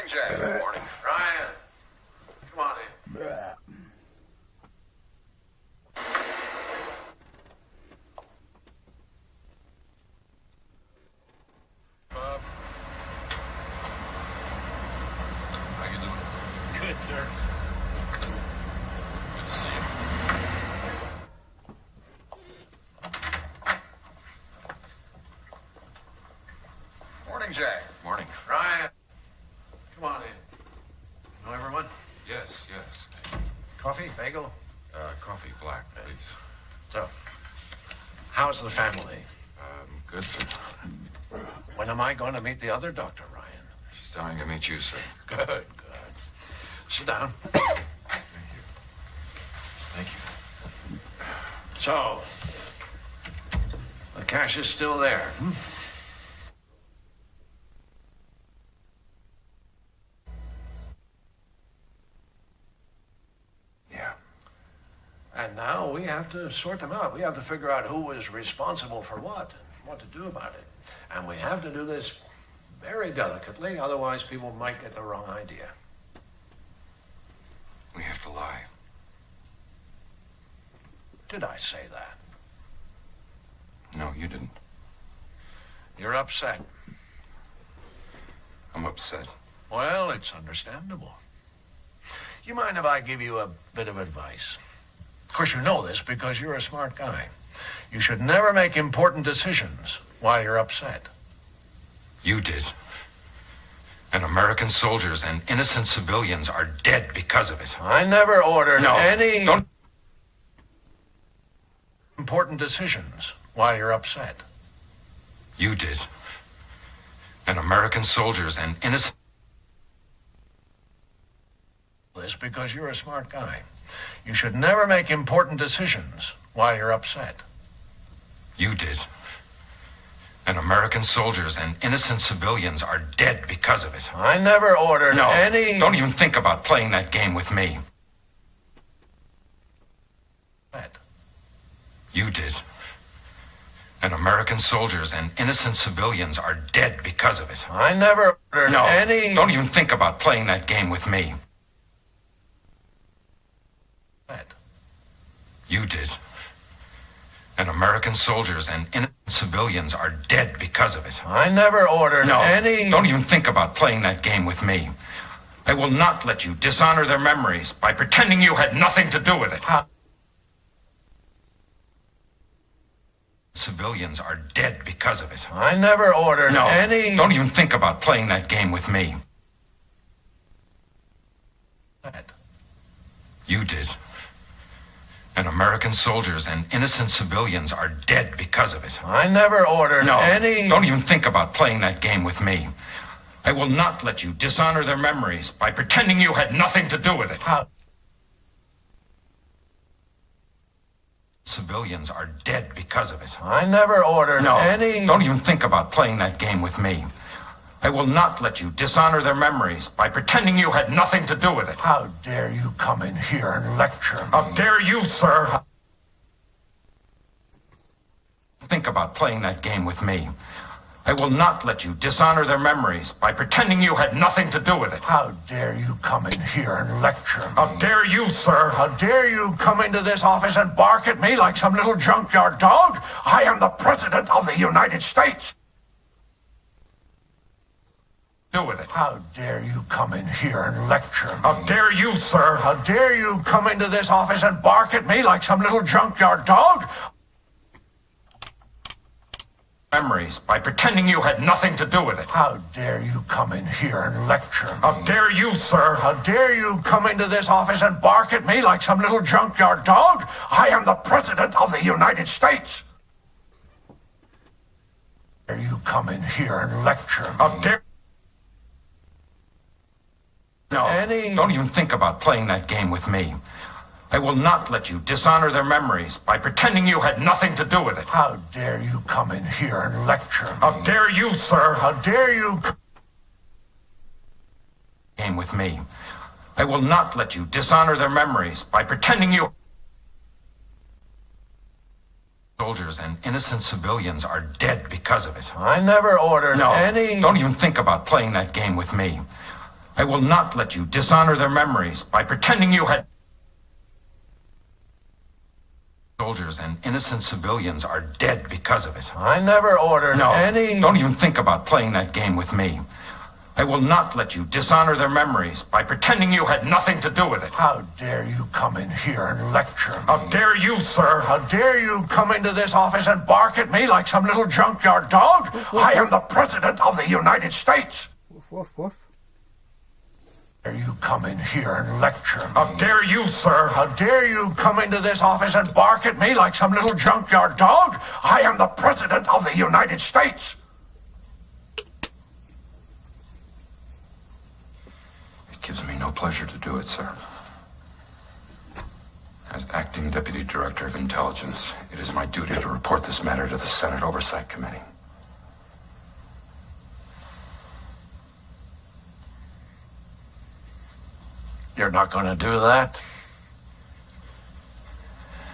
Jack. Good morning. Ryan, come on in. Bob. How you doing? Good, sir. Good to see you. Morning, Jack. Morning. Ryan, come on in. Know everyone? Yes, yes. Coffee, bagel? Coffee black, please. So, how's the family? Good, sir. When am I going to meet the other Dr. Ryan? She's dying to meet you, sir. Good, good. Sit down. Thank you. Thank you. So, the cash is still there. Yeah. And now we have to sort them out. We have to figure out who was responsible for what and what to do about it. And we have to do this very delicately, otherwise people might get the wrong idea. We have to lie. Did I say that? No, you didn't. You're upset. I'm upset. Well, it's understandable. You mind if I give you a bit of advice? Of course, you know this because you're a smart guy. You should never make important decisions while you're upset. You did. And American soldiers and innocent civilians are dead because of it. I never ordered any Don't. important decisions while you're upset. You did. And American soldiers and innocent. This because you're a smart guy. You should never make important decisions while you're upset. You did. And American soldiers and innocent civilians are dead because of it. I never ordered No, any... don't even think about playing that game with me. What? You did. And American soldiers and innocent civilians are dead because of it. I never ordered No, any... don't even think about playing that game with me. What? You did. And American soldiers and innocent civilians are dead because of it. I never ordered No, any... don't even think about playing that game with me. I will not let you dishonor their memories by pretending you had nothing to do with it. How? Civilians are dead because of it. I never ordered No, any... don't even think about playing that game with me. What? You did. And American soldiers and innocent civilians are dead because of it. I never ordered No, any... don't even think about playing that game with me. I will not let you dishonor their memories by pretending you had nothing to do with it. How? Civilians are dead because of it. I never ordered No, any... don't even think about playing that game with me. I will not let you dishonor their memories by pretending you had nothing to do with it. How dare you come in here and lecture me? How dare you, sir? Think about playing that game with me. I will not let you dishonor their memories by pretending you had nothing to do with it. How dare you come in here and lecture me? How dare you, sir? How dare you come into this office and bark at me like some little junkyard dog? I am the President of the United States. Do with it. How dare you come in here and lecture me? How dare you, sir? How dare you come into this office and bark at me like some little junkyard dog? Memories by pretending you had nothing to do with it. How dare you come in here and lecture me? How dare you, sir? How dare you come into this office and bark at me like some little junkyard dog? I am the President of the United States. How dare you come in here and lecture me? How dare... No, Any... don't even think about playing that game with me. I will not let you dishonor their memories by pretending you had nothing to do with it. How dare you come in here and lecture me? How dare you, sir? How dare you... Game with me. I will not let you dishonor their memories by pretending you... Soldiers and innocent civilians are dead because of it. I never ordered No, any... don't even think about playing that game with me. I will not let you dishonor their memories by pretending you had... Soldiers and innocent civilians are dead because of it. I never ordered No, any... don't even think about playing that game with me. I will not let you dishonor their memories by pretending you had nothing to do with it. How dare you come in here and lecture me? How dare you, sir? How dare you come into this office and bark at me like some little junkyard dog? I am the President of the United States. Woof, woof, woof. How dare you come in here and lecture me? How dare you, sir? How dare you come into this office and bark at me like some little junkyard dog? I am the President of the United States. It gives me no pleasure to do it, sir. As acting Deputy Director of Intelligence, it is my duty to report this matter to the Senate Oversight Committee. You're not going to do that?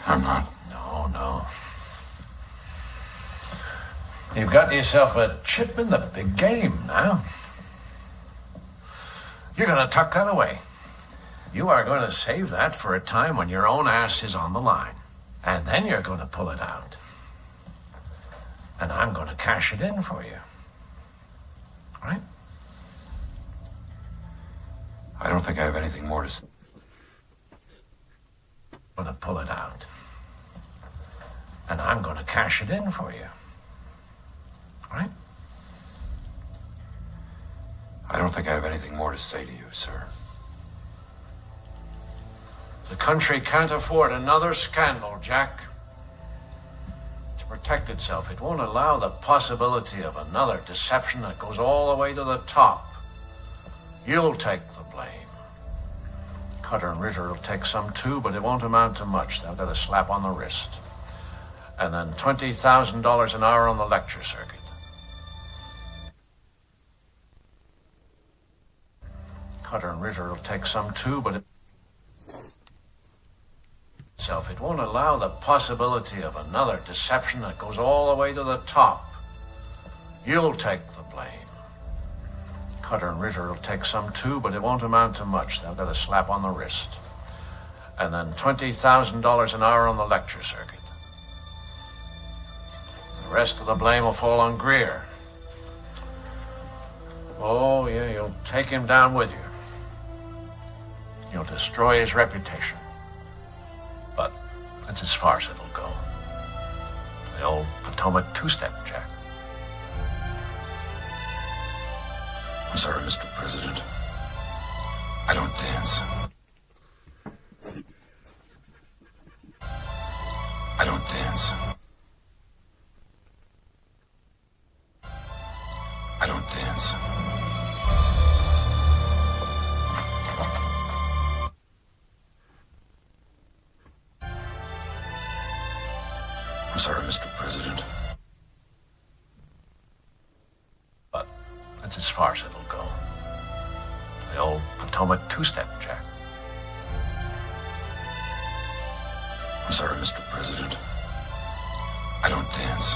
I'm not. No. You've got yourself a chip in the big game now. You're going to tuck that away. You are going to save that for a time when your own ass is on the line. And then you're going to pull it out. And I'm going to cash it in for you. Right? I don't think I have anything more to say. I'm going to pull it out. And I'm going to cash it in for you. Right? I don't think I have anything more to say to you, sir. The country can't afford another scandal, Jack. To protect itself, it won't allow the possibility of another deception that goes all the way to the top. You'll take the blame. Cutter and Ritter will take some too, but it won't amount to much. They'll get a slap on the wrist. And then $20,000 an hour on the lecture circuit. Cutter and Ritter will take some too, but it won't allow the possibility of another deception that goes all the way to the top. You'll take the blame. Cutter and Ritter will take some too, but it won't amount to much. They'll get a slap on the wrist. And then $20,000 an hour on the lecture circuit. The rest of the blame will fall on Greer. Oh, yeah, you'll take him down with you. You'll destroy his reputation. But that's as far as it'll go. The old Potomac two-step, Jack. I'm sorry, Mr. President. I don't dance. I don't dance. I don't dance. I'm sorry, Mr. President. But that's as far as it'll go. The old Potomac two-step, Jack. I'm sorry, Mr. President. I don't dance.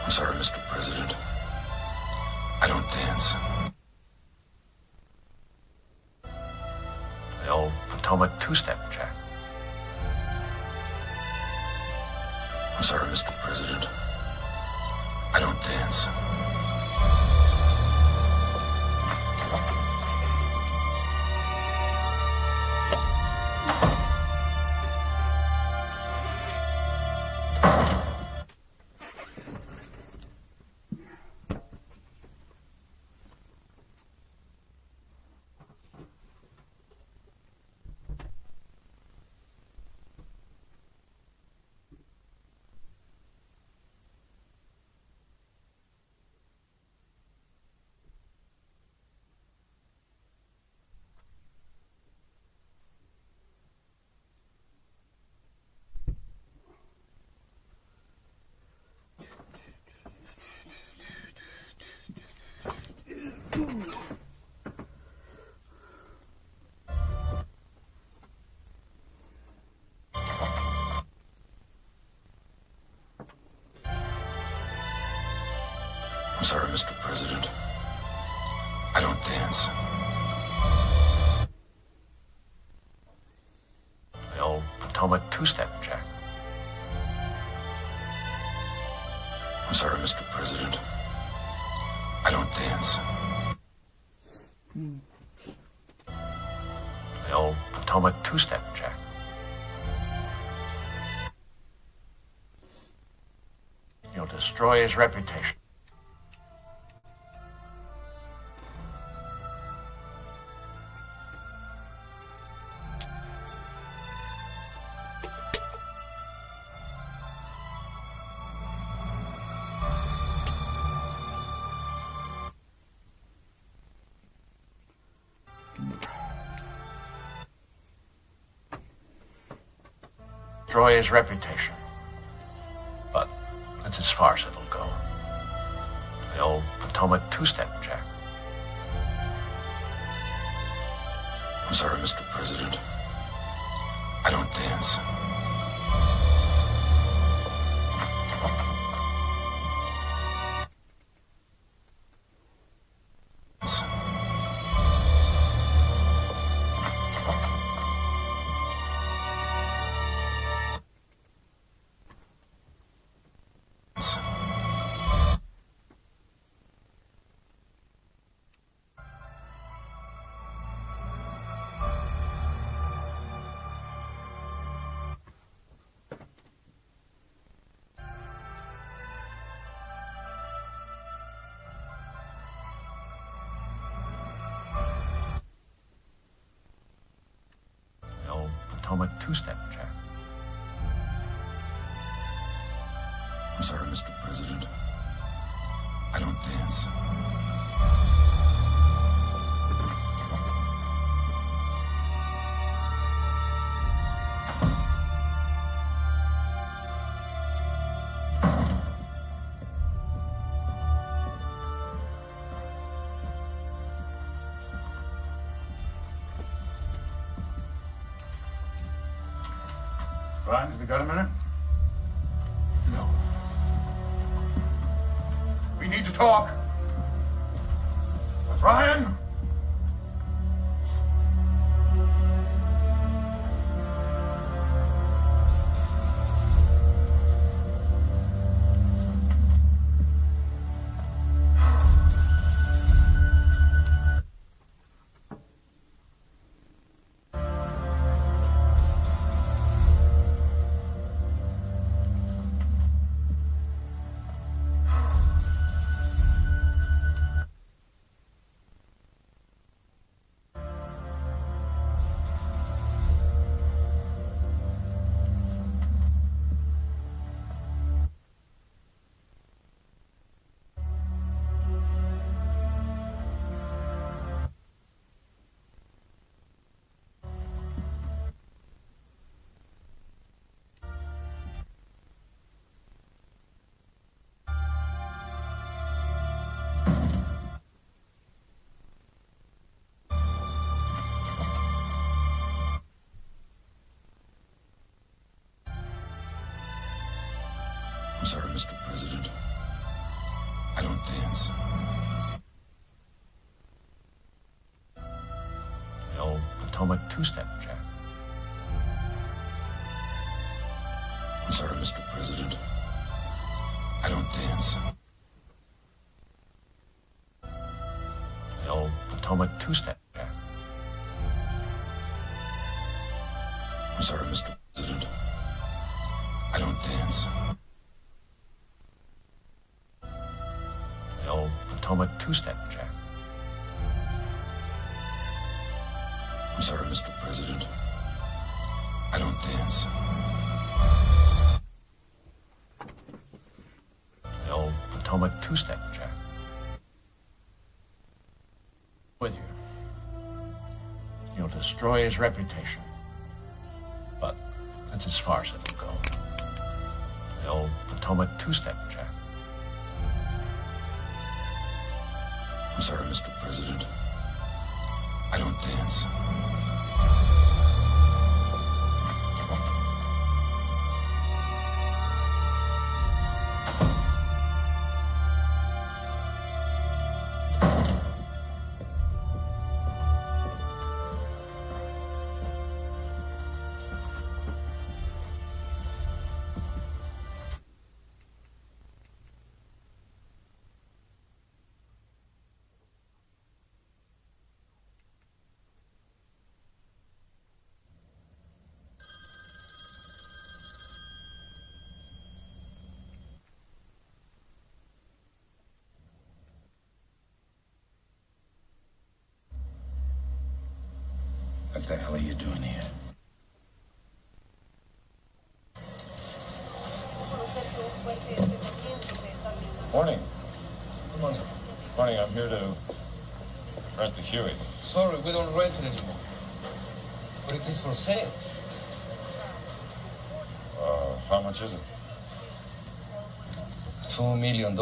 I'm sorry, Mr. President. I don't dance. The old Potomac two-step, Jack. I'm sorry, Mr. President. I don't dance. I'm sorry, Mr. President. I don't dance. The old Potomac two-step, Jack. I'm sorry, Mr. President. I don't dance. The old Potomac two-step, Jack. You'll destroy his reputation. Destroy his reputation. But that's as far as it'll go. The old Potomac two-step, Jack. I'm sorry, Mr. President. I don't dance. Potomac two-step check. I'm sorry, Mr. President. I don't dance. Brian, have you got a minute? No. We need to talk. Brian? I'm sorry, Mr. President. I don't dance. The old Potomac two-step check. I'm sorry, Mr. President. I don't dance. The old Potomac two-step check. I'm sorry, Mr. President. I don't dance. The old Potomac two-step check. I'm sorry, Mr. President. I don't dance. The old Potomac two-step check. With you. You'll destroy his reputation. But that's as far as it'll go. The old Potomac two-step check. I'm sorry, Mr. President. I don't dance. What the hell are you doing here? Morning. Good morning. Morning, I'm here to rent the Huey. Sorry, we don't rent it anymore. But it is for sale. How much is it? $2 million.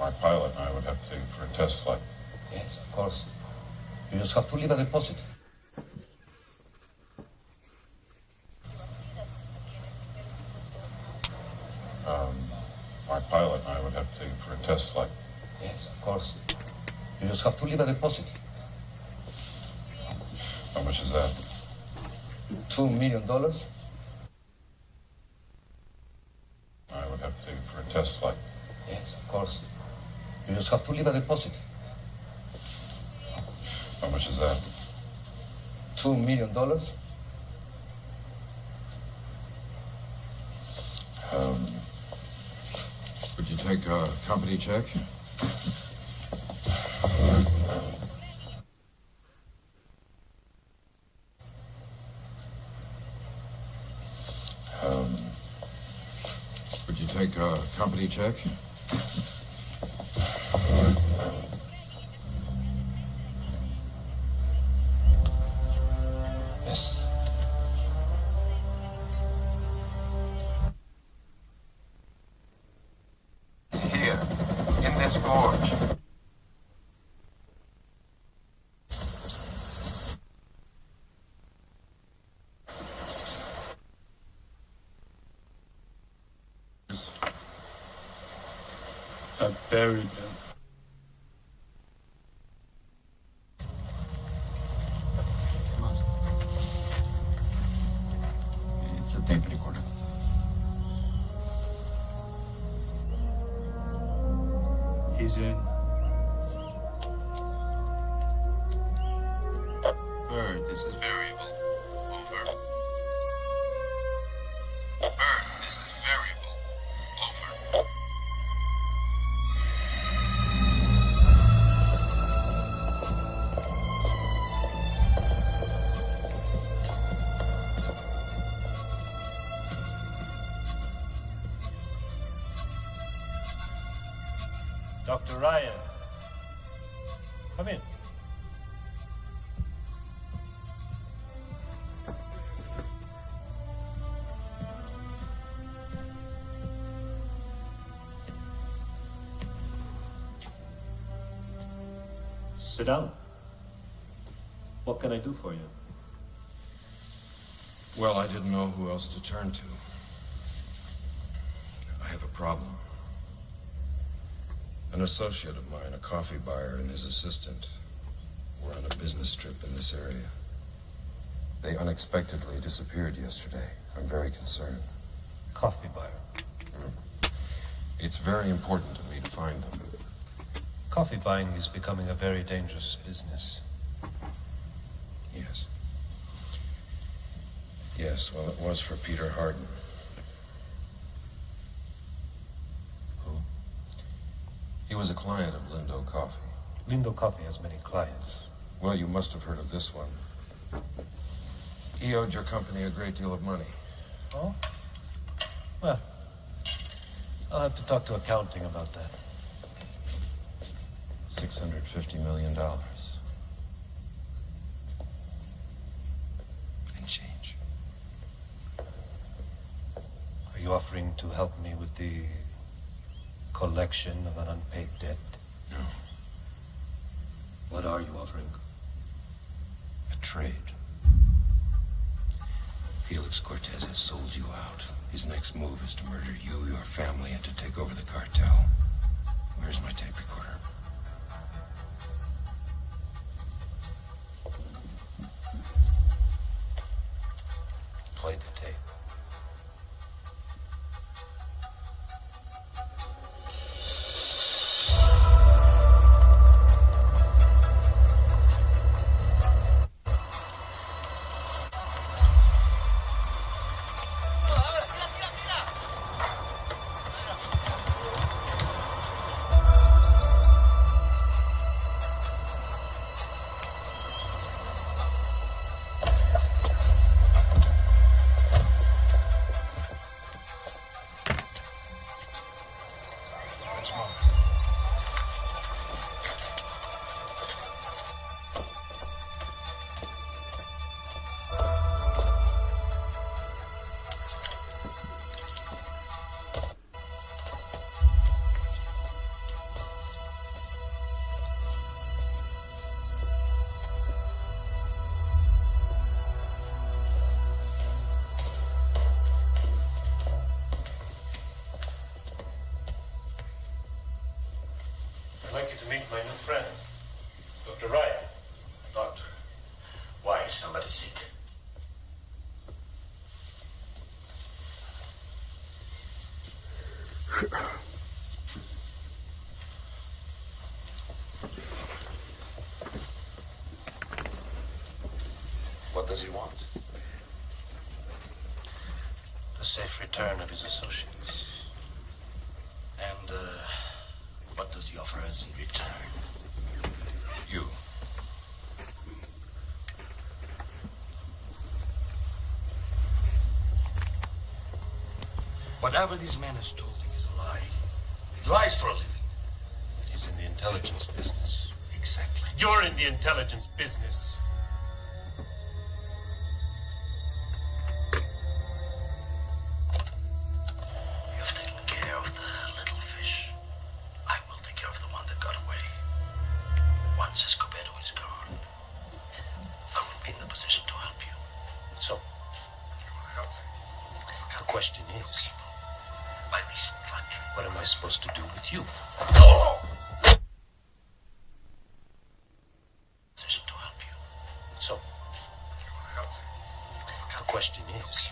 My pilot and I would have to take it for a test flight. Yes, of course. You just have to leave a deposit. My pilot and I would have to take it for a test flight. Yes, of course. You just have to leave a deposit. How much is that? $2 million. I would have to take it for a test flight. Yes, of course. You just have to leave a deposit. How much is that? $2 million. Would you take a company check? take a company check? Yes. It's here, in this gorge. I buried them. Come on. It's a tape recorder. He's in. Bird, this is variable. Over. Bird, this is variable. Over. Dr. Ryan. Come in. Sit down. What can I do for you? Well, I didn't know who else to turn to. I have a problem. An associate of mine, a coffee buyer, and his assistant were on a business trip in this area. They unexpectedly disappeared yesterday. I'm very concerned. Coffee buyer. It's very important to me to find them. Coffee buying is becoming a very dangerous business. Yes. Yes, well, it was for Peter Harden. Who? He was a client of Lindo Coffee. Lindo Coffee has many clients. Well, you must have heard of this one. He owed your company a great deal of money. Oh? Well, I'll have to talk to accounting about that. $650 million. And change. Are you offering to help me with the collection of an unpaid debt? No. What are you offering? A trade. Felix Cortez has sold you out. His next move is to murder you, your family, and to take over the cartel. Where's my tape recorder? Play the tape. I'd like you to meet my new friend, Dr. Ryan. Doctor, why is somebody sick? What does he want? The safe return of his associates. And, what does he offer us in return? You. Whatever this man has told you, He lies for a living. He's in the intelligence business. Exactly. You're in the intelligence business. You've taken care of the little fish. I will take care of the one that got away. Once Escobedo is gone, I will be in the position to help you. So, the question is, My recent factory. what am I supposed to do with you? Position to help you. So, the question is,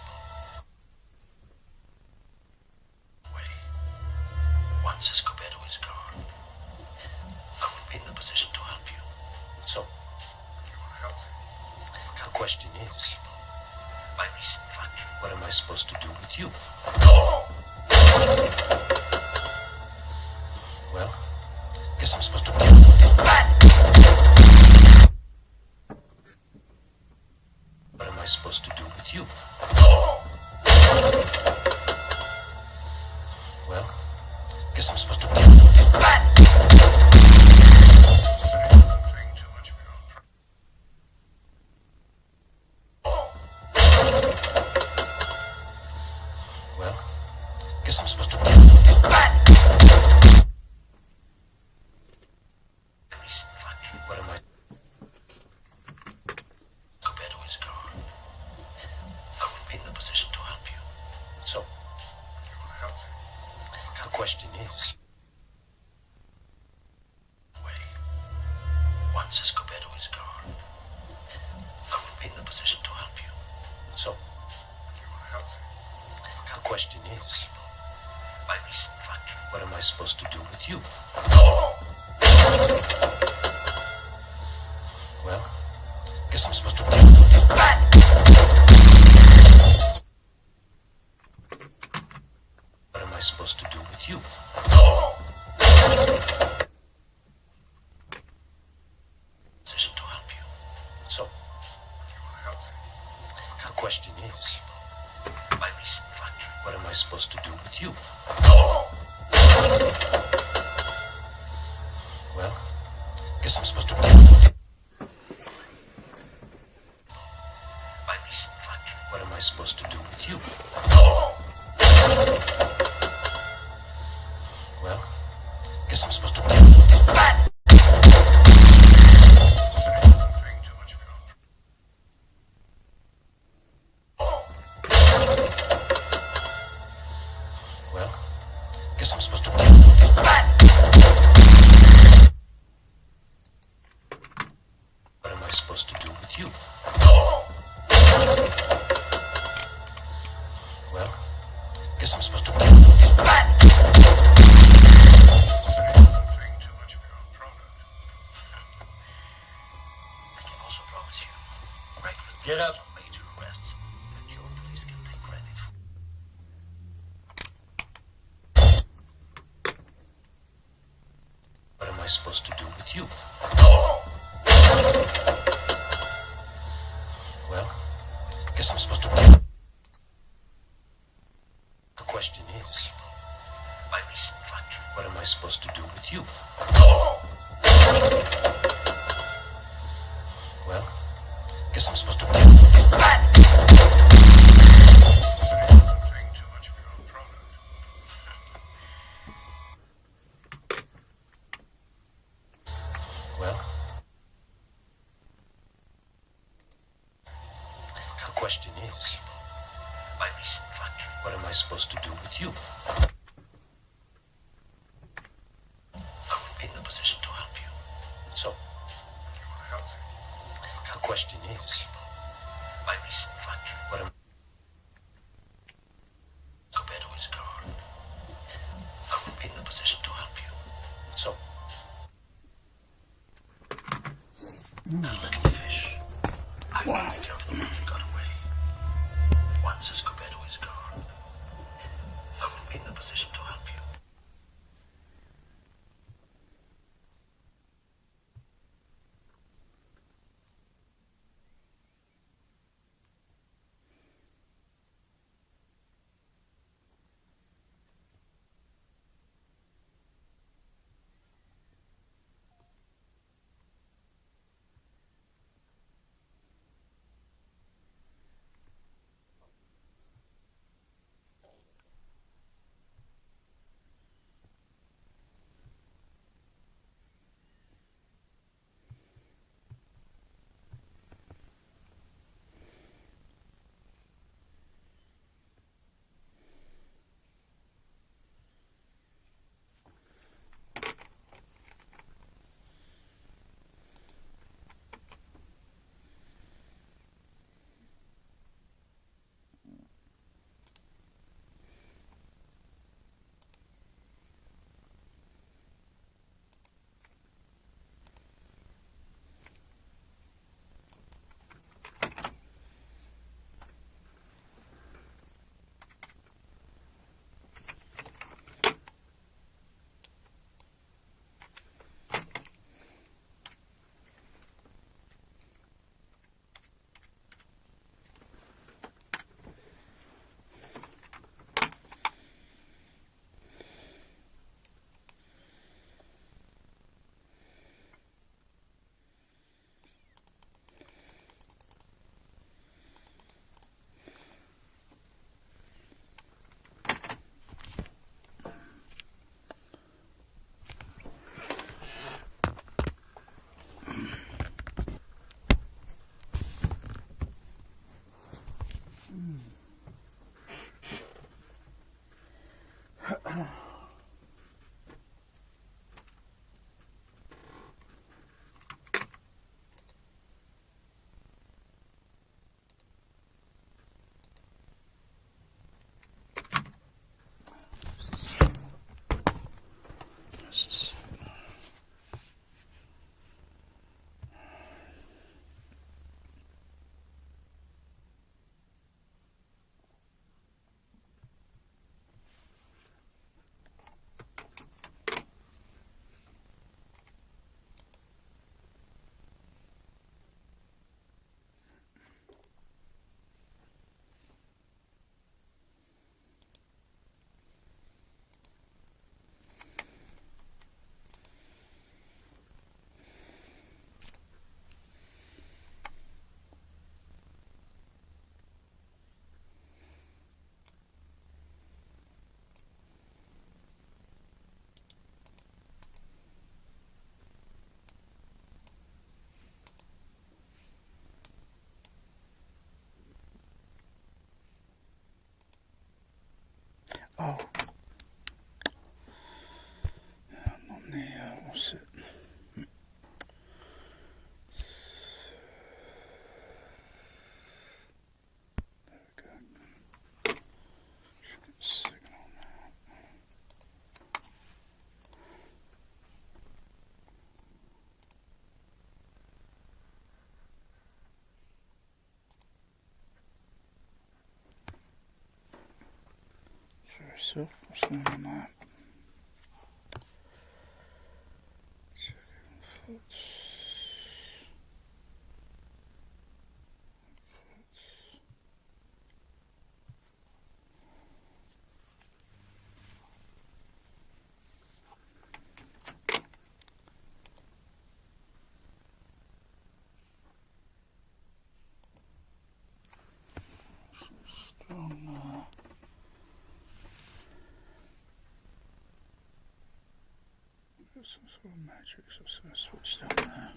Way. Once Escobedo is gone, I will be in the position to help you. so, the question is, My recent factory. what am I supposed to do with you? Well, guess I'm supposed to... What am I supposed to do with you? Well, guess I'm supposed to... Well, guess I'm supposed to... My recent factory. What am I... Escobedo is gone. I will be in the position to help you. So, the question is, Way. Once Escobedo is gone, I will be in the position to help you. so, the question is, My recent factory. what am I supposed to do with you? Well, guess I'm supposed to... What am I supposed to do with you? Position to help you. So, the question is, My recent factory. what am I supposed to do with you? Well, guess I'm supposed to... My recent factory. What am I supposed to do with you? Well, guess I'm supposed to... Well, guess I'm supposed to... What am I supposed to do with you? Well, guess I'm supposed to... I can also promise you regular Get up. major arrests that your police can take credit for. What am I supposed to do with you? Well, guess I'm supposed to... The question is, My recent factory. what am I supposed to do with you? Well, guess I'm supposed to... Well, the question is, My recent factory. what am I supposed to do with you? I will be in the position to help you. So, the question is, My recent factory. what am... Escobedo is gone. I will be in the position to help you. So, The little fish. I will take care of the one that got away. Once Escobedo is gone, I will be in the position to help you. stuff. What's going on there? Some sort of matrix or some switch down there.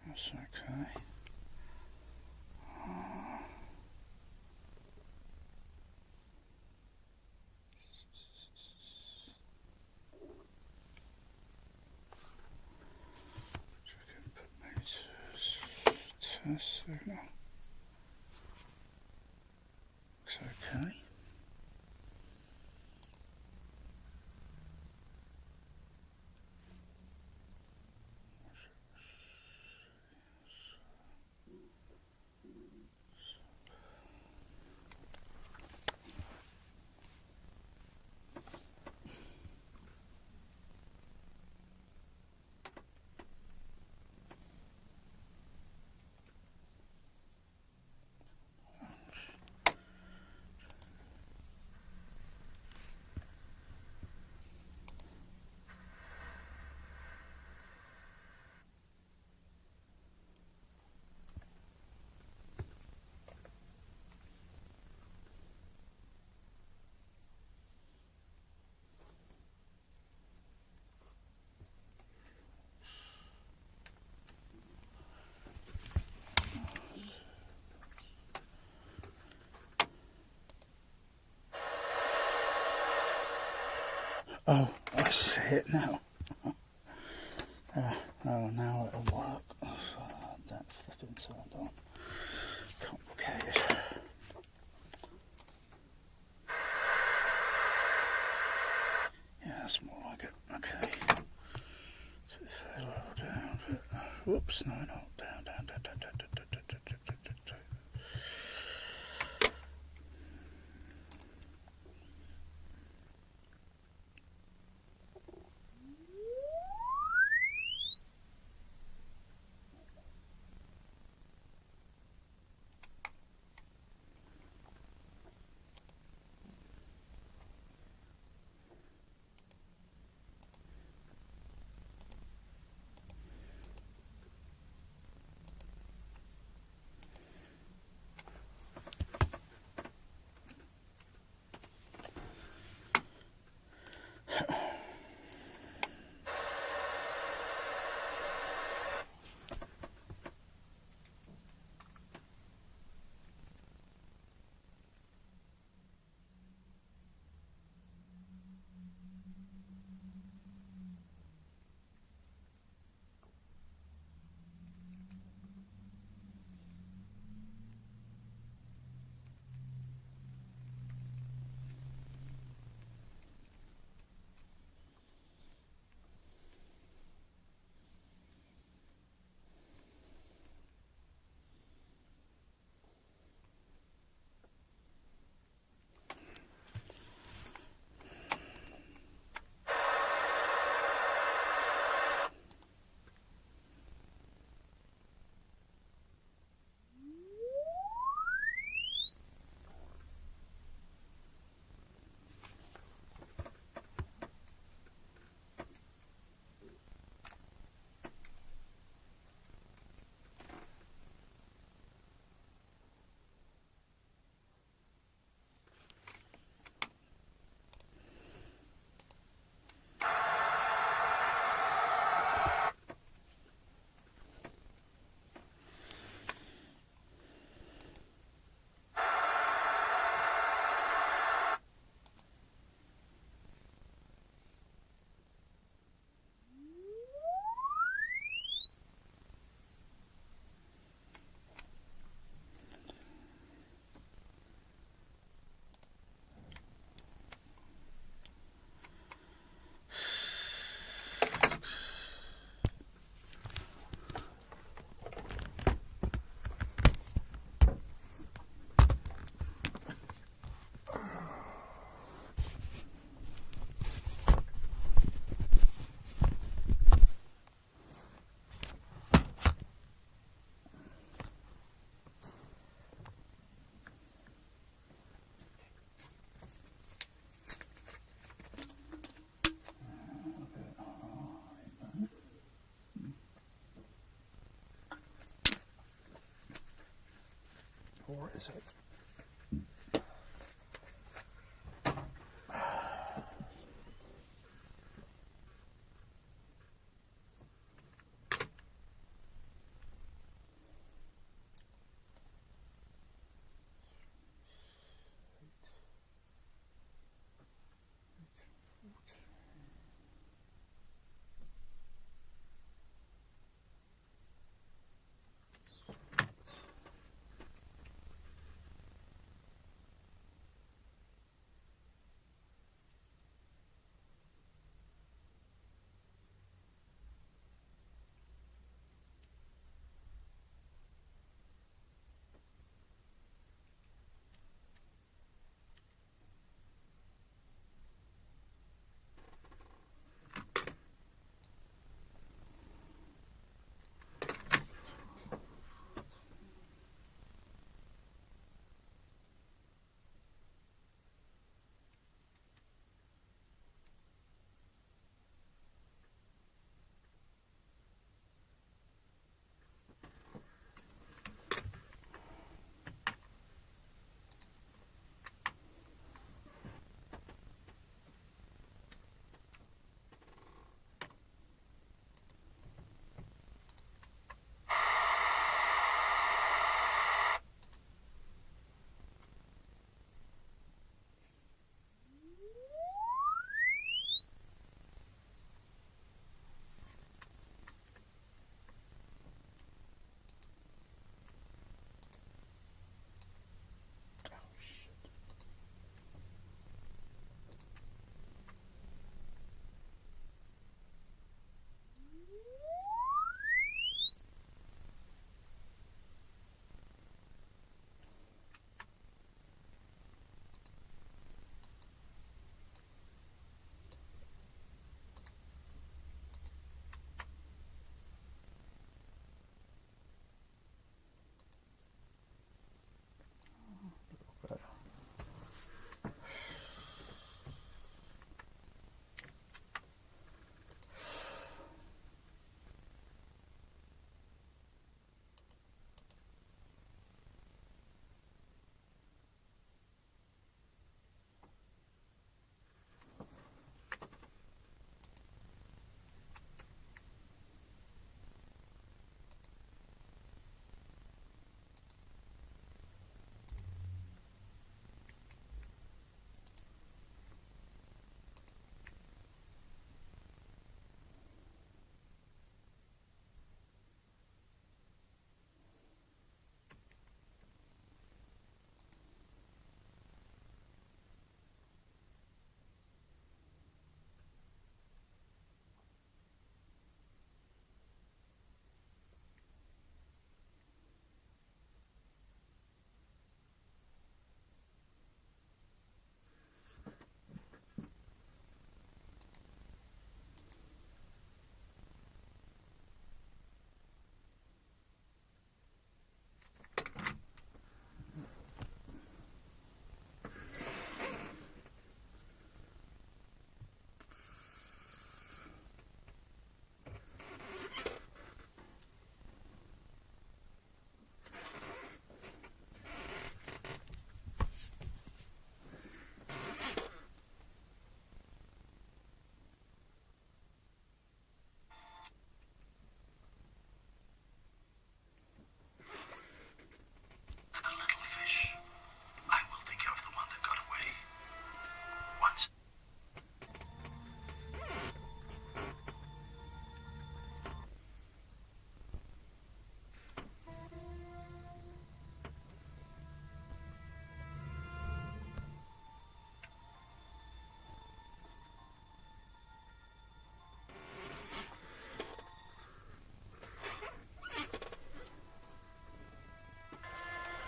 That's okay. Check input meters. Test signal. Looks okay. Oh, I see it now. Oh, now it'll work. That flipping turned on. Complicated. Yeah, that's more like it. Okay. So if they lower down a bit. Whoops, no, not down, down, down, down, down, down, down, down, down, down, down, down. Or is it?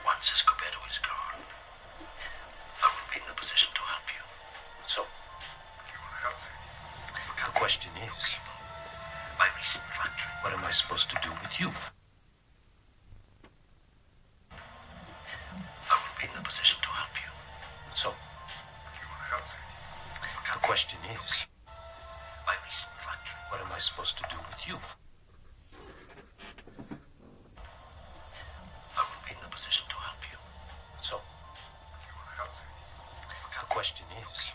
Once Escobedo is gone, I will be in a position to help you. So, You want to help me? the question is, My recent factory. what am I supposed to do with you? I will be in a position to help you. So, You want to help me? the question is, My recent factory. what am I supposed to do with you? I will be in a position to help you. is?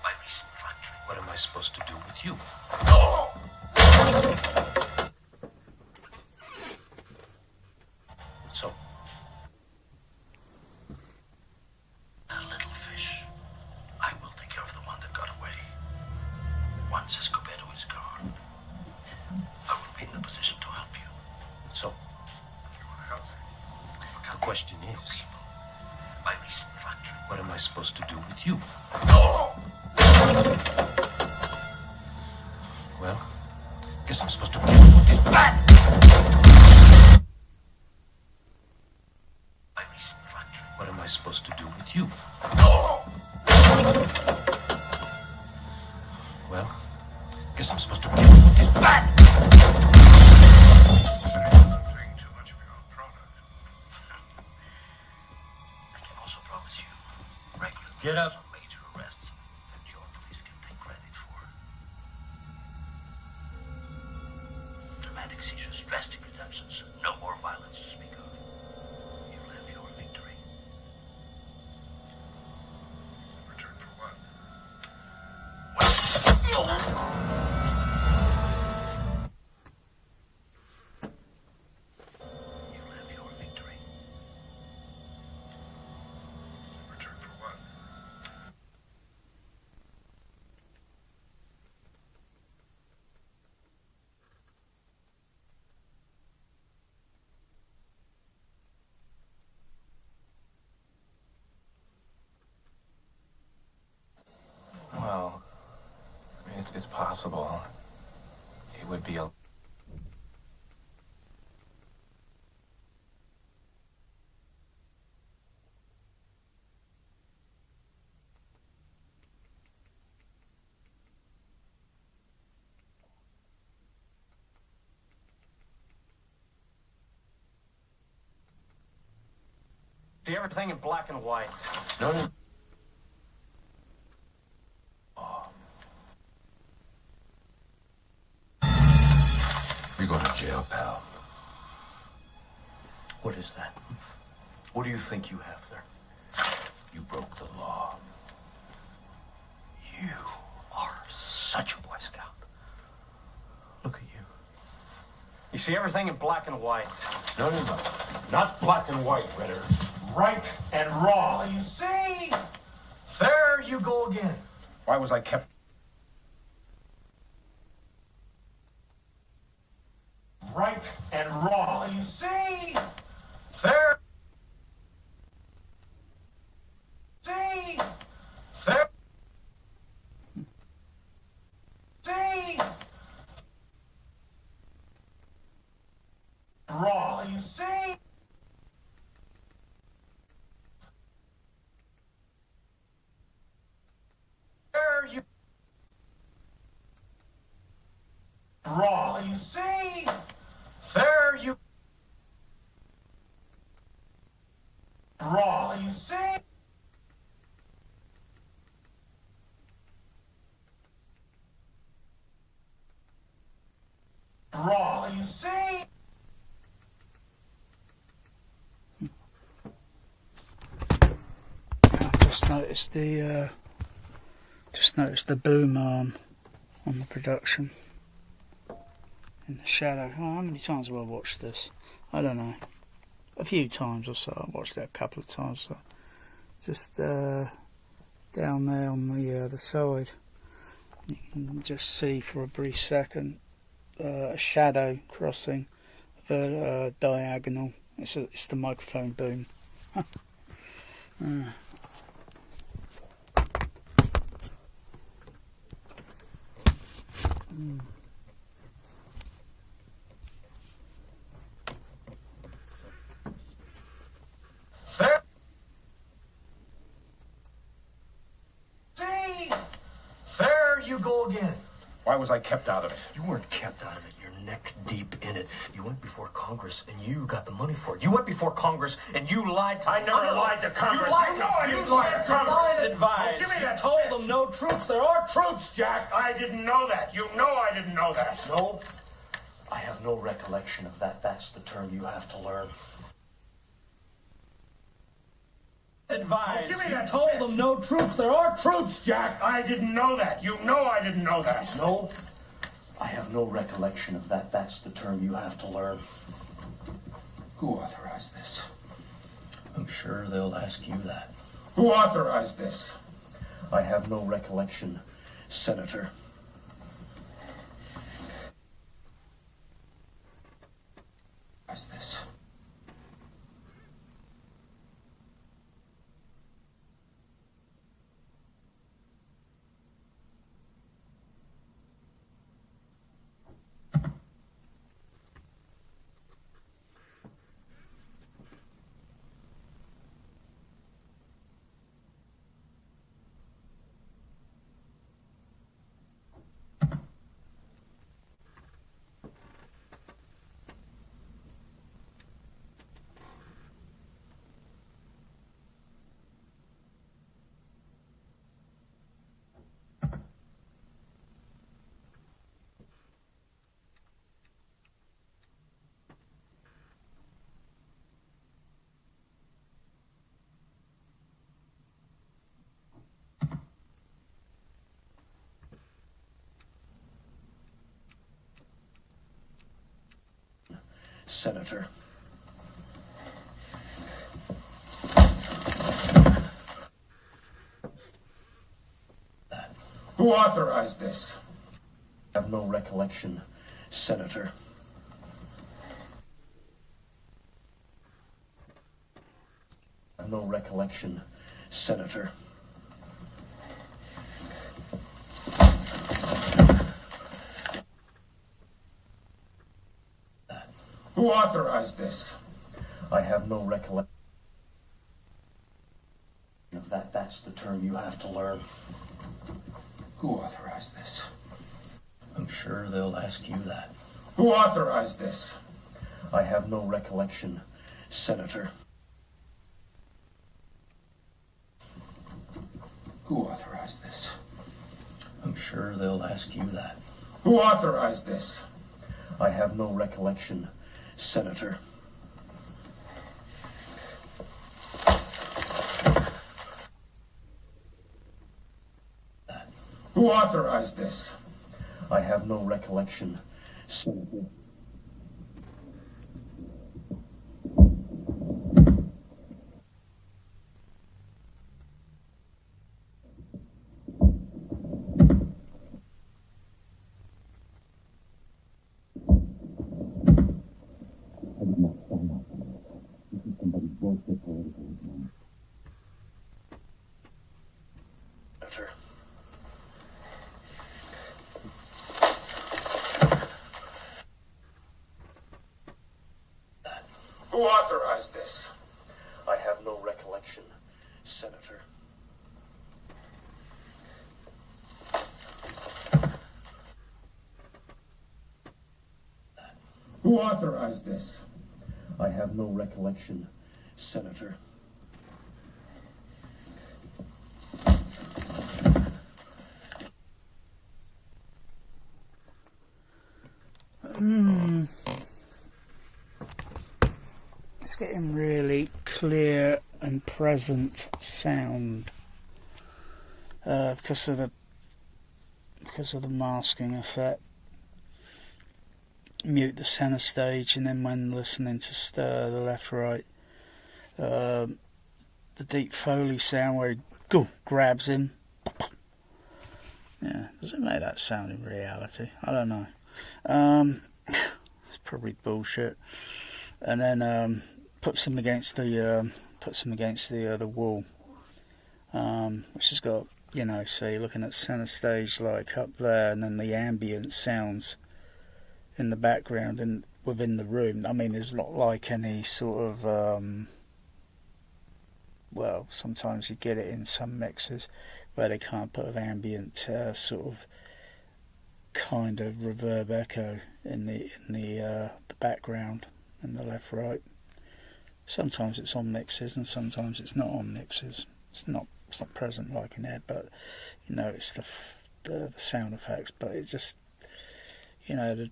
My recent fracture. What am I supposed to do with you? So, Little fish. I will take care of the one that got away. Once Escobedo is gone, I will be in the position to help you. so, the question is, My recent fracture. what am I supposed to do with you? Well, guess I'm supposed to kill you with this bat! My recent fracture. What am I supposed to do with you? Well, guess I'm supposed to kill you with this bat! I can also promise you regular Get up. major arrests that your police can take credit for. Dramatic seizures, drastic reductions, no more violence to speak of. You'll have your victory. Return for what? You'll have your victory. Return for what? Well, it's possible. It would be a... See everything in black and white. No, no. You're going to jail, pal. What is that? What do you think you have there? You broke the law. You are such a Boy Scout. Look at you. You see everything in black and white. No, no, no. Not black and white, Ritter. Right and wrong. You see? There you go again. Why was I kept... Right and wrong. You see? There. See? There. See? Wrong. You see? There you. Wrong. You see? There you. Wrong. You see? Wrong. You see? I just noticed the boom arm on the production in the shadow. Oh, how many times have I watched this? I don't know. A few times or so. I've watched it a couple of times. So just down there on the other side, you can just see for a brief second a shadow crossing the diagonal. It's the microphone boom. There. See? There you go again. Why was I kept out of it? You weren't kept out of it. You're neck deep in it. You went before Congress and you got the money for it. You went before Congress and you lied to I never lied to Congress. You lied You know I to didn't lie to Congress. advised. Give me that told shit. them no troops. There are troops, Jack. I didn't know that. You know I didn't know that. No, I have no recollection of that. That's the term you have to learn. advised. Give me that told shit. them no troops. There are troops, Jack. I didn't know that. You know I didn't know that. No, I have no recollection of that. That's the term you have to learn. Who authorized this? I'm sure they'll ask you that. Who authorized this? I have no recollection, Senator. Authorized this? Senator. Who authorized this? I have no recollection, Senator. I have no recollection, Senator. Who authorized this? I have no recollection of that. That's the term you have to learn. Who authorized this? I'm sure they'll ask you that. Who authorized this? I have no recollection, Senator. Who authorized this? I'm sure they'll ask you that. Who authorized this? I have no recollection, Senator. Who authorized this? I have no recollection, Senator. Senator. Who authorized this? I have no recollection, Senator. Who authorized this? I have no recollection, Senator. It's getting really clear and present sound because of the masking effect. Mute the center stage, and then when listening to stir the left right, the deep Foley sound where he grabs him. Yeah, does it make that sound in reality? I don't know. It's probably bullshit. And then puts him against the wall, which has got, so you're looking at center stage like up there, and then the ambient sounds in the background and within the room. I mean, there's not like any sort of sometimes you get it in some mixes where they can't put an ambient sort of kind of reverb echo in the background in the left right. Sometimes it's on mixes and sometimes it's not on mixes. It's not present like in there, but it's the sound effects. But it just the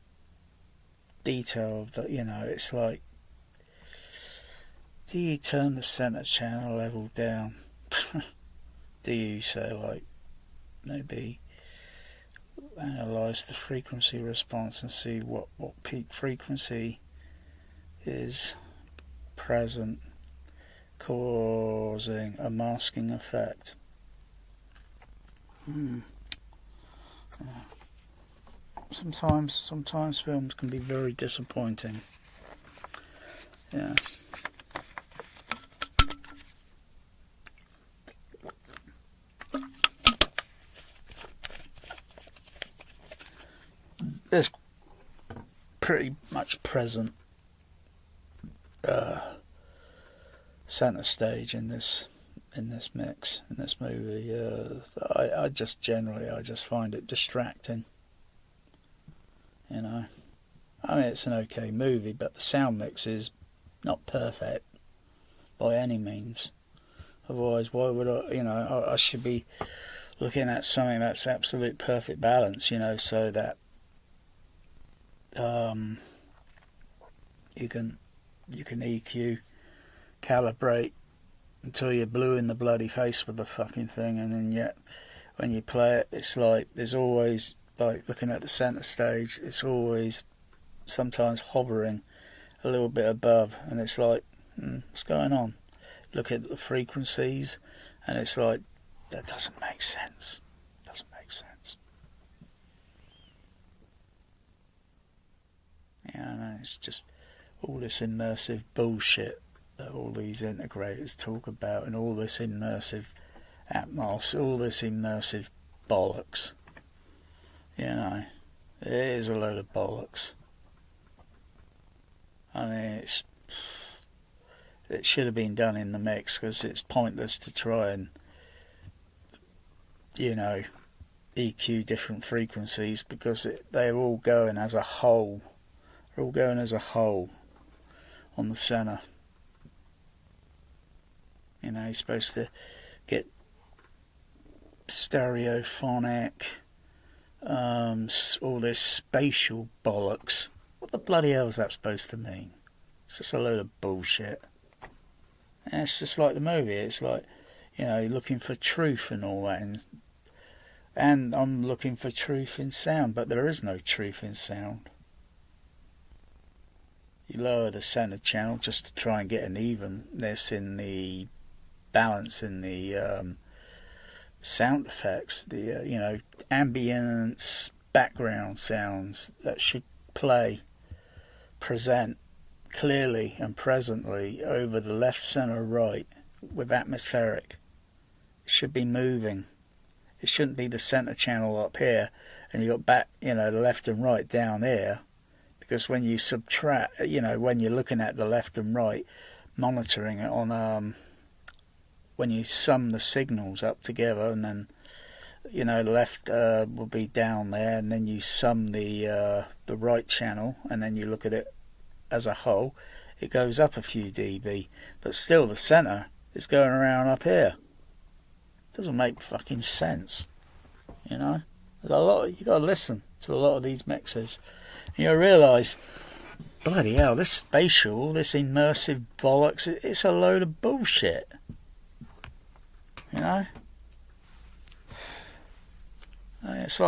detail of that, it's like Do you turn the center channel level down? Do you say, like, maybe analyze the frequency response and see what peak frequency is present, causing a masking effect? Sometimes films can be very disappointing. Yeah. There's pretty much present center stage in this mix, in this movie. I just find it distracting. You know, I mean, it's an okay movie, but the sound mix is not perfect by any means. Otherwise, why would I? You know, I should be looking at something that's absolute perfect balance. You know, so that you can EQ, calibrate until you're blue in the bloody face with the fucking thing, and then yet when you play it, it's like there's always, like, looking at the center stage, it's always sometimes hovering a little bit above, and it's like, what's going on? Look at the frequencies, and it's like, that doesn't make sense. Doesn't make sense. Yeah, I know, it's just all this immersive bullshit that all these integrators talk about, and all this immersive atmos, all this immersive bollocks. You know, it is a load of bollocks. I mean, it should have been done in the mix, because it's pointless to try and, you know, EQ different frequencies, because they're all going as a whole. They're all going as a whole on the center. You know, you're supposed to get stereophonic, all this spatial bollocks. What the bloody hell is that supposed to mean? It's just a load of bullshit. And it's just like the movie. It's like, you know, you're looking for truth and all that. And I'm looking for truth in sound, but there is no truth in sound. You lower the center channel just to try and get an evenness in the balance in the sound effects, the you know, ambience, background sounds that should present clearly and presently over the left, center, right with atmospheric. It should be moving. It shouldn't be the center channel up here and you got back, you know, the left and right down here, because when you subtract, you know, when you're looking at the left and right, monitoring it on when you sum the signals up together, and then, you know, the left will be down there, and then you sum the right channel, and then you look at it as a whole, it goes up a few dB, but still the center is going around up here. It doesn't make fucking sense, you know. There's a lot. You got to listen to a lot of these mixes, and you'll realise, bloody hell, this spatial, this immersive bollocks, it's a load of bullshit. You know, it's an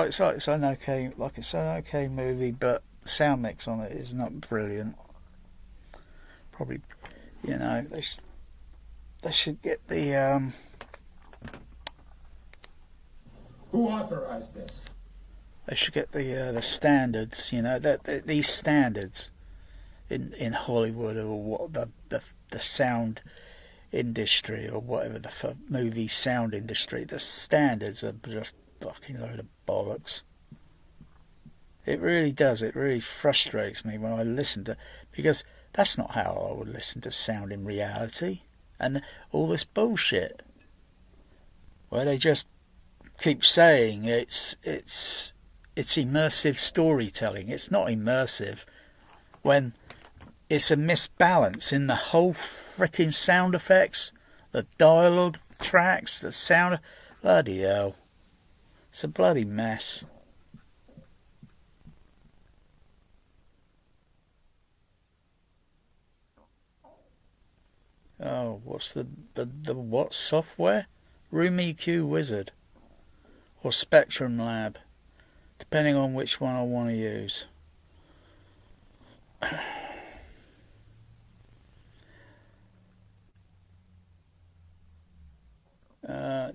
okay movie, but the sound mix on it is not brilliant. Probably, you know, they should get the Who authorized this? They should get the standards. You know, that these standards in Hollywood, or what the sound industry, or whatever, the movie sound industry, the standards are just fucking load of bollocks. It really does. It really frustrates me when I listen to, because that's not how I would listen to sound in reality. And all this bullshit where they just keep saying it's immersive storytelling. It's not immersive when it's a misbalance in the whole freaking sound effects, the dialogue tracks, the sound. Bloody hell. It's a bloody mess. what's the what software? Room EQ Wizard or Spectrum Lab, depending on which one I want to use.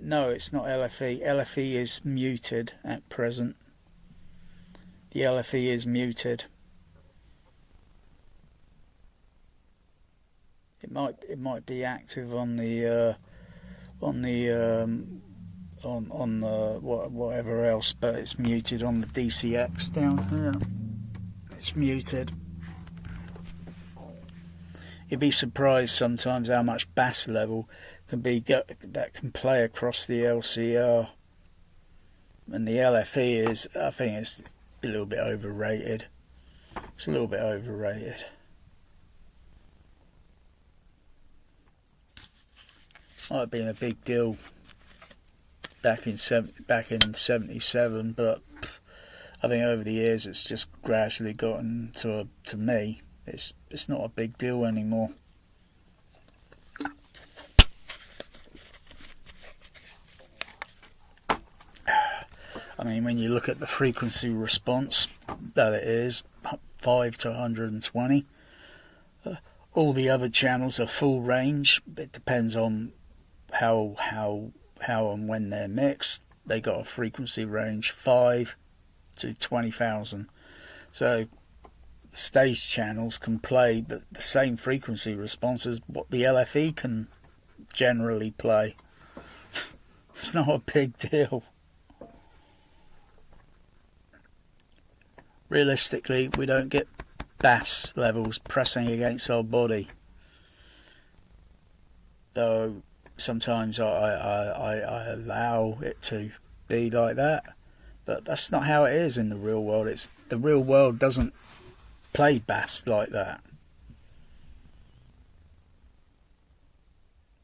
No, it's not LFE. LFE is muted at present. The LFE is muted. It might be active on the whatever else, but it's muted on the THX down here. It's muted. You'd be surprised sometimes how much bass level that can play across the LCR. And the LFE is, I think it's a little bit overrated. It's a little bit overrated. Might have been a big deal back in 77, but I think over the years it's just gradually gotten to me. It's not a big deal anymore. I mean, when you look at the frequency response that it is, 5 to 120. All the other channels are full range. It depends on how and when they're mixed. They got a frequency range 5 to 20,000. So stage channels can play the same frequency response as what the LFE can generally play. It's not a big deal. Realistically, we don't get bass levels pressing against our body, though sometimes I allow it to be like that, but that's not how it is in the real world. The real world doesn't play bass like that.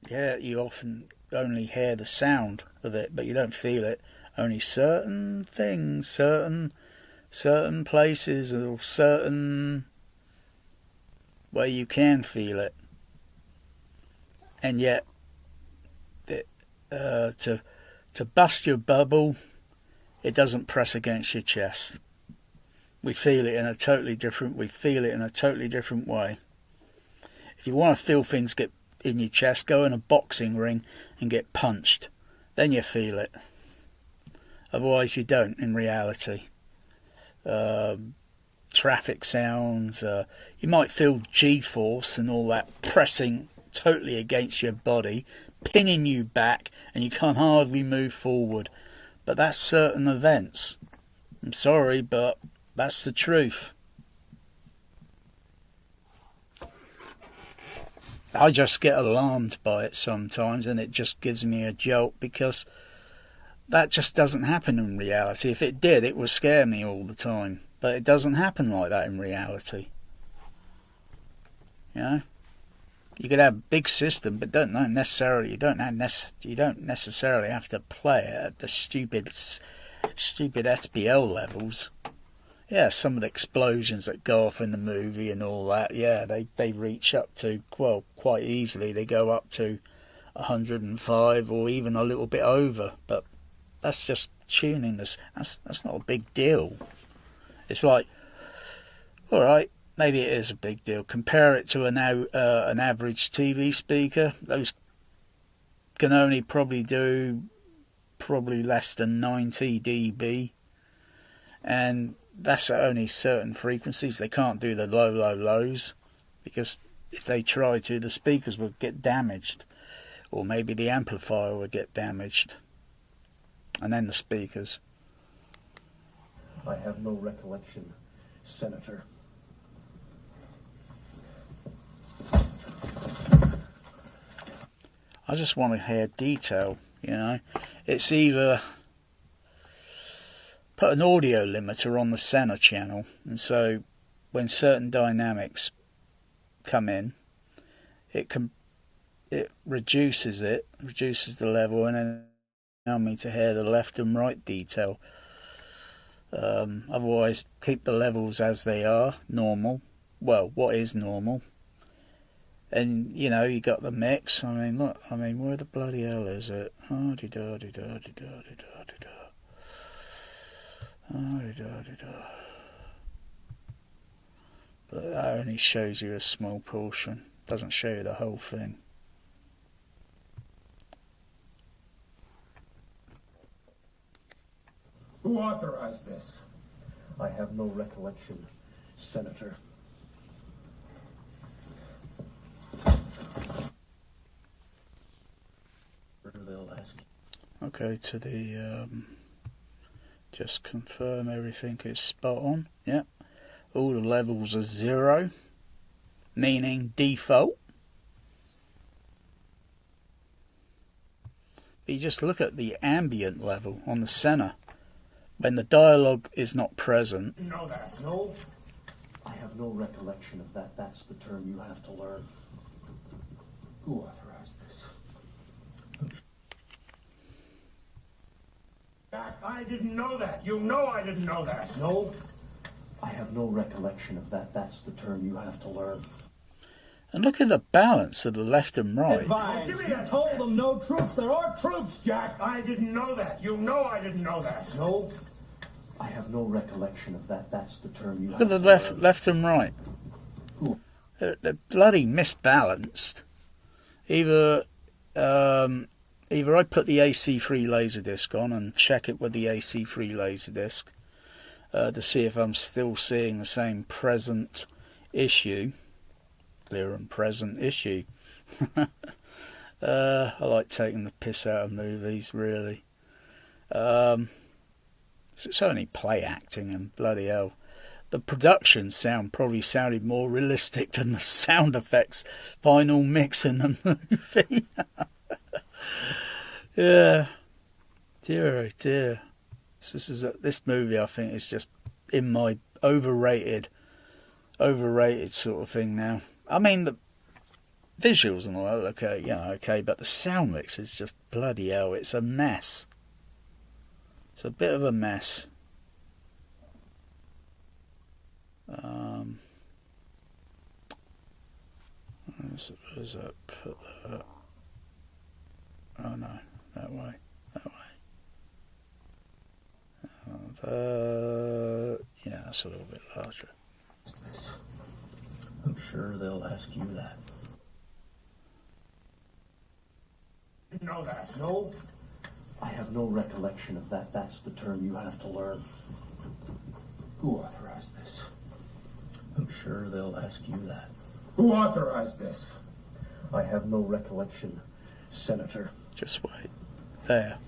Yeah, you often only hear the sound of it, but you don't feel it. Only certain things, certain places, or certain where you can feel it. And yet, to bust your bubble, it doesn't press against your chest. We feel it in a totally different way. If you want to feel things get in your chest, go in a boxing ring and get punched. Then you feel it. Otherwise you don't in reality. Traffic sounds, you might feel G-force and all that pressing totally against your body, pinning you back, and you can't hardly move forward. But that's certain events. I'm sorry, but that's the truth. I just get alarmed by it sometimes, and it just gives me a jolt, because that just doesn't happen in reality. If it did, it would scare me all the time. But it doesn't happen like that in reality. You know? You could have a big system, but you don't necessarily have to play it at the stupid SPL levels. Yeah, some of the explosions that go off in the movie and all that, yeah, they reach up to, well, quite easily, they go up to 105 or even a little bit over, but that's just tuning. That's not a big deal. It's like, alright, maybe it is a big deal. Compare it to an average TV speaker. Those can only do less than 90 dB, and that's at only certain frequencies. They can't do the lows, because if they try to, the speakers would get damaged, or maybe the amplifier would get damaged, and then the speakers. I have no recollection, Senator. I just want to hear detail, you know. It's either put an audio limiter on the center channel, and so when certain dynamics come in, it reduces the level, and then allow me to hear the left and right detail. Otherwise, keep the levels as they are, normal. Well, what is normal? And, you know, you got the mix. I mean, look, I mean, where the bloody hell is it? But that only shows you a small portion. Doesn't show you the whole thing. Who authorized this? I have no recollection, Senator. They'll ask. Okay, to the just confirm everything is spot on. Yep. All the levels are 0, meaning default. But you just look at the ambient level on the center. When the dialogue is not present. Know that? No, I have no recollection of that. That's the term you have to learn. Who authorized this? Jack, I didn't know that. You know I didn't know that. No, I have no recollection of that. That's the term you have to learn. And look at the balance of the left and right. Advise. You told them no troops. There are troops, Jack. I didn't know that. You know I didn't know that. No, I have no recollection of that. That's the term you have to learn. Look at the left and right. They're bloody misbalanced. Either I put the AC3 Laserdisc on and check it with the AC3 Laserdisc to see if I'm still seeing the same present issue. Clear and present issue. I like taking the piss out of movies, really. It's only play acting, and bloody hell. The production sound probably sounded more realistic than the sound effects final mix in the movie. Yeah. Dear oh dear. This movie, I think, is just in my overrated sort of thing now. I mean, the visuals and all that, okay, but the sound mix is just bloody hell. It's a mess. It's a bit of a mess. Where's that? Put that. Oh no, that way. Yeah, that's a little bit larger. I'm sure they'll ask you that. Know that? No, I have no recollection of that. That's the term you have to learn. Who authorized this? I'm sure they'll ask you that. Who authorized this? I have no recollection, Senator. Just wait. There.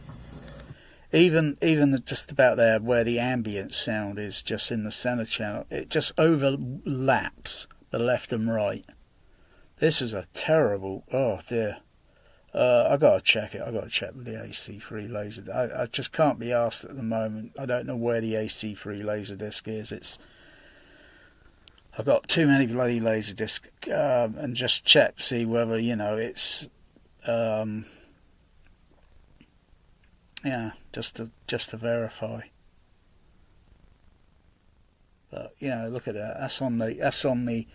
Even just about there where the ambient sound is just in the center channel, it just overlaps the left and right. This is a terrible, oh dear. I gotta check it. I gotta check with the AC3 laser. I just can't be asked at the moment. I don't know where the AC3 laser disc is. I've got too many bloody laser disc, and just check to see whether it's just to verify. But look at that. That's on the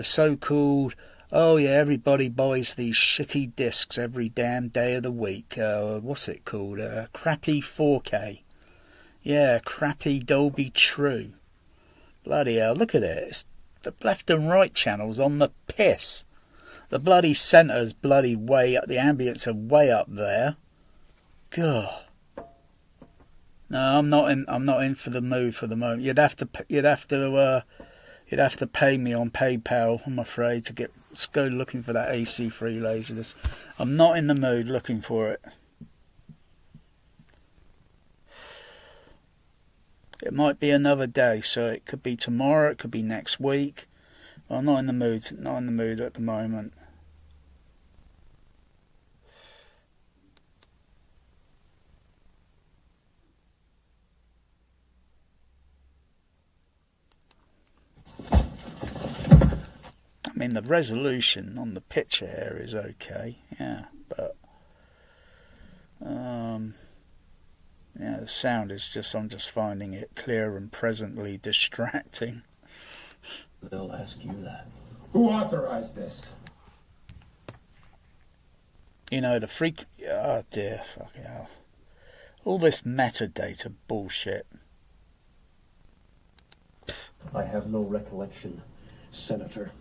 so-called. Oh yeah, everybody buys these shitty discs every damn day of the week. What's it called? Crappy 4K. Yeah, crappy Dolby True. Bloody hell, look at it. It's the left and right channels on the piss. The bloody centre's bloody way up. The ambience are way up there. God. No, I'm not in for the mood for the moment. You'd have to pay me on PayPal, I'm afraid, to go looking for that AC3 Laserdisc. I'm not in the mood looking for it. It might be another day, so it could be tomorrow, it could be next week. I'm not in the mood. Not in the mood at the moment. I mean, the resolution on the picture here is okay, yeah, but the sound is I'm just finding it clear and presently distracting. They'll ask you that. Who authorized this? You know, oh dear, fucking hell. All this metadata bullshit. I have no recollection, Senator.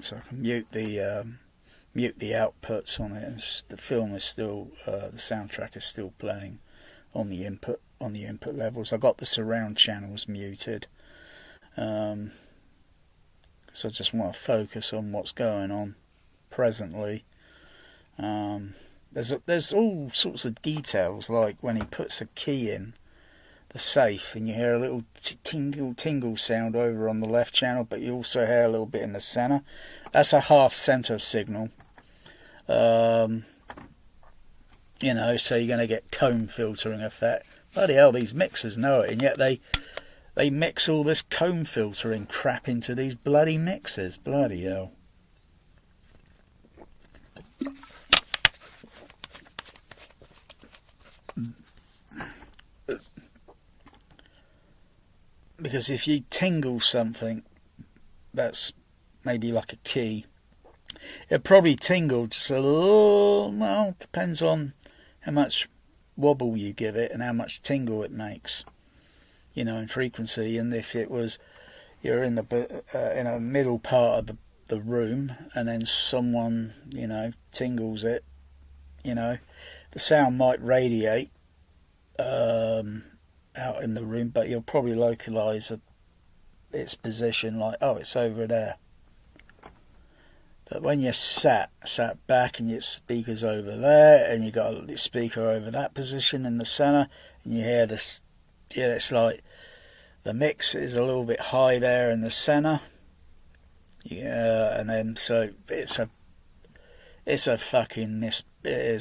So I can mute the outputs on it. The film is still, the soundtrack is still playing on the input levels. I got the surround channels muted, so I just want to focus on what's going on presently. There's all sorts of details, like when he puts a key in the safe and you hear a little tingle sound over on the left channel, but you also hear a little bit in the center. That's a half center signal. You know, so you're going to get comb filtering effect. Bloody hell, these mixers know it, and yet they mix all this comb filtering crap into these bloody mixers. Bloody hell. Because if you tingle something that's maybe like a key, it'll probably tingle just a little, well, depends on how much wobble you give it and how much tingle it makes, you know, in frequency. And if it was, you're in a middle part of the room and then someone, you know, tingles it, you know, the sound might radiate out in the room, but you'll probably localize its position, like, oh, it's over there. But when you're sat back and your speaker's over there and you got a speaker over that position in the center and you hear this, yeah, it's like the mix is a little bit high there in the center, yeah, and then so it is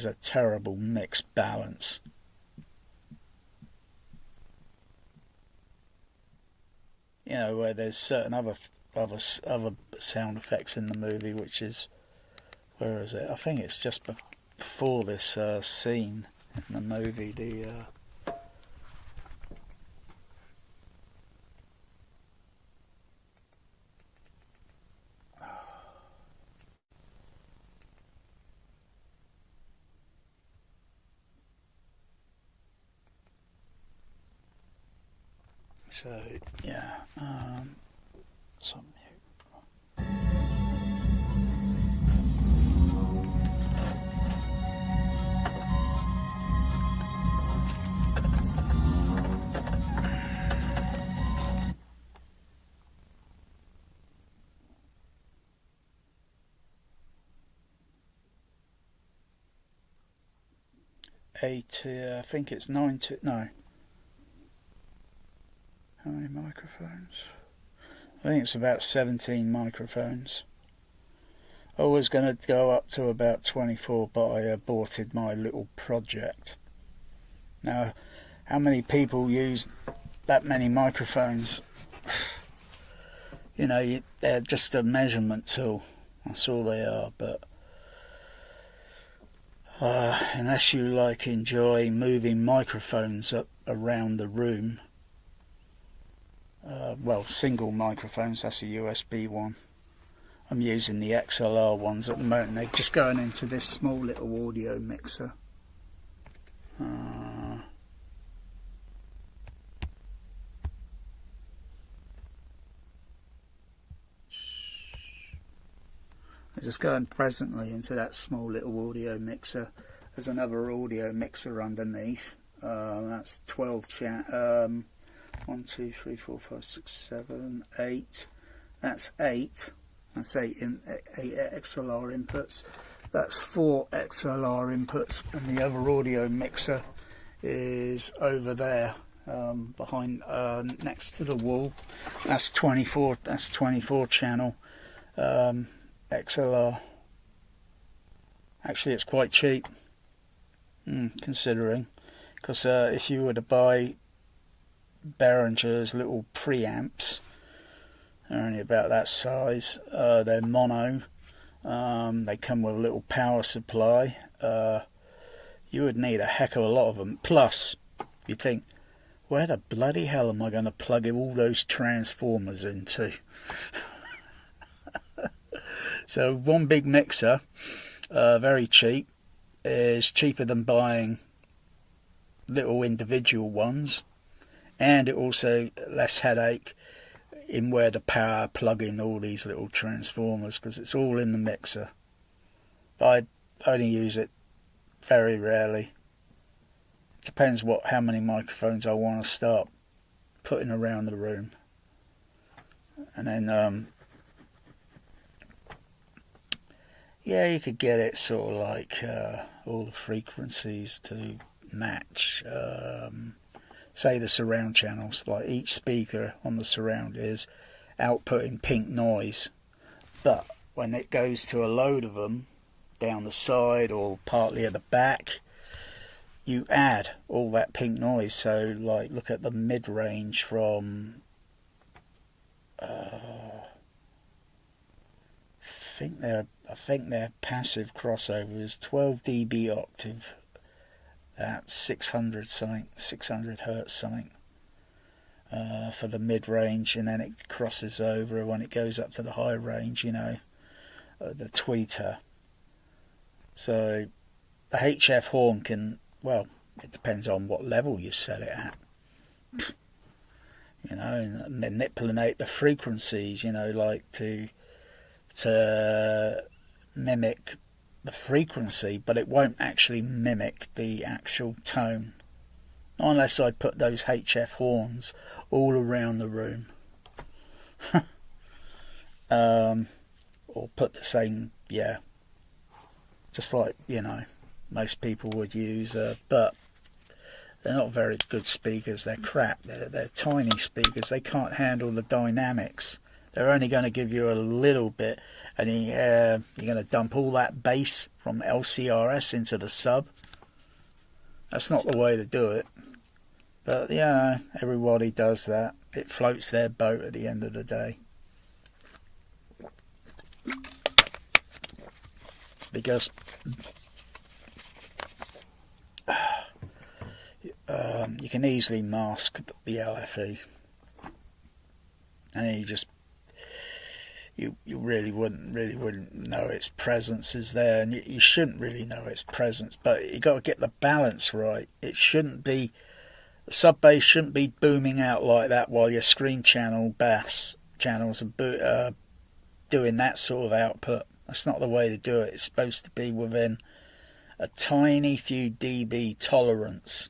a terrible mix balance. You know, where there's certain other sound effects in the movie, which is, where is it? I think it's just before this scene in the movie. So yeah, some mute. I think it's 9 no. How many microphones? I think it's about 17 microphones. I was going to go up to about 24, but I aborted my little project. Now, how many people use that many microphones? You know, they're just a measurement tool. That's all they are, but unless you enjoy moving microphones up around the room, well, single microphones, that's a USB one. I'm using the XLR ones at the moment. They're just going into this small little audio mixer. They're just going presently into that small little audio mixer. There's another audio mixer underneath. That's 12 1, 2, 3, 4, 5, 6, 7, 8. That's 8. That's 8 XLR inputs. That's 4 XLR inputs, and the other audio mixer is over there, behind, next to the wall. That's 24. That's 24 channel XLR. Actually, it's quite cheap, considering, because if you were to buy Behringer's little preamps, they're only about that size. They're mono. They come with a little power supply. You would need a heck of a lot of them. Plus, you think, where the bloody hell am I going to plug all those transformers into? So one big mixer, very cheap, is cheaper than buying little individual ones, and it also less headache in where to power plug in all these little transformers, because it's all in the mixer. But I only use it very rarely. Depends how many microphones I want to start putting around the room. And then yeah, you could get it sort of like all the frequencies to match say the surround channels. Like each speaker on the surround is outputting pink noise, but when it goes to a load of them down the side or partly at the back, you add all that pink noise. So like look at the mid-range from I think their passive crossover is 12 dB octave at 600 hertz something for the mid-range, and then it crosses over when it goes up to the high range, you know, the tweeter. So the HF horn can, well, it depends on what level you set it at, you know, and manipulate the frequencies, you know, like to mimic the frequency, but it won't actually mimic the actual tone unless I put those HF horns all around the room. Or put the same, yeah, just like, you know, most people would use, but they're not very good speakers. They're crap. They're tiny speakers. They can't handle the dynamics. They're only going to give you a little bit, and you're going to dump all that bass from LCRS into the sub. That's not the way to do it. But yeah, everybody does that. It floats their boat at the end of the day. Because you can easily mask the LFE, and then you really wouldn't know its presence is there, and you shouldn't really know its presence. But you got to get the balance right. It shouldn't be, the sub bass shouldn't be booming out like that while your screen channel bass channels are doing that sort of output. That's not the way to do it. It's supposed to be within a tiny few dB tolerance.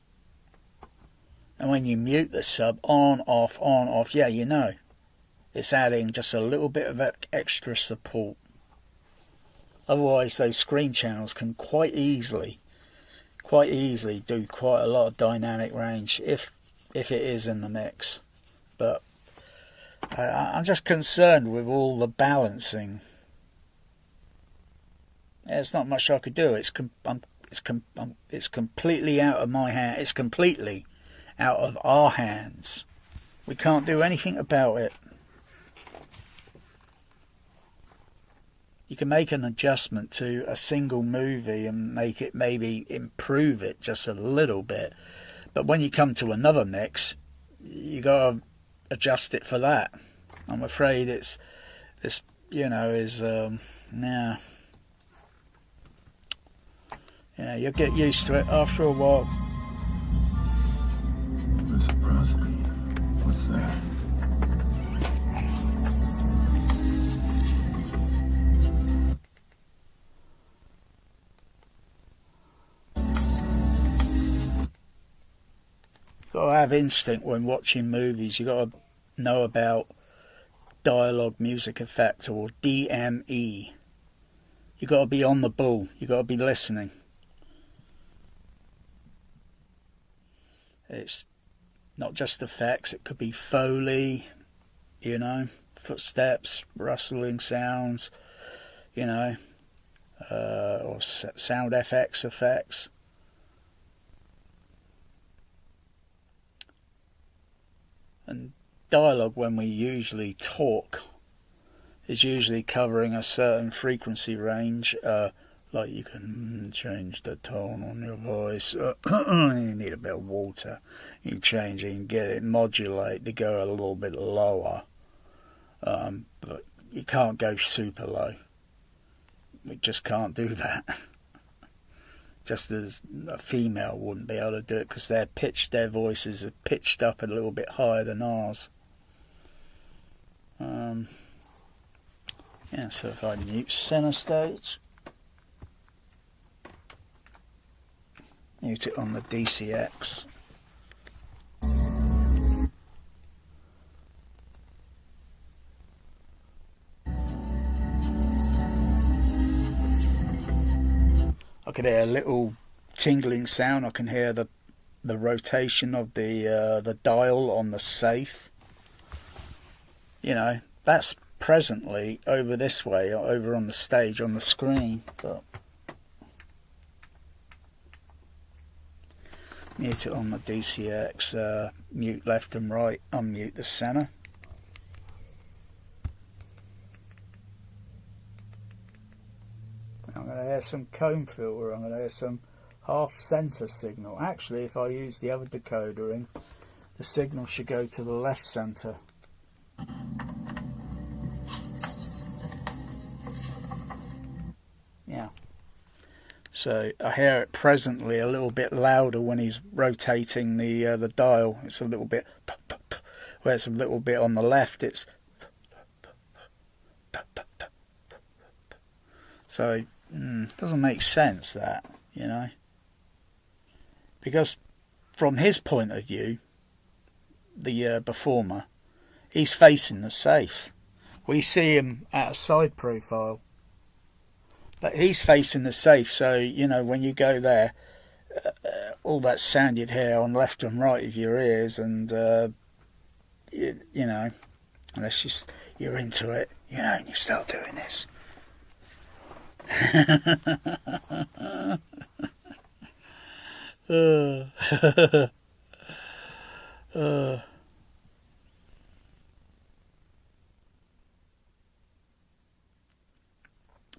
And when you mute the sub, on, off, yeah, you know, it's adding just a little bit of extra support. Otherwise, those screen channels can quite easily do quite a lot of dynamic range if it is in the mix. But I'm just concerned with all the balancing. There's not much I could do. It's completely out of my hand. It's completely out of our hands. We can't do anything about it. You can make an adjustment to a single movie and make it, maybe improve it just a little bit. But when you come to another mix, you got to adjust it for that. I'm afraid it's you know, is now. Yeah, you'll get used to it after a while. Reciprocity. What's that? You got to have instinct when watching movies. You got to know about dialogue music effect, or DME. You got to be on the ball. You got to be listening. It's not just effects. It could be Foley, you know, footsteps, rustling sounds, you know, or sound FX effects. And dialogue, when we usually talk, is usually covering a certain frequency range. Like you can change the tone on your voice. You need a bit of water. You change it and get it, modulate to go a little bit lower. But you can't go super low. just can't do that. Just as a female wouldn't be able to do it, because their voices are pitched up a little bit higher than ours. Yeah, so if I mute center stage, mute it on the THX. I can hear a little tingling sound. I can hear the rotation of the dial on the safe. You know, that's presently over this way, over on the stage, on the screen. But mute it on the THX, mute left and right, unmute the center. I'm going to hear some comb filter, I'm going to hear some half center signal. Actually, if I use the other decoder in, the signal should go to the left center. Yeah. So I hear it presently a little bit louder when he's rotating the dial. It's a little bit, where it's a little bit on the left, it's so it doesn't make sense, that, you know, because from his point of view, the performer, he's facing the safe. We see him at a side profile, but he's facing the safe. So, you know, when you go there, all that sound you'd hear on left and right of your ears, and you know, unless you're into it, you know, and you start doing this.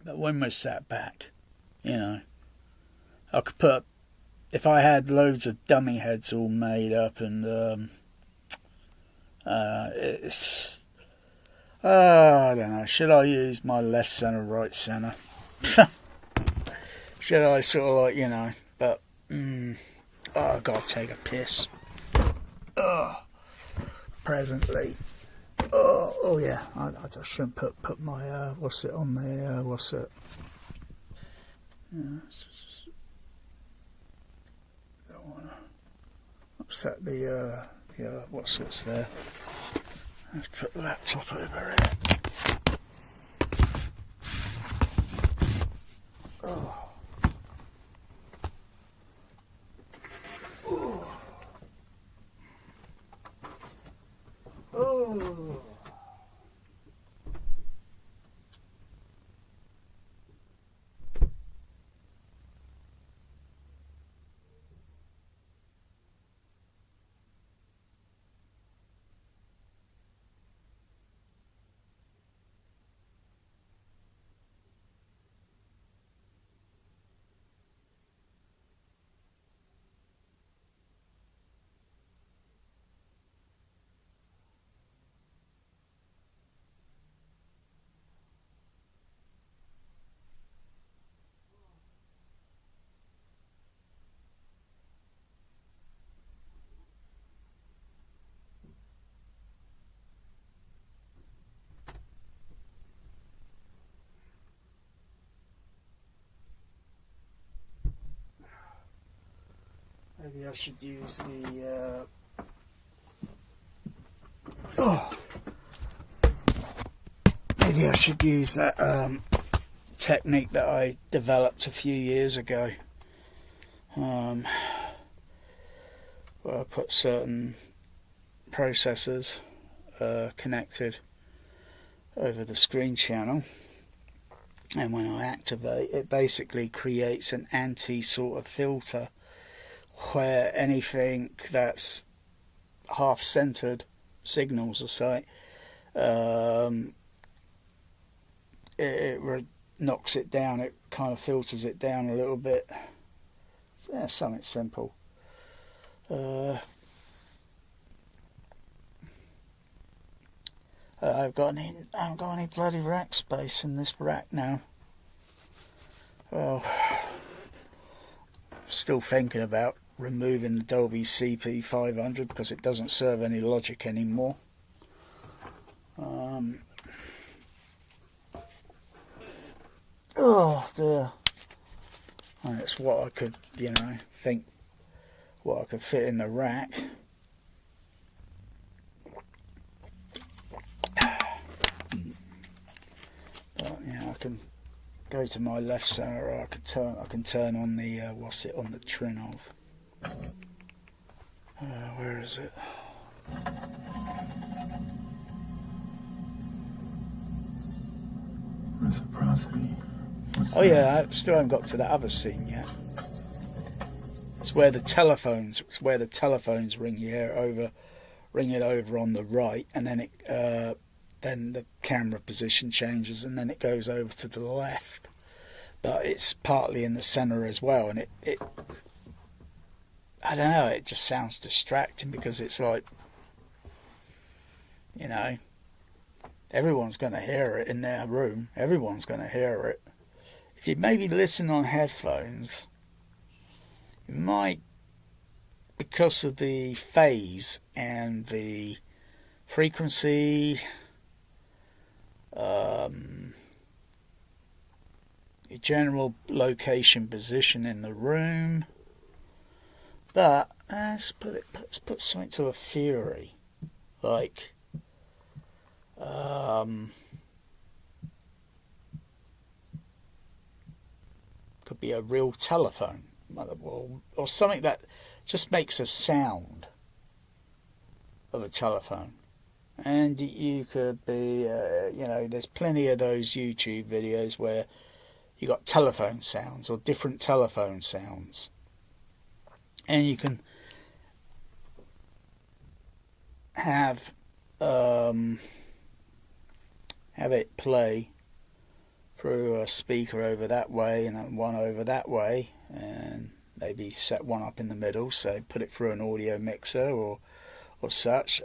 But when we're sat back, you know, I could put, if I had loads of dummy heads all made up, and it's, I don't know, should I use my left center, right center? Should I sort of, like, you know, but I've got to take a piss. Presently. Oh yeah, I just shouldn't put my what's it on the what's it? Yeah, don't want to upset the what's there. I have to put the laptop over it. Oh. Oh. Maybe I should use the maybe I should use that technique that I developed a few years ago, where I put certain processors connected over the screen channel, and when I activate it, basically creates an anti sort of filter, where anything that's half-centered signals or so, it knocks it down, it kind of filters it down a little bit. Yeah, something simple. I haven't got any bloody rack space in this rack now. Well, still thinking about removing the Dolby CP500 because it doesn't serve any logic anymore. Oh dear. And it's what I could, think what I could fit in the rack. But yeah, I can go to my left center, or I can turn on the on the Trinov. Where is it? Reciprocity. Oh yeah, I still haven't got to that other scene yet. It's where the telephones ring it over on the right, and then then the camera position changes, and then it goes over to the left. But it's partly in the center as well, and it I don't know, it just sounds distracting because it's like, everyone's going to hear it in their room. Everyone's going to hear it. If you maybe listen on headphones, you might, because of the phase and the frequency, your general location in the room. But let's put something to a theory, like could be a real telephone, or something that just makes a sound of a telephone. And you could be, there's plenty of those YouTube videos where you got telephone sounds or different telephone sounds. And you can have it play through a speaker over that way and then one over that way, and maybe set one up in the middle, so put it through an audio mixer or such.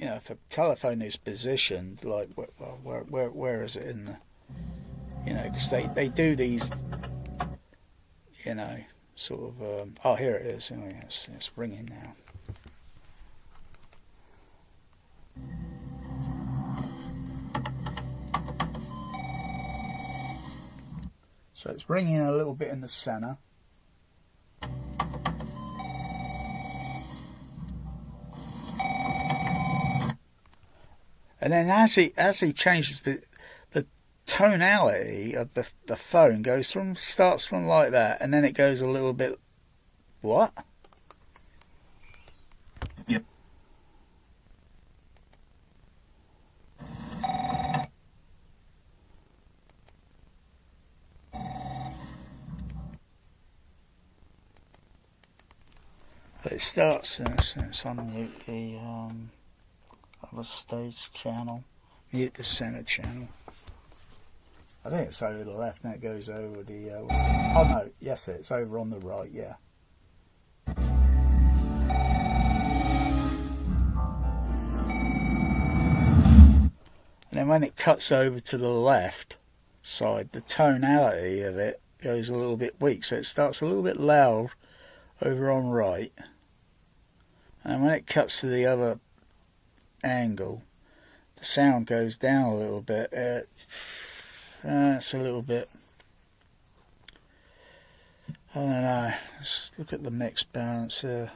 If a telephone is positioned, like, where is it in the, because they do these, sort of, oh, here it is. Oh, yes, it's ringing now. So it's ringing a little bit in the center. And then as he changes, the tonality of the phone starts from like that, and then it goes a little bit, what? Yep. But it starts, it's unmute the other stage channel, mute the center channel. I think it's over the left, and it goes over the, oh no, yes, it's over on the right, yeah. And then when it cuts over to the left side, the tonality of it goes a little bit weak, so it starts a little bit loud over on right, and when it cuts to the other angle, the sound goes down a little bit. It's a little bit, I don't know. Let's look at the mix balance here.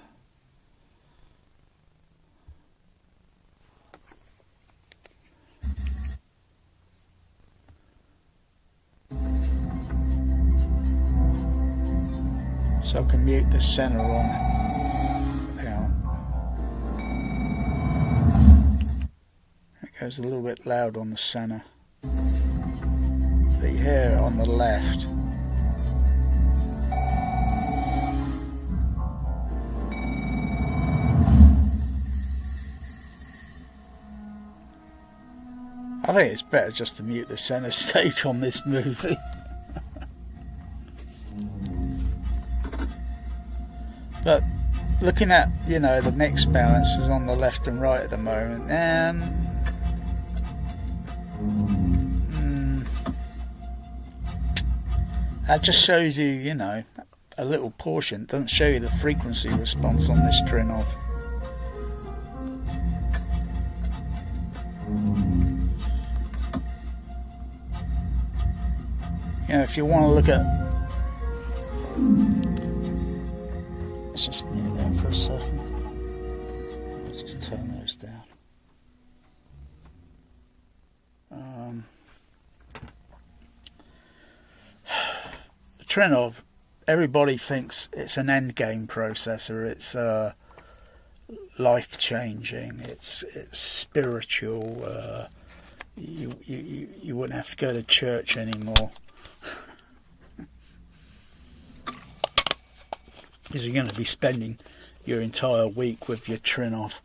So I can mute the center on it. It goes a little bit loud on the center. But here on the left, I think it's better just to mute the center stage on this movie. But looking at, you know, the mix balances on the left and right at the moment, that just shows you, you know, a little portion. It doesn't show you the frequency response on this Trinov. You know, if you want to look at... Let's just mute that for a second. Let's just turn those down. The Trinov, everybody thinks it's an endgame processor. It's life-changing. It's spiritual. You wouldn't have to go to church anymore. Because you're going to be spending your entire week with your Trinov.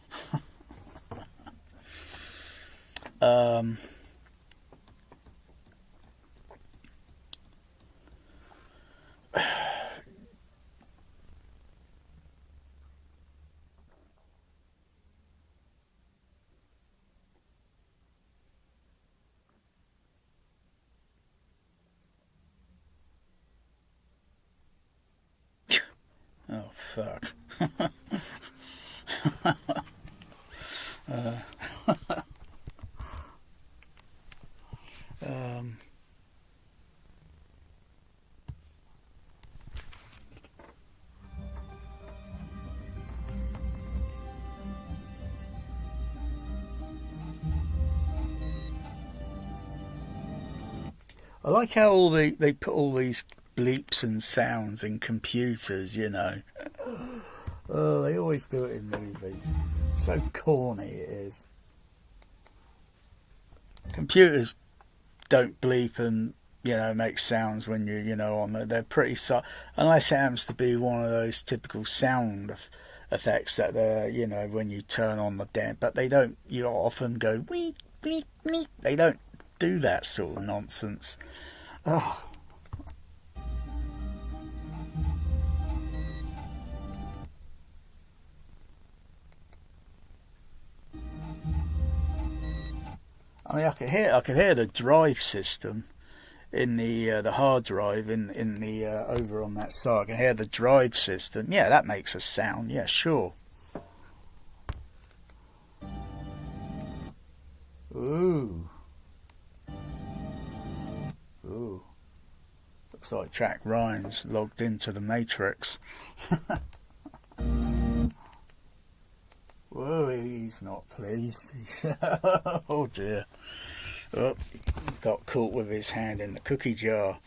Oh, fuck. I like how they put all these bleeps and sounds in computers, you know. Oh, they always do it in movies. So corny it is. Computers don't bleep and, you know, make sounds when you're, you know, on there. They're pretty unless it happens to be one of those typical sound effects that they're, you know, when you turn on the damn. But they don't. You often go bleep bleep bleep. They don't do that sort of nonsense. Oh. I mean, I could hear the drive system in the hard drive in the over on that side. I can hear the drive system. Yeah, that makes a sound. Yeah, sure. Ooh. Ooh. Looks like Jack Ryan's logged into the Matrix. Whoa, he's not pleased. Oh dear. Oh, got caught with his hand in the cookie jar.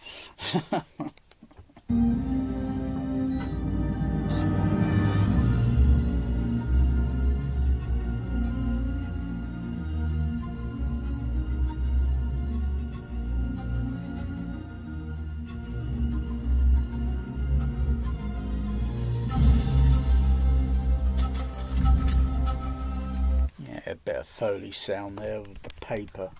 A bit of Foley sound there with the paper.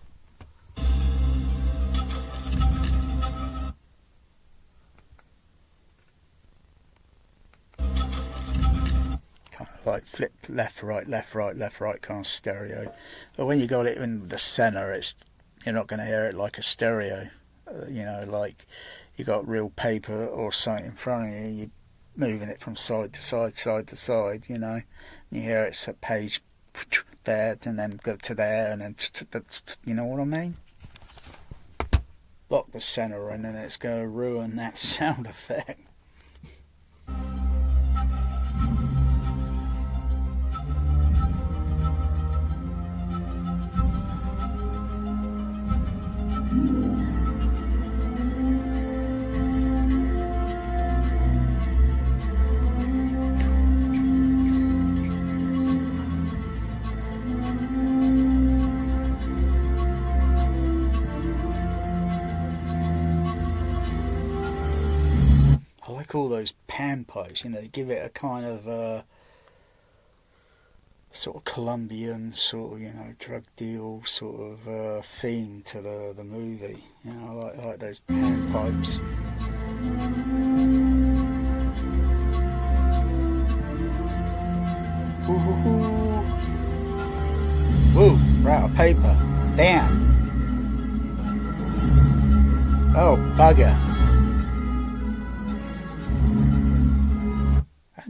Kind of like flipped left, right, left, right, left, right kind of stereo. But when you got it in the centre, you're not going to hear it like a stereo. You know, like you got real paper or something in front of you, you're moving it from side to side, side to side, you know. You hear it's a page there and then go to there and then you know what I mean? Lock the centre and then it's going to ruin that sound effect. All those pan pipes, you know, they give it a kind of sort of Colombian sort of, you know, drug deal sort of theme to the movie, you know, like those pan pipes. Woo, we're out of paper. Damn. Oh, bugger.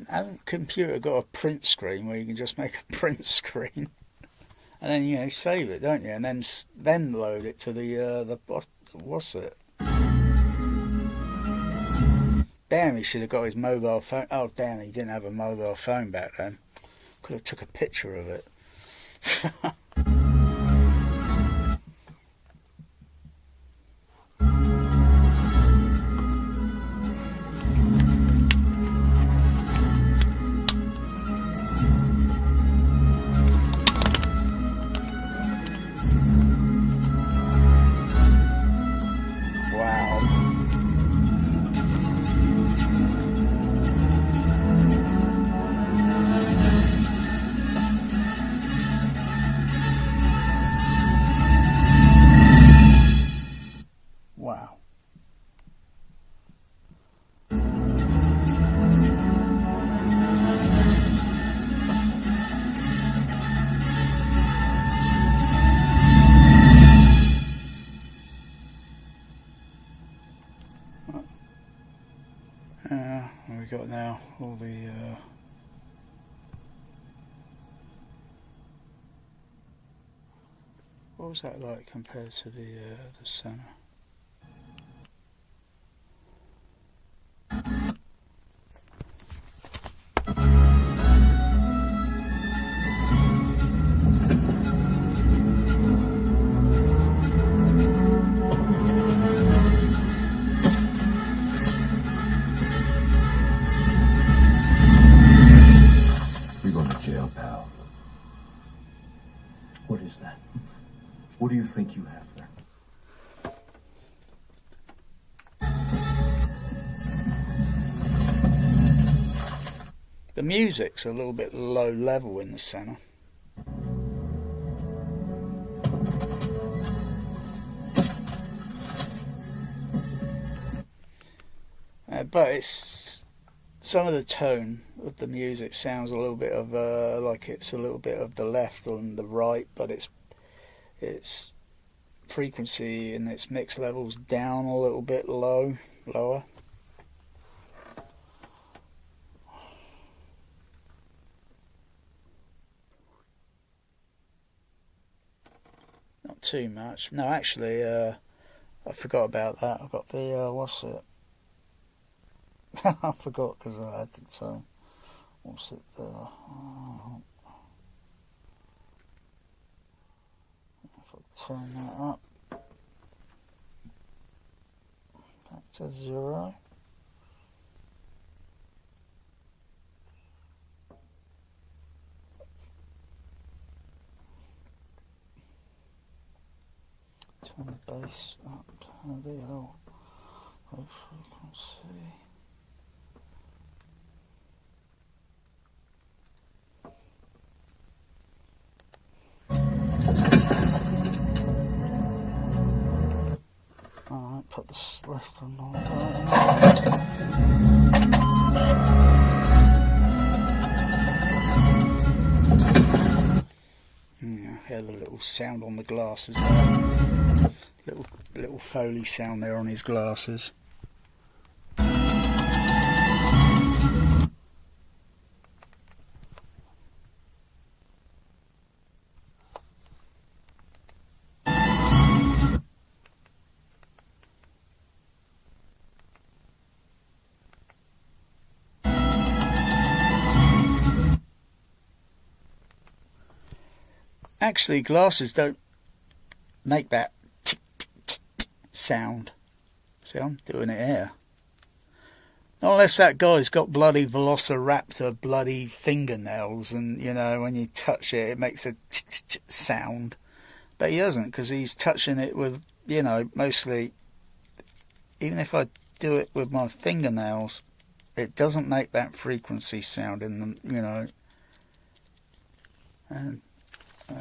Hasn't the computer got a print screen where you can just make a print screen? And then, you know, save it, don't you? And then load it to the what's it? Damn, he should have got his mobile phone. Oh, damn, he didn't have a mobile phone back then. Could have took a picture of it. Wow. What we got now? All the what was that like compared to the center? You're going to jail, pal. What is that? What do you think you have there? The music's a little bit low level in the center. But it's some of the tone of the music sounds a little bit of like it's a little bit of the left and the right, but its frequency and its mix levels down a little bit lower. Not too much. No, actually, I forgot about that. I've got the what's it? I forgot because I had to tell. What's it? If I turn that up back to 0. Turn the bass up. The low frequency. Alright, put the left and right. Yeah, had a little sound on the glasses there. Little Foley sound there on his glasses. Actually, glasses don't make that tick, tick, tick, tick sound. See, I'm doing it here. Not unless that guy's got bloody Velociraptor bloody fingernails and, you know, when you touch it, it makes a tick, tick, tick sound. But he doesn't, because he's touching it with, you know, mostly, even if I do it with my fingernails, it doesn't make that frequency sound in them, you know. And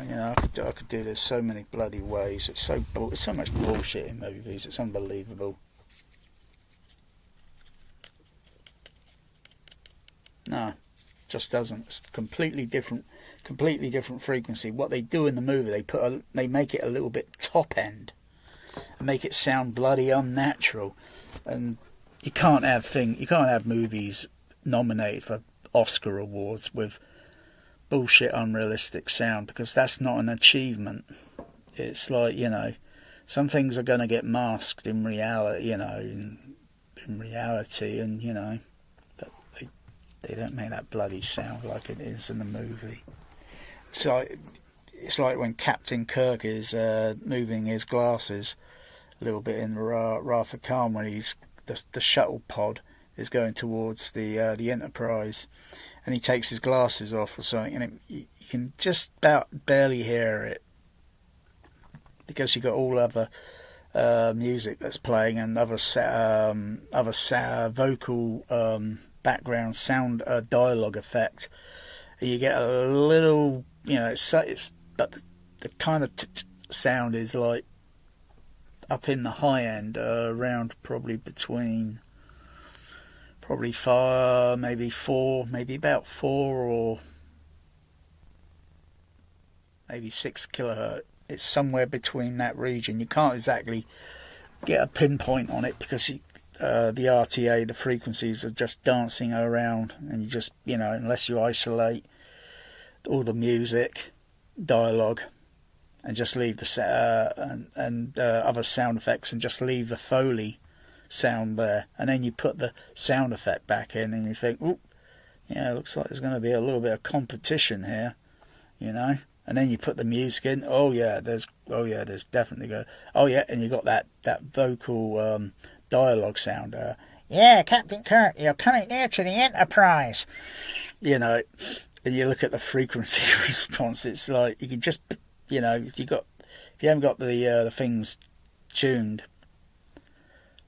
you know, I could do this so many bloody ways. It's so much bullshit in movies. It's unbelievable. No, Just doesn't. It's completely different frequency. What they do in the movie, they make it a little bit top end and make it sound bloody unnatural. And you can't have movies nominated for Oscar awards with bullshit unrealistic sound, because that's not an achievement. It's like, some things are going to get masked in reality, in reality, and but they don't make that bloody sound like it is in the movie. It's like when Captain Kirk is moving his glasses a little bit in Wrath of Khan, when the shuttle pod is going towards the Enterprise, and he takes his glasses off or something, and you can just about barely hear it, because you've got all other music that's playing and other vocal background sound dialogue effect. You get a little, but the kind of sound is like up in the high end, around probably five, maybe about 4 or maybe 6 kilohertz. It's somewhere between that region. You can't exactly get a pinpoint on it, because the RTA, the frequencies are just dancing around, and you just, unless you isolate all the music, dialogue, and just leave the other sound effects, and just leave the Foley sound there, and then you put the sound effect back in, and you think, it looks like there's going to be a little bit of competition here, and then you put the music in. There's definitely go. And you got that vocal dialogue sound. Captain Kirk, you're coming near to the Enterprise. And you look at the frequency response. It's like you can just, if you haven't got the things tuned,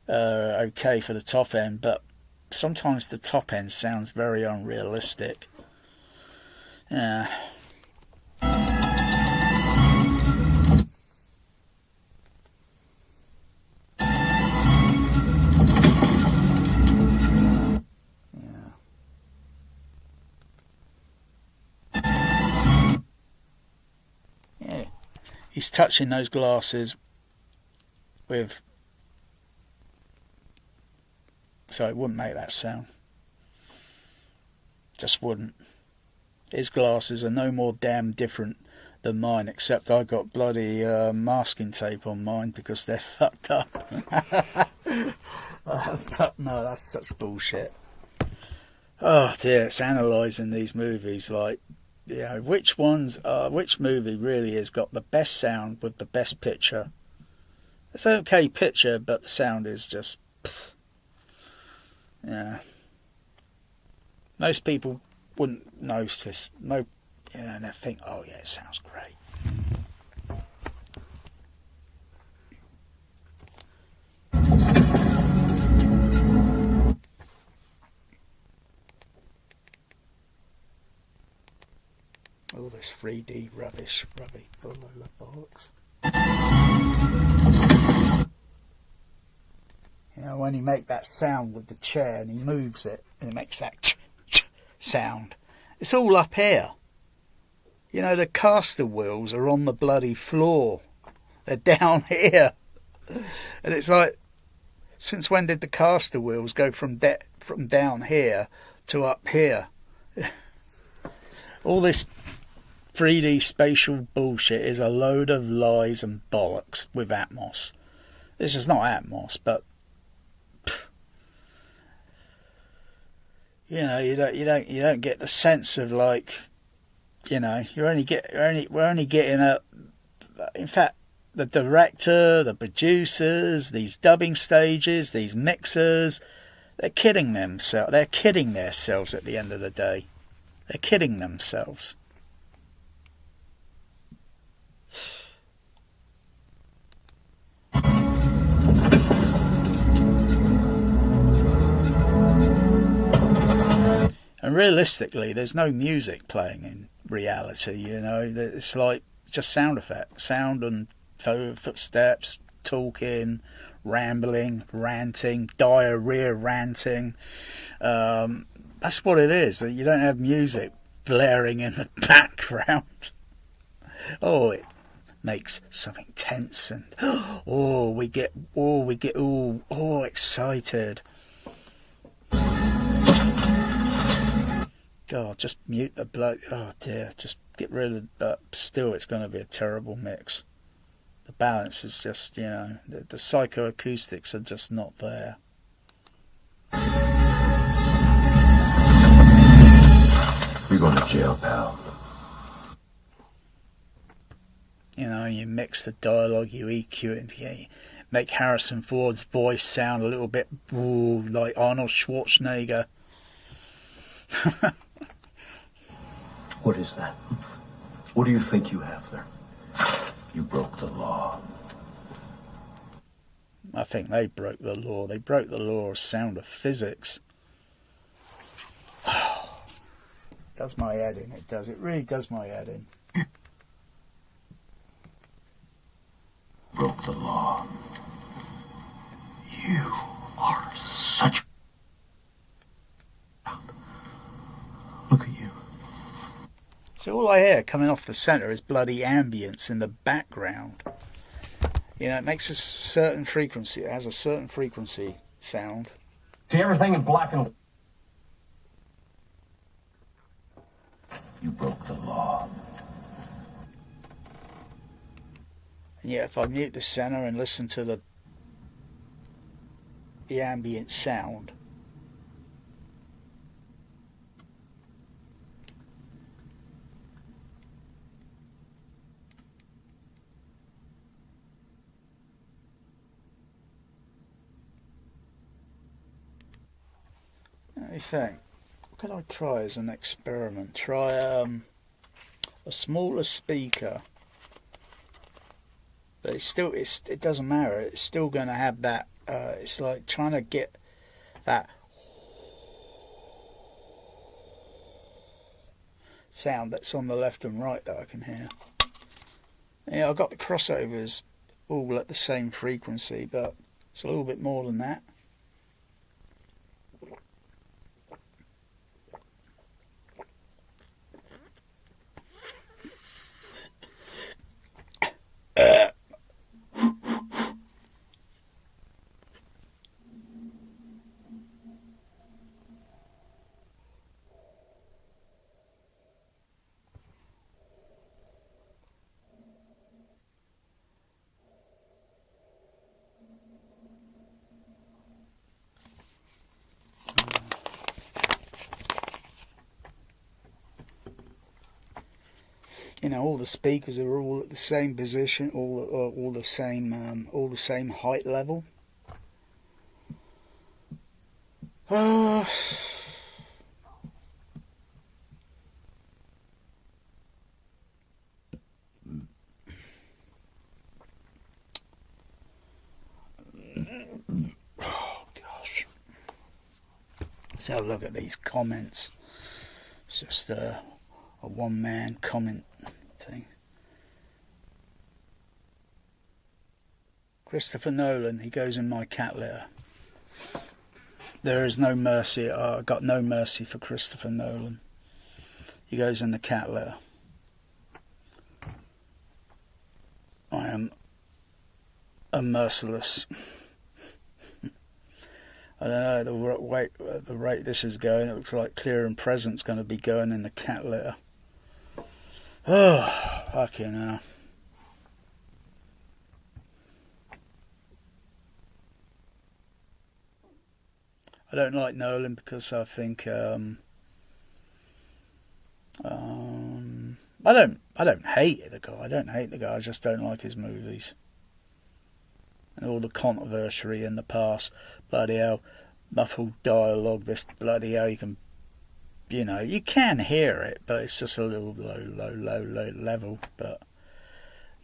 okay for the top end, but sometimes the top end sounds very unrealistic. Yeah. He's touching those glasses with, so it wouldn't make that sound. Just wouldn't. His glasses are no more damn different than mine, except I got bloody masking tape on mine because they're fucked up. No, that's such bullshit. Oh dear, it's analysing these movies like, which movie really has got the best sound with the best picture. It's an okay picture, but the sound is just, most people wouldn't notice. And they think, it sounds great. All this 3D rubbish, all the bollocks. When he make that sound with the chair and he moves it and it makes that sound, it's all up here. The caster wheels are on the bloody floor. They're down here. And it's like, since when did the caster wheels go from down here to up here? All this 3D spatial bullshit is a load of lies and bollocks with Atmos. This is not Atmos, but you don't get the sense of like, we're only getting a. In fact, the director, the producers, these dubbing stages, these mixers, they're kidding themselves. They're kidding themselves at the end of the day. They're kidding themselves. And realistically, there's no music playing in reality, It's like just sound effects, sound and footsteps, talking, rambling, ranting, diarrhea ranting, That's what it is. You don't have music blaring in the background. Oh, it makes something tense, and we get excited. God, just mute the blood. Oh dear, just get rid of. But still, it's going to be a terrible mix. The balance is just, the psychoacoustics are just not there. You're going to jail, pal. You mix the dialogue, you EQ it, you make Harrison Ford's voice sound a little bit like Arnold Schwarzenegger. What is that? What do you think you have there? You broke the law. I think they broke the law. They broke the law of sound of physics. Does my head in, it does. It really does my head in. Broke the law. You are such... Look at you. So all I hear coming off the centre is bloody ambience in the background. It makes a certain frequency. It has a certain frequency sound. See everything in black and... You broke the law. And yeah, if I mute the centre and listen to the ambient sound, let me think. What could I try as an experiment? Try a smaller speaker. But it doesn't matter. It's still going to have that. It's like trying to get that sound that's on the left and right that I can hear. Yeah, I've got the crossovers all at the same frequency, but it's a little bit more than that. All the speakers are all at the same position, all the same height level. Oh gosh! Let's have a look at these comments. It's just a one-man comment thing. Christopher Nolan, he goes in my cat litter. There is no mercy. I got no mercy for Christopher Nolan. He goes in the cat litter. I am a merciless. I don't know the rate this is going. It looks like Clear and Present's going to be going in the cat litter. Oh, fucking hell. I don't like Nolan because I think I don't hate the guy. I don't hate the guy. I just don't like his movies and all the controversy in the past. Bloody hell, muffled dialogue. This bloody hell, you can hear it, but it's just a little low level. But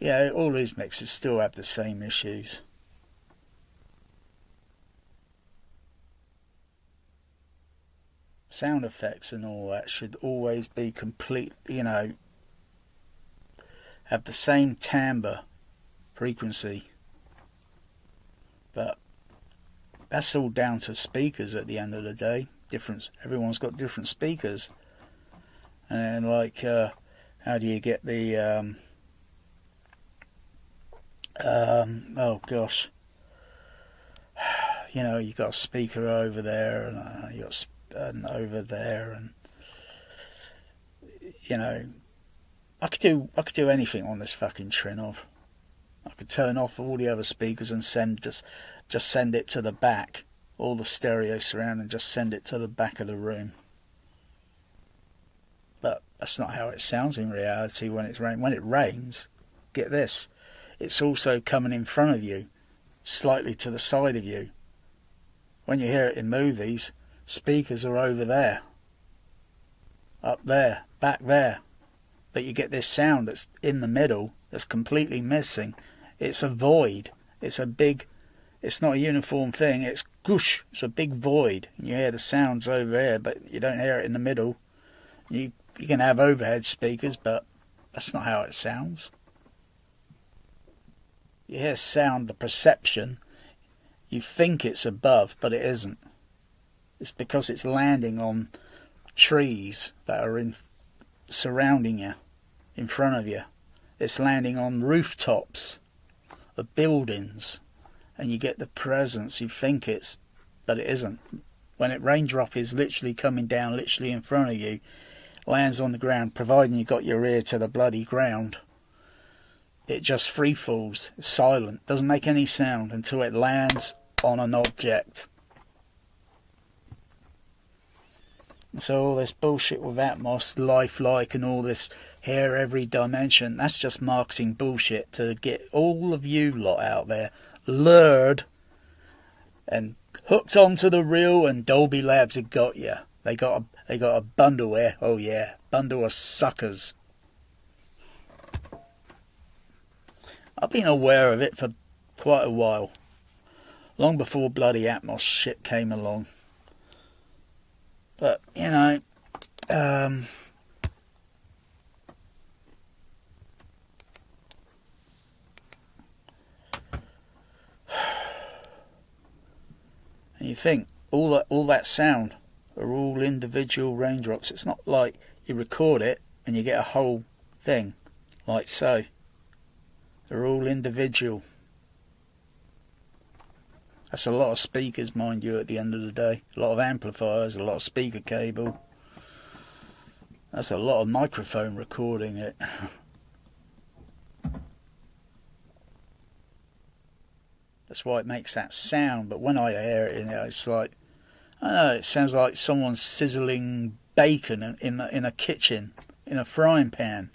yeah, all these mixes still have the same issues. Sound effects and all that should always be complete, have the same timbre frequency. But that's all down to speakers at the end of the day. everyone's got different speakers. And like, how do you get the, oh gosh, you know, you got a speaker over there, and you got over there, and you know, I could do anything on this fucking Trinov. I could turn off all the other speakers and just send it to the back, all the stereo surround, and just send it to the back of the room. But that's not how it sounds in reality when it's rain. When it rains, get this, it's also coming in front of you, slightly to the side of you. When you hear it in movies, speakers are over there, up there, back there. But you get this sound that's in the middle, that's completely missing. It's a void. It's not a uniform thing. It's goosh. It's a big void. And you hear the sounds over here, but you don't hear it in the middle. You can have overhead speakers, but that's not how it sounds. You hear sound, the perception. You think it's above, but it isn't. It's because it's landing on trees that are surrounding you, in front of you. It's landing on rooftops of buildings, and you get the presence. You think but it isn't. When a raindrop is literally coming down, literally in front of you, lands on the ground, providing you got your ear to the bloody ground, it just free falls, silent, doesn't make any sound until it lands on an object. So all this bullshit with Atmos, lifelike, and all this hear every dimension, that's just marketing bullshit to get all of you lot out there lured and hooked onto the reel, and Dolby Labs have got you. They got a bundle here. Oh yeah, bundle of suckers. I've been aware of it for quite a while, long before bloody Atmos shit came along. But, you know, and you think all that sound are all individual raindrops. It's not like you record it and you get a whole thing, like so. They're all individual. That's a lot of speakers, mind you, at the end of the day. A lot of amplifiers, a lot of speaker cable. That's a lot of microphone recording it. That's why it makes that sound. But when I hear it, it's like, I don't know, it sounds like someone's sizzling bacon in a kitchen, in a frying pan.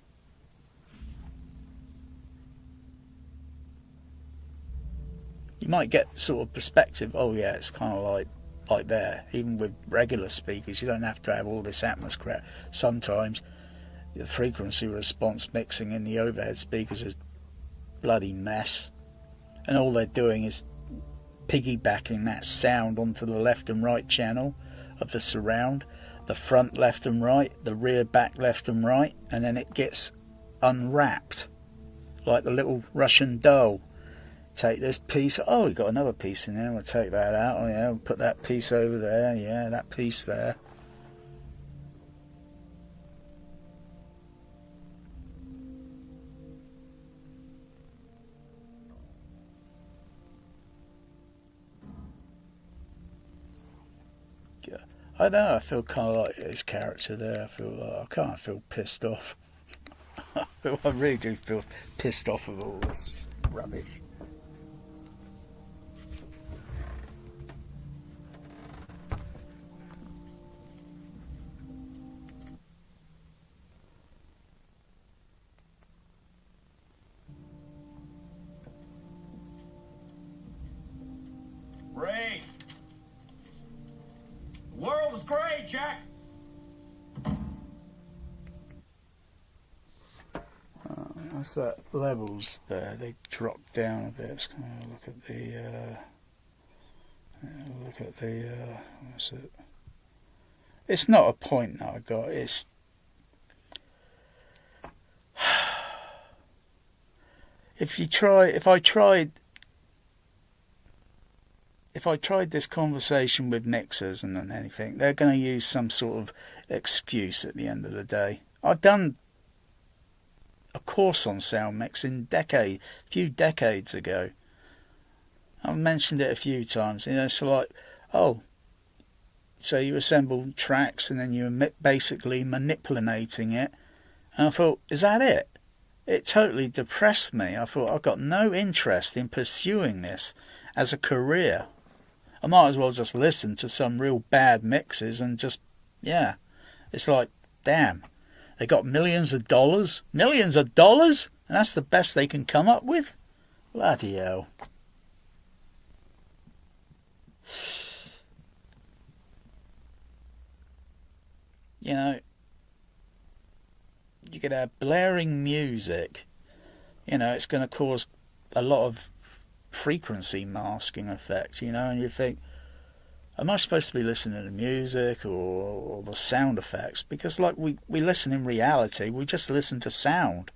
You might get sort of perspective, oh yeah, it's kind of like there. Even with regular speakers, you don't have to have all this atmosphere. Sometimes the frequency response mixing in the overhead speakers is bloody mess. And all they're doing is piggybacking that sound onto the left and right channel of the surround, the front left and right, the rear back left and right, and then it gets unwrapped like the little Russian doll. Take this piece, oh, we've got another piece in there, we'll take that out, oh yeah, we'll put that piece over there, yeah, that piece there. Yeah. I don't know, I feel kind of like his character there. I can't feel pissed off. I really do feel pissed off with all this rubbish. Ray! The world is great, Jack! That's that levels there, they drop down a bit. Let's kind of look at the what's it? It's not a point that I got, it's if I tried if I tried this conversation with mixers and anything, they're going to use some sort of excuse at the end of the day. I've done a course on sound mixing a few decades ago. I've mentioned it a few times. You know, so like, oh, so you assemble tracks and then you're basically manipulating it. And I thought, is that it? It totally depressed me. I thought, I've got no interest in pursuing this as a career. I might as well just listen to some real bad mixes and just, yeah. It's like, damn, they got millions of dollars? Millions of dollars? And that's the best they can come up with? Bloody hell. You know, you could have blaring music. You know, it's going to cause a lot of frequency masking effect, you know, and you think, am I supposed to be listening to music or the sound effects? Because like we listen in reality, we just listen to sound.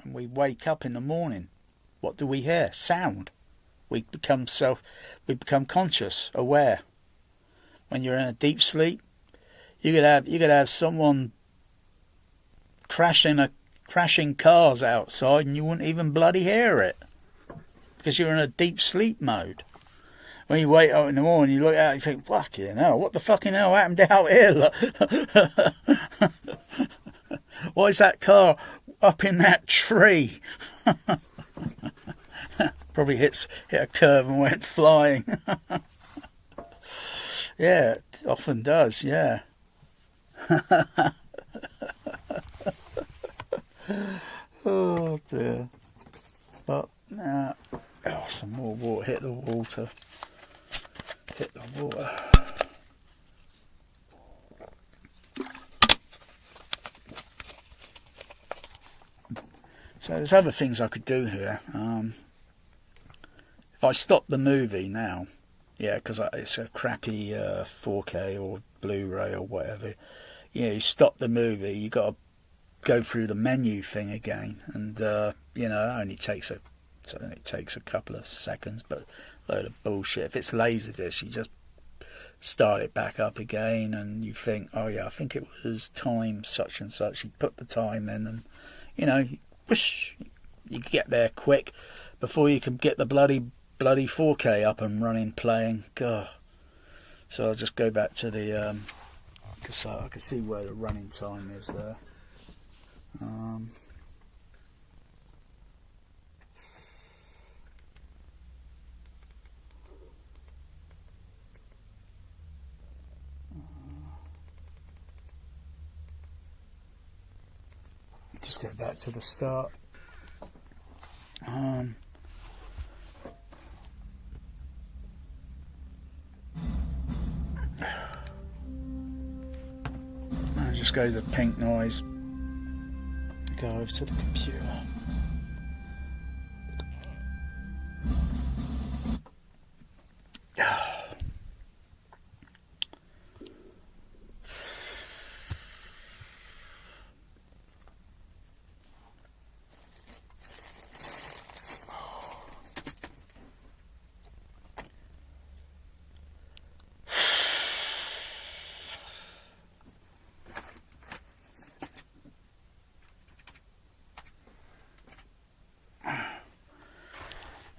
When we wake up in the morning, what do we hear? Sound. We become conscious, aware. When you're in a deep sleep, you could have someone crashing cars outside and you wouldn't even bloody hear it because you're in a deep sleep mode. When you wake up in the morning, you look out and you think, fucking hell, what the fucking hell happened out here? Why is that car up in that tree? Probably hit a curve and went flying. Yeah, it often does, yeah. Oh dear. But now, some more water. Hit the water. Hit the water. So there's other things I could do here. If I stop the movie now, yeah, because it's a crappy 4K or Blu-ray or whatever. Yeah, you stop the movie, you got to go through the menu thing again, and you know, it only takes a couple of seconds, but a load of bullshit. If it's Laserdisc, you just start it back up again, and you think, oh yeah, I think it was time such and such. You put the time in, and you know, whoosh, you get there quick before you can get the bloody 4K up and running, playing. God. So I'll just go back to the because I can see where the running time is there. Just go back to the start. Just go to pink noise. Go over to the computer.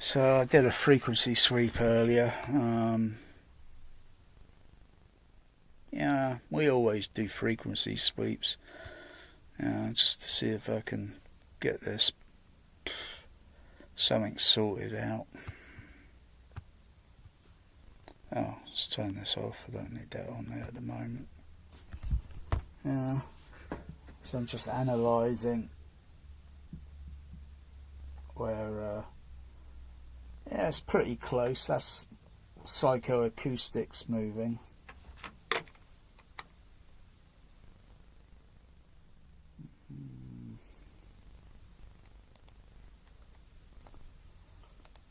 So I did a frequency sweep earlier. Yeah, we always do frequency sweeps. Just to see if I can get this something sorted out. Oh, let's turn this off. I don't need that on there at the moment. Yeah. So I'm just analysing where yeah, it's pretty close. That's psychoacoustics moving.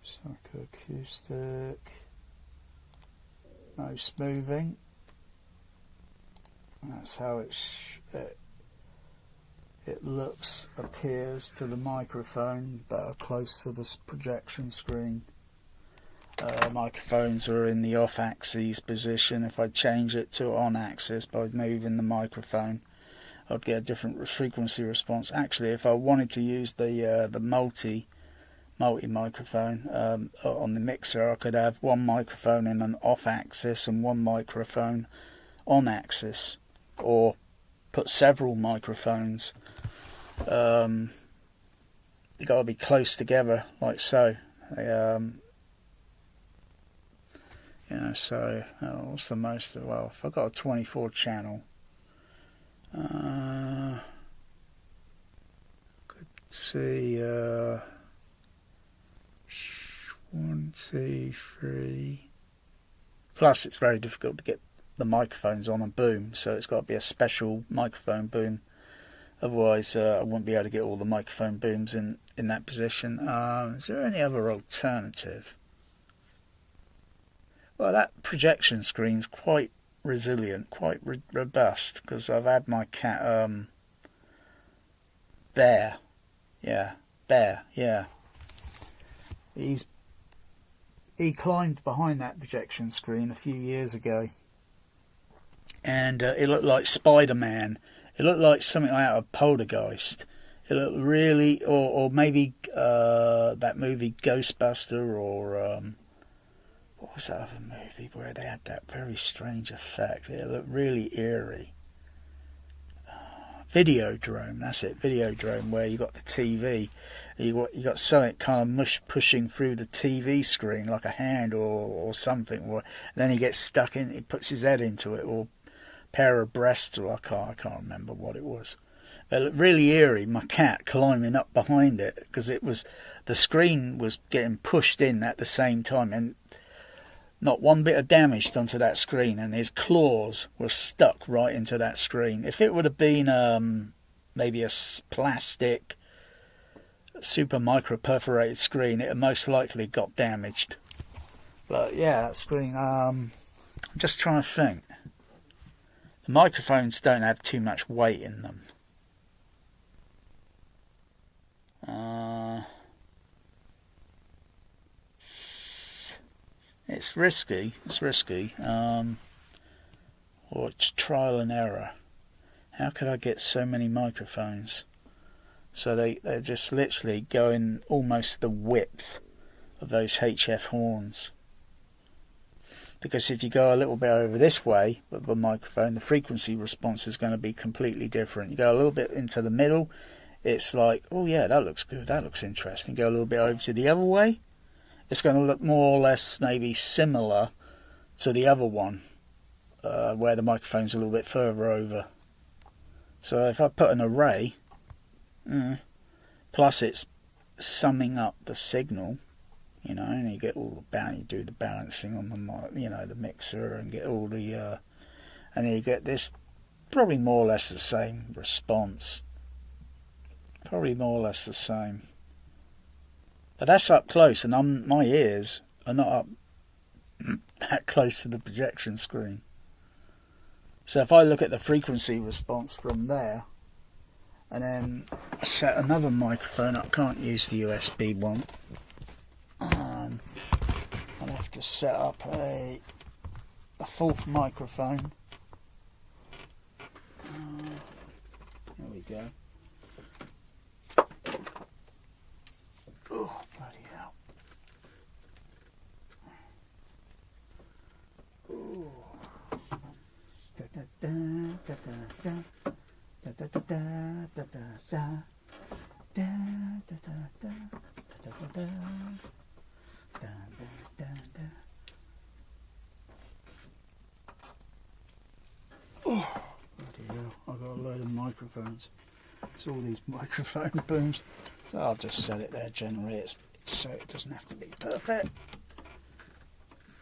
Psychoacoustic. No smoothing. That's how it's. it appears to the microphone better close to this projection screen. Microphones are in the off-axis position. If I change it to on-axis by moving the microphone, I'd get a different frequency response. Actually, if I wanted to use the multi microphone on the mixer, I could have one microphone in an off-axis and one microphone on-axis, or put several microphones. They've got to be close together, like so. So what's the most? Well, if I've got a 24 channel, could see 1, 2, 3. Plus, it's very difficult to get the microphones on a boom, so it's got to be a special microphone boom. Otherwise, I wouldn't be able to get all the microphone booms in that position. Is there any other alternative? Well, that projection screen's quite resilient, quite robust, because I've had my cat, Bear. He climbed behind that projection screen a few years ago, and it looked like Spider-Man. It looked like something out of Poltergeist. It looked really, or maybe that movie Ghostbuster, or what was that other movie where they had that very strange effect? It looked really eerie. Videodrome, that's it, Videodrome, where you got the TV, you got something kind of pushing through the TV screen like a hand or something, and then he gets stuck in, he puts his head into it, or pair of breasts, or I can't remember what it was. It looked really eerie, my cat climbing up behind it, because the screen was getting pushed in at the same time, and not one bit of damage done to that screen, and his claws were stuck right into that screen. If it would have been maybe a plastic super micro perforated screen, it would most likely got damaged. But yeah, that screen, I'm just trying to think. The microphones don't have too much weight in them. It's risky. Or it's trial and error. How could I get so many microphones? So they're just literally going almost the width of those HF horns. Because if you go a little bit over this way with the microphone, the frequency response is going to be completely different. You go a little bit into the middle, it's like, oh yeah, that looks good, that looks interesting. Go a little bit over to the other way, it's going to look more or less maybe similar to the other one, where the microphone's a little bit further over. So if I put an array, plus it's summing up the signal, and you get all you do the balancing on the, the mixer, and get all the, and then you get this probably more or less the same response. Probably more or less the same. But that's up close, and my ears are not up that close to the projection screen. So if I look at the frequency response from there, and then set another microphone up, can't use the USB one. I'll have to set up a fourth microphone. There we go. Oh, bloody hell. Ooh. Da da da da da da da da da da da da da da da da da da. Oh, bloody hell. I've got a load of microphones. It's all these microphone booms. So I'll just set it there, generally, so it doesn't have to be perfect.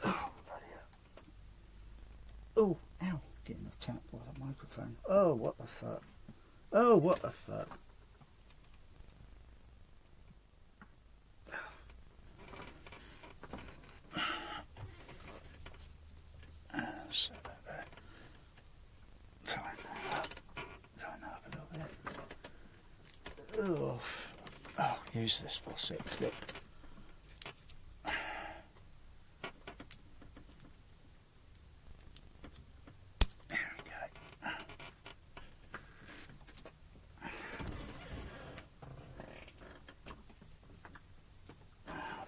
Oh, bloody hell. Oh, ow. Getting attacked by the microphone. Oh, what the fuck. Oh, what the fuck. Set that there. Tighten that up a little bit. use this for a sec. Look. There we go.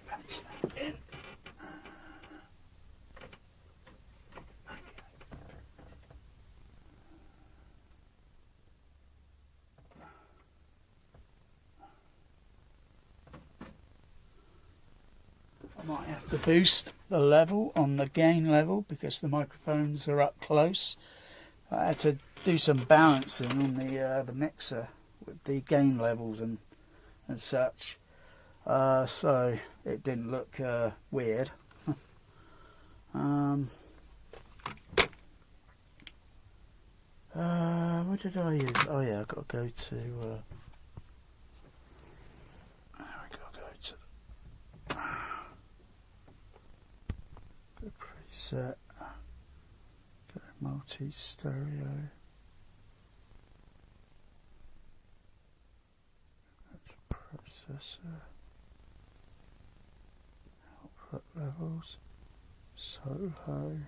Patch that in. I might have to boost the level on the gain level because the microphones are up close. I had to do some balancing on the mixer with the gain levels and such, so it didn't look weird. What did I use? Oh yeah, I've got to go to. Preset, go multi-stereo, that's processor, output levels, solo,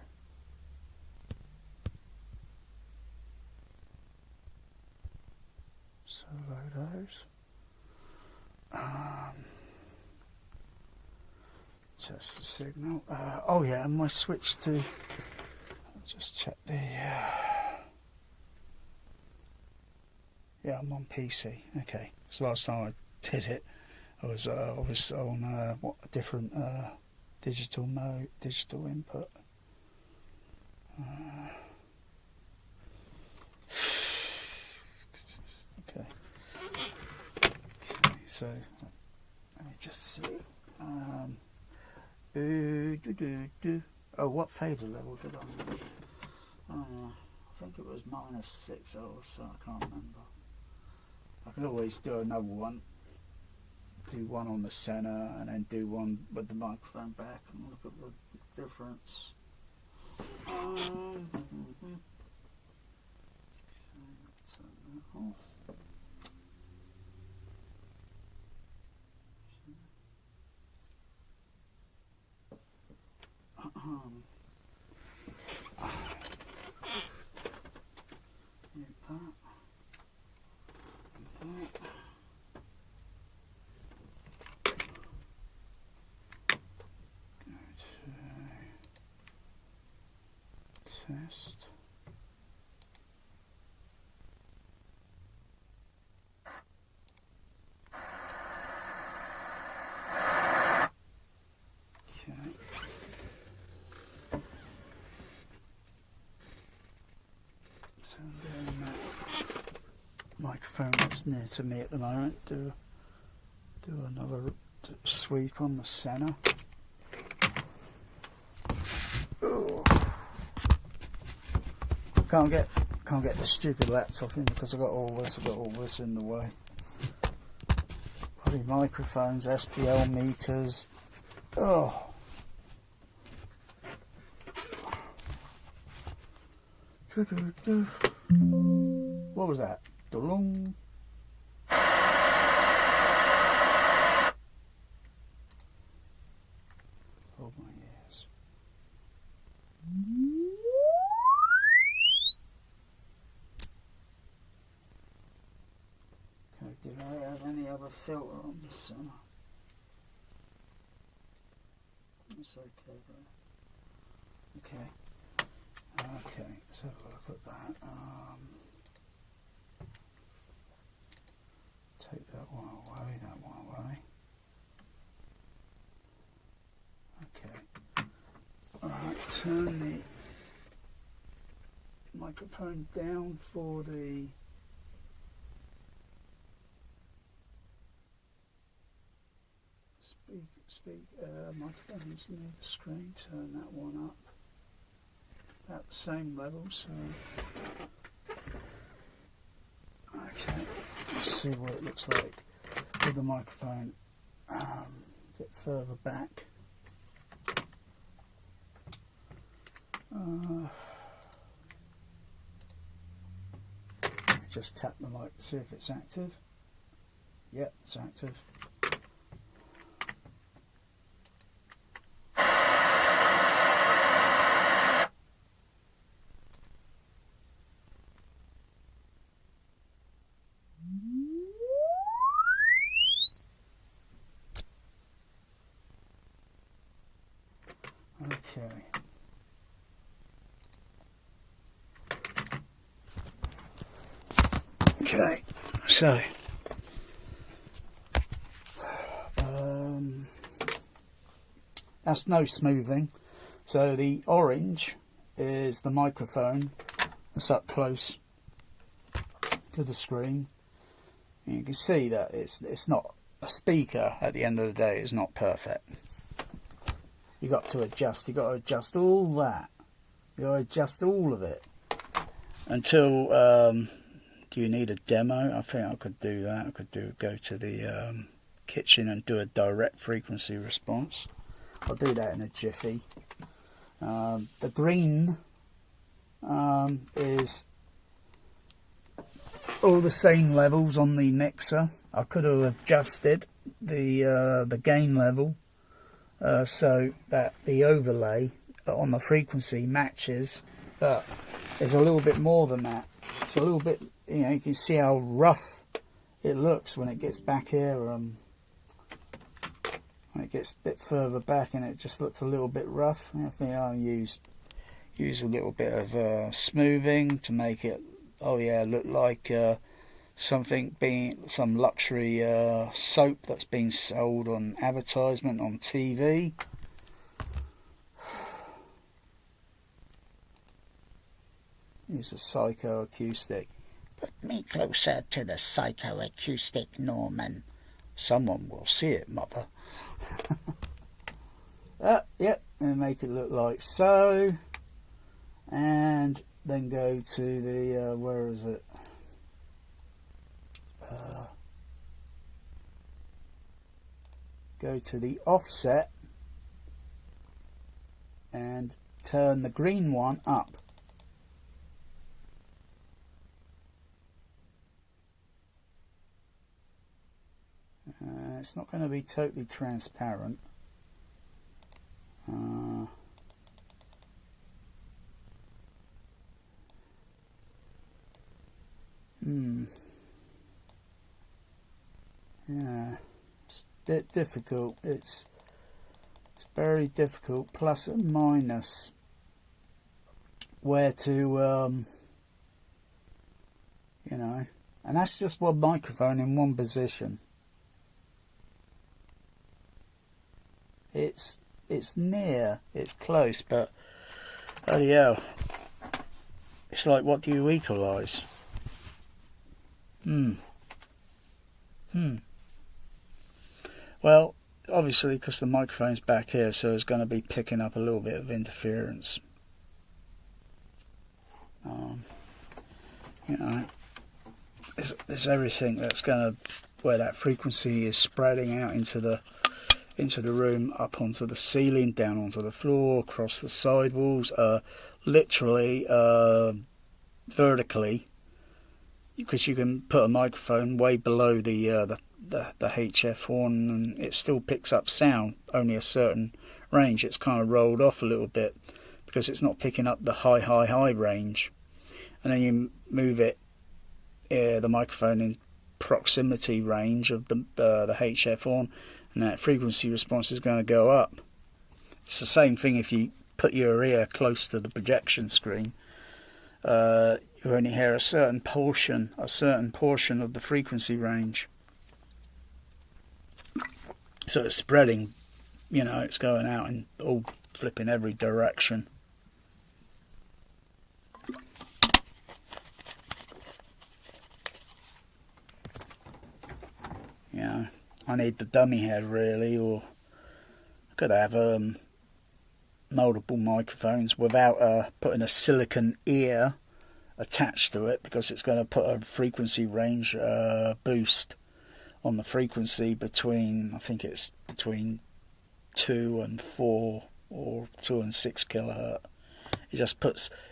those, test the signal. Oh yeah, and my switch to. I'll just check the. Yeah, I'm on PC. Okay, so last time I did it, I was on a different digital mode, digital input. Okay. Okay, so let me just see. Oh, what fader level did I use? I think it was -6 or so, I can't remember. I can always do another one. Do one on the centre and then do one with the microphone back and look at the difference. Test. Okay. So then that microphone that's near to me at the moment, do another sweep on the centre. Can't get the stupid laptop in because I've got all this in the way. Bloody microphones, SPL meters. Oh. What was that? Dong. Hold my ears. Okay, did I have any other filter on the center? It's okay, bro. Okay. Okay, let's have a look at that. Take that one away, Okay. Alright, turn the microphone down for the microphone's near the screen, turn that one up. At the same level, so okay, let's see what it looks like with the microphone a bit further back. Just tap the mic, see if it's active. Yep, it's active. Okay, so that's no smoothing. So the orange is the microphone that's up close to the screen. And you can see that it's not a speaker at the end of the day. It's not perfect. You got to adjust. You got to adjust all that. You got to adjust all of it until. Do you need a demo? I think I could do that. I could go to the kitchen and do a direct frequency response. I'll do that in a jiffy. The green is all the same levels on the mixer. I could have adjusted the gain level so that the overlay on the frequency matches, but there's a little bit more than that. It's a little bit, you can see how rough it looks when it gets back here. When it gets a bit further back, and it just looks a little bit rough. I think I'll use a little bit of smoothing to make it, look like something being some luxury soap that's been sold on advertisement on TV. Use a psychoacoustic. Put me closer to the psychoacoustic, Norman. Someone will see it, mother. Yep, and make it look like so. And then go to the, where is it? Go to the offset and turn the green one up. It's not going to be totally transparent. Yeah, it's a bit difficult. It's very difficult. Plus and minus where to, and that's just one microphone in one position. It's near, it's close, but bloody hell, it's like, what do you equalise? Well, obviously, because the microphone's back here, so it's going to be picking up a little bit of interference. There's everything that's going to, where that frequency is spreading out into the room, up onto the ceiling, down onto the floor, across the sidewalls, literally vertically, because you can put a microphone way below the HF horn and it still picks up sound, only a certain range. It's kind of rolled off a little bit because it's not picking up the high range, and then you move it, the microphone in proximity range of the HF horn, and that frequency response is going to go up. It's the same thing if you put your ear close to the projection screen. You only hear a certain portion of the frequency range. So it's spreading, it's going out in all flipping every direction. I need the dummy head really, or I could have multiple microphones without putting a silicon ear attached to it, because it's going to put a frequency range boost on the frequency between, I think it's between 2 and 4 or 2 and 6 kilohertz.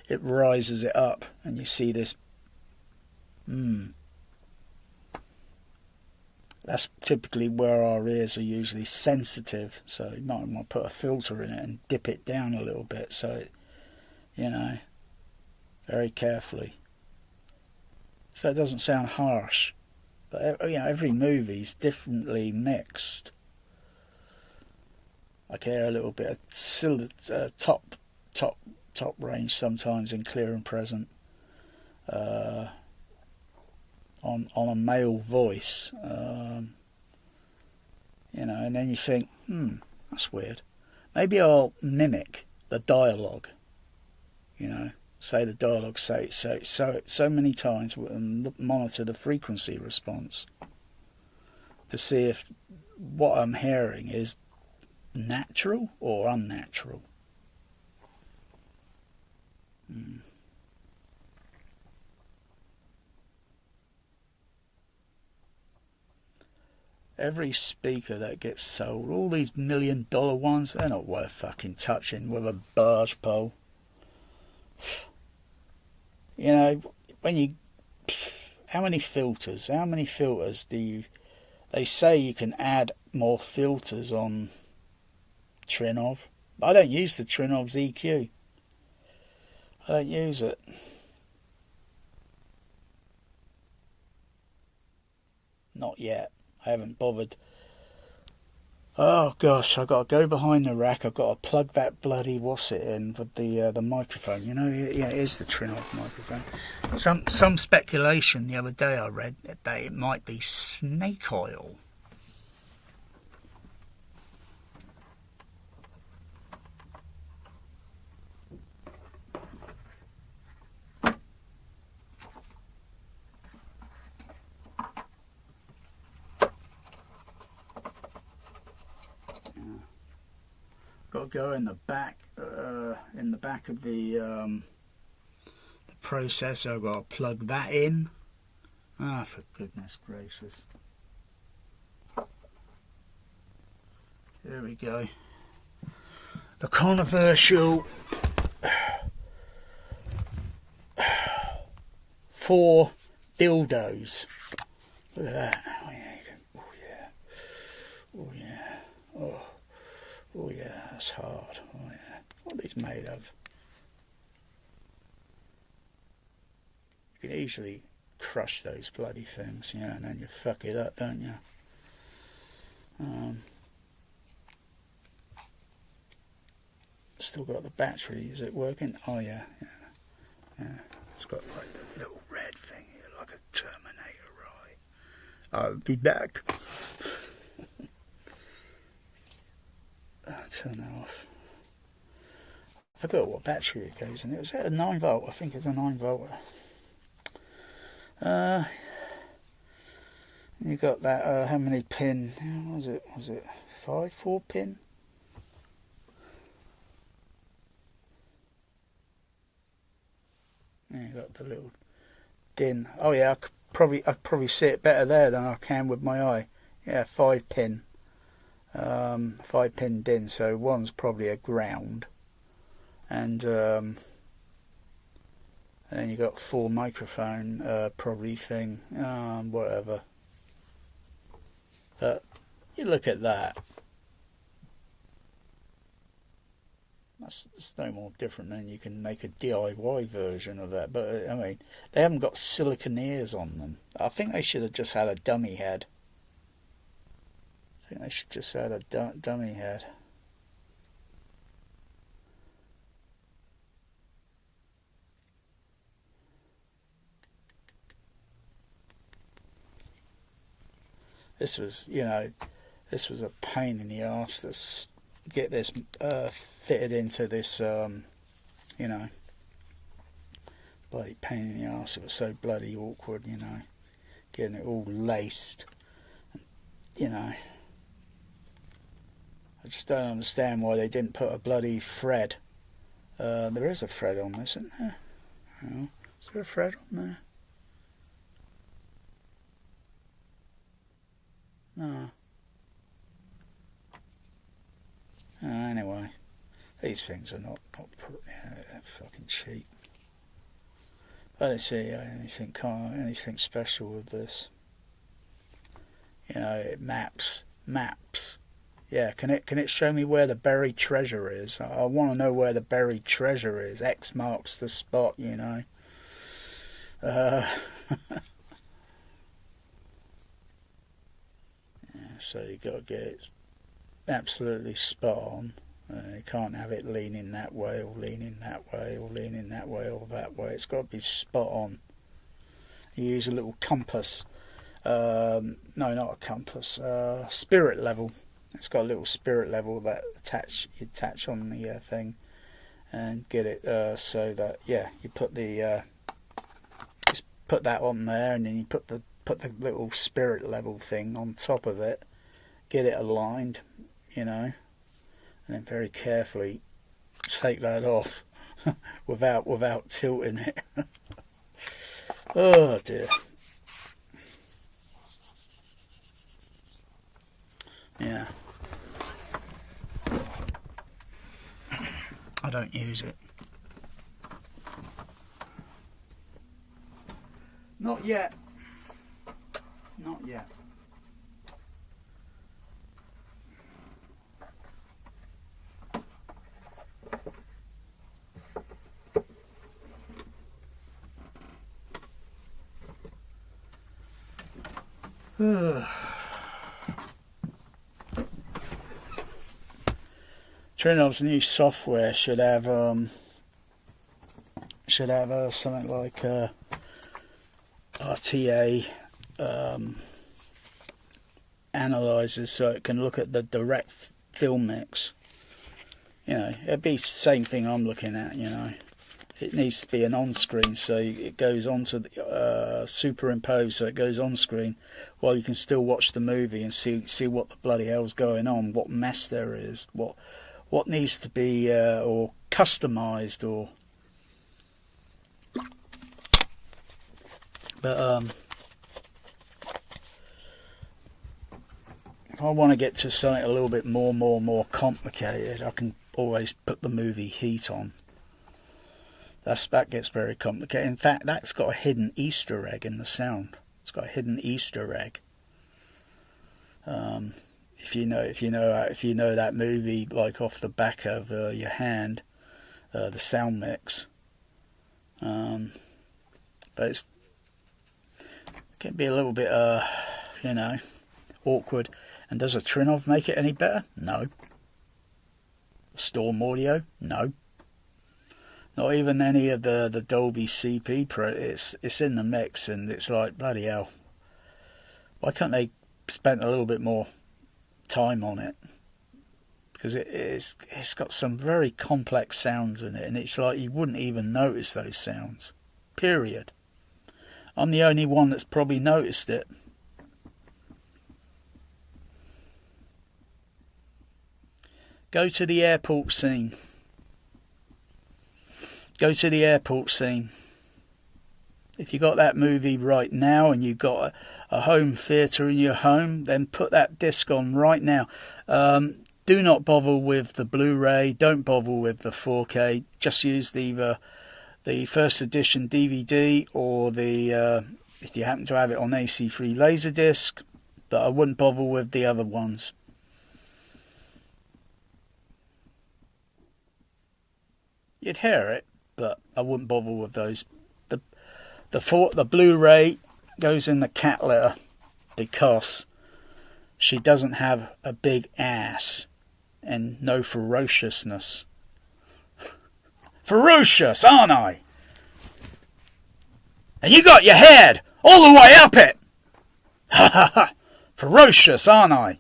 It rises it up, and you see this. That's typically where our ears are usually sensitive, so you might want to put a filter in it and dip it down a little bit, so very carefully, so it doesn't sound harsh. But every movie's differently mixed. I can hear a little bit of top range sometimes in clear and present. on a male voice, you know, and then you think, that's weird. Maybe I'll mimic the dialogue, you know, say the dialogue so many times and monitor the frequency response to see if what I'm hearing is natural or unnatural. Every speaker that gets sold, all these $1 million ones, they're not worth fucking touching with a barge pole. You know, how many filters do you, they say you can add more filters on Trinnov. I don't use the Trinnov's EQ. I don't use it. Not yet. I haven't bothered. Oh gosh, I've got to go behind the rack. I've got to plug that bloody what's it in with the microphone. You know, yeah, it is the Trinnov microphone. Some speculation the other day I read that it might be snake oil. Got to go in the back of the processor. I've got to plug that in. Ah, for goodness gracious! Here we go. The controversial 4 dildos. Look at that! Oh yeah! Oh yeah! Oh yeah! Oh. Oh yeah, that's hard. Oh yeah. What are these made of? You can easily crush those bloody things, yeah, and then you fuck it up, don't you? Still got the battery. Is it working? Oh yeah, yeah, yeah. It's got like the little red thing here, like a Terminator eye. I'll be back. Turn that off. I forgot what battery it goes in. It was at a 9 volt. I think it's a 9 volt. You got that. How many pin? Was it 4 pin? Yeah, you got the little DIN. Oh yeah, I probably see it better there than I can with my eye. Yeah, 5 pin. 5 pin DIN, so one's probably a ground, and then you got 4 microphone probably thing, whatever. But you look at that, it's no more different than you can make a DIY version of that. But I mean, they haven't got silicone ears on them. I think they should have just had a dummy head. I think they should just add a dummy head. This was, this was a pain in the arse to get this fitted into this, bloody pain in the arse. It was so bloody awkward, getting it all laced, I just don't understand why they didn't put a bloody thread. There is a thread on this, isn't there? Oh, is there a thread on there? No. Anyway, these things are not they're fucking cheap. I don't see anything special with this. It maps. Yeah, can it show me where the buried treasure is? I want to know where the buried treasure is. X marks the spot, So you got to get it absolutely spot on. You can't have it leaning that way or leaning that way or leaning that way or that way. It's got to be spot on. You use a little compass. No, not a compass. Spirit level. It's got a little spirit level that you attach on the thing, and get it so that you put the just put that on there, and then you put the little spirit level thing on top of it. Get it aligned, and then very carefully take that off without tilting it. Oh dear. Yeah. I don't use it. Not yet. Not yet. Trinov's new software should have something like RTA analyzers, so it can look at the direct film mix. It'd be the same thing I'm looking at. It needs to be an on-screen, so it goes onto the superimposed, so it goes on screen while you can still watch the movie and see what the bloody hell's going on, what mess there is, what needs to be or customized, or. But if I want to get to something a little bit more complicated, I can always put the movie heat on. That gets very complicated. In fact, that's got a hidden Easter egg in the sound. It's got a hidden Easter egg. If you know that movie like off the back of your hand, the sound mix. But it can be a little bit, awkward. And does a Trinov make it any better? No. Storm audio? No. Not even any of the Dolby CP Pro. It's in the mix, and it's like, bloody hell. Why can't they spend a little bit more time on it? Because it's got some very complex sounds in it, and it's like you wouldn't even notice those sounds. Period. I'm the only one that's probably noticed it. Go to the airport scene. Go to the airport scene. If you got that movie right now and you've got a home theatre in your home, then put that disc on right now. Do not bother with the Blu-ray. Don't bother with the 4K. Just use the first edition DVD or if you happen to have it on AC3 Laserdisc. But I wouldn't bother with the other ones. You'd hear it, but I wouldn't bother with those. The Blu-ray goes in the cat litter because she doesn't have a big ass and no ferociousness. Ferocious, aren't I? And you got your head all the way up it. Ha ha ha. Ferocious, aren't I?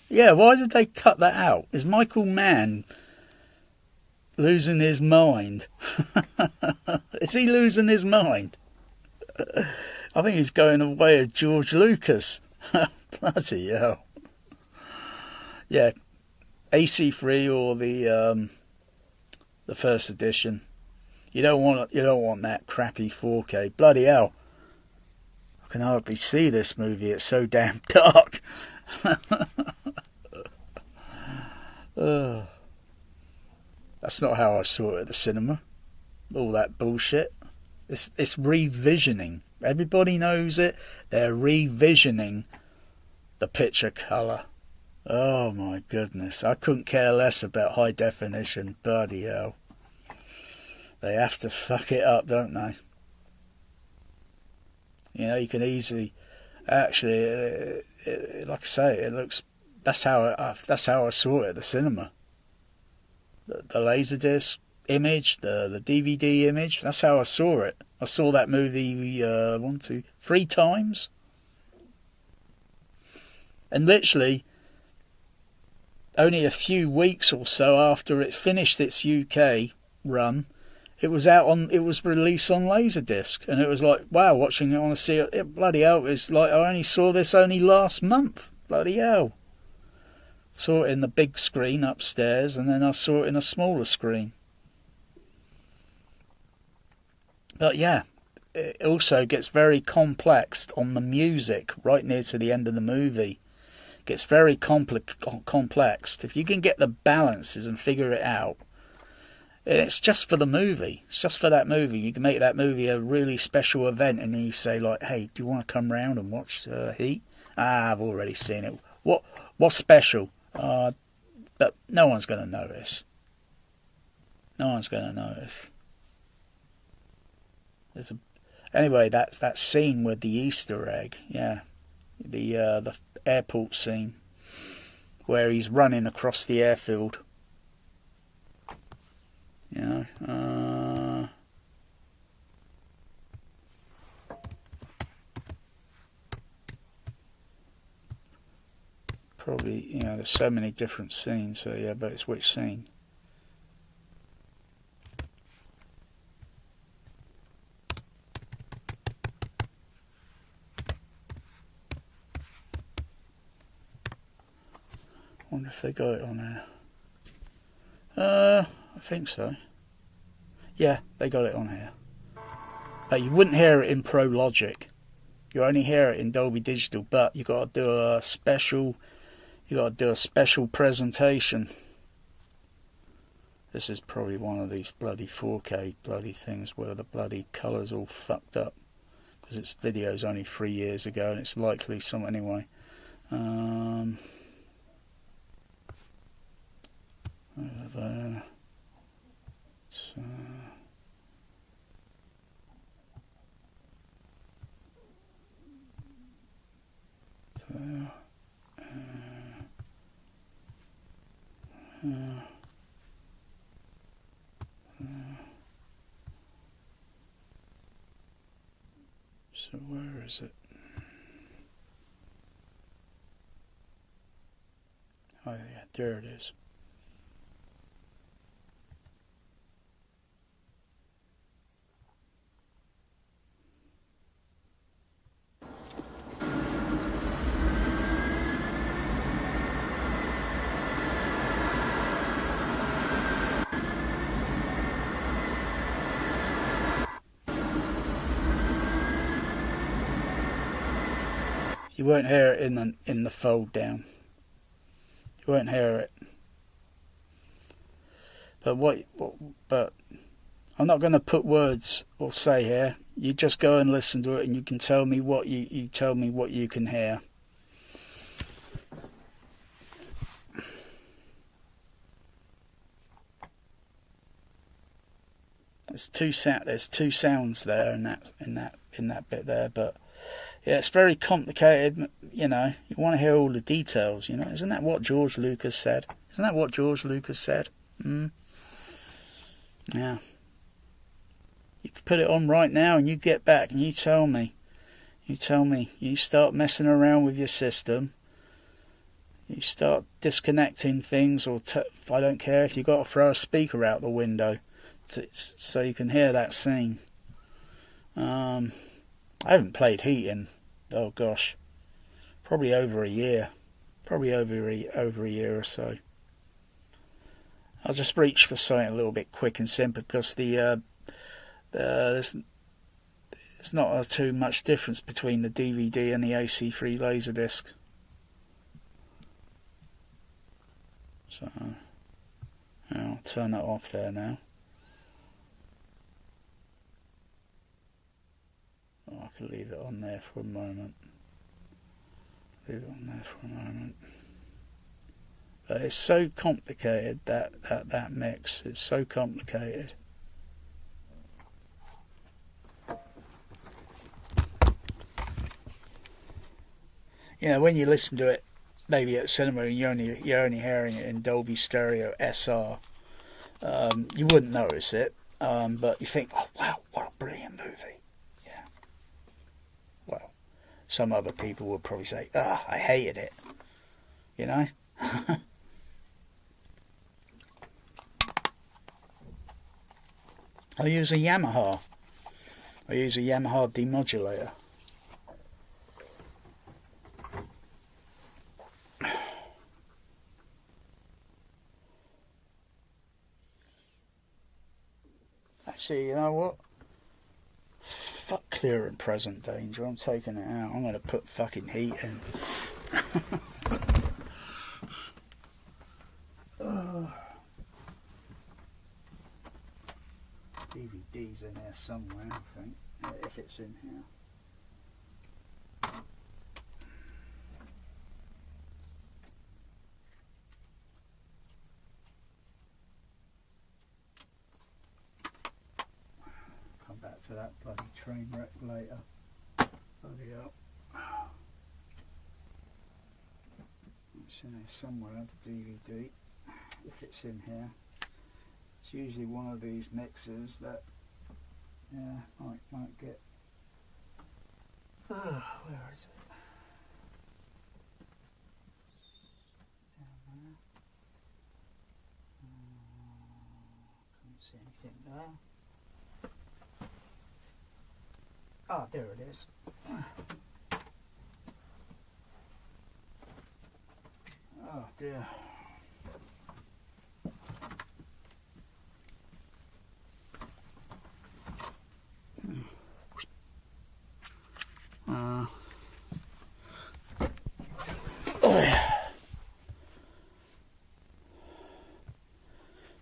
Yeah, why did they cut that out? Is Michael Mann losing his mind? Is he losing his mind? I think he's going the way of George Lucas. Bloody hell. Yeah, AC3 or the first edition. You don't want that crappy 4K. Bloody hell. I can hardly see this movie. It's so damn dark. That's not how I saw it at the cinema. All that bullshit. It's revisioning. Everybody knows it. They're revisioning the picture colour. Oh my goodness. I couldn't care less about high definition. Bloody hell. They have to fuck it up, don't they? You can easily... Actually, like I say, it looks... That's how I saw it at the cinema. The Laserdisc, image, the DVD image. That's how I saw it. I saw that movie 3 times. And literally, only a few weeks or so after it finished its UK run, it was released on Laserdisc, and it was like, wow, watching it on a bloody hell, it's like I only saw this only last month. Bloody hell. Saw it in the big screen upstairs, and then I saw it in a smaller screen. But yeah, it also gets very complex on the music right near to the end of the movie. It gets very complex. If you can get the balances and figure it out, it's just for the movie. It's just for that movie. You can make that movie a really special event, and then you say, like, hey, do you want to come round and watch Heat? I've already seen it. What's special? But no one's going to notice. No one's going to notice. Anyway, that's that scene with the Easter egg. Yeah, the airport scene where he's running across the airfield. You know, probably, you know, there's so many different scenes, so yeah, but it's which scene? I wonder if they got it on there. I think so. Yeah, they got it on here. But you wouldn't hear it in Pro Logic. You only hear it in Dolby Digital, but you got to do a special. You got to do a special presentation. This is probably one of these bloody 4K bloody things where the bloody colour's all fucked up, because its video's only 3 years ago, and it's likely some anyway. Over there. So. There. So where is it? Oh yeah, there it is. You won't hear it in the fold down. You won't hear it. But I'm not going to put words or say here. You just go and listen to it, and you can tell me what you tell me what you can hear. There's two sounds there in that bit there, but yeah, it's very complicated. You know, you want to hear all the details. You know, isn't that what George Lucas said? Yeah. You could put it on right now, and you get back, and you tell me. You start messing around with your system. You start disconnecting things, or I don't care if you've got to throw a speaker out the window so you can hear that scene. I haven't played Heat in, oh gosh, probably over a year. Over a year or so. I'll just reach for something a little bit quick and simple, because there's not too much difference between the DVD and the AC3 Laserdisc. So, I'll turn that off there now. Oh, I could leave it on there for a moment. But it's so complicated, that mix. It's so complicated. You know, when you listen to it, maybe at cinema, and you're only hearing it in Dolby Stereo SR. You wouldn't notice it, but you think, oh wow, what a brilliant movie. Yeah. Well, some other people would probably say, I hated it. You know? I use a Yamaha demodulator. Actually, you know what? Fuck clear and present danger. I'm taking it out. I'm going to put fucking heat in. DVD's in there somewhere, I think. If it's in here. Come back to that bloody train wreck later. Bloody hell. It's in there somewhere, the DVD. If it's in here. It's usually one of these mixers that, yeah, might get. Where is it? Down there. Can't see anything there. Ah, there it is. Oh dear.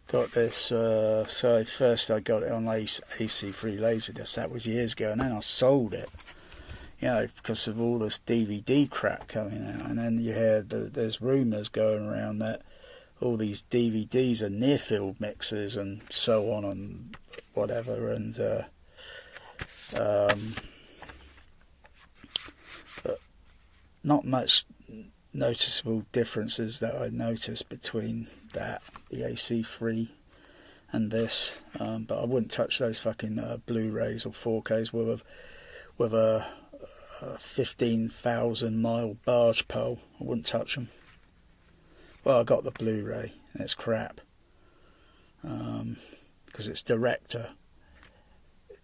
Got this, so first I got it on AC3 Laserdisc, that was years ago, and then I sold it, you know, because of all this DVD crap coming out, and then you hear there's rumours going around that all these DVDs are near-field mixers and so on and whatever, and but not much noticeable differences that I noticed between that, the AC3 and this, but I wouldn't touch those fucking Blu-rays or 4Ks with a 15,000 mile barge pole. I wouldn't touch them. Well, I got the Blu-ray and it's crap, because it's Director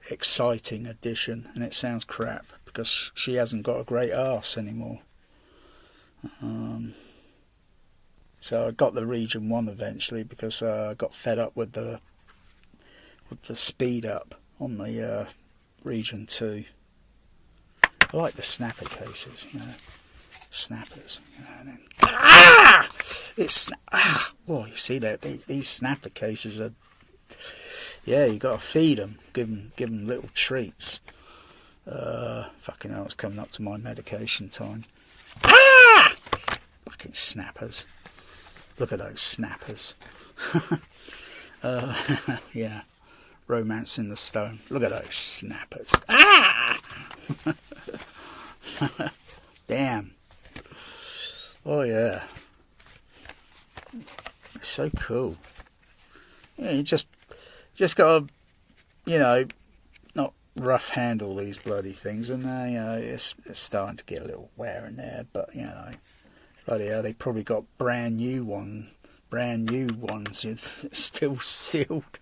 Exciting Edition and it sounds crap because she hasn't got a great arse anymore. So I got the Region 1 eventually because I got fed up with the speed up on the Region 2. I like the snapper cases, you know, snappers, you know, and then whoa, you see that these snapper cases are, yeah, you got to feed them, give them little treats. Fucking hell, it's coming up to my medication time. Fucking snappers. Look at those snappers. Yeah. Romance in the Stone. Look at those snappers. Damn. Oh yeah. It's so cool. Yeah, you just gotta, you know, not rough handle these bloody things, and you know, it's starting to get a little wear in there, but you know, bloody hell, they probably got brand new ones still sealed.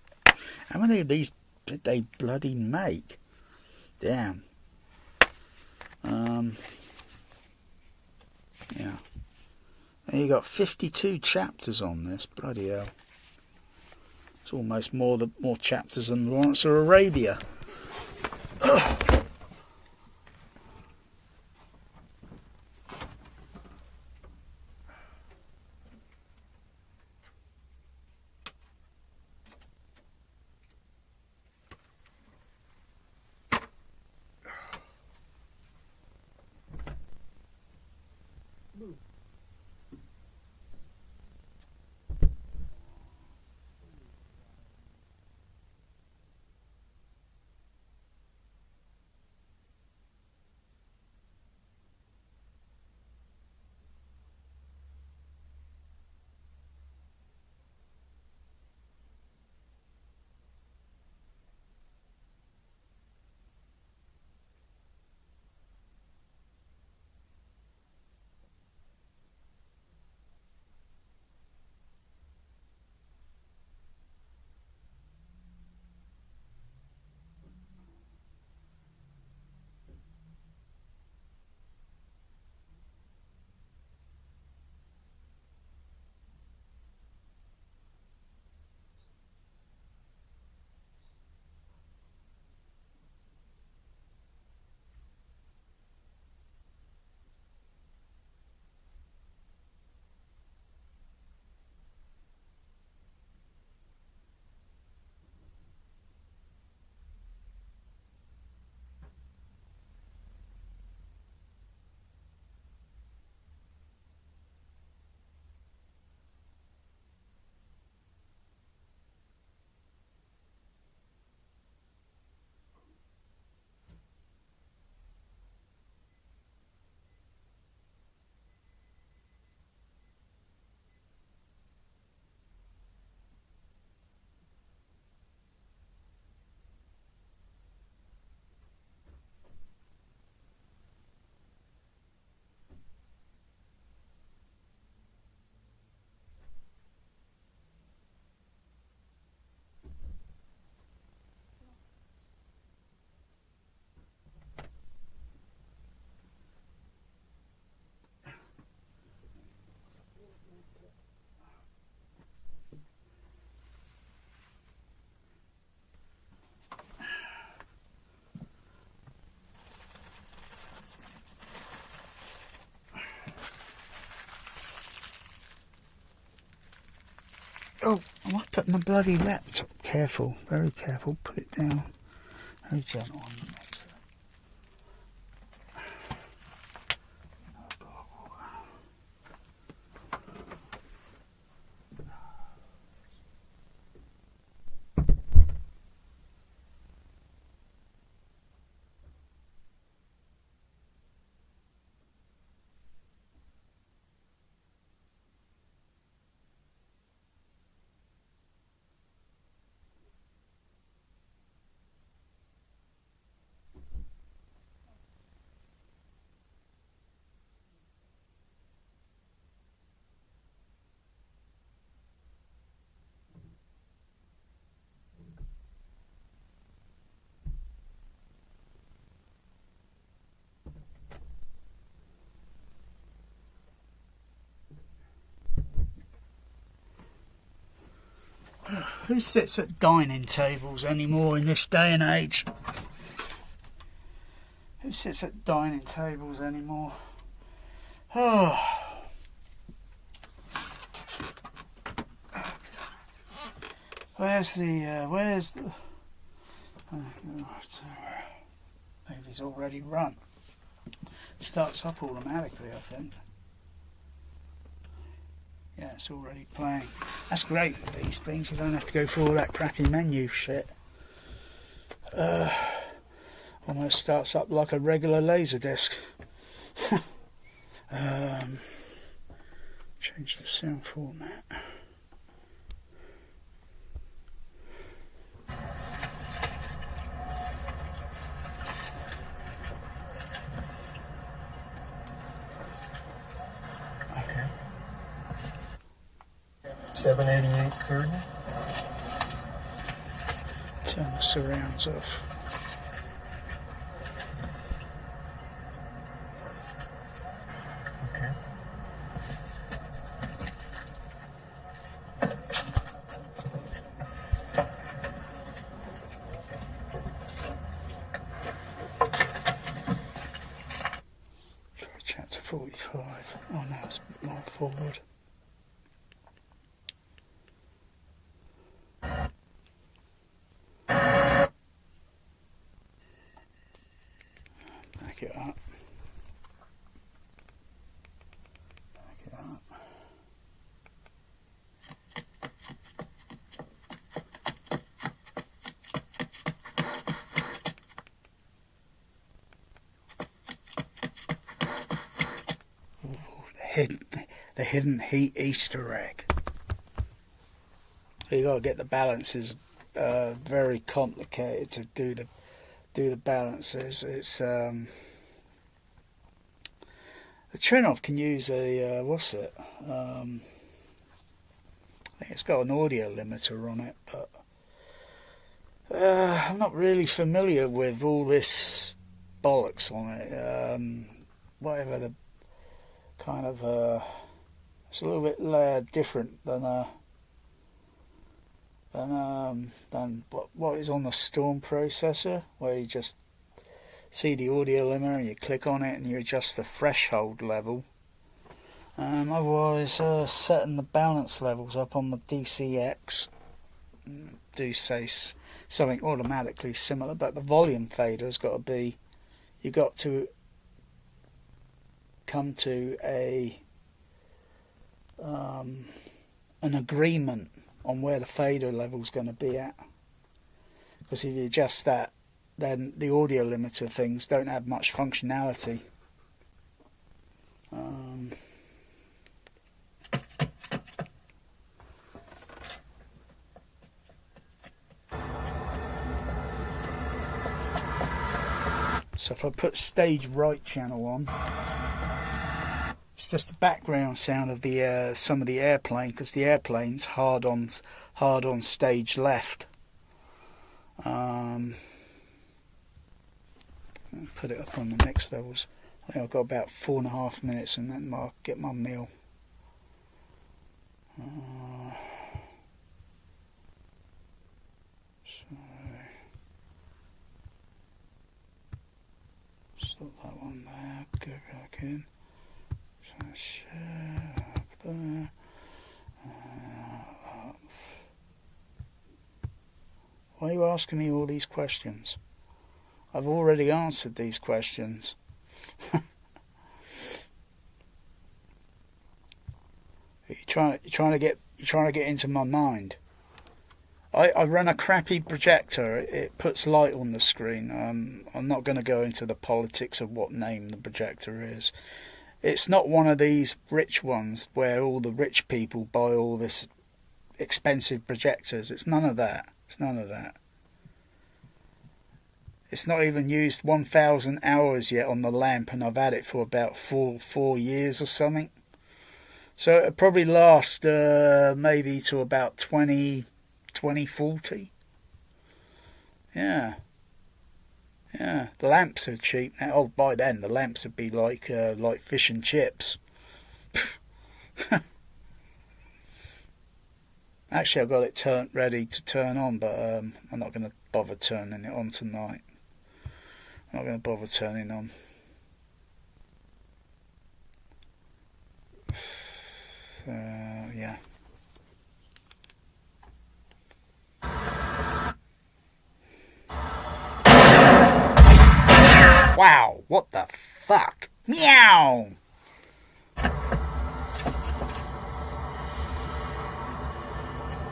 How many of these did they bloody make? Damn. Yeah. And you got 52 chapters on this. Bloody hell. It's almost more chapters than Lawrence of Arabia. Oh, I might put my bloody laptop. Careful, very careful. Put it down. Very gentle on the mixer. Who sits at dining tables anymore in this day and age? Who sits at dining tables anymore? Oh. Where's the movie's already run. Starts up automatically, I think. Yeah, it's already playing. That's great for these things. You don't have to go through all that crappy menu shit. Almost starts up like a regular Laserdisc. Change the sound format. Okay. 788 curtain. Turn the surrounds off. Okay. Try chapter 45. Oh no, it's more forward. Back it up. Back it up. Ooh, the hidden heat Easter egg. You got to get the balances very complicated to do the balances. It's the Trinov can use a what's it? I think it's got an audio limiter on it, but I'm not really familiar with all this bollocks on it. Whatever the kind of it's a little bit different than what is on the Storm processor, where you just see the audio limiter and you click on it and you adjust the threshold level. Otherwise, setting the balance levels up on the THX do say something automatically similar, but the volume fader has got to be, you got to come to an agreement on where the fader level is going to be at, because if you adjust that, then the audio limiter things don't have much functionality. So if I put stage right channel on, it's just the background sound of the some of the airplane, because the airplane's hard on stage left. Put it up on the next levels. I think I've got about 4.5 minutes, and then I'll get my meal. Stop that one there. Go back in. Share up there. Why are you asking me all these questions? I've already answered these questions. You're trying to get into my mind. I run a crappy projector. It puts light on the screen. I'm not going to go into the politics of what name the projector is. It's not one of these rich ones where all the rich people buy all this expensive projectors. It's none of that. It's none of that. It's not even used 1,000 hours yet on the lamp, and I've had it for about four years or something. So it'll probably last maybe to about 2040. Yeah. Yeah, the lamps are cheap now. Oh, by then the lamps would be like fish and chips. Actually, I've got it ready to turn on, but I'm not going to bother turning it on tonight. I'm not going to bother turning on. Yeah. Wow, what the fuck? Meow!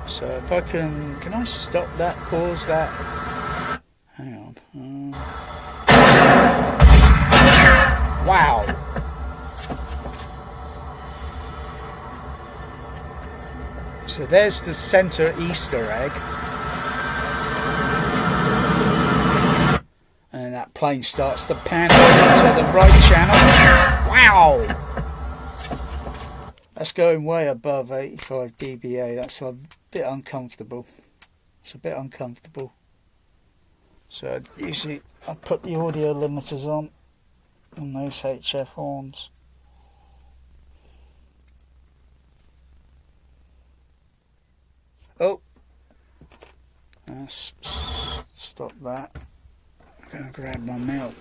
So if I can I stop that, pause that? Hang on. Wow! So there's the center Easter egg. And that plane starts to pan over to the right channel. Wow! That's going way above 85 dBA. That's a bit uncomfortable. It's a bit uncomfortable. So usually I put the audio limiters on those HF horns. Oh! Let's stop that. I'm going to grab my milk.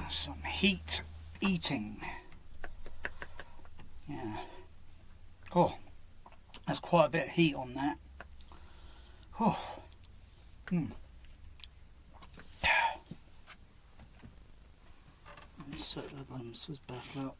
Some heat eating. Yeah. Oh, there's quite a bit of heat on that. Oh. Let's set the limiters back up.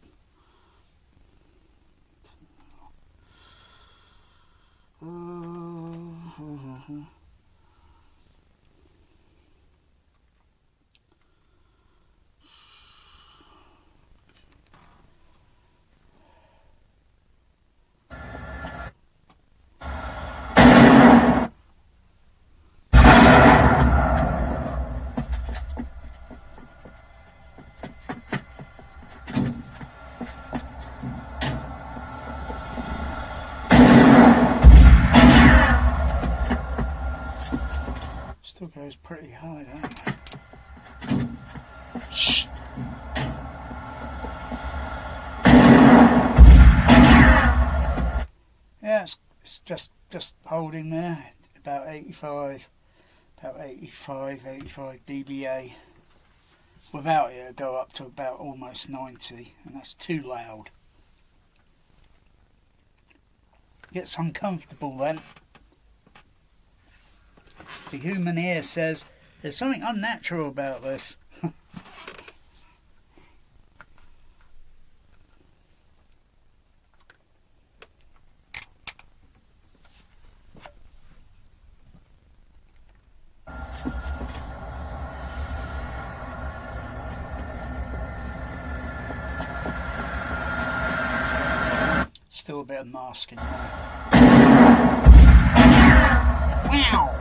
Still goes pretty high, don't it? Shh. Yeah, it's just holding there, about 85 dBA. Without it, it'll go up to about almost 90, and that's too loud. Gets uncomfortable then. The human ear says there's something unnatural about this. Still a bit of masking there. Wow!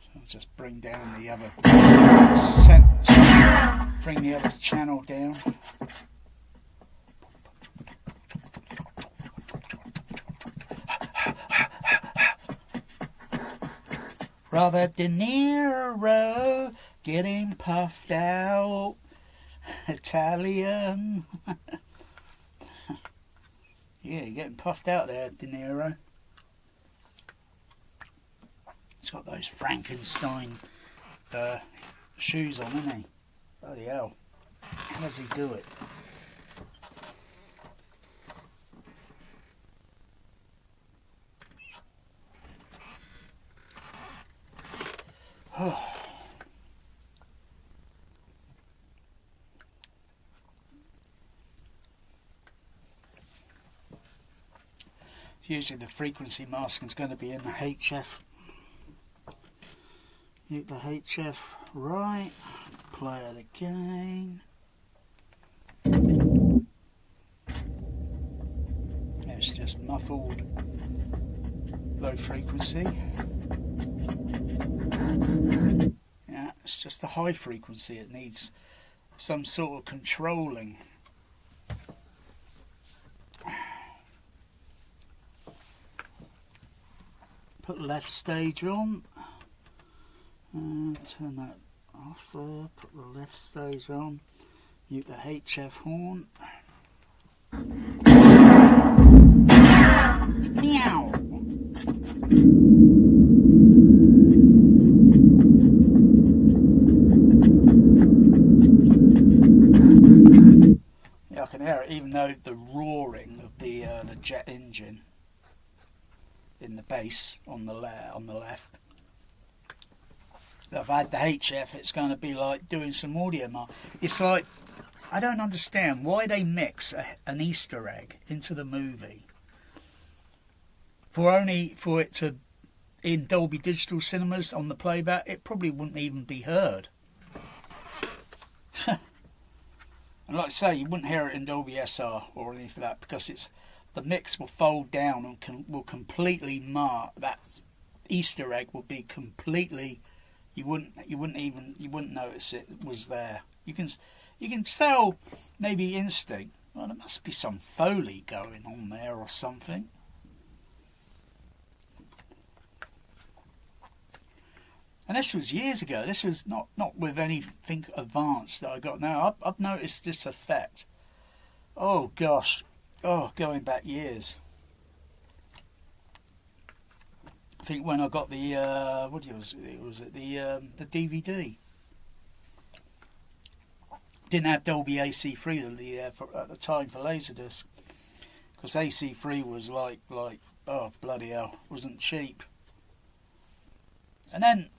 So I'll just bring down the other sentence. Bring the other channel down. Robert De Niro getting puffed out. Italian. Yeah, you're getting puffed out there, De Niro. He's got those Frankenstein shoes on, hasn't he? Bloody hell. How does he do it? Oh. Usually the frequency masking is going to be in the HF. Mute the HF right. Play it again. It's just muffled low frequency. Yeah, it's just the high frequency. It needs some sort of controlling. Put left stage on. Turn that off there. Put the left stage on. Mute the HF horn. Meow. Yeah, I can hear it, even though the roaring of the jet engine in the bass on the left. If I've had the HF, it's going to be like doing some audio. It's like, I don't understand why they mix an Easter egg into the movie for it to, in Dolby Digital cinemas on the playback, it probably wouldn't even be heard. And like I say, you wouldn't hear it in Dolby SR or anything for that, because the mix will fold down and will completely mark that Easter egg. Will be completely, you wouldn't notice it was there. You can tell maybe instinct. Well, there must be some Foley going on there or something. And this was years ago. This was not with anything advanced that I got now. I've noticed this effect. Oh gosh. Oh, going back years. I think when I got the the DVD. Didn't have Dolby AC3 at the time for Laserdisc, because AC3 was like oh bloody hell, wasn't cheap. And then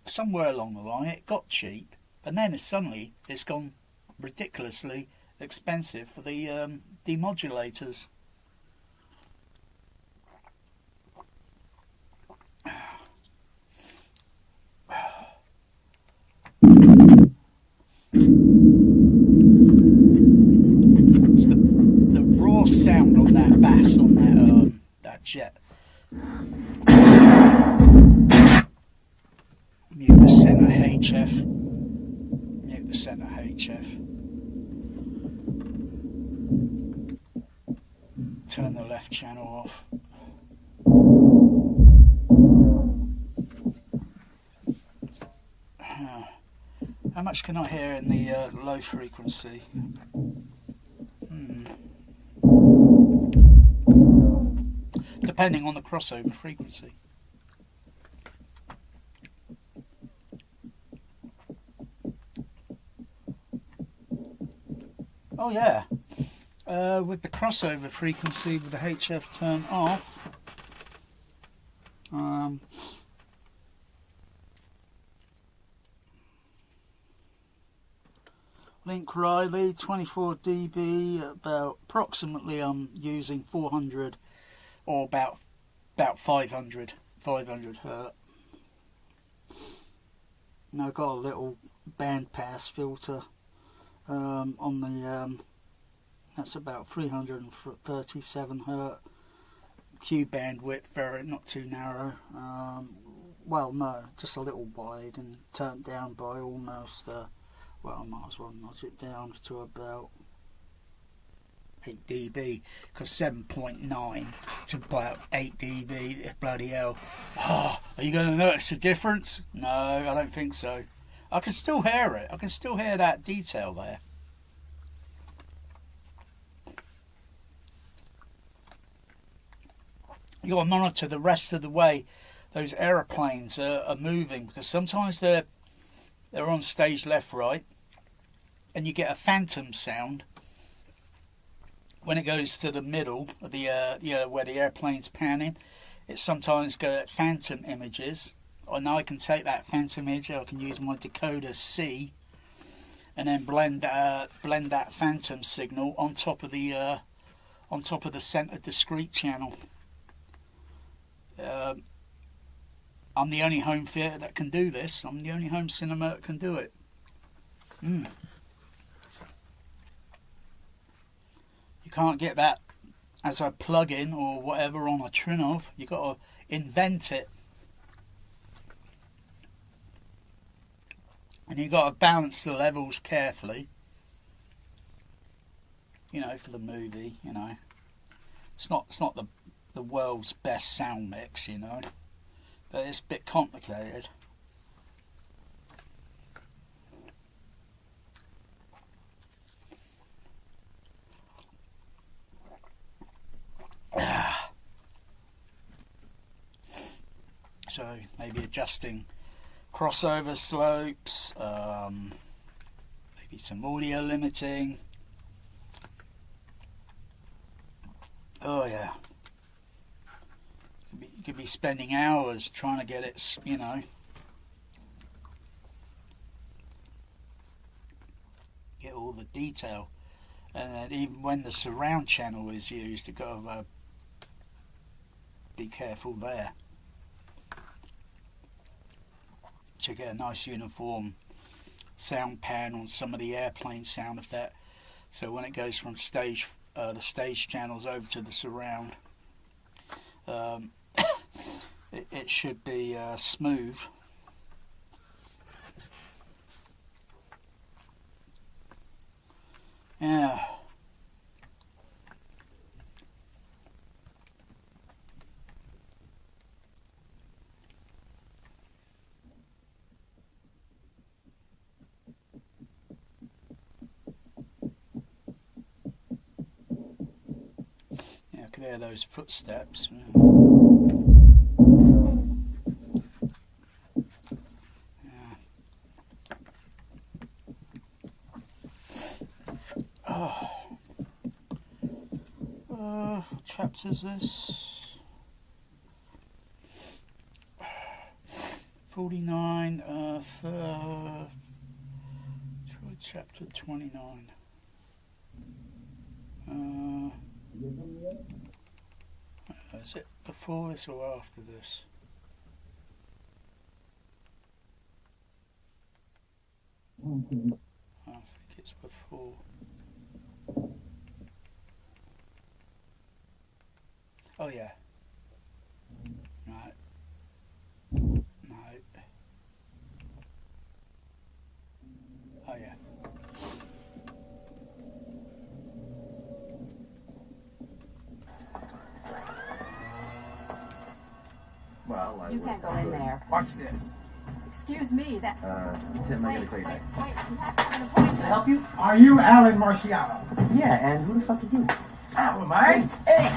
somewhere along the line it got cheap, and then suddenly it's gone ridiculously expensive for the demodulators. It's the raw sound on that bass on that jet. Mute the center HF. Mute the center HF. turn the left channel off. How much can I hear in the low frequency? Depending on the crossover frequency. Oh yeah, with the crossover frequency with the HF turned off, Link Riley 24 dB, about approximately I'm using 400 or about 500 hertz. Now I've got a little band pass filter on the that's about 337 hertz. Q bandwidth, very not too narrow. Well, no, just a little wide and turned down by almost. Well, I might as well nudge it down to about 8 dB, because 7.9 to about 8 dB, bloody hell. Oh, are you going to notice a difference? No, I don't think so. I can still hear it. I can still hear that detail there. You've got to monitor the rest of the way those aeroplanes are moving, because sometimes they're on stage left, right, and you get a phantom sound when it goes to the middle of the where the airplane's panning. It sometimes got phantom images, and I can take that phantom image. I can use my decoder C, and then blend that phantom signal on top of the center discrete channel. I'm the only home theatre that can do this. I'm the only home cinema that can do it. You can't get that as a plug-in or whatever on a Trinov. You've got to invent it. And you've got to balance the levels carefully. You know, for the movie, you know. It's not the world's best sound mix, you know. But it's a bit complicated. So maybe adjusting crossover slopes, maybe some audio limiting. Oh yeah. You could be spending hours trying to get it, you know. Get all the detail. And even when the surround channel is used, you've got to be careful there to get a nice uniform sound pan on some of the airplane sound effect. So when it goes from the stage channels over to the surround, it should be smooth. Yeah. Yeah, I could hear those footsteps. What chapter is this? 49, chapter 29. Is it before this or after this? I think it's before. Oh yeah. Right. No. Oh yeah. You can't go in there. Watch this. Excuse me, that... Tim, I gotta call you wait, back. wait, we have an appointment. Can I help you? Are you Alan Marciano? Yeah, and who the fuck are you? How am I? Hey!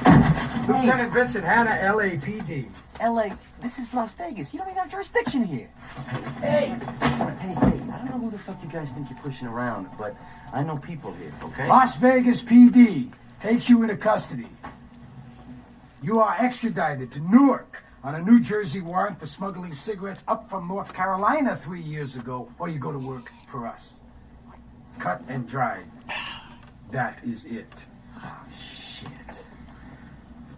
Lieutenant Vincent Hanna, LAPD. LA, this is Las Vegas. You don't even have jurisdiction here. Hey! Hey, I don't know who the fuck you guys think you're pushing around, but I know people here, okay? Las Vegas PD takes you into custody. You are extradited to Newark on a New Jersey warrant for smuggling cigarettes up from North Carolina 3 years ago, or you go to work for us. Cut and dried. That is it. Oh, shit.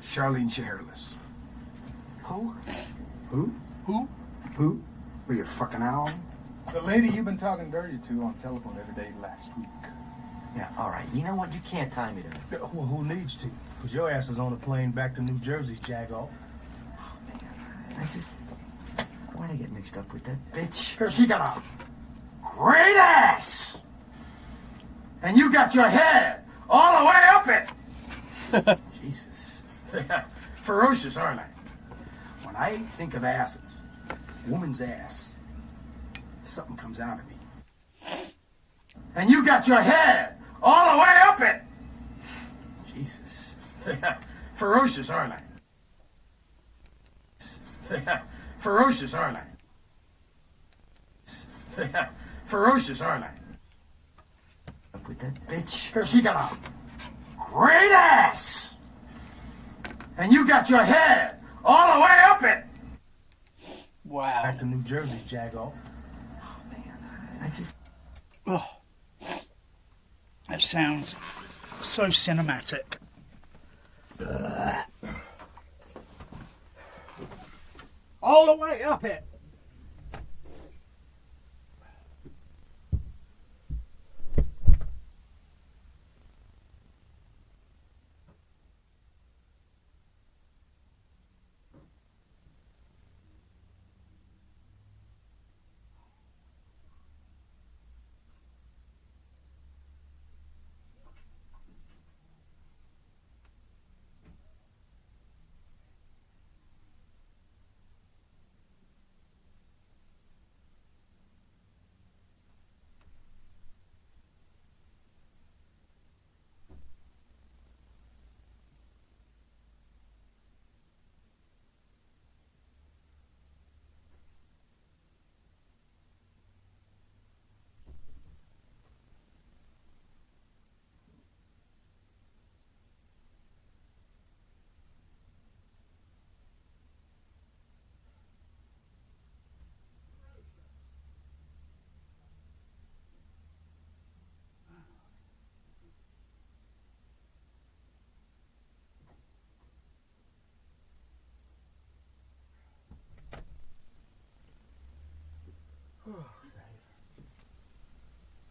Charlene Shairless. Who? Who? Who? Who? Were you a fucking owl? The lady you've been talking dirty to on telephone every day last week. Yeah, all right. You know what? You can't tie me to her. Well, who needs to? Because your ass is on a plane back to New Jersey, Jago. Why'd I get mixed up with that bitch? Because she got a great ass! And you got your head all the way up it! Jesus. Ferocious, aren't I? When I think of asses, woman's ass, something comes out of me. And you got your head all the way up it! Jesus. Ferocious, aren't I? Ferocious, aren't I? Ferocious, aren't I? Up with that bitch. Because she got a great ass! And you got your head all the way up it! Wow. Back to New Jersey, Jago. Oh. That sounds so cinematic. All the way up it.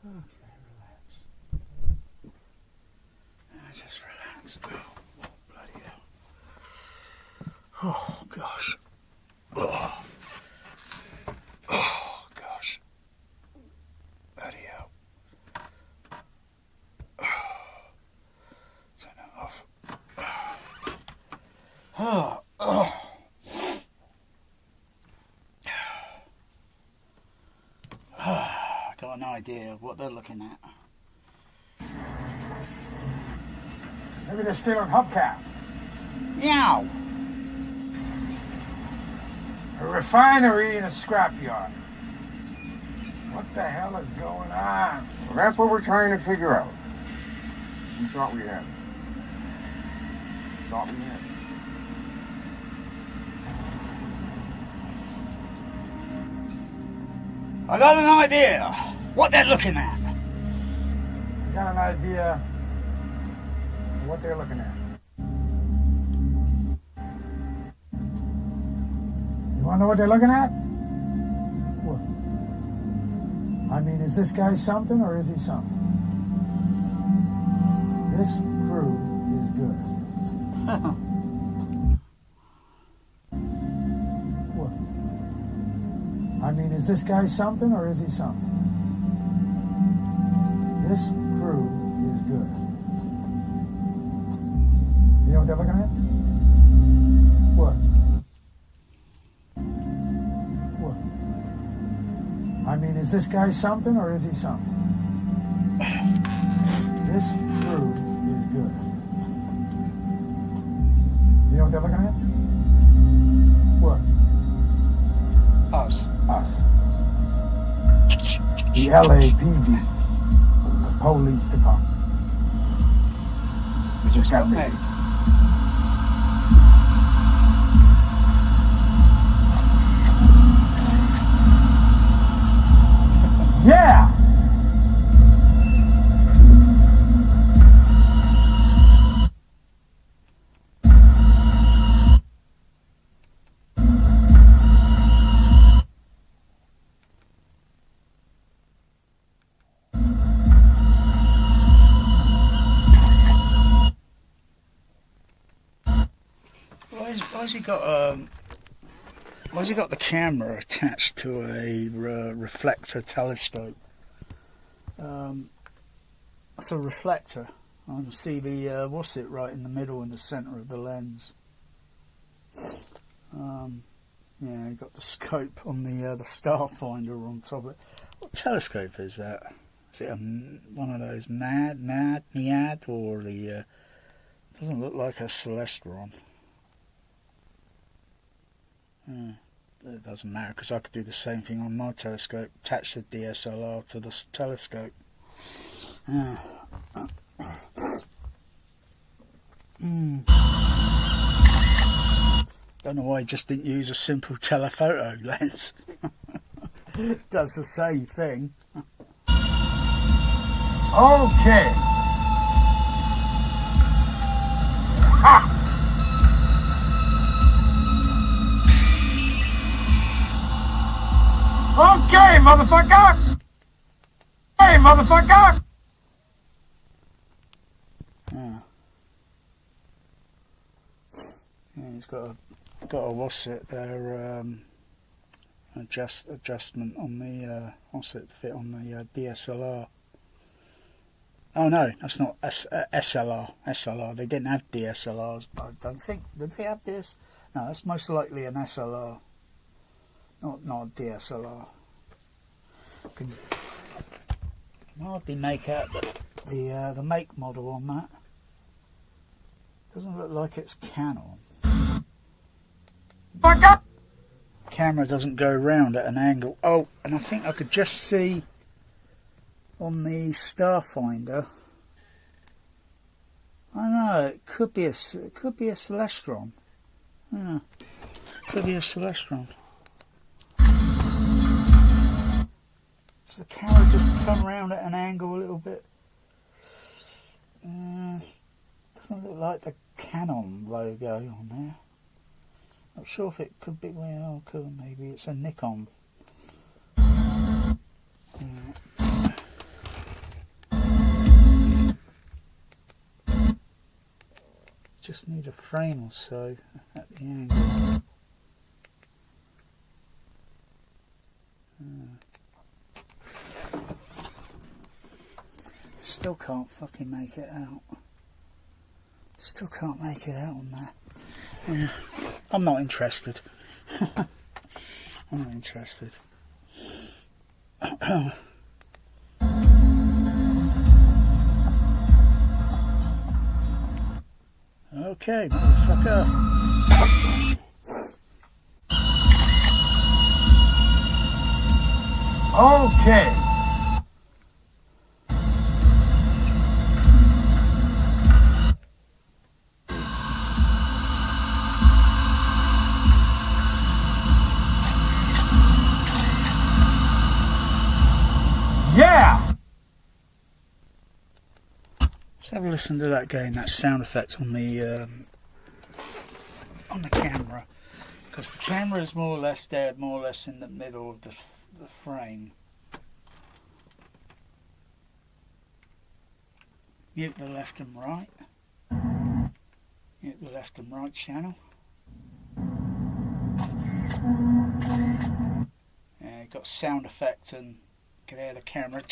Okay, relax. Just relax. Oh, bloody hell. Oh, gosh. Oh. Oh, gosh. Bloody hell. Oh. Turn that off. Oh. Oh. Got an idea of what they're looking at. Maybe they're stealing hubcaps. Meow! A refinery and a scrapyard. What the hell is going on? Well, that's what we're trying to figure out. We thought we had it. Thought we had it. I got an idea what they're looking at. You got an idea of what they're looking at? You want to know what they're looking at? What? I mean, is this guy something or is he something? This crew is good. What? I mean, is this guy something or is he something? This crew is good. You know what they're looking at? What? Is this guy something or is he something? This crew is good. You know what they're looking at? What? Us. Us. The LAPD. The police department. We just got made. Yeah! Why's he got the camera attached to a reflector telescope? That's a reflector. I can see the what's it right in the middle in the centre of the lens. Yeah, you got the scope on the starfinder on top of it. What telescope is that? Is it one of those MAD, or the? Doesn't look like a Celestron. It doesn't matter because I could do the same thing on my telescope. Attach the DSLR to the telescope. Don't know why he just didn't use a simple telephoto lens. Does the same thing. Okay. Ha! Okay, motherfucker! Hey, motherfucker! Yeah, he's got a what's it there? Adjustment on the what's it to fit on the DSLR. Oh no, that's not SLR. SLR. They didn't have DSLRs. I don't think. Did they have this? No, that's most likely an SLR. Not a DSLR. Can hardly make out the make model on that. Doesn't look like it's Canon. Camera doesn't go round at an angle. Oh, and I think I could just see on the Starfinder. I don't know. It could be a Celestron. Yeah, could be a Celestron. Does the camera just come round at an angle a little bit? Doesn't look like the Canon logo on there. Not sure if it could be. Well, cool. Maybe it's a Nikon. Just need a frame or so at the angle. Still can't fucking make it out. Still can't make it out on that. Yeah. I'm not interested. I'm not interested. Okay, motherfucker. Okay. Yeah. Let's have a listen to that again. That sound effect on the camera, because the camera is more or less there, more or less in the middle of the frame. Mute the left and right. Mute the left and right channel. Yeah, got sound effect and you can hear the camera.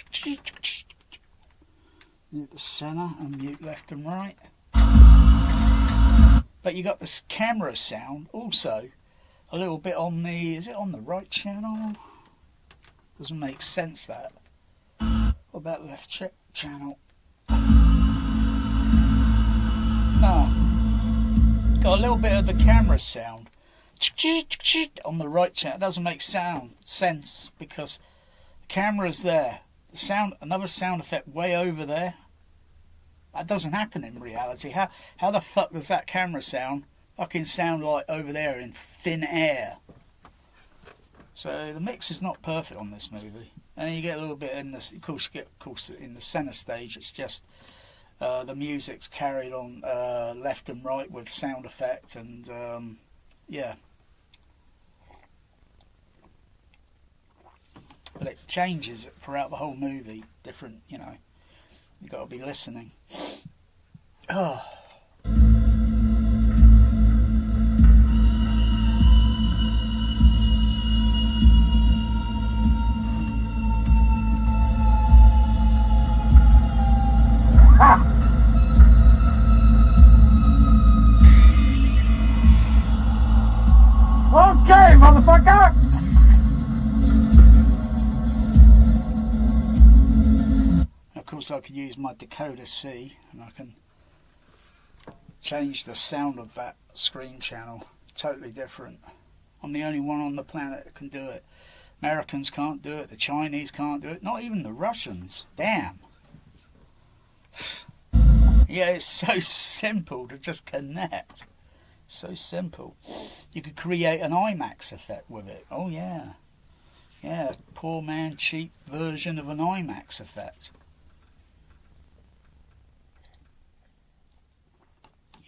Mute the center and mute left and right. But you got this camera sound also a little bit on the, is it on the right channel? Doesn't make sense, that. What about left channel? No. Got a little bit of the camera sound on the right channel. It doesn't make sense because the camera's there. The sound, another sound effect way over there. That doesn't happen in reality. How the fuck does that camera sound fucking sound like over there in thin air? So the mix is not perfect on this movie. And you get a little bit in the, of course, in the center stage. It's just the music's carried on left and right with sound effect, and yeah. But it changes throughout the whole movie. Different, you know. You got to be listening. Oh. Okay, motherfucker! Of course, I could use my decoder C, and I can change the sound of that screen channel. Totally different. I'm the only one on the planet that can do it. Americans can't do it, the Chinese can't do it, not even the Russians. Damn. Yeah, it's so simple to just connect. So simple. You could create an IMAX effect with it. Oh yeah. Yeah, poor man cheap version of an IMAX effect.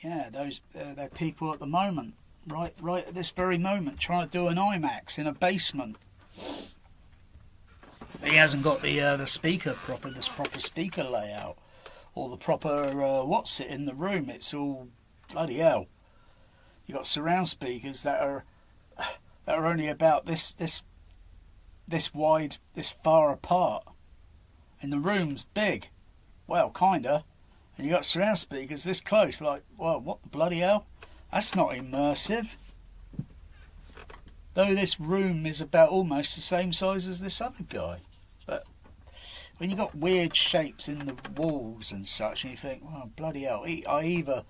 Yeah, they're people at the moment, right at this very moment, trying to do an IMAX in a basement. He hasn't got the speaker this proper speaker layout, or the proper what's it in the room. It's all bloody hell. You got surround speakers that are only about this wide, this far apart, and the room's big. Well, kinda. And you got surround speakers this close, like, well, what the bloody hell? That's not immersive. Though this room is about almost the same size as this other guy. But when you got weird shapes in the walls and such, and you think, well, bloody hell, I either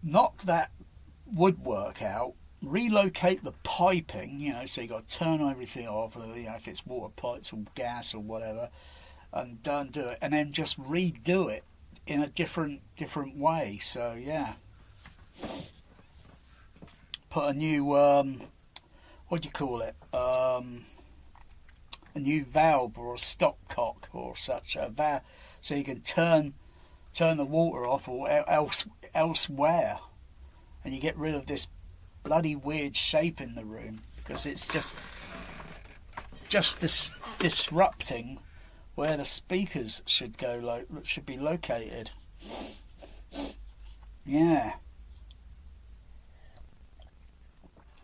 knock that woodwork out, relocate the piping, you know, so you got to turn everything off, you know, if it's water pipes or gas or whatever, and do it, and then just redo it in a different way. So yeah, put a new what do you call it? A new valve or a stopcock or such a valve, so you can turn the water off or elsewhere, and you get rid of this bloody weird shape in the room because it's just disrupting where the speakers should be located. Yeah.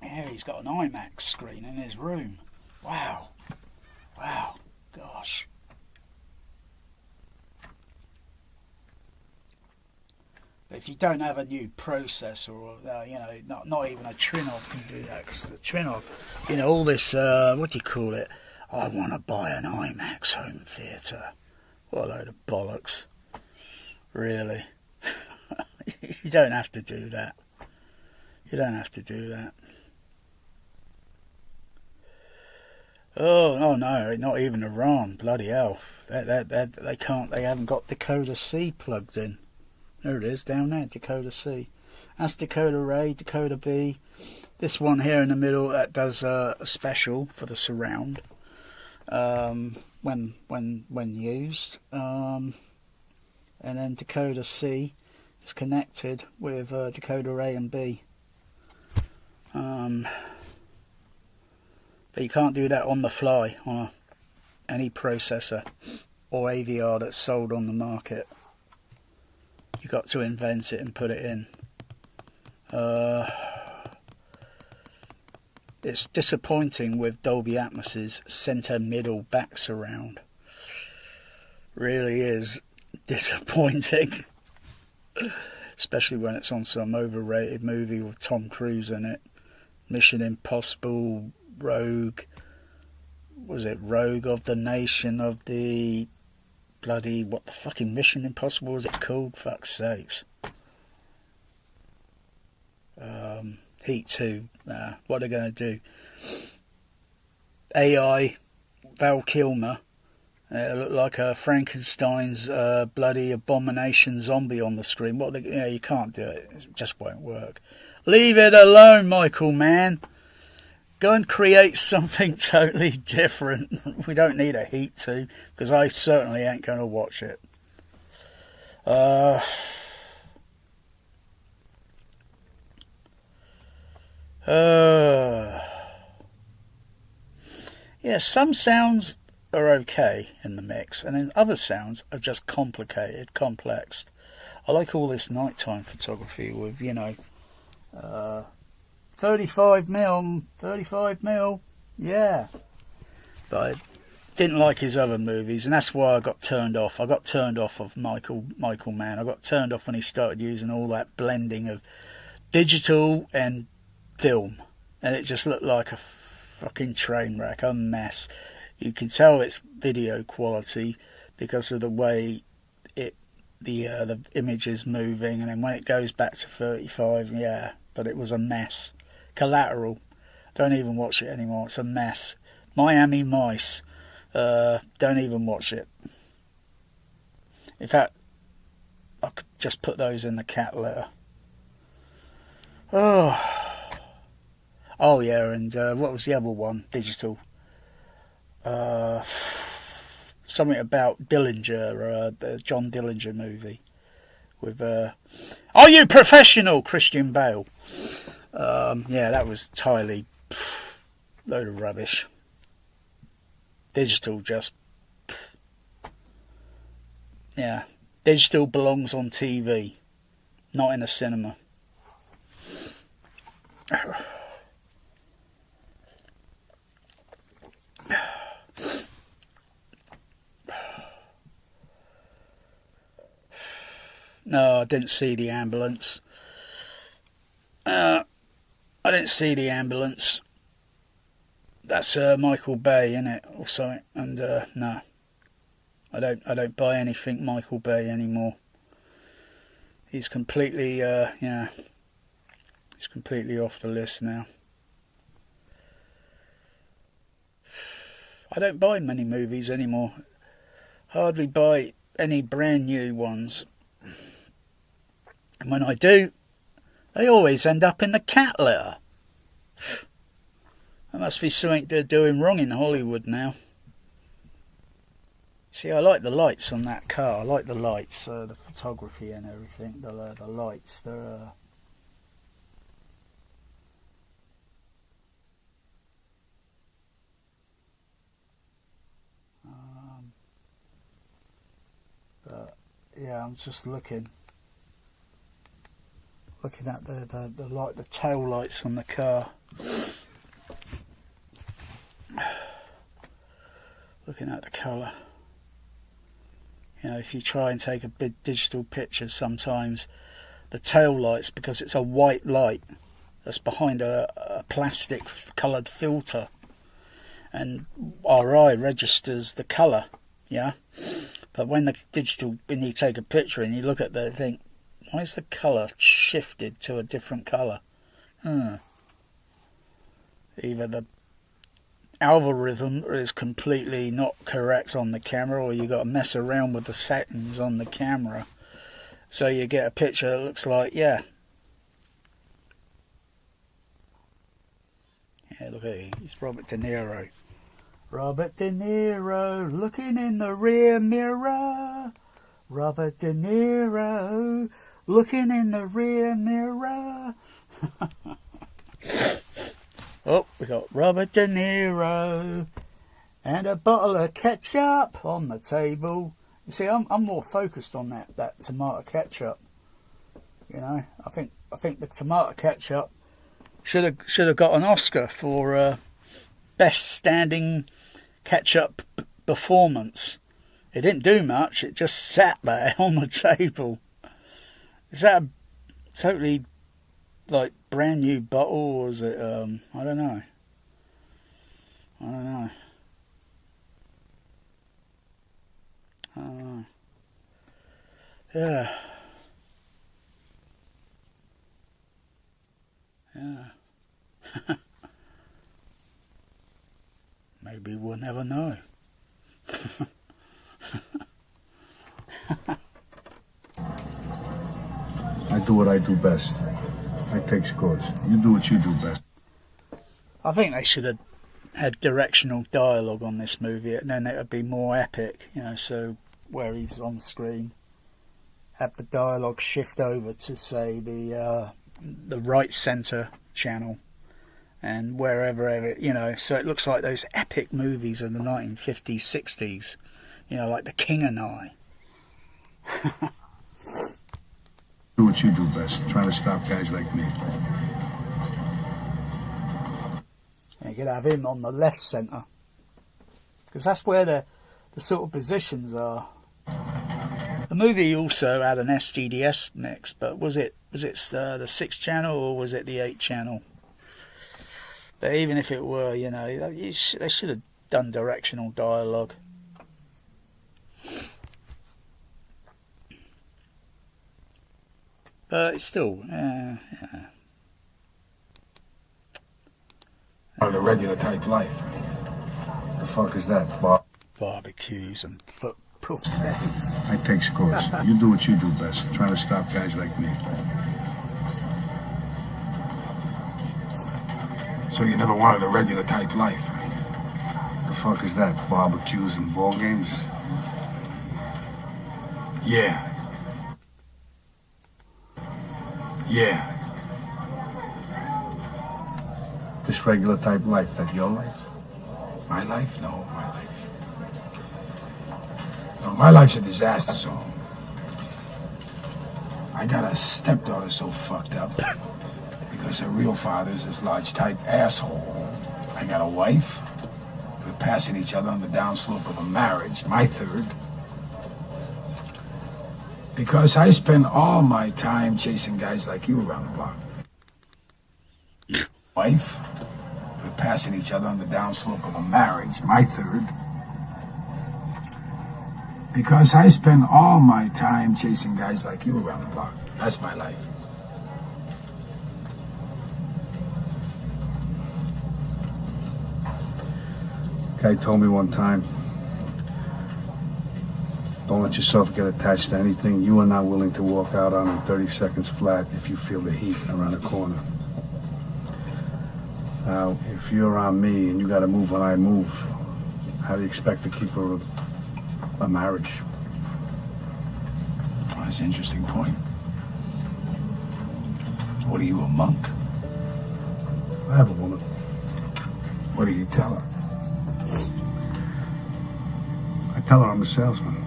Yeah, he's got an IMAX screen in his room. Wow. Wow. Gosh. But if you don't have a new processor, or you know, not even a Trinov can do that, because the Trinov, you know, all this what do you call it? I want to buy an IMAX home theatre. What a load of bollocks. Really. You don't have to do that. You don't have to do that. Oh no, not even Iran. Bloody hell. They can't. They haven't got decoder C plugged in. There it is, down there, decoder C. That's decoder A, decoder B. This one here in the middle, that does a special for the surround. When used, and then decoder C is connected with decoder A and B. But you can't do that on the fly on any processor or AVR that's sold on the market. You got to invent it and put it in. It's disappointing with Dolby Atmos's center middle back surround. Really is disappointing. Especially when it's on some overrated movie with Tom Cruise in it. Mission Impossible, Rogue, was it Rogue of the Nation of the bloody, what the fucking Mission Impossible was it called? Fuck's sakes. Heat 2. What are they going to do? AI, Val Kilmer. It looked like a Frankenstein's bloody abomination zombie on the screen. You can't do it. It just won't work. Leave it alone, Michael Mann. Go and create something totally different. We don't need a Heat 2, because I certainly ain't going to watch it. Yeah, some sounds are okay in the mix, and then other sounds are just complicated, complex. I like all this nighttime photography with, 35 mil, yeah. But I didn't like his other movies, and that's why I got turned off. I got turned off of Michael Mann. I got turned off when he started using all that blending of digital and film, and it just looked like a fucking train wreck, a mess. You can tell it's video quality because of the way the image is moving, and then when it goes back to 35, yeah, but it was a mess. Collateral, don't even watch it anymore. It's a mess. Miami Mice, don't even watch it. In fact, I could just put those in the cat litter. Oh yeah, and what was the other one? Digital. Something about Dillinger, the John Dillinger movie with Are You Professional? Christian Bale. Yeah, that was entirely load of rubbish. Digital just yeah. Digital belongs on TV, not in a cinema. No, I didn't see the ambulance. I didn't see the ambulance. That's Michael Bay, innit, or something. And no, I don't buy anything Michael Bay anymore. He's completely, he's completely off the list now. I don't buy many movies anymore. Hardly buy any brand new ones. And when I do, they always end up in the cat litter. There must be something they're doing wrong in Hollywood now. See, I like the lights on that car. I like the lights, the photography and everything. The lights, they're... But yeah, I'm just looking at the light, the tail lights on the car. Looking at the colour. You know, if you try and take a big digital picture, sometimes the tail lights, because it's a white light that's behind a plastic coloured filter, and our eye registers the colour, yeah. But when you take a picture and you look at the thing, why is the colour shifted to a different colour? Either the algorithm is completely not correct on the camera, or you got to mess around with the settings on the camera, so you get a picture that looks like, yeah, look at it, it's Robert De Niro. Robert De Niro looking in the rear mirror. Robert De Niro looking in the rear mirror. Oh, we got Robert De Niro and a bottle of ketchup on the table. You see, I'm more focused on that tomato ketchup. You know, I think the tomato ketchup should have got an Oscar for best standing ketchup performance. It didn't do much. It just sat there on the table. Is that a totally like brand new bottle, or is it I don't know. Yeah. Yeah. Maybe we'll never know. I do what I do best. I take scores. You do what you do best. I think they should have had directional dialogue on this movie, and then it would be more epic, you know, so where he's on screen, have the dialogue shift over to, say, the right centre channel, and wherever, you know, so it looks like those epic movies of the 1950s, 60s, you know, like The King and I. Do what you do best, trying to stop guys like me. You could have him on the left centre, because that's where the sort of positions are. The movie also had an STDS mix, but was it the 6th channel or was it the 8th channel? But even if it were, you know, they should have done directional dialogue. But it's still, yeah. On a regular type life. The fuck is that, barbecues and football games. I take scores. You do what you do best, trying to stop guys like me. So you never wanted a regular type life? The fuck is that, barbecues and ball games? Yeah. Yeah. This regular type life, that your life? My life? No, my life. No, my life's a disaster zone. I got a stepdaughter so fucked up because her real father's this large type asshole. I got a wife. We're passing each other on the downslope of a marriage, my third. Because I spend all my time chasing guys like you around the block. Wife. We're passing each other on the downslope of a marriage, my third. Because I spend all my time chasing guys like you around the block. That's my life. Guy told me one time, don't let yourself get attached to anything you are not willing to walk out on in 30 seconds flat if you feel the heat around the corner. Now, if you're around me and you gotta move when I move, how do you expect to keep a marriage? Well, that's an interesting point. What are you, a monk? I have a woman. What do you tell her? I tell her I'm a salesman.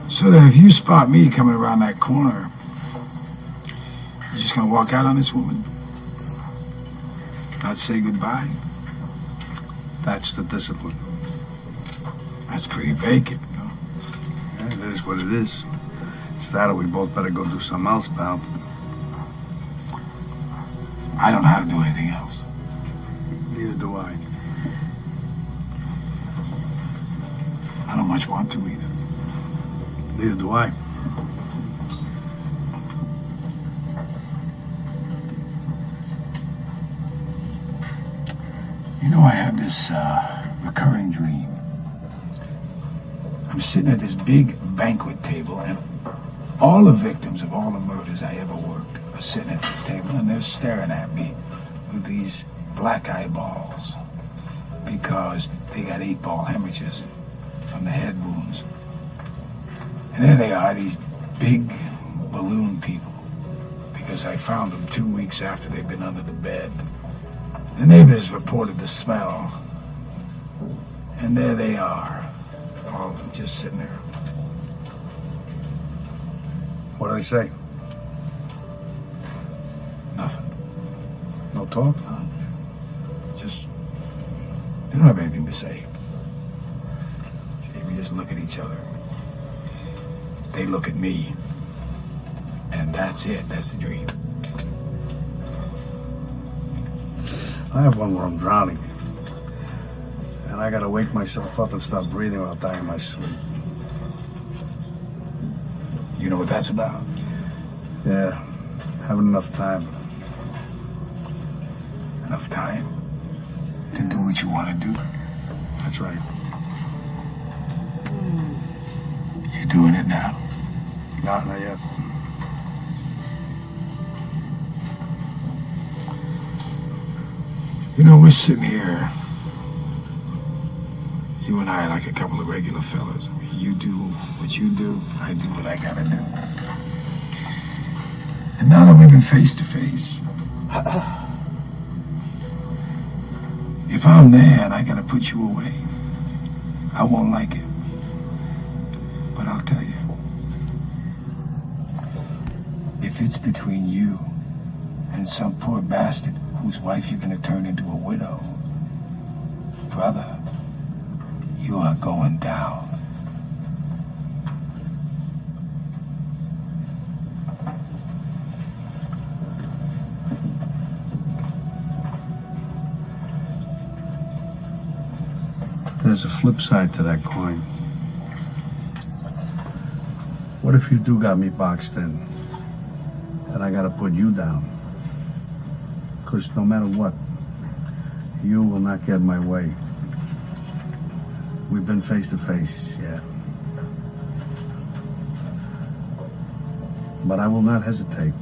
So that if you spot me coming around that corner, you're just gonna walk out on this woman? Not say goodbye? That's the discipline. That's pretty vacant, you know? Yeah, it is what it is. It's that or we both better go do something else, pal. I don't know how to do anything else. Neither do I. I don't much want to either. Neither do I. You know, I have this recurring dream. I'm sitting at this big banquet table, and all the victims of all the murders I ever worked are sitting at this table, and they're staring at me with these black eyeballs because they got 8-ball hemorrhages from the head wounds. And there they are, these big balloon people, because I found them 2 weeks after they'd been under the bed. The neighbors reported the smell, and there they are, all of them just sitting there. What do they say? Nothing. No talk? Just, they don't have anything to say. We just look at each other. They look at me. And that's it. That's the dream. I have one where I'm drowning. And I gotta wake myself up and start breathing while I die in my sleep. You know what that's about? Yeah, having enough time. Enough time to do what you want to do. That's right. You're doing it now. Not yet. You know, we're sitting here, you and I like a couple of regular fellas. You do what you do, I do what I gotta do. And now that we've been face to face, if I'm there and I gotta put you away, I won't like it. But I'll tell you, if it's between you and some poor bastard whose wife you're gonna turn into a widow, brother, you are going down. There's a flip side to that coin. What if you do got me boxed in and I gotta put you down? Because no matter what, you will not get my way. We've been face to face, yeah. But I will not hesitate.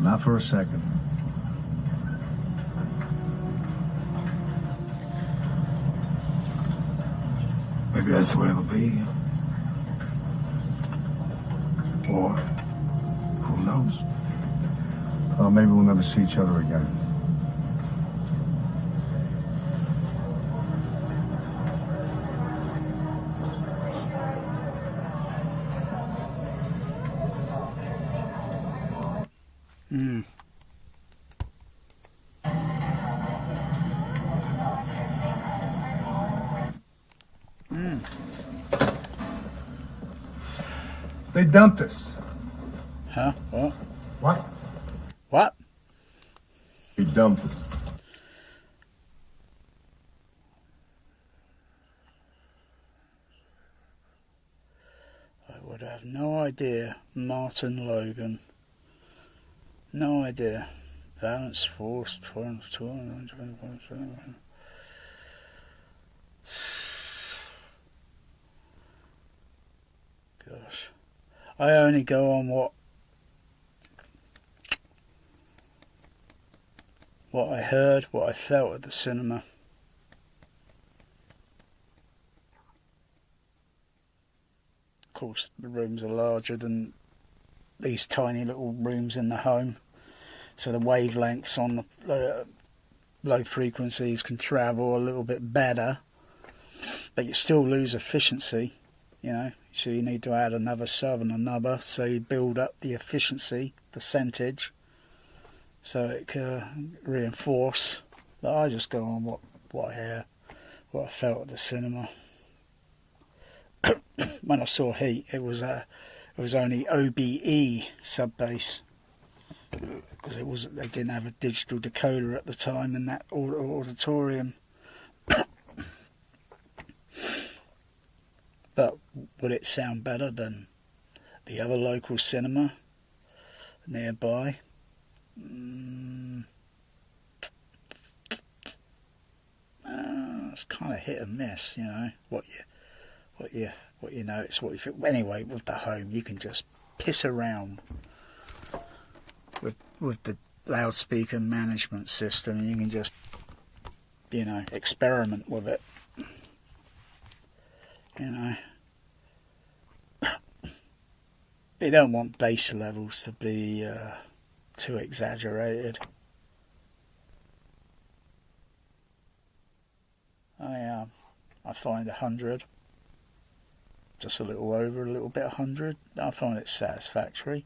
Not for a second. Maybe that's the way it'll be. Or, who knows? Or maybe we'll never see each other again. They dumped us. Huh? What? What? What? They dumped us. I would have no idea. Martin Logan. No idea. Balance force. Gosh. I only go on what I heard, what I felt at the cinema. Of course, the rooms are larger than these tiny little rooms in the home, so the wavelengths on the low frequencies can travel a little bit better, but you still lose efficiency, you know. So you need to add another sub and another, so you build up the efficiency percentage, so it can reinforce. But I just go on what I felt at the cinema. When I saw Heat, it was only OBE sub bass, because they didn't have a digital decoder at the time in that auditorium. But would it sound better than the other local cinema nearby? It's kind of hit and miss, you know. What you notice, what you feel. Anyway, with the home, you can just piss around with the loudspeaker management system, and you can just, you know, experiment with it. You know, you don't want bass levels to be too exaggerated. I find 100, just a little over, a little bit 100. I find it satisfactory.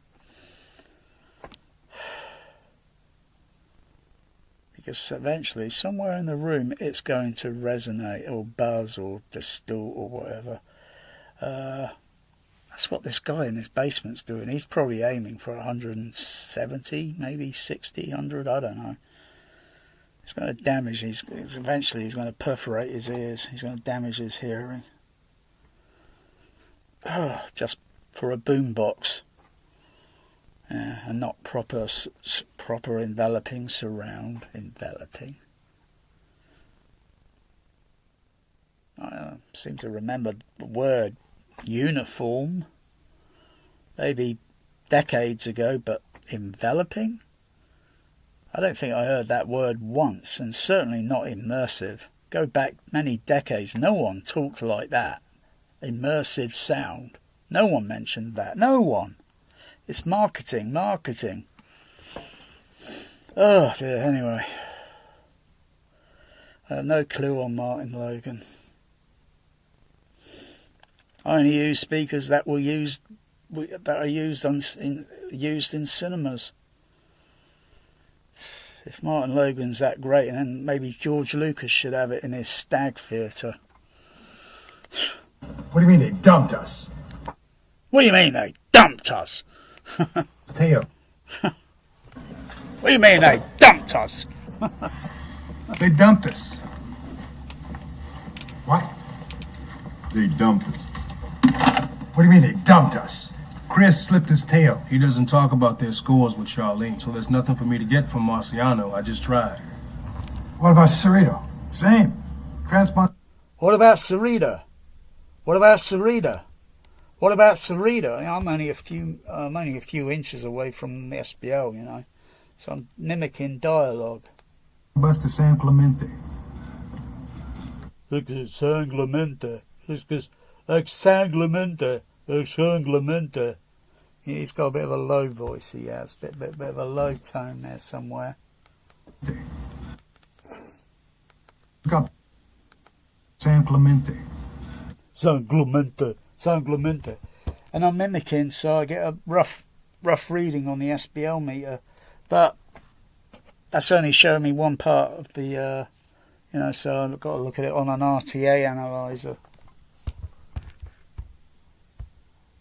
Because eventually, somewhere in the room, it's going to resonate or buzz or distort or whatever. That's what this guy in his basement's doing. He's probably aiming for 170, maybe 60, 100, I don't know. It's going to damage. Eventually he's going to perforate his ears. He's going to damage his hearing. Just for a boombox. And not proper enveloping surround. Enveloping. I seem to remember the word uniform. Maybe decades ago, but enveloping? I don't think I heard that word once, and certainly not immersive. Go back many decades, no one talked like that. Immersive sound. No one mentioned that. No one. It's marketing. Oh dear, anyway. I have no clue on Martin Logan. I only use speakers that are used in cinemas. If Martin Logan's that great, then maybe George Lucas should have it in his Stag Theatre. What do you mean they dumped us? What do you mean they dumped us? Theo. What do you mean they dumped us? They dumped us. What? They dumped us. What do you mean they dumped us? Chris slipped his tail. He doesn't talk about their scores with Charlene, so there's nothing for me to get from Marciano. I just tried. What about Cerrito? Same. Transplant. What about Cerrito? What about Cerrito? What about Cerrito? I'm only a few inches away from the SBL, you know, so I'm mimicking dialogue. Bus to San Clemente. Look at San Clemente. Like San Clemente. Like San Clemente. Yeah, he's got a bit of a low voice, he has. Bit of a low tone there somewhere. Got San Clemente. San Clemente. And I'm mimicking, so I get a rough reading on the SBL meter. But that's only showing me one part of the, so I've got to look at it on an RTA analyzer.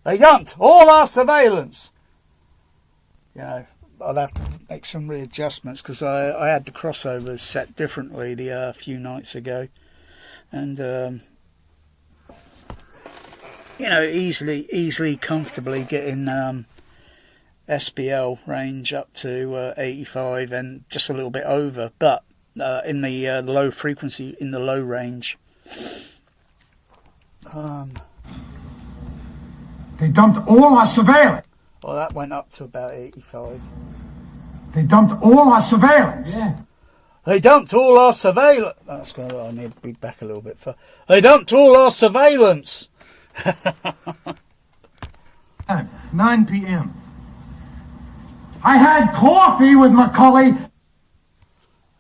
They dumped all our surveillance. You know, I'll have to make some readjustments because I had the crossovers set differently the few nights ago. And, easily, comfortably getting SBL range up to 85 and just a little bit over, but in the low frequency, in the low range. They dumped all our surveillance. Well, that went up to about 85. They dumped all our surveillance. Yeah. They dumped all our surveillance. I need to be back a little bit further. They dumped all our surveillance. 9 p.m. I had coffee with Macaulay.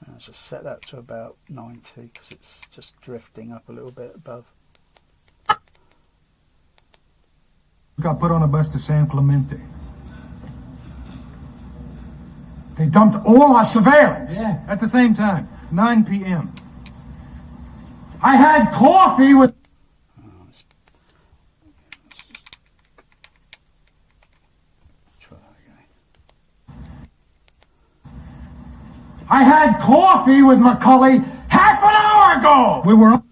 I'll just set that to about 90 because it's just drifting up a little bit above. Got put on a bus to San Clemente. They dumped all our surveillance. Yeah. At the same time, 9 p.m. I had coffee with. I had coffee with Macaulay half an hour ago. We were.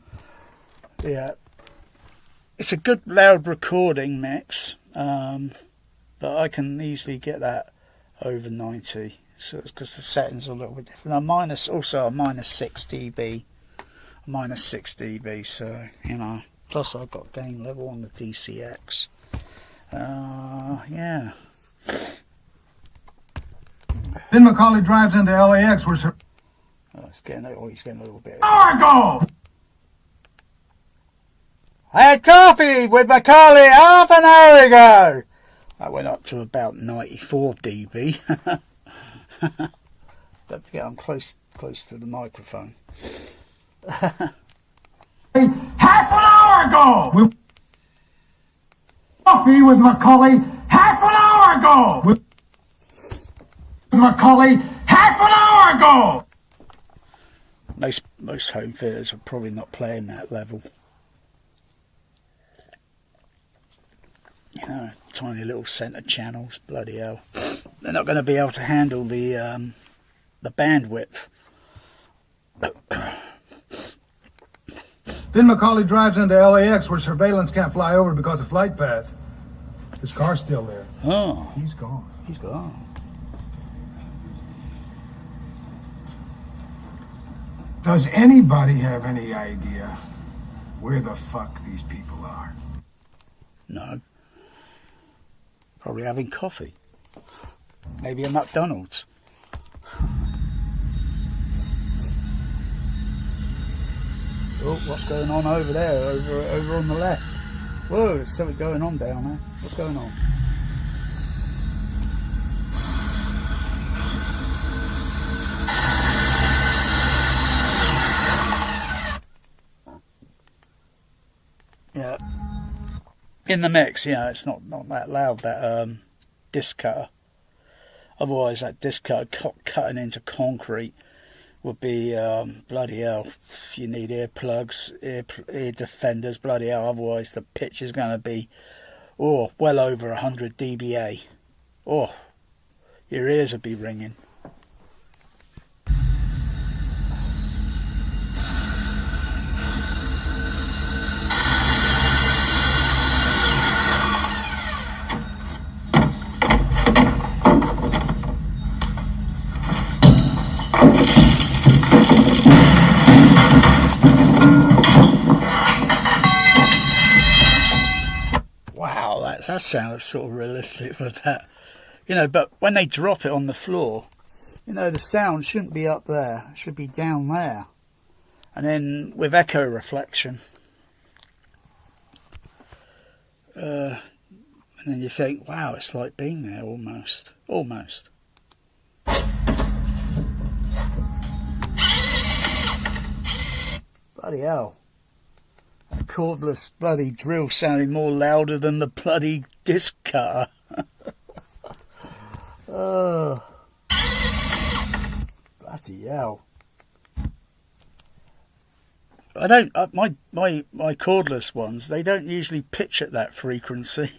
Yeah. It's a good loud recording mix, but I can easily get that over 90. So it's because the settings are a little bit different. I'm minus 6 dB. Minus 6 dB, so, plus I've got gain level on the THX. Yeah. Then Macaulay drives into LAX. He's getting a little bit. Hour ago! I had coffee with Macaulay half an hour ago. That went up to about 94 dB. Don't forget, I'm close to the microphone. Half an hour ago. Coffee with Macaulay half an hour ago. Macaulay half an hour ago. Most home theatres are probably not playing that level. Tiny little centre channels, bloody hell. They're not going to be able to handle the bandwidth Then Macaulay drives into LAX where surveillance can't fly over because of flight paths. His car's still there. Oh. He's gone. He's gone. Does anybody have any idea where the fuck these people are? No. Probably having coffee. Maybe a McDonald's. Oh, what's going on over there? Over on the left. Whoa, there's something going on down there. What's going on? Yeah. In the mix, it's not that loud, that disc cutter. Otherwise, that disc cutter cutting into concrete would be bloody hell. If you need earplugs, ear defenders, bloody hell. Otherwise, the pitch is going to be well over 100 dBA. Oh, your ears would be ringing. That sounds sort of realistic with that, but when they drop it on the floor, the sound shouldn't be up there, it should be down there, and then with echo reflection, and then you think, wow, it's like being there almost. Bloody hell. A cordless bloody drill sounding more louder than the bloody disc cutter. Oh. Bloody hell. I don't, my cordless ones, they don't usually pitch at that frequency.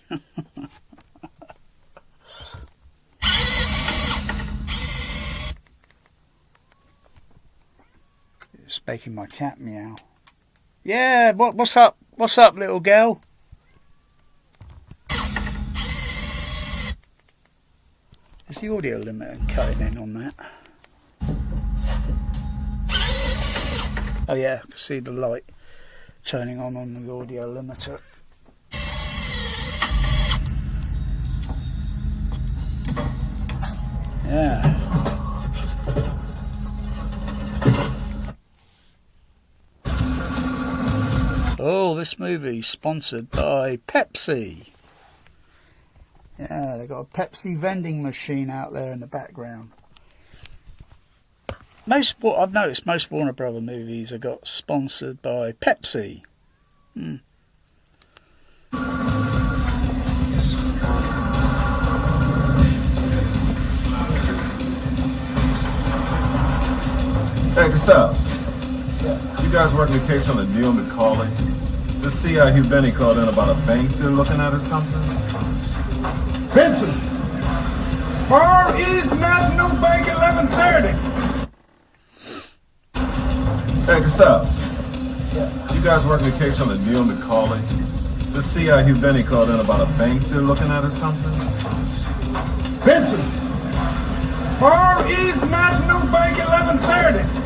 It's making my cat meow. Yeah, what's up? What's up, little girl? Is the audio limiter cutting in on that? Oh yeah, I can see the light turning on the audio limiter. Yeah. Oh, this movie sponsored by Pepsi. Yeah, they've got a Pepsi vending machine out there in the background. I've noticed most Warner Brother movies have got sponsored by Pepsi. Hey, Casals. You guys working the case on the Neil McCauley? This CI Hugh Benny called in about a bank they're looking at or something? Benson! Far East National Bank 1130! Hey, Casals. You guys working the case on the Neil McCauley? This CI Hugh Benny called in about a bank they're looking at or something? Benson! Far East National Bank 1130!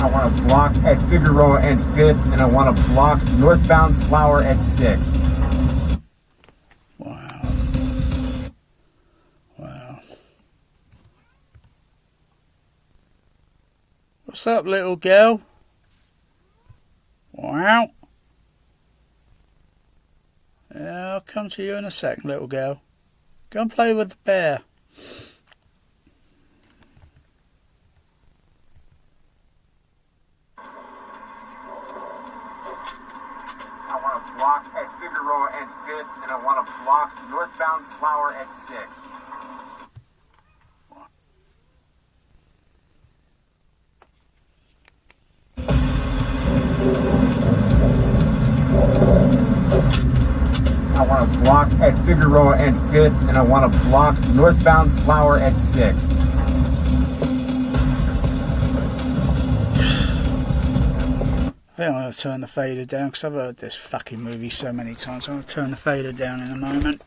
I want to block at Figueroa and 5th, and I want to block northbound Flower at 6th. Wow. What's up, little girl? Wow. Yeah, I'll come to you in a second, little girl. Go and play with the bear. I want to block at Figueroa and 5th, and I want to block northbound Flower at 6th. want to block at Figueroa and 5th, and I want to block northbound Flower at 6th. I think I'm going to turn the fader down because I've heard this fucking movie so many times. I'm going to turn the fader down in a moment.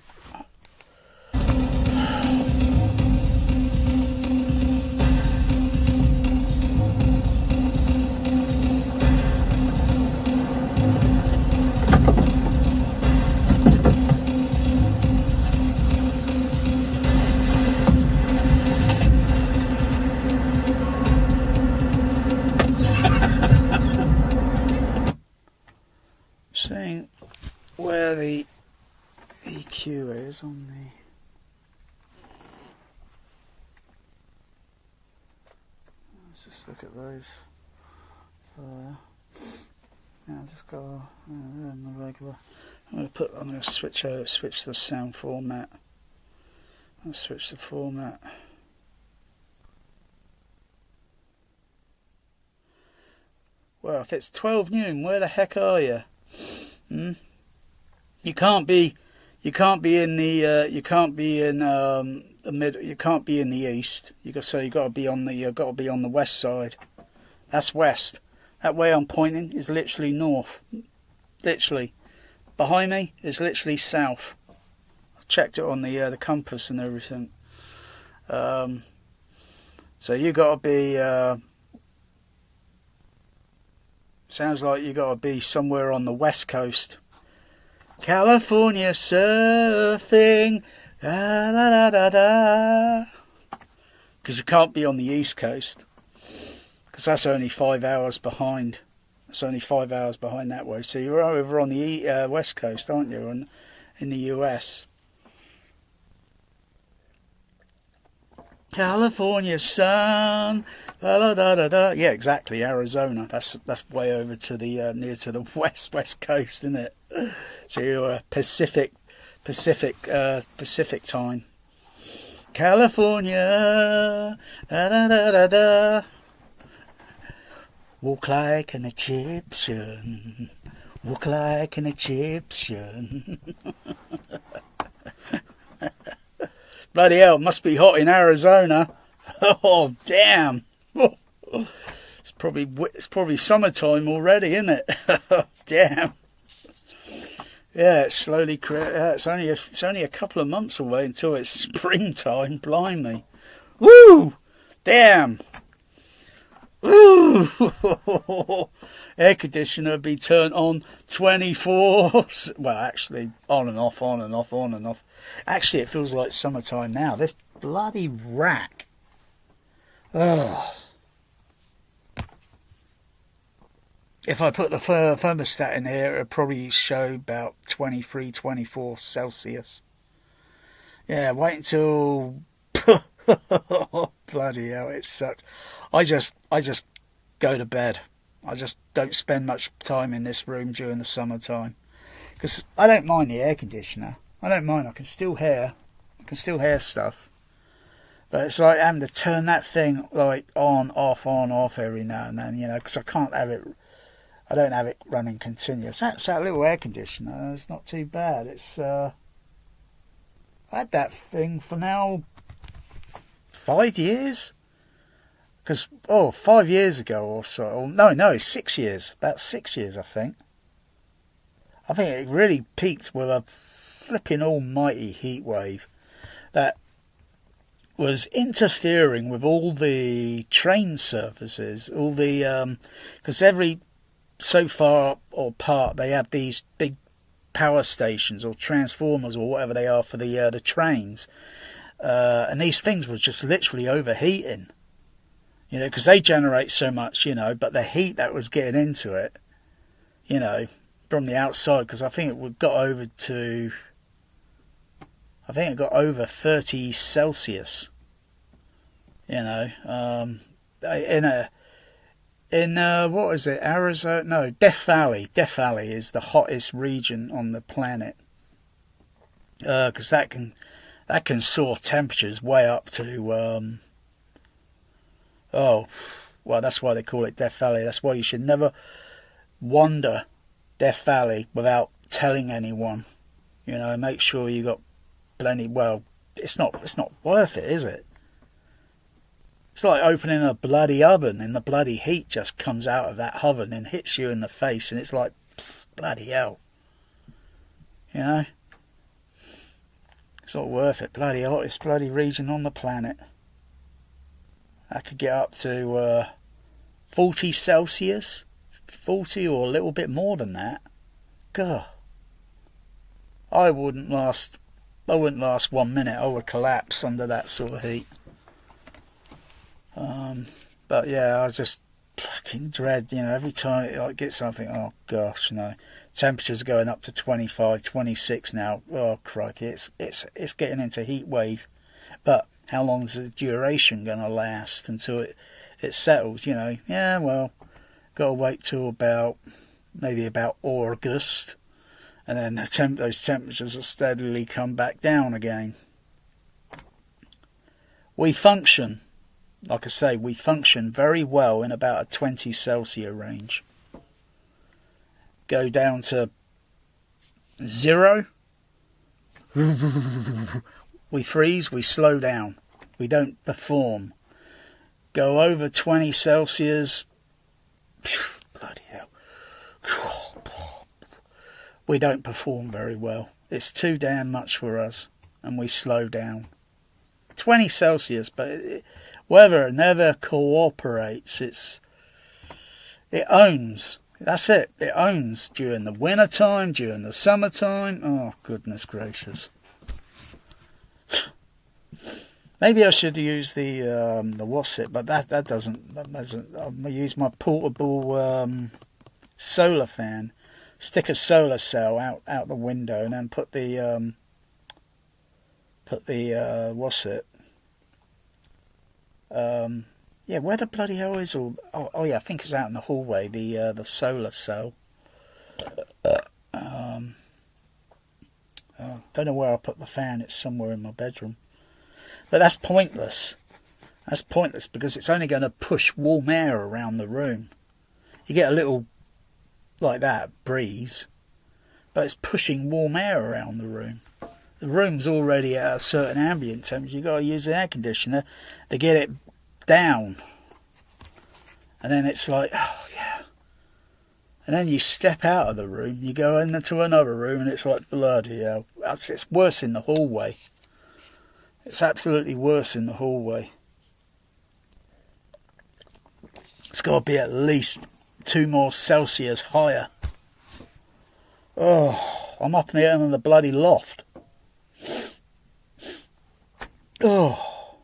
Seeing where the EQ is on the... Let's just look at those. Yeah, just go in the regular. I'm going to switch the sound format. I'll switch the format. Well, if it's 12 noon, where the heck are you? You can't be in the mid. You can't be in the east. You got to be on the west side. That's west. That way I'm pointing is literally north. Literally, behind me is literally south. I checked it on the compass and everything. So you got to be. Sounds like you got to be somewhere on the west coast. California surfing, da da da da da. Because you can't be on the east coast, because that's only 5 hours behind. It's only 5 hours behind that way. So you're over on the west coast, aren't you? In the US. California sun, da da da da da. Yeah, exactly. Arizona. That's way over to the near to the west coast, isn't it? So you're Pacific time. California, da da da da da. Walk like an Egyptian. Walk like an Egyptian. Bloody hell, must be hot in Arizona. Oh, damn. It's probably summertime already, isn't it? Damn. Yeah, it's slowly. It's only a couple of months away until it's springtime. Blimey. Woo! Damn. Ooh. Air conditioner be turned on 24. Well, actually, on and off, on and off, on and off. Actually, it feels like summertime now. This bloody rack. Ugh. If I put the thermostat in here, it'll probably show about 23, 24 Celsius. Yeah, wait until... Bloody hell, it sucks. I just go to bed. I just don't spend much time in this room during the summertime. Because I don't mind the air conditioner. I don't mind. I can still hear stuff. But it's like having to turn that thing like on, off every now and then, because I don't have it running continuous. That little air conditioner, it's not too bad. It's, I had that thing for now 5 years. Because, 5 years ago or so, no, 6 years. About 6 years, I think. I think it really peaked with a flipping almighty heat wave that was interfering with all the train services, all the, because every so far or part they have these big power stations or transformers or whatever they are for the trains, and these things were just literally overheating, because they generate so much, but the heat that was getting into it, from the outside, because I think it got over 30 Celsius. In what is it, Arizona? No, Death Valley. Death Valley is the hottest region on the planet, because that can soar temperatures way up to that's why they call it Death Valley. That's why you should never wander Death Valley without telling anyone, You know, make sure you got plenty. Well, it's not worth it, is it? It's like opening a bloody oven and the bloody heat just comes out of that oven and hits you in the face, and it's like, bloody hell. You know? It's not worth it. Bloody hottest bloody region on the planet. I could get up to 40 Celsius. 40 or a little bit more than that. God. I wouldn't last 1 minute. I would collapse under that sort of heat. But yeah, I just fucking dread, you know, every time I get something, oh gosh, you know, temperatures are going up to 25, 26 now. Oh crikey, it's getting into heat wave. But how long is the duration going to last until it settles, you know? Yeah, well, got to wait till maybe about August, and then those temperatures will steadily come back down again. We function, like I say, we function very well in about a 20 Celsius range. Go down to 0, we freeze, we slow down, we don't perform. Go over 20 Celsius, bloody hell, we don't perform very well. It's too damn much for us, and we slow down. 20 Celsius, but weather never cooperates. It owns. That's it. It owns during the winter time, during the summertime. Oh goodness gracious. Maybe I should use the what's it, but that doesn't. I use my portable solar fan. Stick a solar cell out the window, and then put the what's it? Yeah, where the bloody hell is all? Oh yeah, I think it's out in the hallway. The solar cell. Don't know where I put the fan. It's somewhere in my bedroom. But that's pointless. That's pointless because it's only going to push warm air around the room. You get a little like that breeze, but it's pushing warm air around the room. The room's already at a certain ambient temperature. You've got to use an air conditioner to get it down. And then it's like, oh yeah. And then you step out of the room, you go into another room, and it's like, bloody hell. It's worse in the hallway. It's absolutely worse in the hallway. It's got to be at least 2 more Celsius higher. Oh, I'm up in the end of the bloody loft. Oh.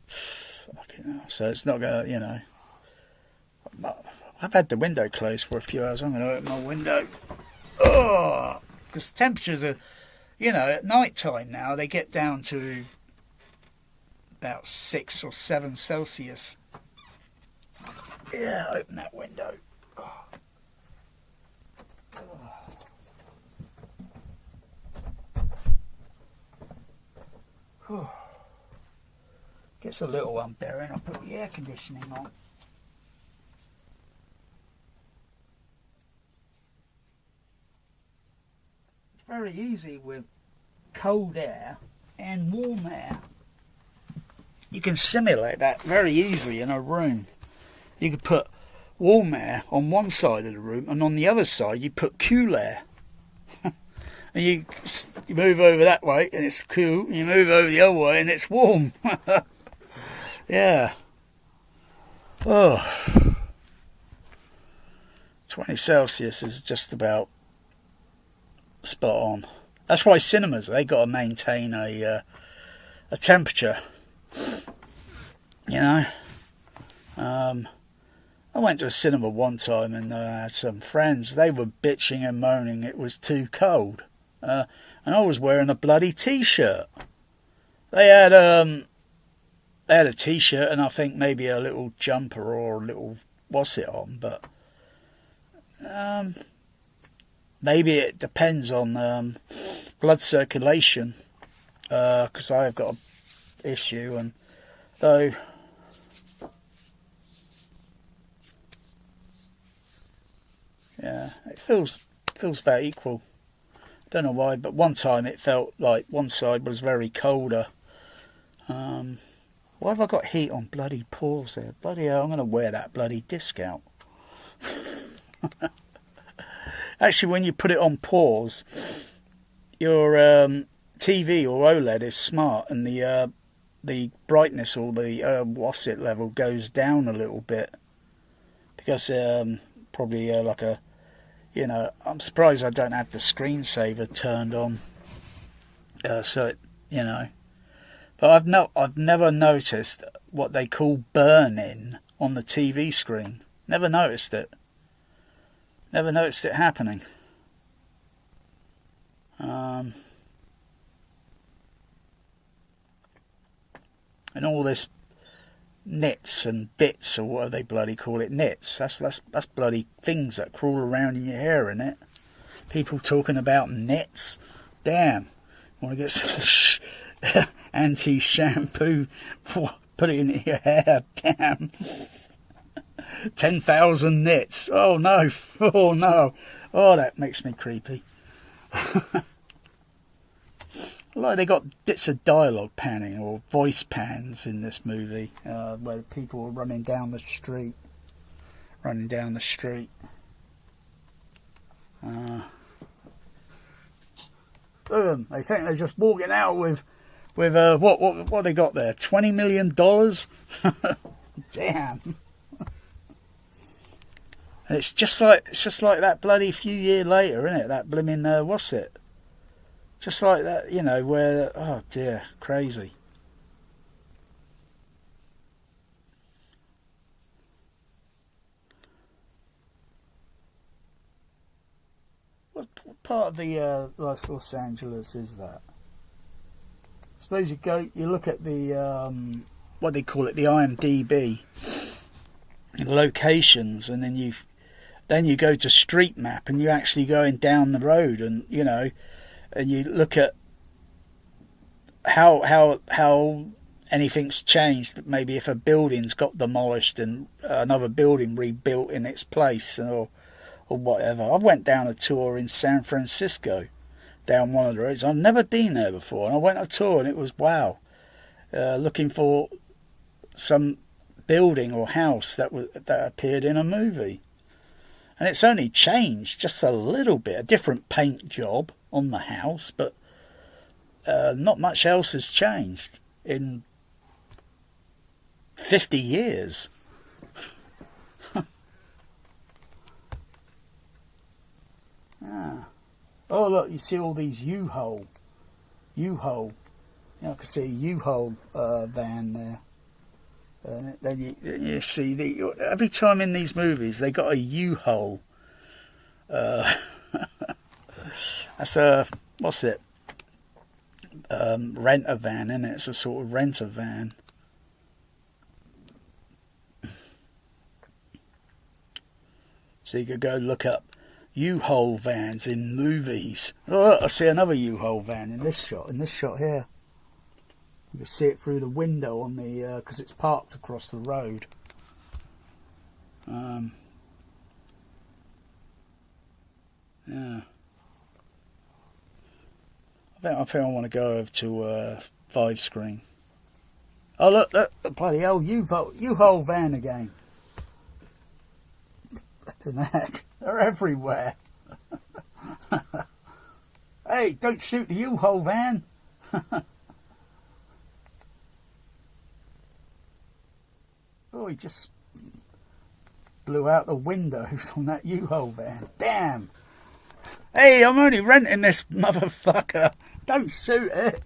Fucking hell. So it's not going to, you know. I've had the window closed for a few hours. I'm going to open my window. Oh. Because temperatures are, you know, at night time now, they get down to about 6 or 7 Celsius. Yeah, open that window. Oh. Oh. Gets a little unbearable. I'll put the air conditioning on. It's very easy with cold air and warm air. You can simulate that very easily in a room. You could put warm air on one side of the room, and on the other side you put cool air. And you move over that way and it's cool, and you move over the other way and it's warm. Yeah. Oh. 20 Celsius is just about spot on. That's why cinemas, they got to maintain a temperature. You know? I went to a cinema one time and I had some friends. They were bitching and moaning it was too cold. And I was wearing a bloody t-shirt. They had a t-shirt and I think maybe a little jumper or a little what's it on, but maybe it depends on blood circulation, because I've got an issue, and though yeah, it feels about equal. Don't know why, but one time it felt like one side was very colder. Why have I got heat on bloody pores there? Bloody hell, I'm going to wear that bloody disc out. Actually, when you put it on pause, your TV or OLED is smart, and the brightness or the what's it level goes down a little bit, because probably like a, you know, I'm surprised I don't have the screensaver turned on, so it, you know, but I've never noticed what they call burn-in on the TV screen. Never noticed it. Never noticed it happening. And all this nits and bits, or what do they bloody call it? Nits. That's bloody things that crawl around in your hair, innit? People talking about nits. Damn. Want to get some anti-shampoo? Put it in your hair. Damn. 10,000 nits. Oh no. Oh no. Oh, that makes me creepy. Like they got bits of dialogue panning or voice pans in this movie, where people are running down the street. Boom! They think they're just walking out with what they got there? $20 million. Damn! And it's just like that bloody few years later, isn't it? That blimmin' what's it? Just like that, you know, where, oh dear, crazy. What part of the Los Angeles is that? I suppose you look at the what they call it, the IMDb locations, and then you go to Street Map, and you're actually going down the road, and you know. And you look at how anything's changed. Maybe if a building's got demolished and another building rebuilt in its place, or whatever. I went down a tour in San Francisco, down one of the roads. I've never been there before, and I went on a tour, and it was wow. Looking for some building or house that appeared in a movie, and it's only changed just a little bit, a different paint job on the house, but not much else has changed in 50 years. Oh look, you see all these U-Haul. You know, I can see a U-Haul van there. Then you see every time in these movies they got a U-Haul. That's a, what's it? Rent-a van, isn't it? It's a sort of rent-a van. So you could go look up U-Haul vans in movies. Oh, look, I see another U-Haul van in this shot. In this shot here, you can see it through the window on the because it's parked across the road. Yeah. I think I want to go over to 5 screen. Oh look, bloody hell, U-Haul van again. Flipping heck, they're everywhere. Hey, don't shoot the U-Haul van. Oh, he just blew out the windows on that U-Haul van. Damn. Hey, I'm only renting this motherfucker. Don't shoot it.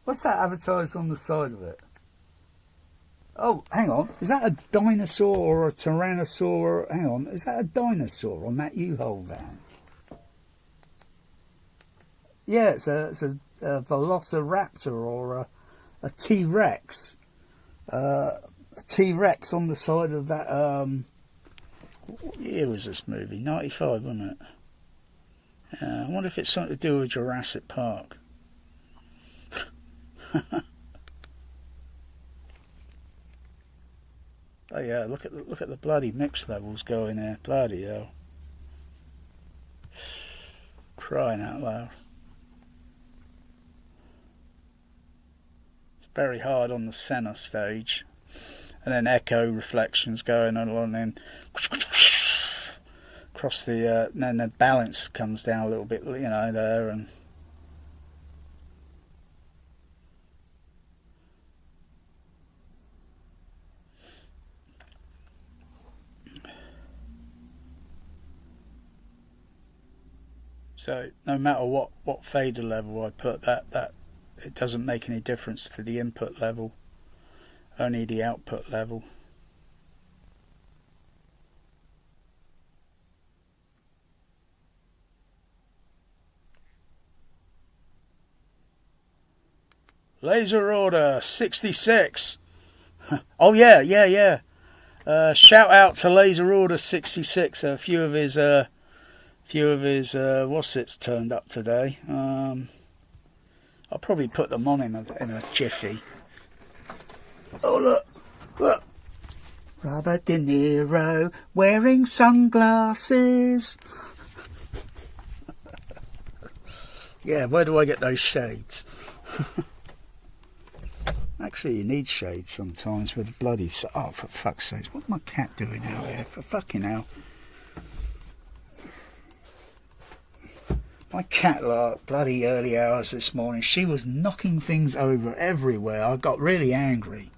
What's that advertised on the side of it? Oh, hang on. Is that a dinosaur or a tyrannosaur? Hang on. Is that a dinosaur on that U-Haul van? Yeah, it's a velociraptor or a T-Rex. A T-Rex on the side of that. What year was this movie? 95, wasn't it? I wonder if it's something to do with Jurassic Park. Oh yeah, look at the bloody mix levels going there. Bloody hell. Crying out loud. It's very hard on the centre stage. And then echo reflections going on and then across the and then the balance comes down a little bit, you know, there, and so no matter what fader level I put, that it doesn't make any difference to the input level, only the output level. Laser Order 66. Oh yeah. Shout out to Laser Order 66. A few of his what's it's turned up today. I'll probably put them on in a jiffy. Oh look. Robert De Niro wearing sunglasses. Yeah, where do I get those shades? Actually, you need shades sometimes with bloody... Oh, for fuck's sake, what's my cat doing out here? For fucking hell. My cat, like, bloody early hours this morning, she was knocking things over everywhere. I got really angry.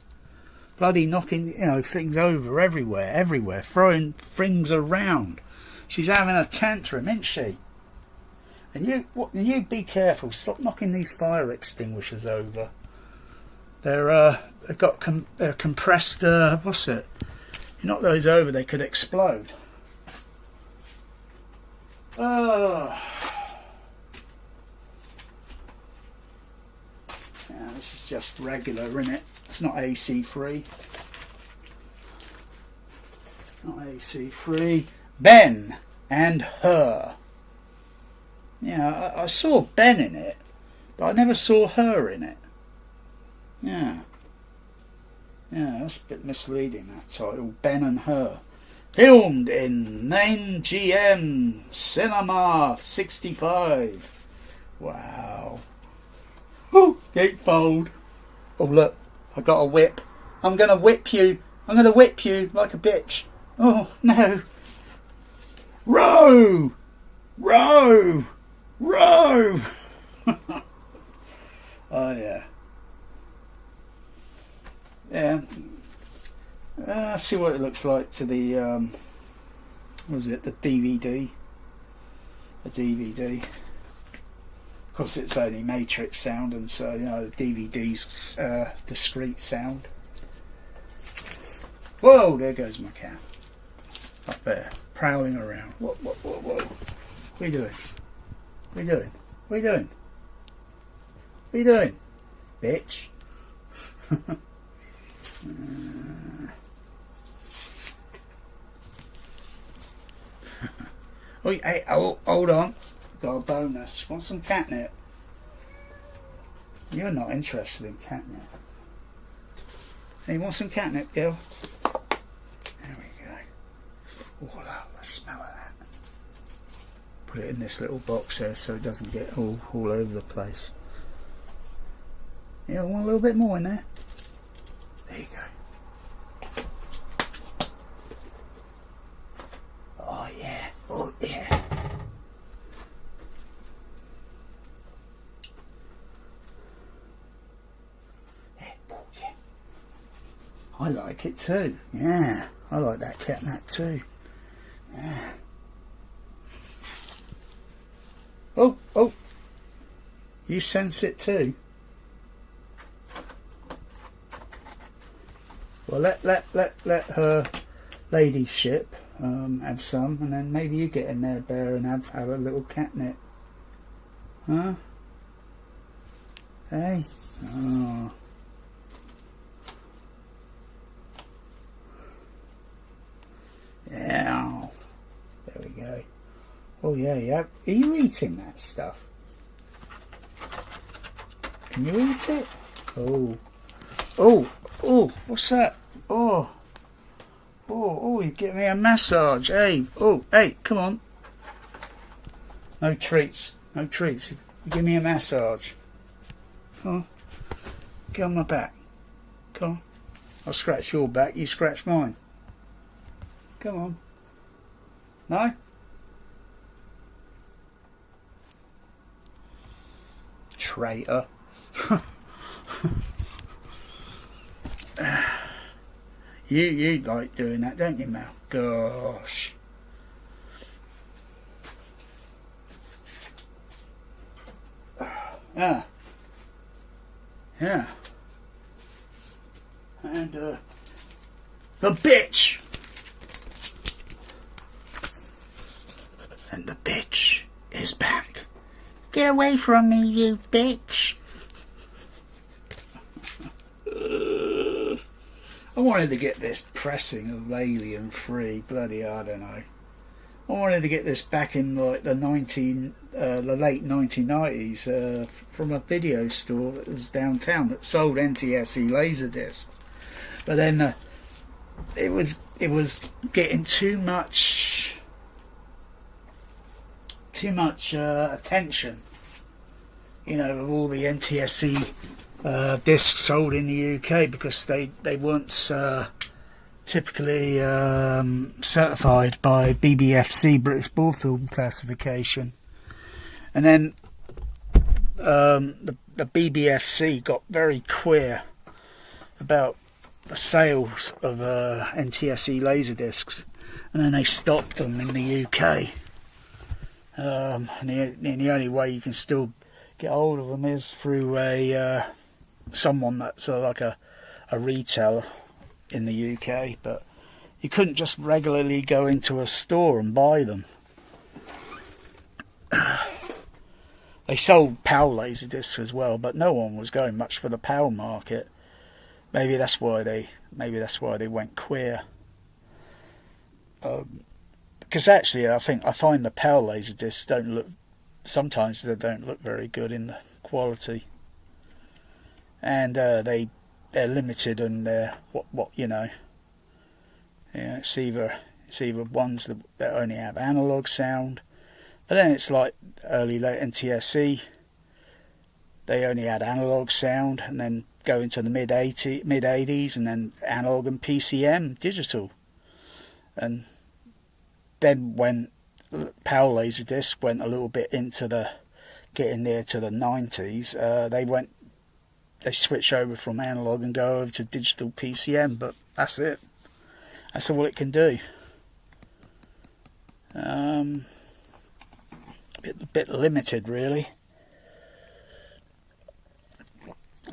Bloody knocking, you know, things over everywhere, throwing things around. She's having a tantrum, isn't she? And you be careful. Stop knocking these fire extinguishers over. They're compressed. What's it? You knock those over, they could explode. Oh. Yeah, this is just regular, isn't it? It's not AC free. Not AC free. Ben and Her. Yeah, I saw Ben in it, but I never saw her in it. Yeah, that's a bit misleading, that title. Ben and Her. Filmed in 9GM Cinema 65. Wow. Oh, gatefold. Oh, look, I got a whip. I'm going to whip you. I'm going to whip you like a bitch. Oh, no. Row! Row! Row! Oh, yeah. Yeah. See what it looks like to the, what was it, the DVD. The DVD. Of course, it's only matrix sound, and so, you know, the DVD's discrete sound. Whoa, there goes my cat. Up there, prowling around. Whoa. What are you doing? What are you doing? What are you doing? What are you doing? Bitch. Oh, hey, hold on. Got a bonus. Want some catnip? You're not interested in catnip. Hey, you want some catnip, girl? There we go. Oh, let's smell of that. Put it in this little box there so it doesn't get all over the place. Yeah, I want a little bit more in there. There you go. Oh yeah, oh yeah. Yeah. I like it too. Yeah, I like that catnap too. Yeah. Oh. You sense it too. Well, let her ladyship have some, and then maybe you get in there, Bear, and have a little catnip. Huh? Hey? Oh. Yeah. There we go. Oh, yeah. Are you eating that stuff? Can you eat it? Oh, what's that? Oh, you give me a massage. Hey, hey, come on. No treats. No treats. You give me a massage. Come on. Get on my back. Come on. I'll scratch your back, you scratch mine. Come on. No? Traitor. You like doing that, don't you, Mal? Gosh. Yeah. Yeah. And, the bitch! And the bitch is back. Get away from me, you bitch! I wanted to get this pressing of Alien 3, bloody I don't know. I wanted to get this back in like the late 1990s from a video store that was downtown that sold NTSC Laserdiscs. But then it was getting too much attention, you know, of all the NTSC discs sold in the UK, because they weren't typically certified by BBFC, British Board Film Classification. And then the BBFC got very queer about the sales of NTSC Laserdiscs, and then they stopped them in the UK. And the only way you can still get hold of them is through someone that's like a retailer in the UK, but you couldn't just regularly go into a store and buy them. They sold PAL Laserdiscs as well, but no one was going much for the PAL market. Maybe that's why they went queer. Because actually, I find the PAL Laserdiscs sometimes they don't look very good in the quality, and they're limited in their what you know. Yeah, it's either ones that only have analog sound, but then it's like late NTSC. They only had analog sound, and then go into the mid 80s, and then analog and PCM digital, and then when PAL Laserdisc went a little bit into getting near to the 90s, they switch over from analog and go over to digital PCM, but that's it. That's all it can do. Bit limited, really.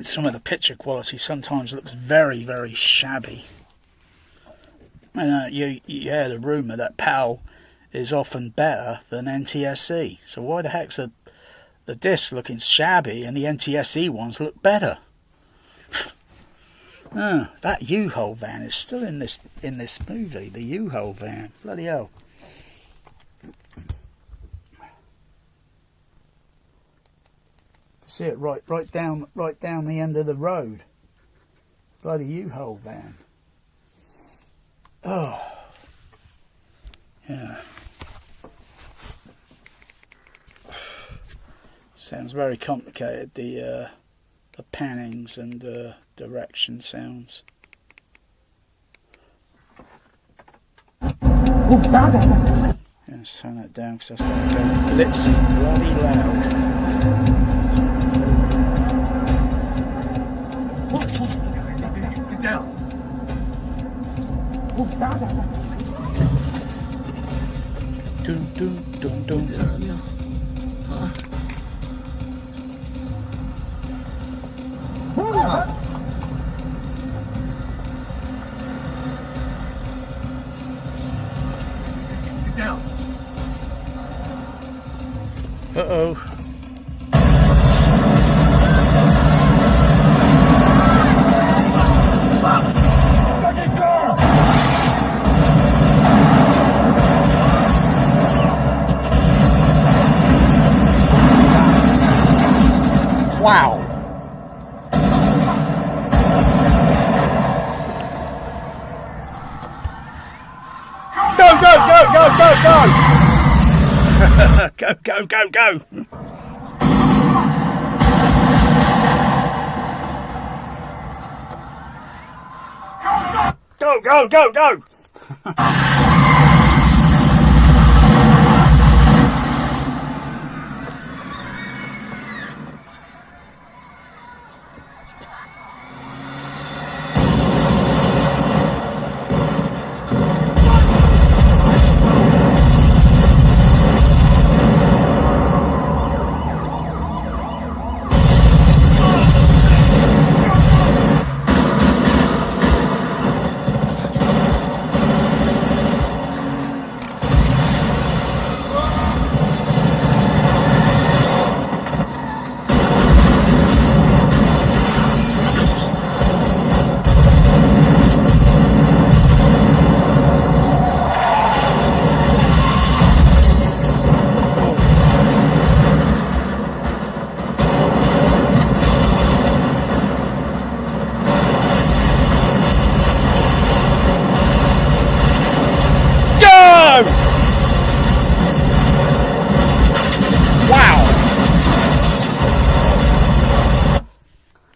Some of the picture quality sometimes looks very, very shabby. And you hear the rumour that PAL is often better than NTSC. So why the heck's the disc looking shabby and the NTSC ones look better? That U-Haul van is still in this movie. The U-Haul van, bloody hell! See it right down the end of the road. Bloody U-Haul van. Oh, yeah. Sounds very complicated. The pannings and direction sounds. Let's turn that down because that's going to go blitzy bloody loud. Get down. Dun dun dun dun. Get down. Uh-oh. Wow. Go, go, go, go, go, go! Go, go, go, go! Go, go, go, go!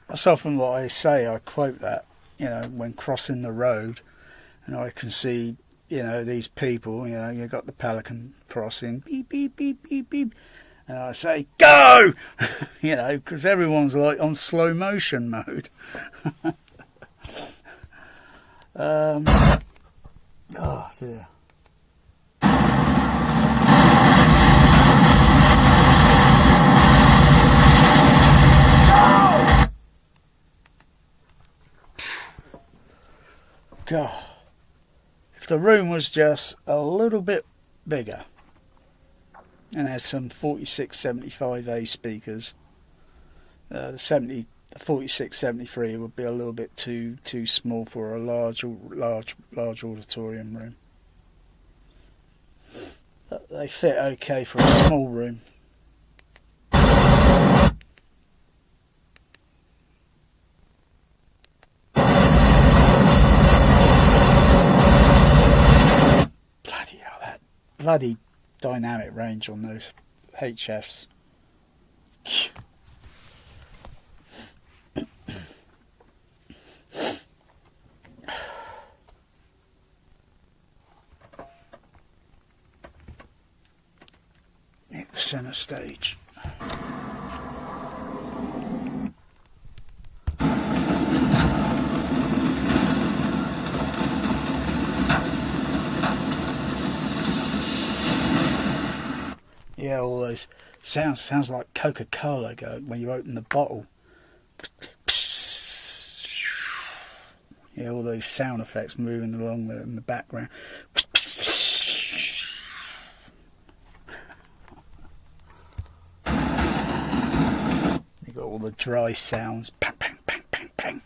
That's often what I say. I quote that, you know, when crossing the road, and I can see, you know, these people. You know, you got the Pelican crossing, beep beep beep beep beep, and I say go, you know, because everyone's like on slow motion mode. Oh dear. God, if the room was just a little bit bigger and had some 4675A speakers, the 4673 would be a little bit too small for a large auditorium room. But they fit okay for a small room. Bloody dynamic range on those HFs. Hit the centre stage. Yeah, all those sounds like Coca-Cola go when you open the bottle. Yeah, all those sound effects moving along there in the background. You got all the dry sounds. Bang, bang, bang, bang, bang.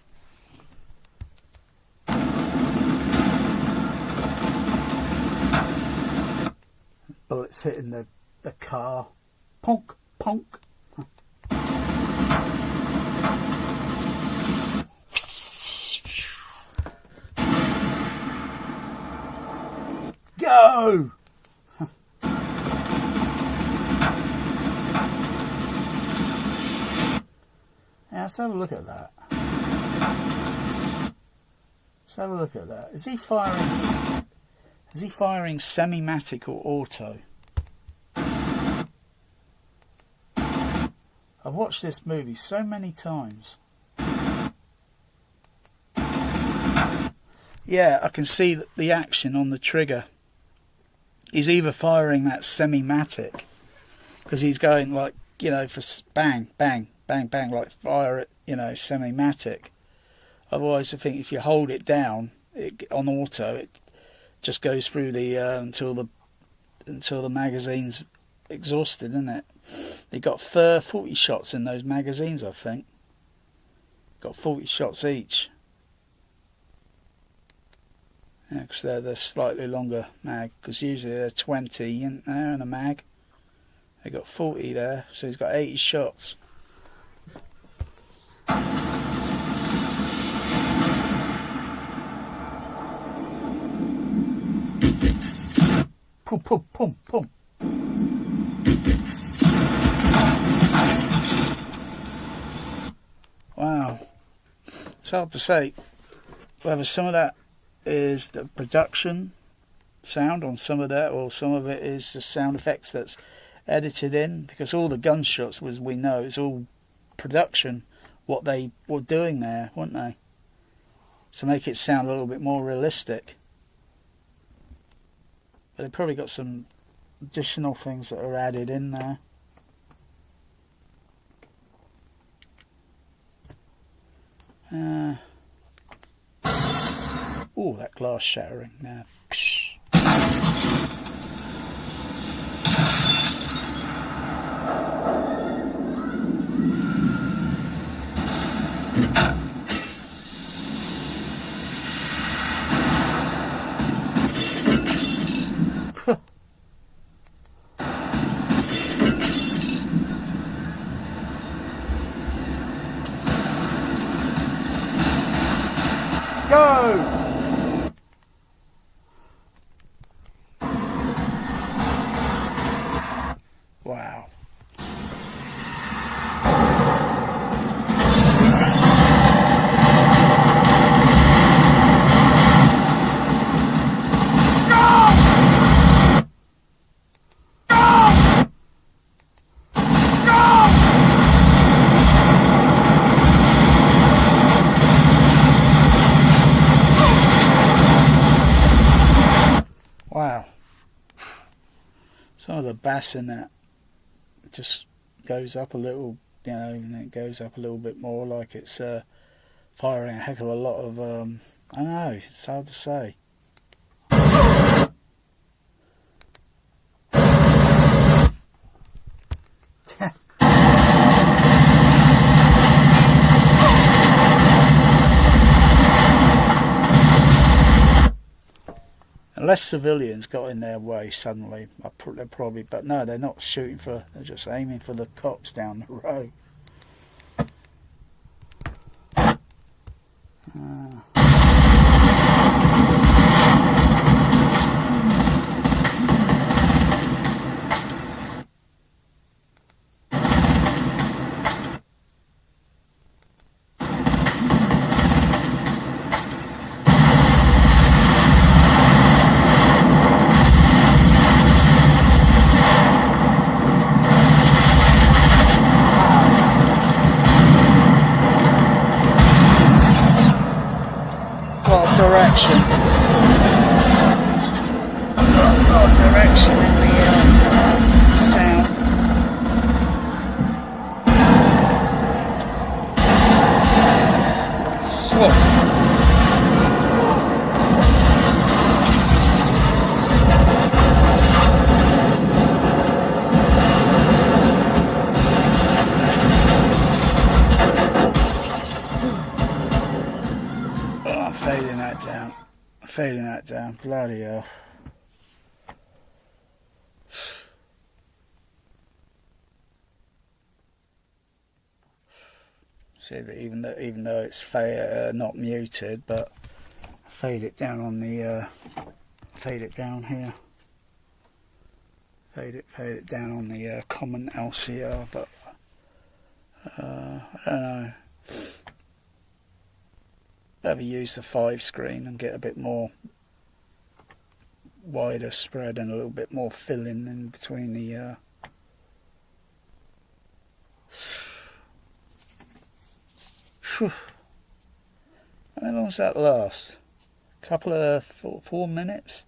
Bullets hitting the car. Ponk, ponk. Go! Yeah, let's have a look at that. Let's have a look at that. Is he firing semi-matic or auto? I've watched this movie so many times. Yeah, I can see the action on the trigger. He's either firing that semi-matic, because he's going like, you know, for bang, bang, bang, bang, like fire it, you know, semi-matic. Otherwise, I think if you hold it down on auto, it just goes through the until the magazine's exhausted, isn't it? They got 40 shots in those magazines, I think. Got 40 shots each. Yeah, because they're slightly longer mag, because usually they're 20 in there in a mag. They got 40 there, so he's got 80 shots. Pum, pum, pum, pum. Wow. It's hard to say whether some of that is the production sound on some of that, or some of it is just sound effects that's edited in, because all the gunshots, as we know, it's all production, what they were doing there, weren't they? To make it sound a little bit more realistic. But they probably got some additional things that are added in there. Oh, that glass shattering now. Go! Wow. Wow. Some of the bass in that just goes up a little, you know, and then it goes up a little bit more, like it's firing a heck of a lot of, I don't know, it's hard to say. Unless civilians got in their way suddenly, they're probably, but no, they're not shooting for, they're just aiming for the cops down the road. Direction. Direction in the sound. Whoa. Fading that down, bloody hell. See that even though it's not muted, but fade it down on the fade it down here. Fade it down on the common LCR, but I don't know. Better use the 5 screen and get a bit more wider spread and a little bit more filling in between the How long does that last? Couple of 4 minutes?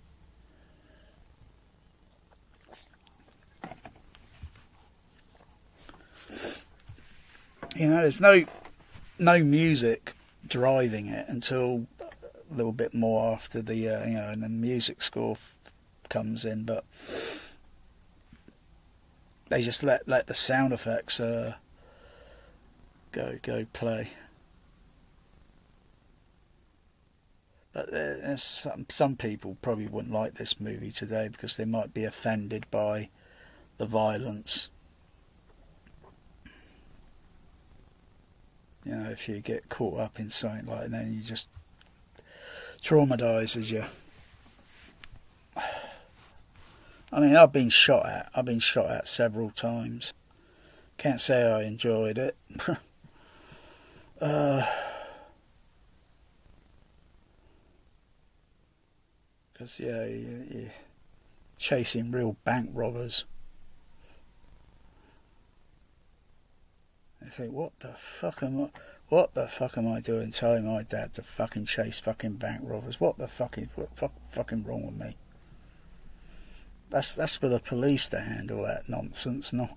You know, there's no music driving it until a little bit more after the you know, and then the music score comes in, but they just let the sound effects go play. But there's some people probably wouldn't like this movie today because they might be offended by the violence. You know, if you get caught up in something like that, then you just traumatises you. I mean, I've been shot at several times. Can't say I enjoyed it. Because, yeah, you're chasing real bank robbers. I think, what the fuck am I doing telling my dad to fucking chase fucking bank robbers? What fucking wrong with me? That's for the police to handle that nonsense, not...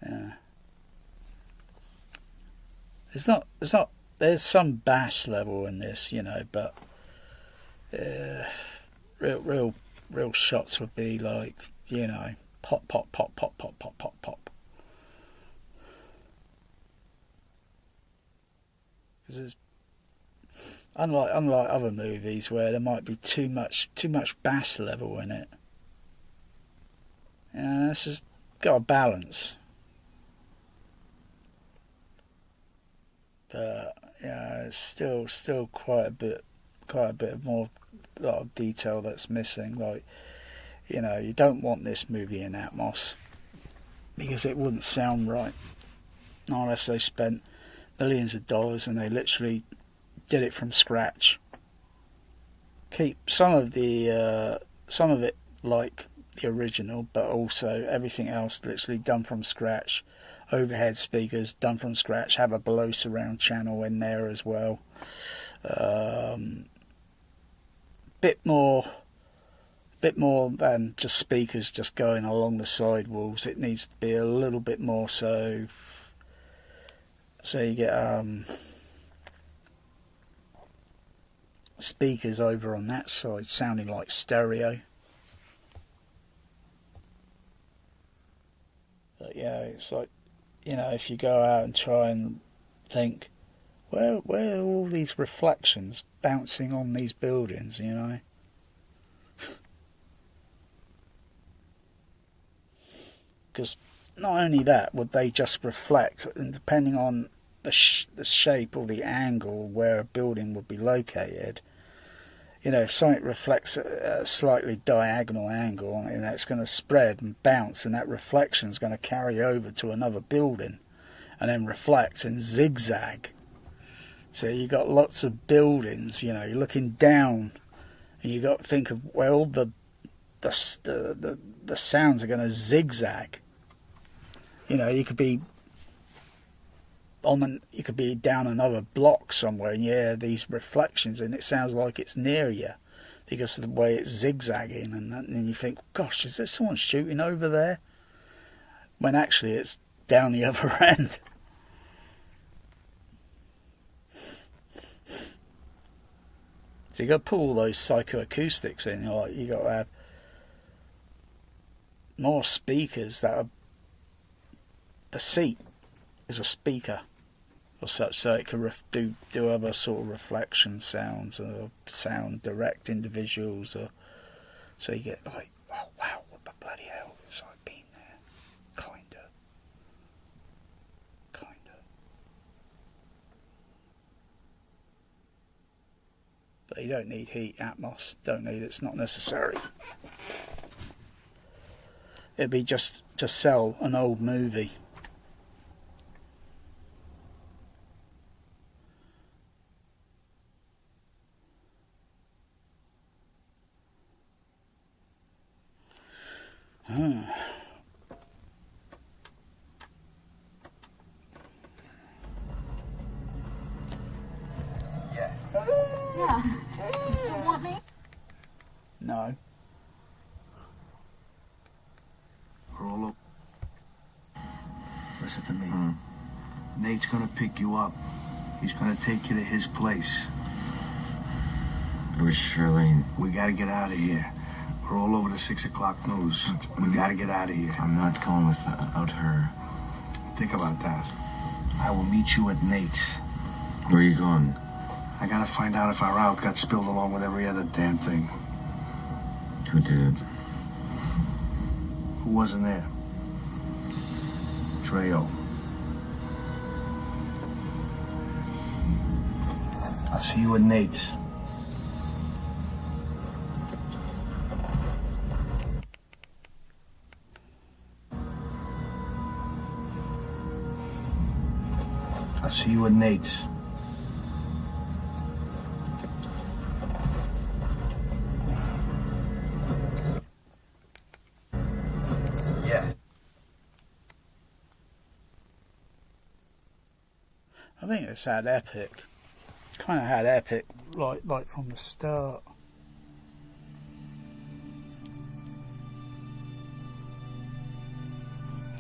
Yeah. There's some bass level in this, you know, but real shots would be like, you know, pop, pop, pop, pop, pop, pop, pop, pop. Because unlike other movies where there might be too much bass level in it, yeah, this has got a balance. But yeah, it's still quite a bit more, a lot of detail that's missing. Like, you know, you don't want this movie in Atmos because it wouldn't sound right unless they spent millions of dollars and they literally did it from scratch. Keep some of it like the original, but also everything else literally done from scratch. Overhead speakers done from scratch, have a below surround channel in there as well. Bit more than just speakers just going along the side walls. It needs to be a little bit more so you get speakers over on that side sounding like stereo. But yeah, it's like, you know, if you go out and try and think, where are all these reflections bouncing on these buildings, you know? Because not only that, would they just reflect, and depending on the shape or the angle where a building would be located, you know, if something reflects at a slightly diagonal angle, and that's going to spread and bounce, and that reflection is going to carry over to another building and then reflect and zigzag. So you've got lots of buildings, you know, you're looking down and you've got to think of where all the sounds are going to zigzag. You know, you could be down another block somewhere and you hear these reflections and it sounds like it's near you because of the way it's zigzagging, and then you think, gosh, is there someone shooting over there? When actually it's down the other end. So you got to put all those psychoacoustics in. You got to have more speakers that are, a seat is a speaker or such, so it can do other sort of reflection sounds or sound direct individuals, or so you get like, oh wow, what the bloody hell, it's like being there, kinda. But you don't need heat, Atmos, don't need it, it's not necessary. It'd be just to sell an old movie. Yeah. You still want me? No. Rolo, listen to me. Nate's gonna pick you up. He's gonna take you to his place. Where's Charlene? We gotta get out of here. We're all over the 6 o'clock news. We gotta get out of here. I'm not going without her. Think about that. I will meet you at Nate's. Where are you going? I gotta find out if our route got spilled along with every other damn thing. Who did it? Who wasn't there? Trejo. I'll see you at Nate's. I'll see you at Nate's. Yeah. I think it's had Epic. Kind of had Epic, like from the start.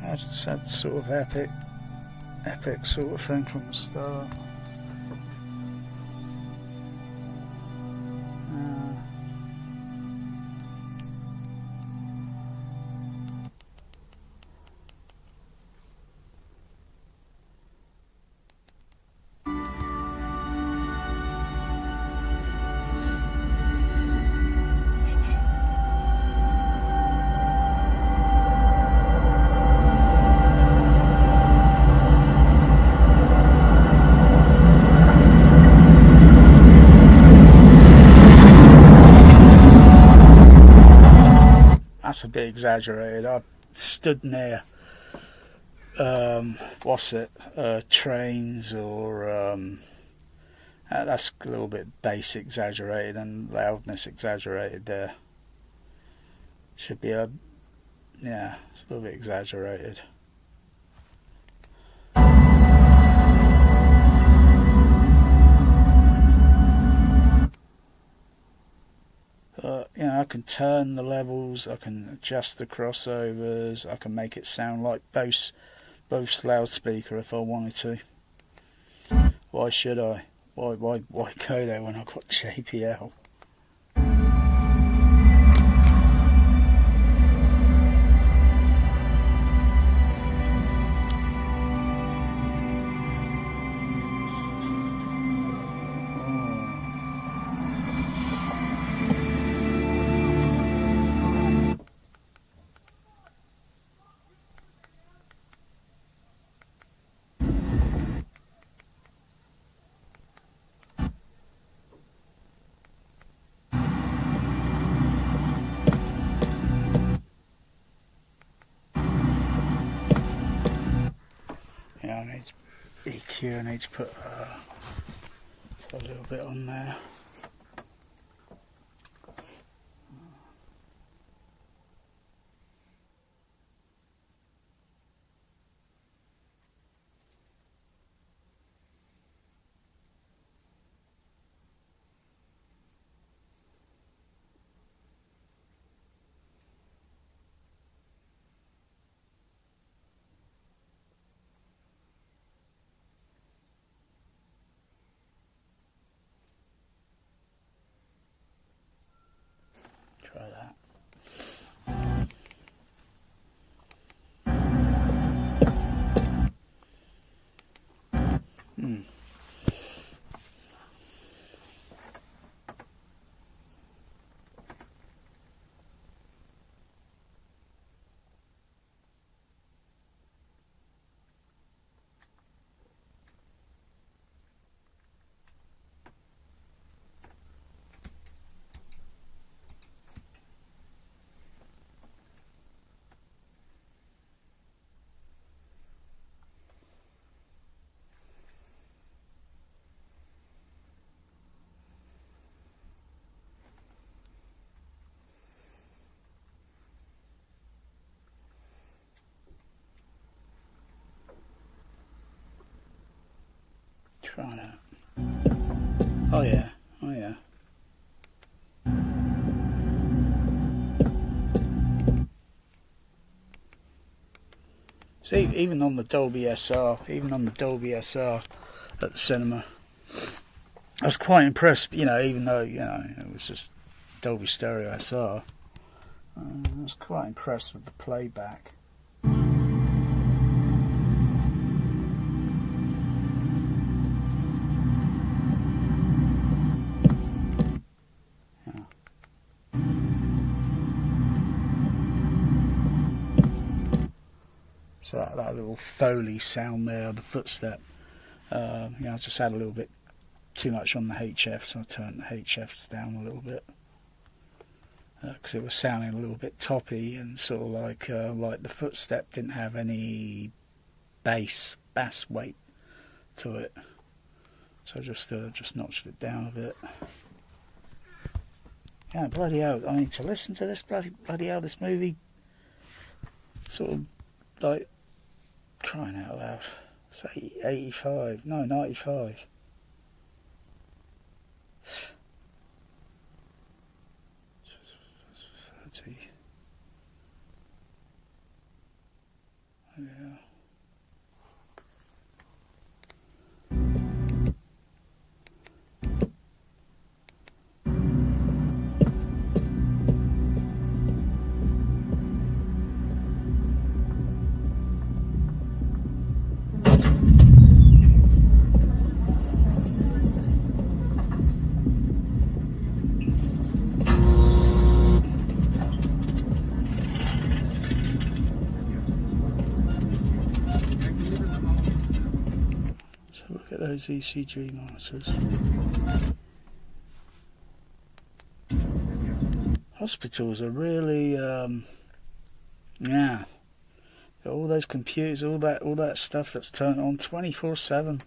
Had sort of epic sort of thing from the start. That's a bit exaggerated. I stood near trains or that's a little bit bass exaggerated and loudness exaggerated there. Should be it's a little bit exaggerated. I can turn the levels, I can adjust the crossovers, I can make it sound like both loudspeaker if I wanted to. Why should I? Why go there when I've got JBL? I need EQ, I need to put a little bit on there. Try that. Try that. Oh yeah. See, even on the Dolby SR at the cinema, I was quite impressed, even though, it was just Dolby Stereo SR. I was quite impressed with the playback. So that little Foley sound there, the footstep, I just had a little bit too much on the HF, so I turned the HFs down a little bit because it was sounding a little bit toppy and sort of like the footstep didn't have any bass weight to it. So I just notched it down a bit. Yeah, bloody hell. I mean, to listen to this, bloody hell, this movie, sort of, like, crying out loud. It's 85, no, 95. Yeah. Look at those ECG monitors. Hospitals are really, yeah. Got all those computers, all that stuff that's turned on 24/7.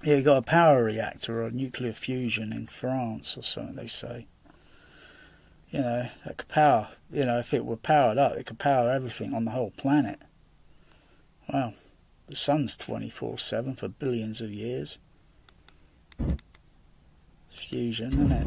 Yeah, you got a power reactor or nuclear fusion in France or something. They say. You know, that could power. You know, if it were powered up, it could power everything on the whole planet. Well, the sun's 24/7 for billions of years. Fusion, isn't it?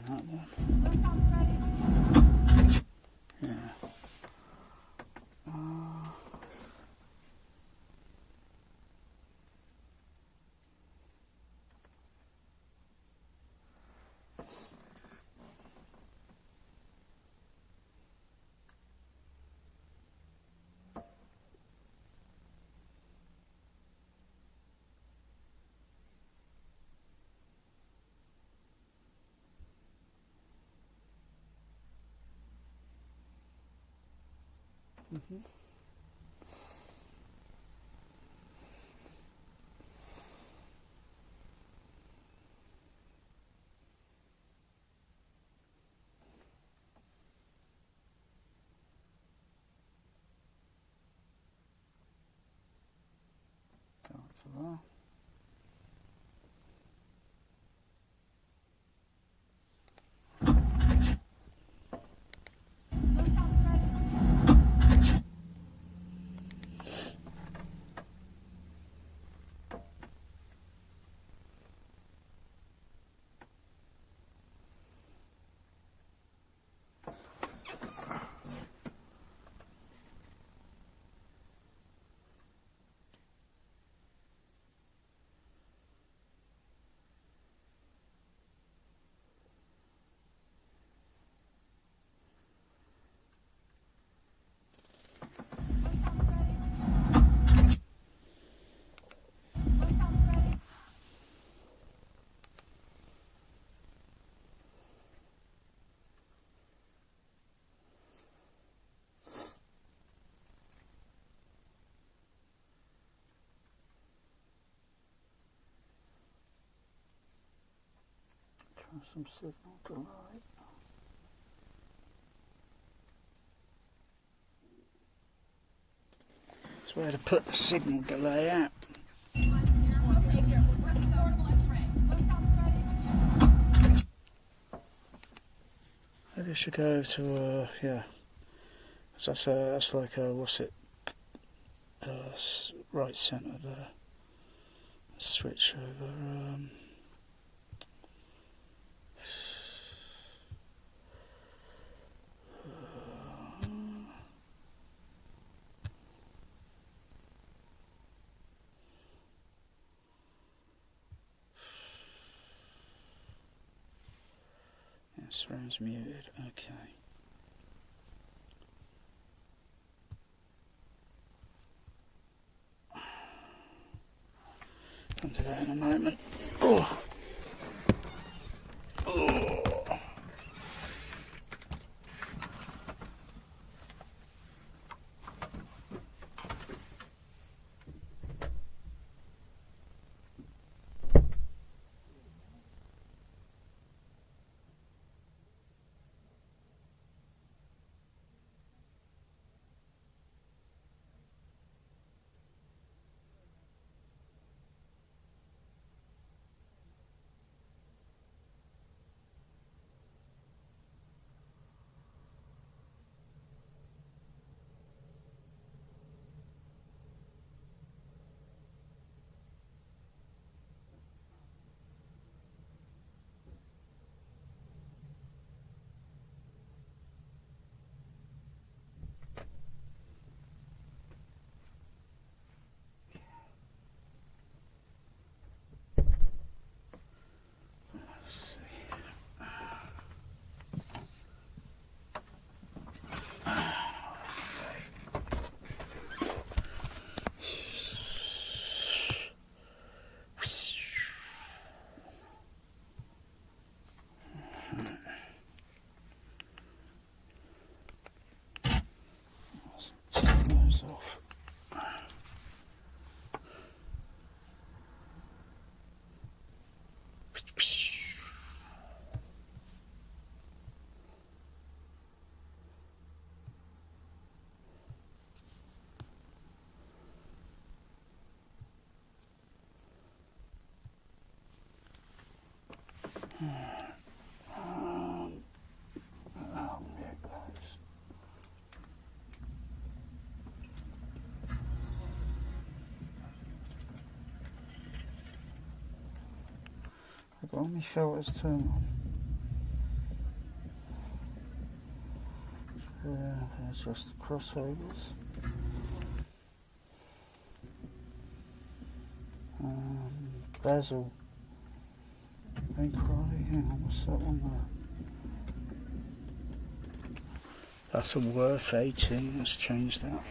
That one. Yeah. Mm-hmm. Time for that. Try some signal delay. That's where to put the signal delay at. Maybe I should go to yeah. So that's like what's it? Right centre there. Switch over. This room's muted, okay. Come to that in a moment. Oh. Oh. Off. I've got all my filters turned on. There's just the crossovers. Basil. Hang on, what's that one there? That's a worth 18, let's change that.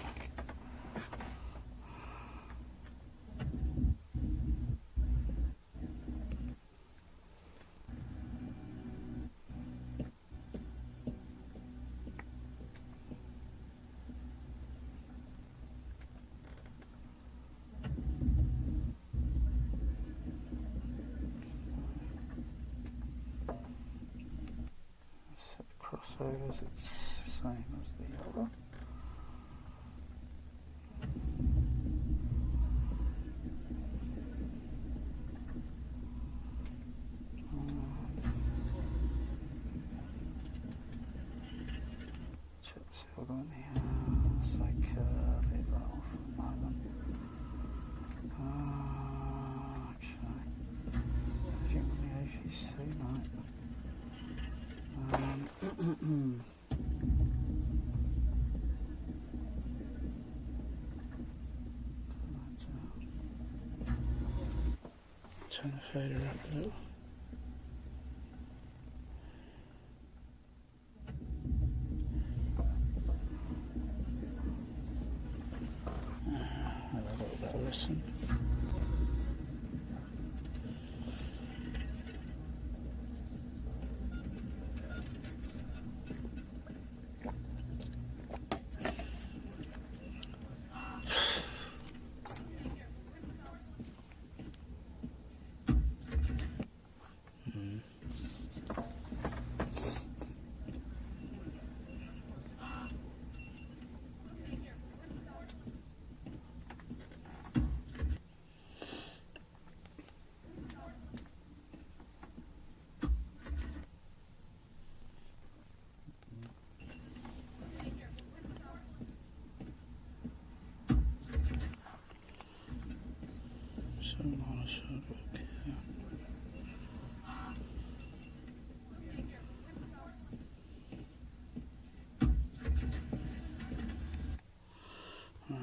Crossovers, it's the same as the other. Check see what I've got in here. It's like leave that off for a moment. Okay. I think on the AVC, right? Turn the fader up a little. Have a little bit of listen.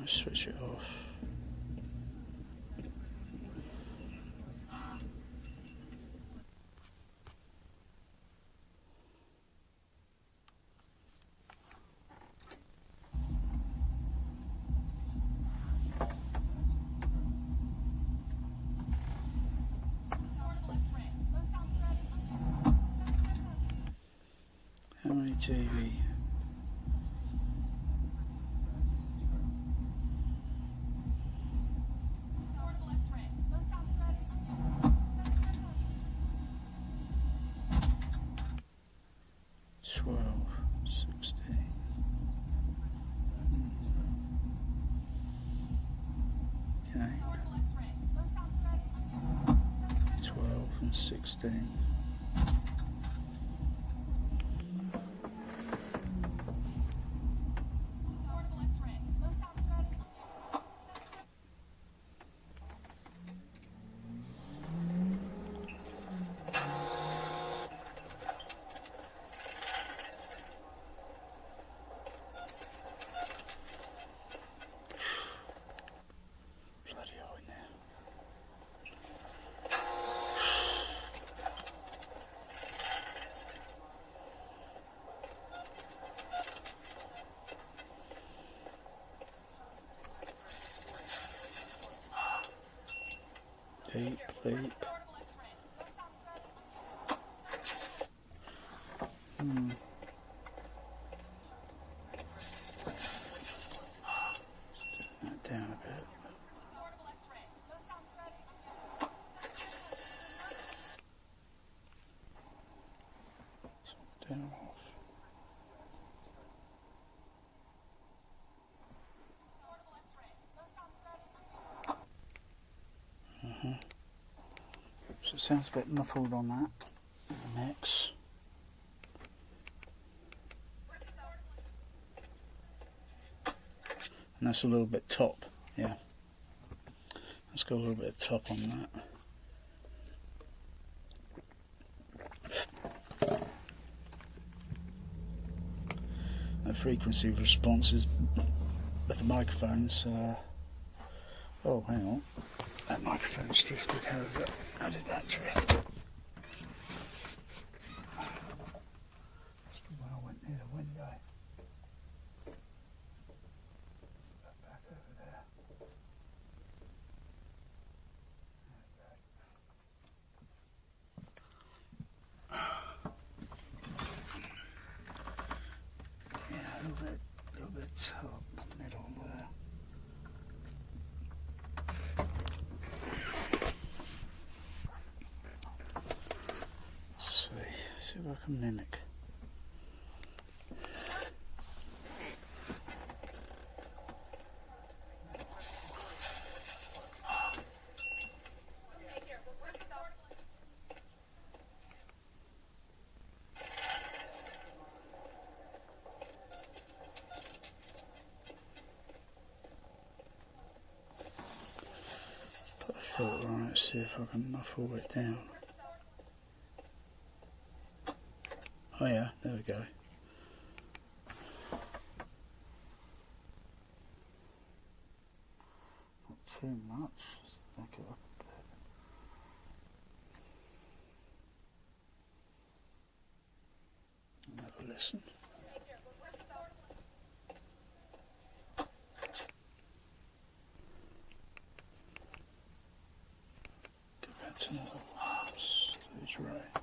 Switch it off. TV. Twelve, 16. Okay. 12 and 16. Bloody hell in there. Tape, tape. That down a bit. Down off. So it sounds a bit muffled on that mix. And that's a little bit top, yeah. Let's go a little bit of top on that. The frequency responses of the microphones. Oh, hang on. That microphone's drifted. How did that drift? When I went near the window. Back over there. Yeah, a little bit top, middle there. See if I can mimic. Put a filter on it, see if I can muffle it down. Oh yeah, there we go. Not too much, just make it up a bit. Have a listen. Go back to another stage right.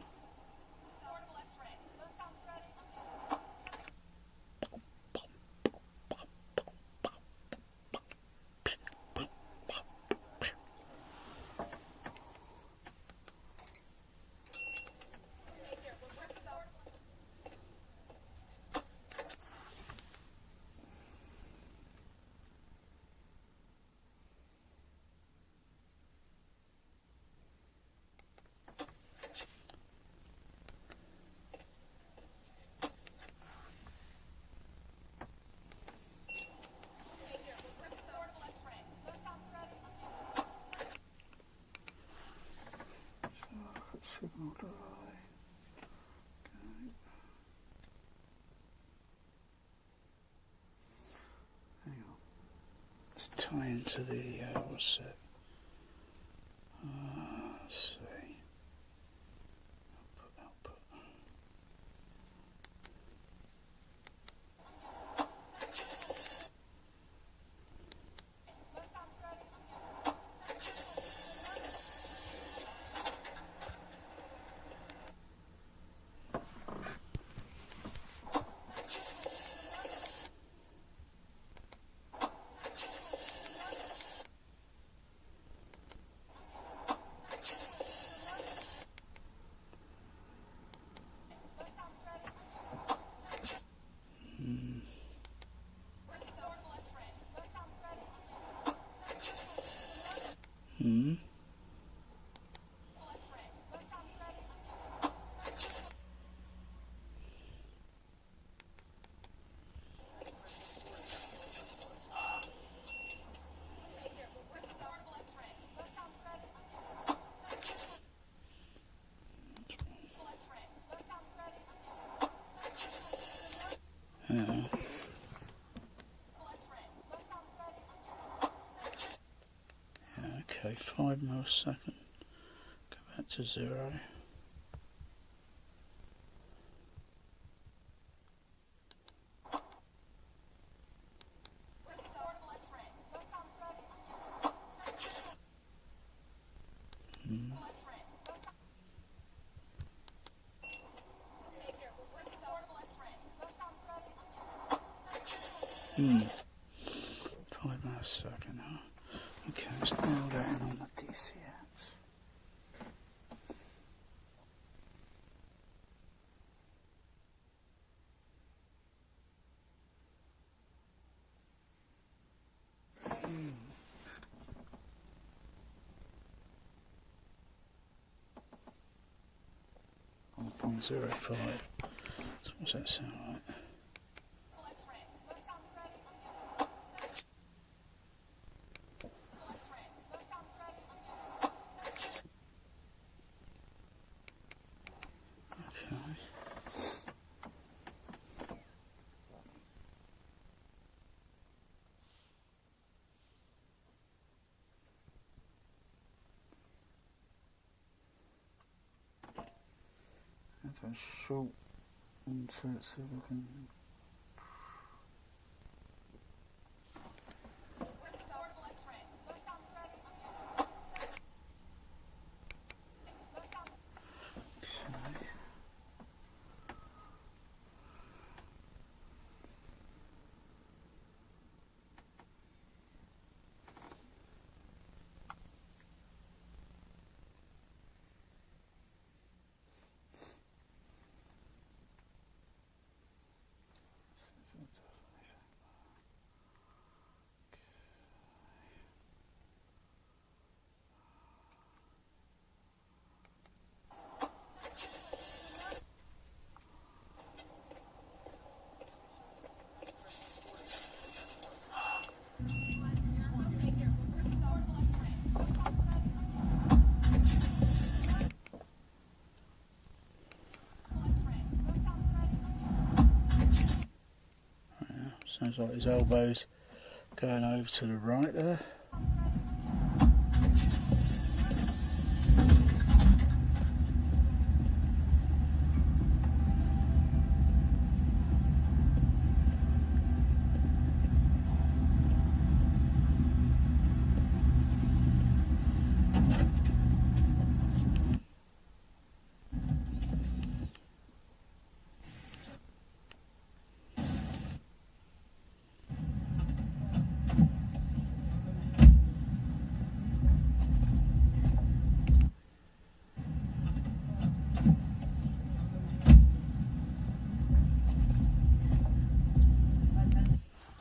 Signal delay. Okay. Hang on. Let's tie into the what's it? Let's see. Output. Hmm. Yeah. Okay, 5 milliseconds. Go back to 0. Hmm. 5 milliseconds, huh? Okay, let's dial that in on the THX. Hmm. 1.05. So what's that sound like? If I short insert so we can. Sounds like his elbow's going over to the right there.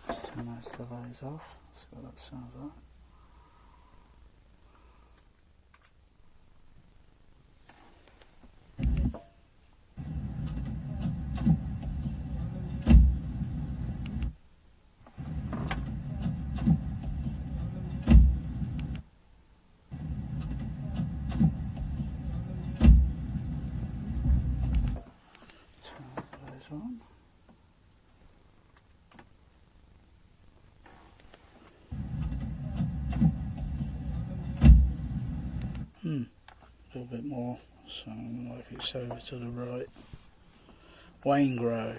Let's turn those delays off. See what that sounds like. On. A little bit more, so like it's over to the right. Wayne Grow.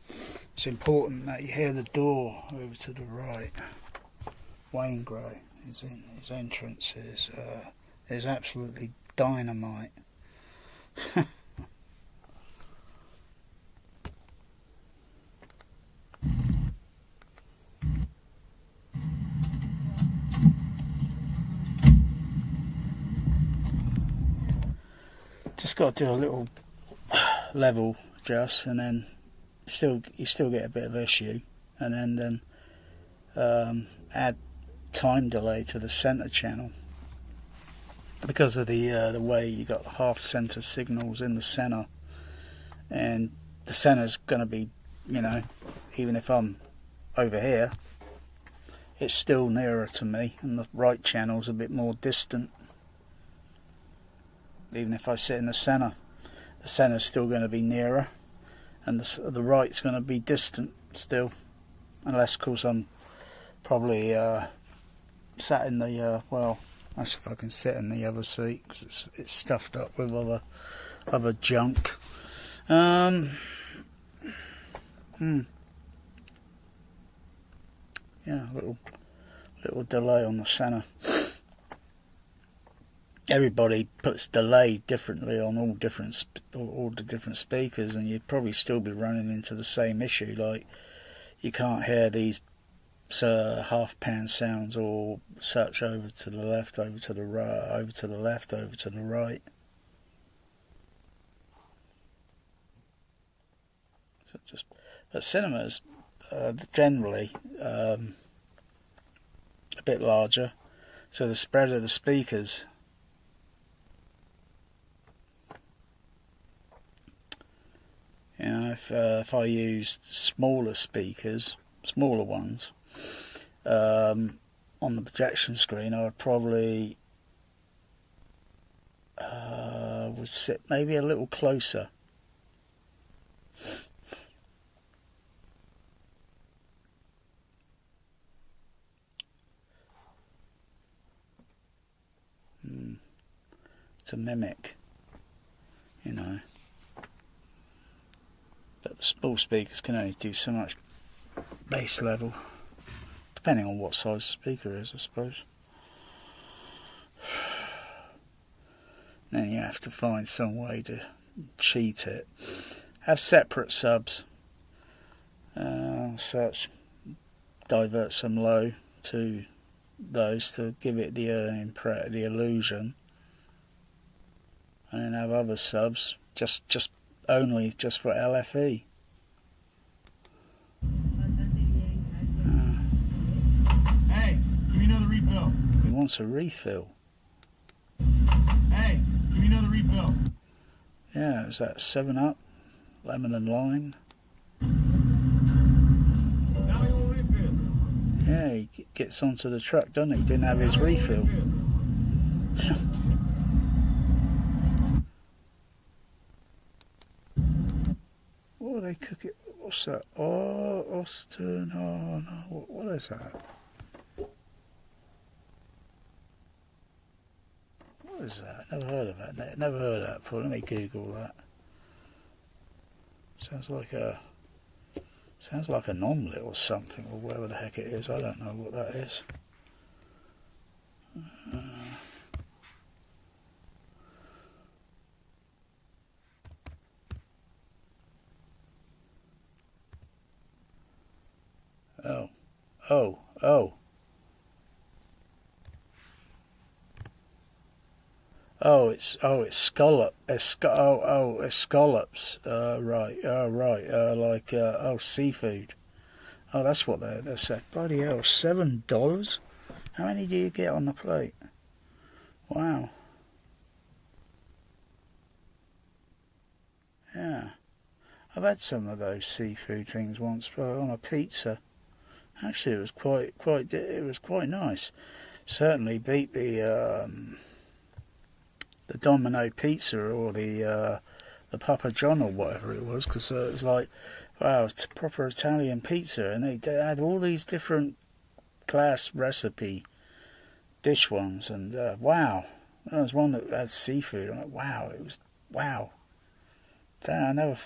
It's important that you hear the door over to the right. Wayne Grow. His entrance is absolutely dynamite. Just got to do a little level adjust, and then you still get a bit of issue, and then add time delay to the center channel because of the way you got the half center signals in the center, and the center's going to be, you know, even if I'm over here, it's still nearer to me, and the right channel's a bit more distant. Even if I sit in the center's still going to be nearer, and the right's going to be distant still, unless of course I'm probably sat in the well, that's if I can sit in the other seat, because it's stuffed up with other junk. Yeah, little delay on the center. Everybody puts delay differently on all the different speakers, and you'd probably still be running into the same issue. Like, you can't hear these half pan sounds or such over to the left, over to the right, over to the left, over to the right. So just, but cinemas generally a bit larger, so the spread of the speakers You know, if I used smaller speakers, smaller ones, on the projection screen, I would probably would sit maybe a little closer. To mimic, you know. But the small speakers can only do so much bass level, depending on what size the speaker is, I suppose. Then you have to find some way to cheat it. Have separate subs, such, divert some low to those to give it the illusion, and then have other subs just only for LFE. Hey, give me another refill. He wants a refill. Hey, give me another refill. Yeah, is that 7-Up? Lemon and lime? Now we want a refill. Yeah, he gets onto the truck, doesn't he? He didn't have his refill. What are they cooking? What's that? Oh, Austin. Oh, no. What is that? What is that? Never heard of that. Never heard of that before. Let me Google that. Sounds like an omelette or something, or whatever the heck it is. I don't know what that is. It's scallop. It's scallops. Right. Seafood. Oh, that's what they're saying. Bloody hell, $7. How many do you get on the plate? Wow. Yeah, I've had some of those seafood things once on a pizza. Actually, it was quite nice. Certainly beat the Domino pizza or the Papa John or whatever it was, because it was like, wow, it's a proper Italian pizza, and they had all these different class recipe dish ones, and wow, there was one that had seafood. I'm like, wow, it was wow. Damn, I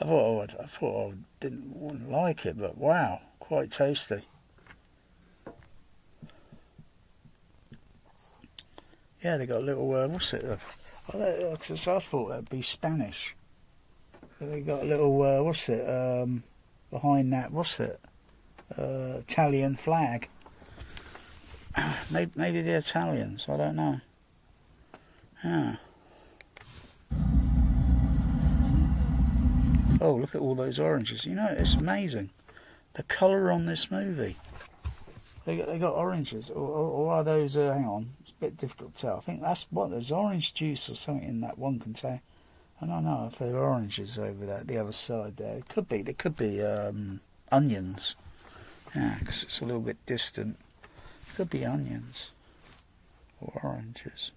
thought I wouldn't like it, but wow, quite tasty. Yeah, they got a little, what's it? I thought that'd be Spanish. They got a little, what's it? Behind that, what's it? Italian flag. Maybe the Italians, I don't know. Yeah. Oh, look at all those oranges. You know, it's amazing. The colour on this movie. They got oranges, or are those? Hang on, it's a bit difficult to tell. I think that's what there's orange juice or something in that one container. I don't know if there are oranges over there, the other side there. It could be. There could be onions. Yeah, because it's a little bit distant. It could be onions or oranges.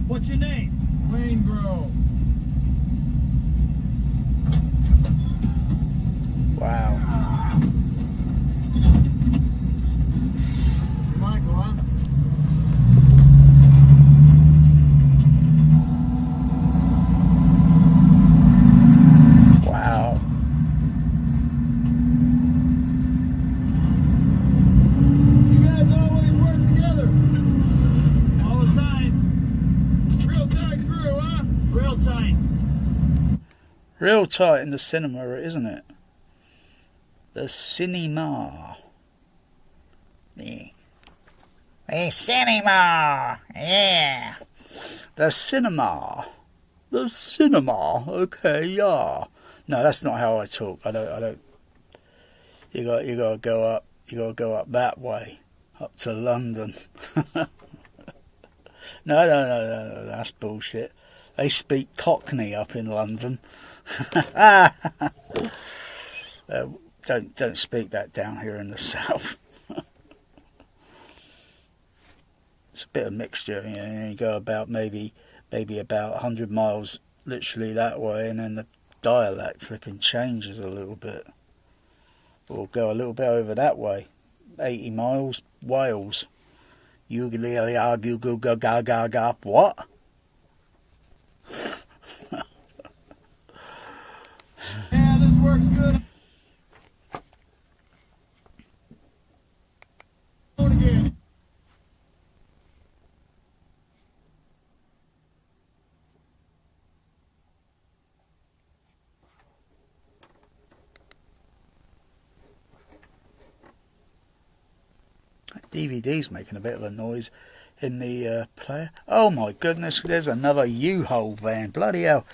What's your name? Wayne Grove. Wow. Michael, huh? Wow. You guys always work together. All the time. Real tight crew, huh? Real tight. Real tight in the cinema, isn't it? The cinema. Yeah. The cinema. Yeah. The cinema. The cinema. Okay, yeah. No, that's not how I talk. I don't. You gotta go up. You gotta go up that way, up to London. No. That's bullshit. They speak Cockney up in London. Don't speak that down here in the south. It's a bit of mixture. You know, you go about maybe about 100 miles literally that way, and then the dialect flipping changes a little bit. Or go a little bit over that way, 80 miles, Wales. What? Yeah, this works good. Again. DVD's making a bit of a noise in the player. Oh my goodness, there's another U-Haul van. Bloody hell.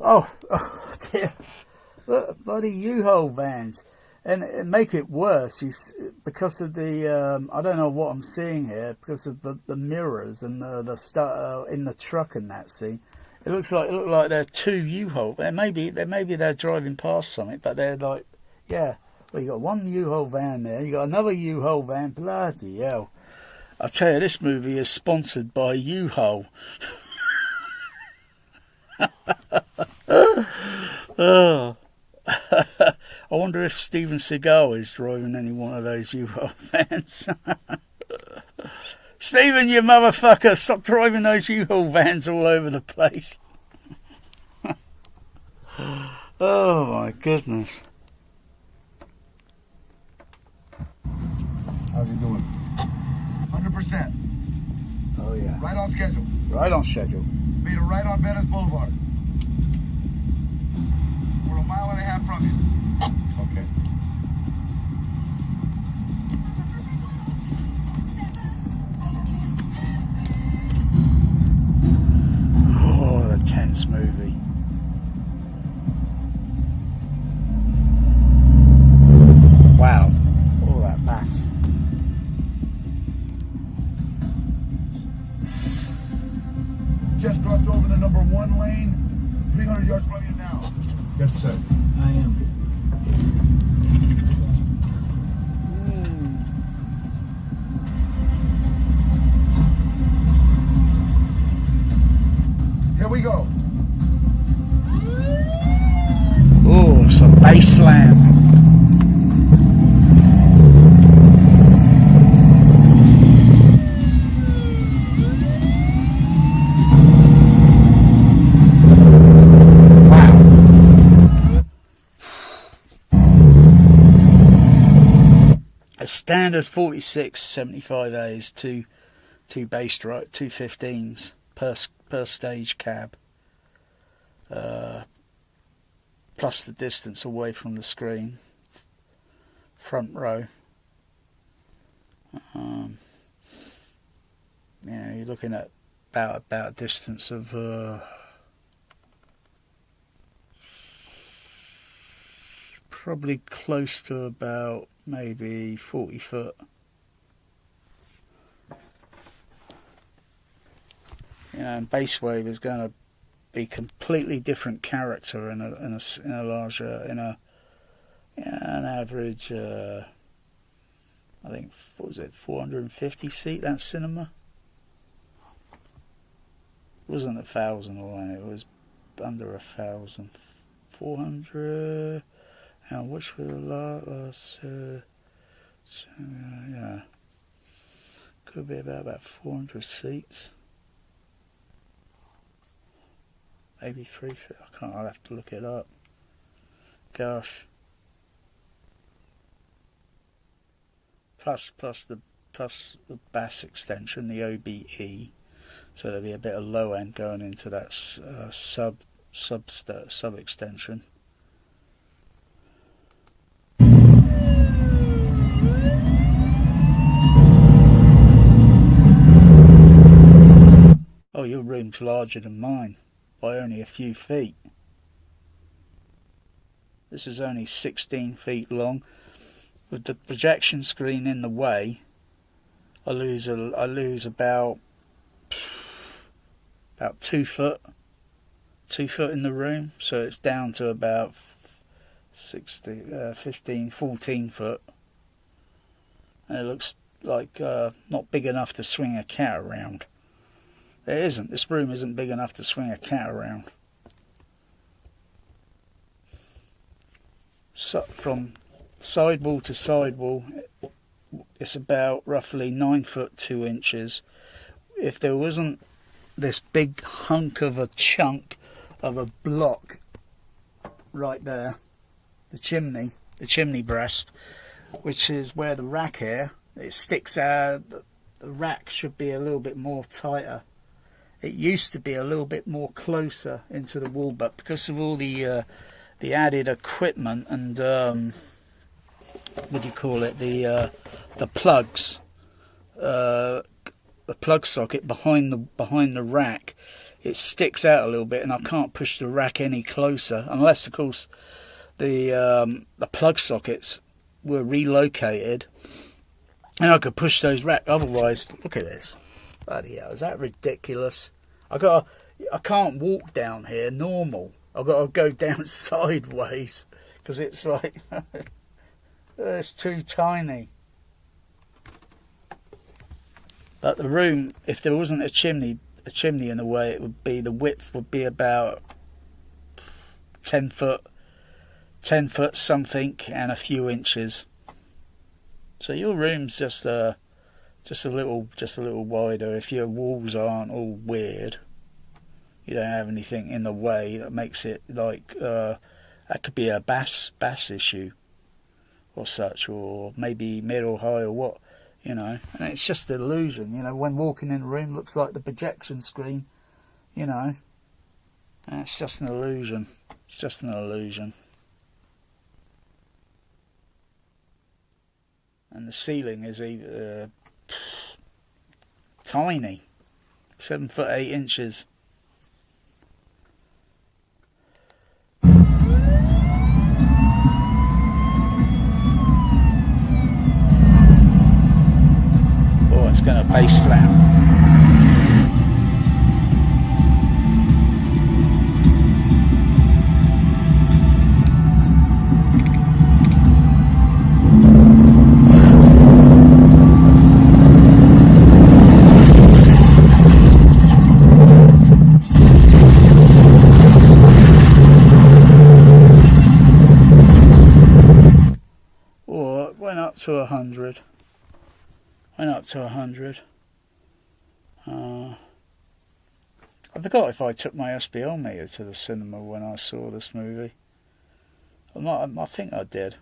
Oh dear. Look, bloody U-Haul vans. And make it worse, because of the, I don't know what I'm seeing here, because of the mirrors and the stuff in the truck and that scene. It looks like they're two U-Haul. Maybe they're driving past something, but they're like, yeah. Well, you got one U-Haul van there, you got another U-Haul van. Bloody hell! I tell you, this movie is sponsored by U-Haul. Oh. I wonder if Steven Seagal is driving any one of those U-Haul vans. Steven, you motherfucker! Stop driving those U-Haul vans all over the place. Oh my goodness. How's he doing? 100%. Oh yeah. Right on schedule. Right on schedule. Made a right on Venice Boulevard. We're a mile and a half from you. Okay. Oh, the tense movie. Wow. All that bass. Just crossed over the number 1 lane. 300 yards from you now. Get set. I am. Here we go. Oh, it's a bass slam. A standard 46 75As, two bass drive, 215s per stage cab, plus the distance away from the screen, front row. You're looking at about a distance of probably close to about maybe 40 foot. You know, and bass wave is going to be completely different character in a larger, an average, I think, what was it, 450 seat, that cinema? It wasn't 1,000 or anything, it was under 1,000. 400, and which were the last, yeah, could be about 400 seats. Maybe 350, I can't, I'll have to look it up. Gosh. Plus the bass extension, the OBE, so there'll be a bit of low end going into that sub extension. Oh, your room's larger than mine by only a few feet. This is only 16 feet long. With the projection screen in the way, I lose about 2 foot. 2 foot in the room, so it's down to about 15, 14 foot. And it looks like not big enough to swing a cat around. It isn't. This room isn't big enough to swing a cat around. So from sidewall to sidewall, it's about roughly 9 foot 2 inches. If there wasn't this big hunk of a chunk of a block right there, the chimney breast, which is where the rack here, it sticks out. The rack should be a little bit more tighter. It used to be a little bit more closer into the wall, but because of all the added equipment and what do you call it, the plugs, the plug socket behind the rack, it sticks out a little bit, and I can't push the rack any closer unless, of course, the plug sockets were relocated and I could push those rack. Otherwise, look at this. Bloody hell, is that ridiculous? I can't walk down here normal. I've got to go down sideways because it's like it's too tiny. But the room, if there wasn't a chimney in the way, the width would be about 10 foot something and a few inches. So your room's just a little wider. If your walls aren't all weird, you don't have anything in the way that makes it like that could be a bass issue or such, or maybe mid or high or what. And it's just an illusion, when walking in the room, looks like the projection screen, and it's just an illusion. It's just an illusion. And the ceiling is tiny, 7 foot 8 inches. It's going to bass slam. Oh, it went up to 100. Went up to 100. I forgot if I took my SBL meter to the cinema when I saw this movie. I think I did.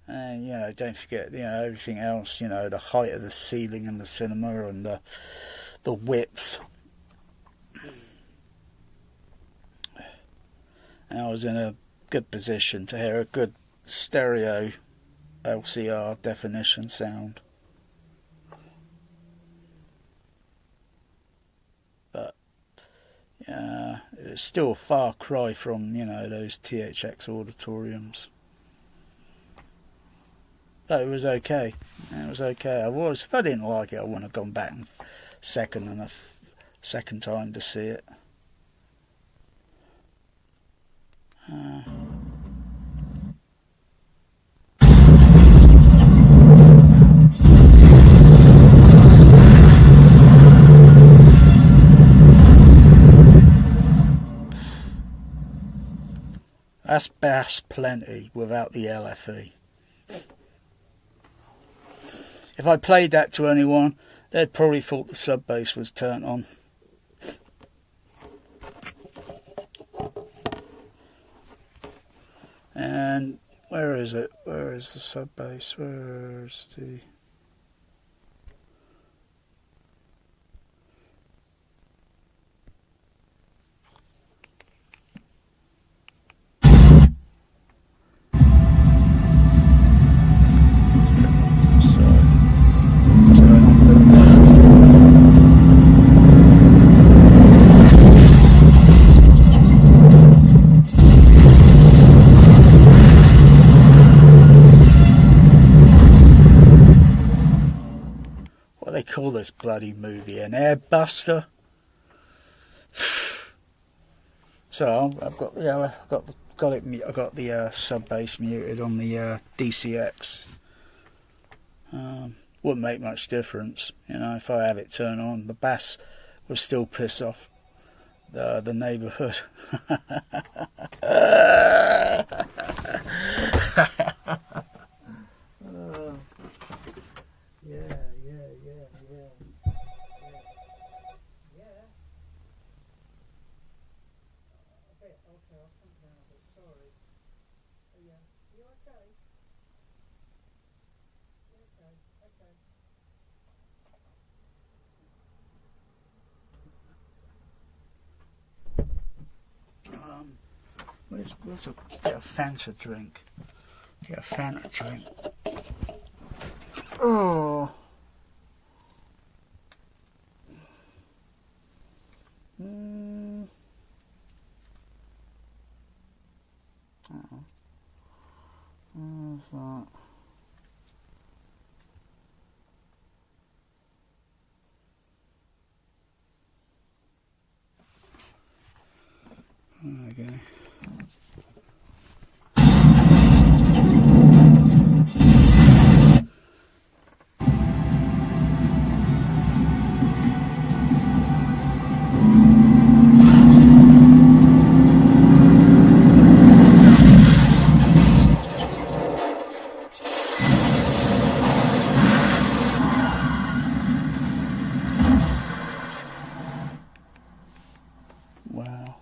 And don't forget, everything else. The height of the ceiling in the cinema and the width. And I was in a good position to hear a good stereo LCR definition sound. But it's still a far cry from, you know, those THX auditoriums. But it was okay. It was okay. If I didn't like it, I wouldn't have gone back second time to see it. That's bass plenty without the LFE. If I played that to anyone, they'd probably thought the sub bass was turned on. And where is it? Where is the sub bass? Where's the... Call this bloody movie an airbuster. So I've got the sub bass muted on the DCX. Wouldn't make much difference, you know, if I have it turned on. The bass will still piss off the neighbourhood. Let's get a Fanta drink. Get a Fanta drink. Oh. What's that? Okay. Wow.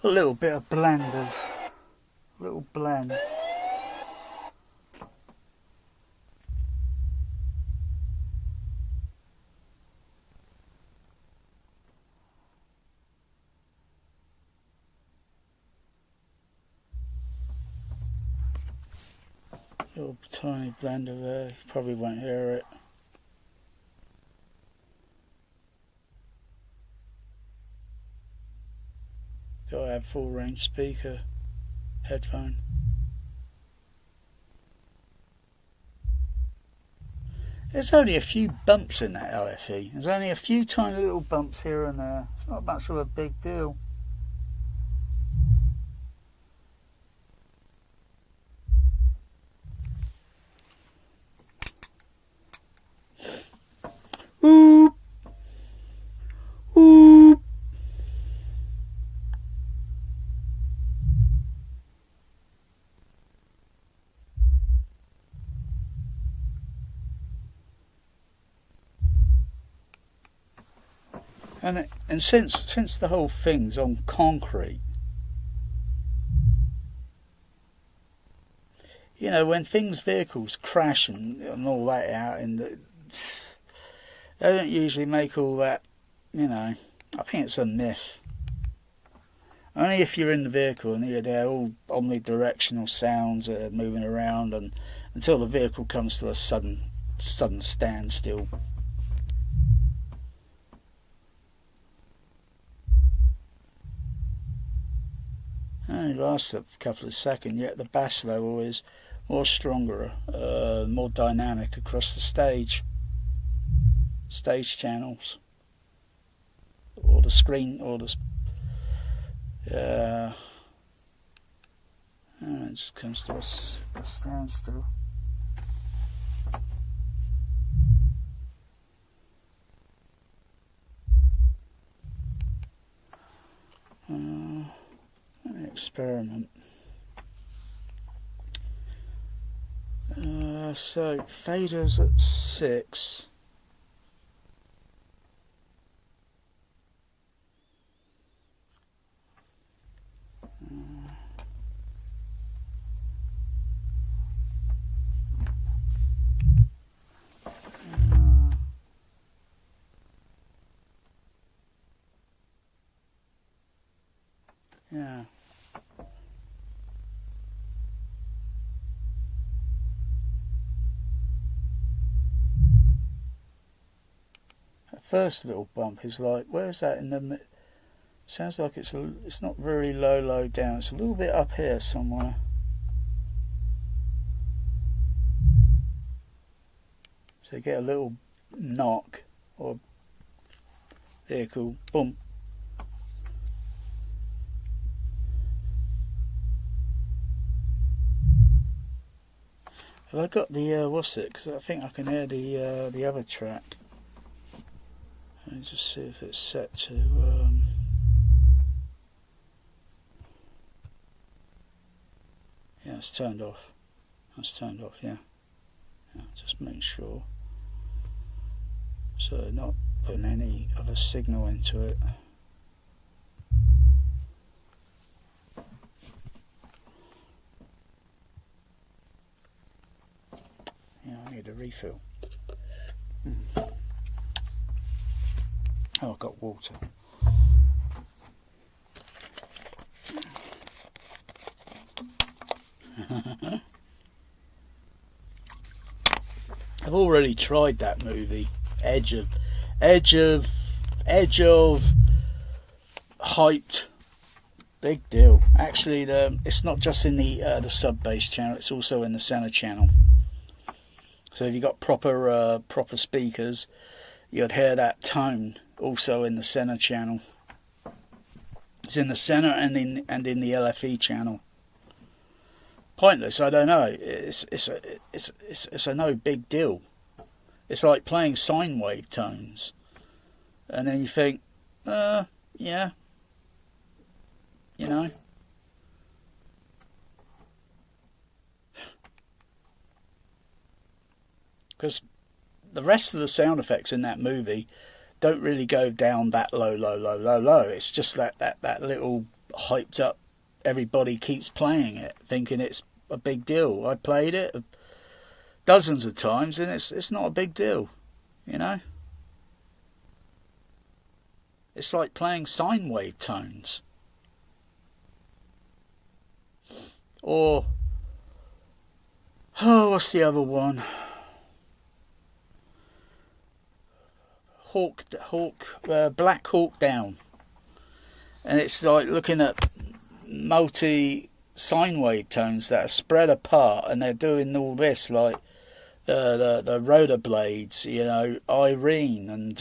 A little bit of blend little blend. Little tiny blender there, you probably won't hear it. Gotta have full range speaker, headphone. There's only a few bumps in that LFE. There's only a few tiny little bumps here and there. It's not much of a big deal. And since the whole thing's on concrete, you know, when vehicles crash and all that out, they don't usually make all that, you know. I think it's a myth. Only if you're in the vehicle and they're all omnidirectional sounds that are moving around, and until the vehicle comes to a sudden standstill. It only lasts a couple of seconds, yet the bass level is more stronger, more dynamic across the stage channels, or the screen, or the it just comes to a standstill. Let me experiment. So faders at 6. Yeah. That first little bump is like, where is that in the? Sounds like it's not very low down. It's a little bit up here somewhere. So you get a little knock or vehicle bump. Have I got the what's it? Because I think I can hear the other track. Let me just see if it's set to. Yeah, it's turned off. That's turned off. Yeah. Just make sure. So not putting any other signal into it. Yeah, I need a refill. Oh, I've got water. I've already tried that movie, Edge of hyped. Big deal. Actually, it's not just in the sub bass channel; it's also in the center channel. So if you got proper speakers, you'd hear that tone also in the center channel. It's in the center and in the LFE channel. Pointless, I don't know. It's a no big deal. It's like playing sine wave tones, and then you think, yeah, you know. Because the rest of the sound effects in that movie don't really go down that low. It's just that little hyped up, everybody keeps playing it, thinking it's a big deal. I played it dozens of times and it's not a big deal, you know. It's like playing sine wave tones. Or, what's the other one? Black Hawk Down, and it's like looking at multi sine wave tones that are spread apart, and they're doing all this like the rotor blades, you know, Irene, and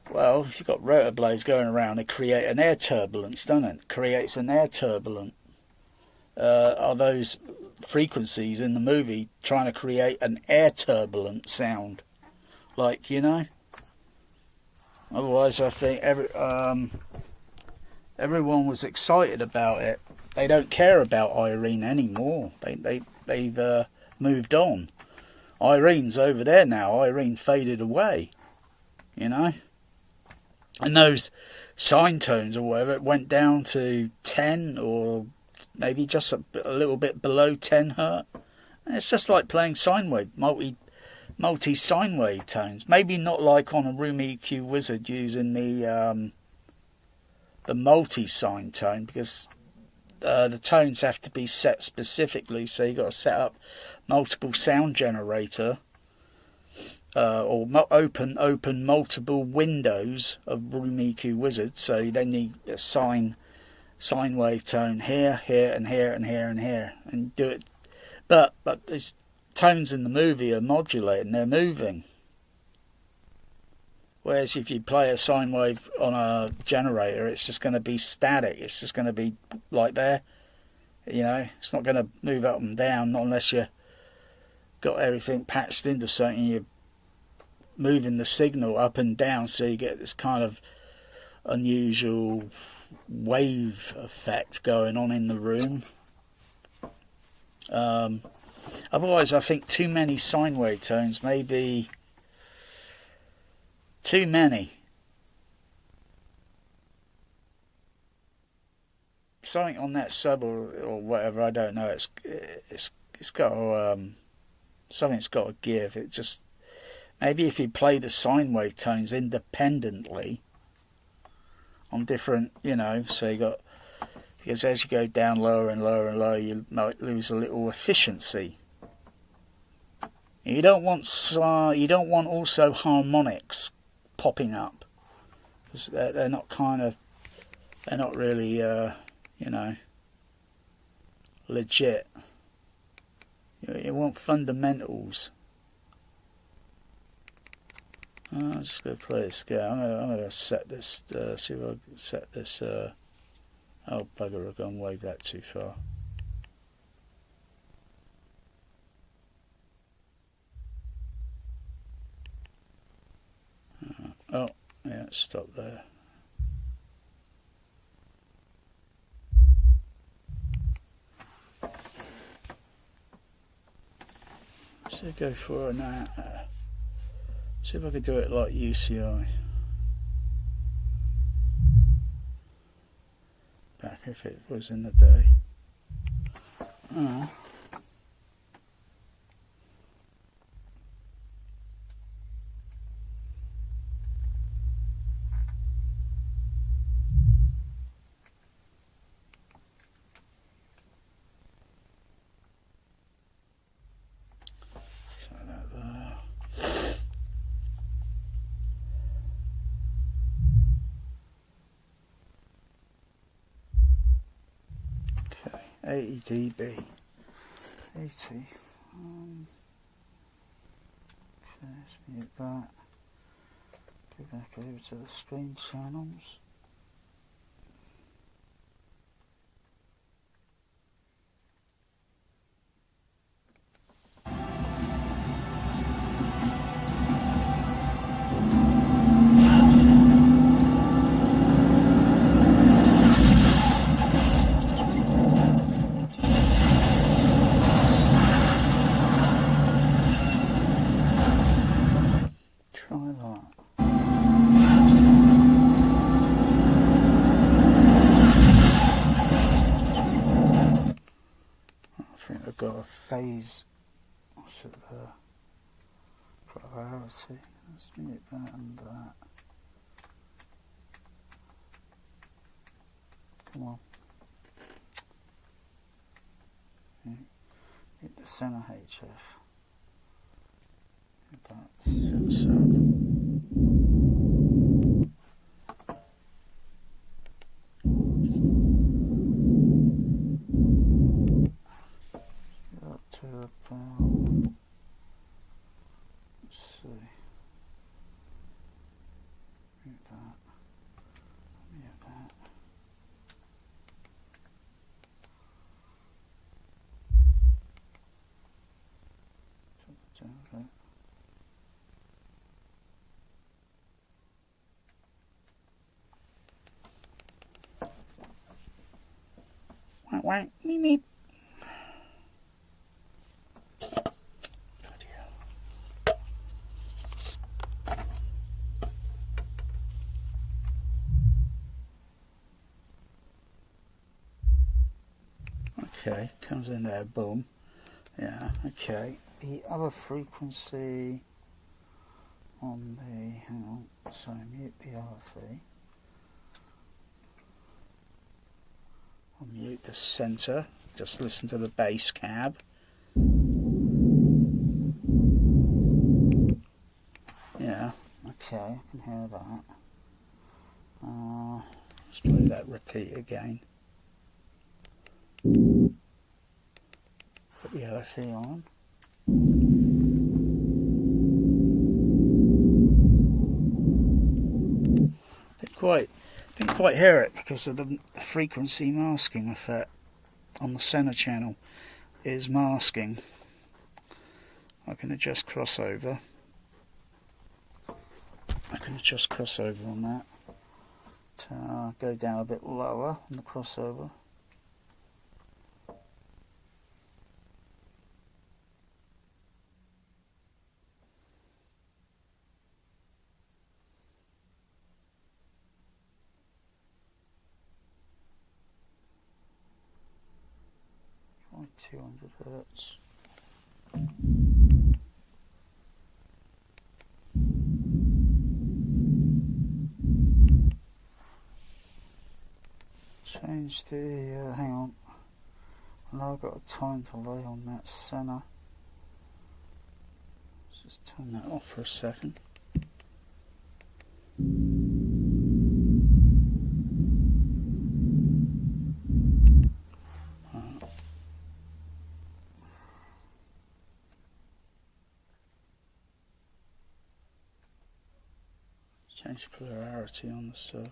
well, if you've got rotor blades going around, they create an air turbulence, don't it? It creates an air turbulence. Are those frequencies in the movie trying to create an air turbulent sound, like, you know? Otherwise, I think everyone was excited about it. They don't care about Irene anymore. They've moved on. Irene's over there now. Irene faded away, you know. And those sine tones or whatever, it went down to 10 or maybe just a little bit below 10 hertz. And it's just like playing sine wave, multi sine wave tones. Maybe not like on a Room EQ Wizard using the multi sine tone, because the tones have to be set specifically. So you got to set up multiple sound generator. Or open multiple windows of Room EQ Wizard, so you then need a sine wave tone here, and here, and here, and here, and do it. But these tones in the movie are modulating; they're moving. Whereas if you play a sine wave on a generator, it's just going to be static. It's just going to be like there, you know. It's not going to move up and down, not unless you got everything patched into something. You moving the signal up and down, so you get this kind of unusual wave effect going on in the room. Otherwise, I think too many sine wave tones may be too many. Something on that sub or whatever, I don't know. It's got something's got to give. It just. Maybe if you play the sine wave tones independently on different, you know, so you got, because as you go down lower and lower and lower, you might lose a little efficiency. You don't want also harmonics popping up, because they're not really, you know, legit. You want fundamentals. I'm just going to play this game. I'm going to set this, see if I can set this, oh bugger, I've gone way back too far. Oh, yeah, stop there. So go for an see if I could do it like UCI. Back if it was in the day. Okay, 80 dB. 80. Okay, let's mute that. Go back over to the screen channels. Phase, what's it there? Priority. Let's mute that and that. Come on. Hit the center HF. That's to about, let's see, mute that, mute that. Wank wank, meep meep. Okay, comes in there, boom. Yeah, okay. The other frequency on the, hang on, so mute the LFE. I'll mute the center, just listen to the bass cab. Yeah, okay, I can hear that. Let's play that repeat again. Put the LFE on. Didn't quite hear it because of the frequency masking effect on the center channel is masking. I can adjust crossover. I can adjust crossover on that to go down a bit lower on the crossover. Try 200 hertz. Change the, hang on, now I've got a time delay on that center. Let's just turn that off for a second. Change polarity on the sub.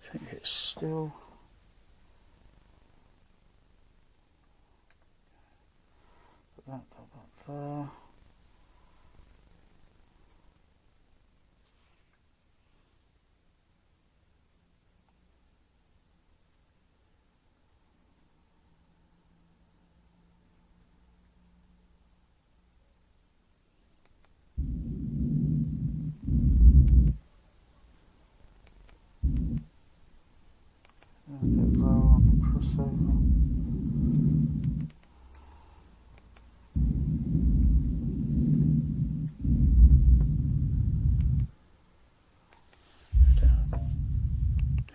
I think it's still put that there. A bit low on the crossover.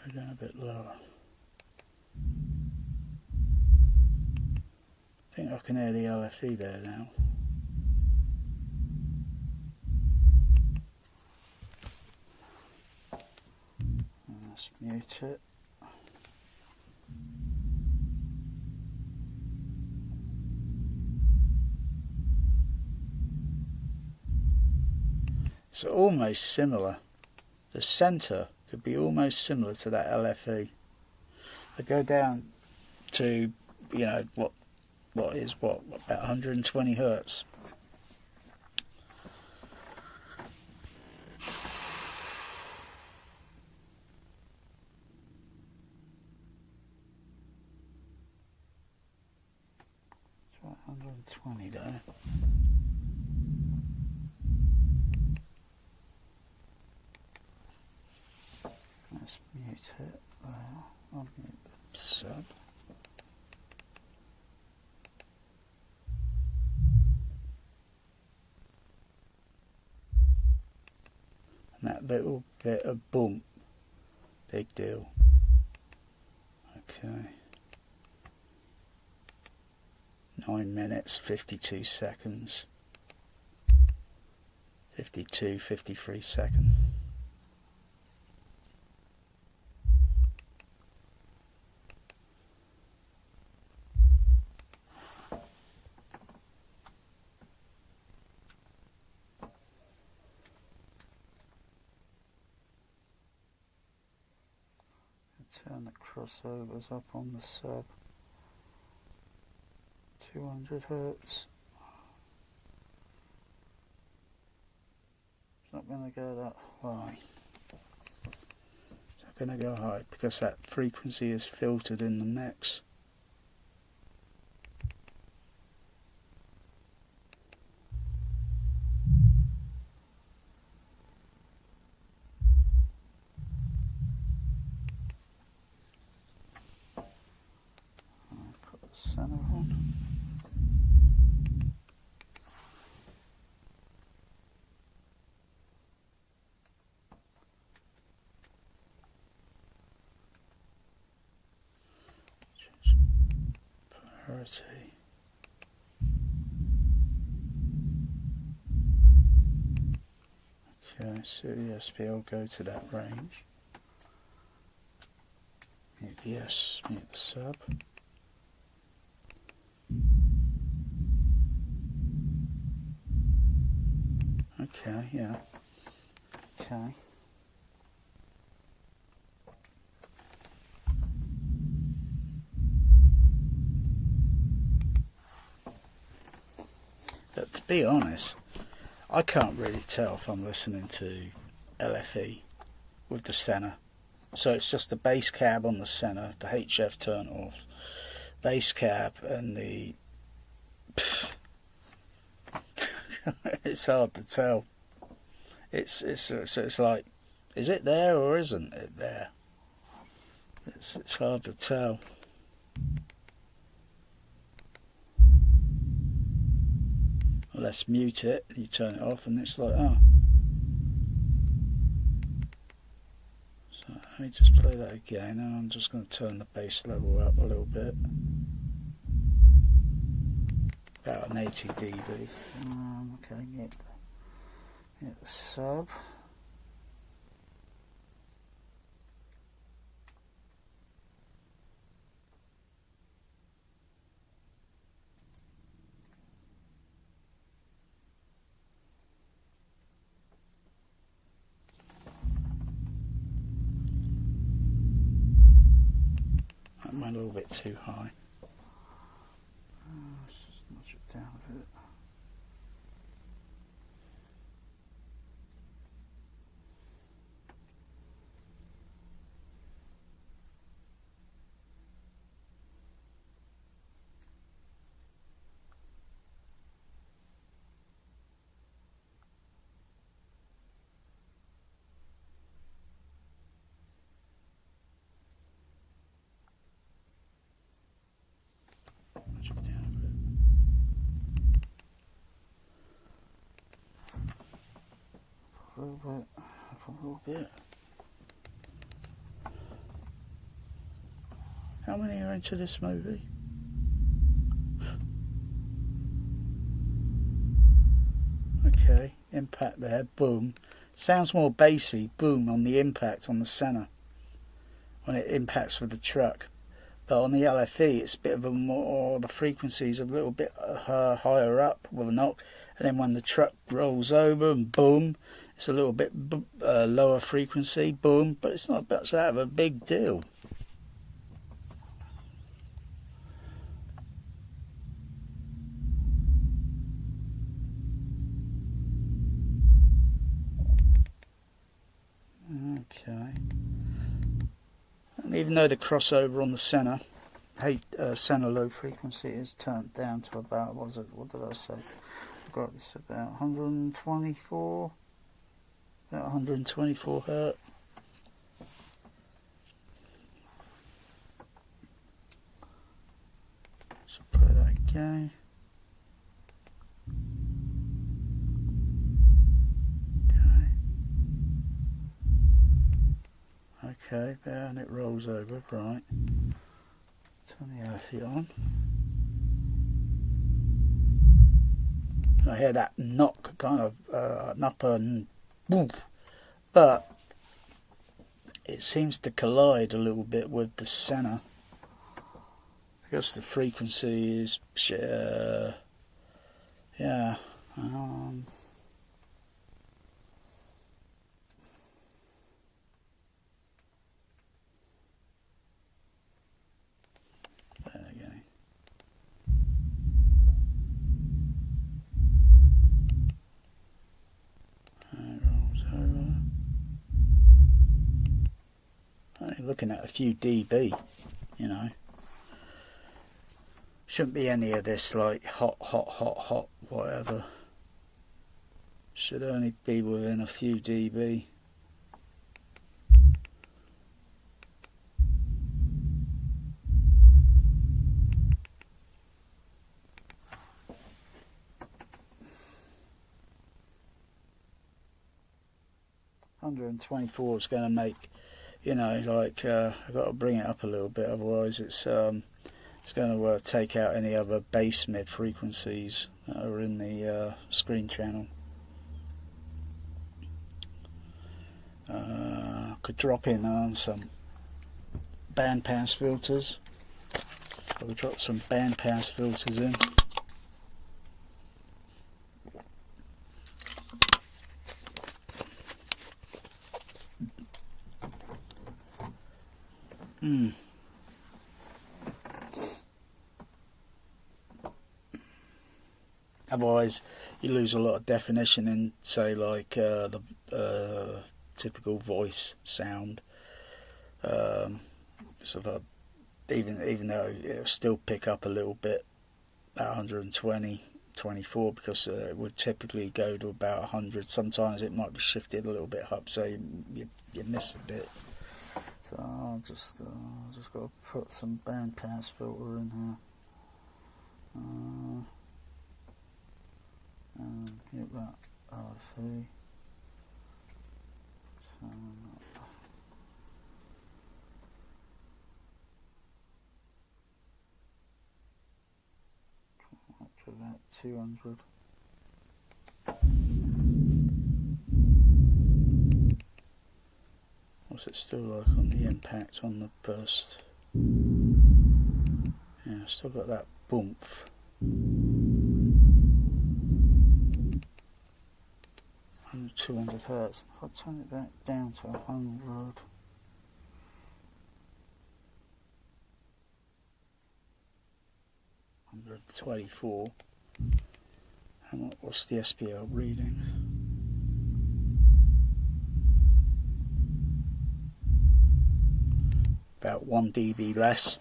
Go down a bit lower. I think I can hear the LFE there now. Let's mute it. It's almost similar. The center could be almost similar to that LFE. I go down to, you know, what is about 120 hertz. Try 120 there. Let's mute it there. I'll mute the sub. And that little bit of bump, big deal. Okay. 9 minutes, 52 seconds. 52, 53 seconds. Turn the crossovers up on the sub. 200 hertz. It's not going to go that high. It's not going to go high because that frequency is filtered in the mix. center on. Priority. Okay, so the SP will go to that range. Mute the S, mute the sub. Okay, yeah. Okay. But to be honest, I can't really tell if I'm listening to LFE with the center. So it's just the bass cab on the center, the HF turn off, bass cab, and the... It's hard to tell. It's like, is it there or isn't it there? It's hard to tell. Let's mute it, you turn it off, and it's like, oh. So let me just play that again, and I'm just going to turn the bass level up a little bit. About an 80 dB. Okay, mute the sub. That went a little bit too high. Let's just notch it down a bit. Notch it down a bit. A little bit, a little bit. How many are into this movie? Okay, impact there, boom. Sounds more bassy, boom, on the impact on the center when it impacts with the truck. But on the LFE, it's a bit of a more, the frequency's a little bit higher up with a knock, and then when the truck rolls over and boom, it's a little bit lower frequency, boom, but it's not much that of a big deal. Okay. And even though the crossover on the center, center low frequency is turned down to about, what did I say? I've got this about 124, about 124 hertz. So play that again. Okay, there, and it rolls over, right. Turn the LFE on. I hear that knock, kind of an upper and woof, but it seems to collide a little bit with the center because the frequency is, yeah. Looking at a few dB, you know. Shouldn't be any of this like hot, whatever. Should only be within a few dB. 124 is going to make, you know, like I've got to bring it up a little bit, otherwise it's going to take out any other bass mid frequencies that are in the screen channel. Could drop in some bandpass filters. I will drop some bandpass filters in. Otherwise you lose a lot of definition in, say, like the typical voice sound. Sort of even though it'll still pick up a little bit at 120, 24, because it would typically go to about 100. Sometimes it might be shifted a little bit up, so you miss a bit. So I'll just got to put some bandpass filter in here. And hit that RFE. Up to about 200. What's it still like on the impact on the burst? Yeah, still got that boomph. 200 hertz. If I turn it back down to 100, $124. And what's the SPL reading? About 1 dB less.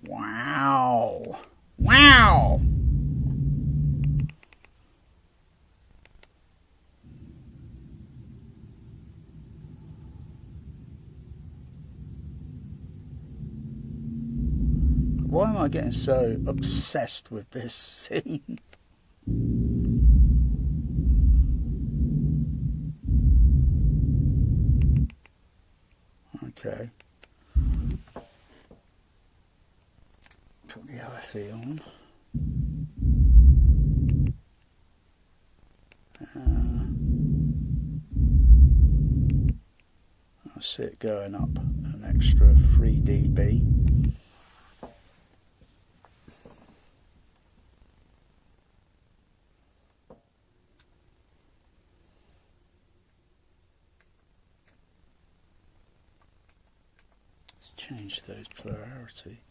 Wow. Wow. Why am I getting so obsessed with this scene? Okay. Put the LFE on. I see it going up an extra 3 dB. Change those polarity.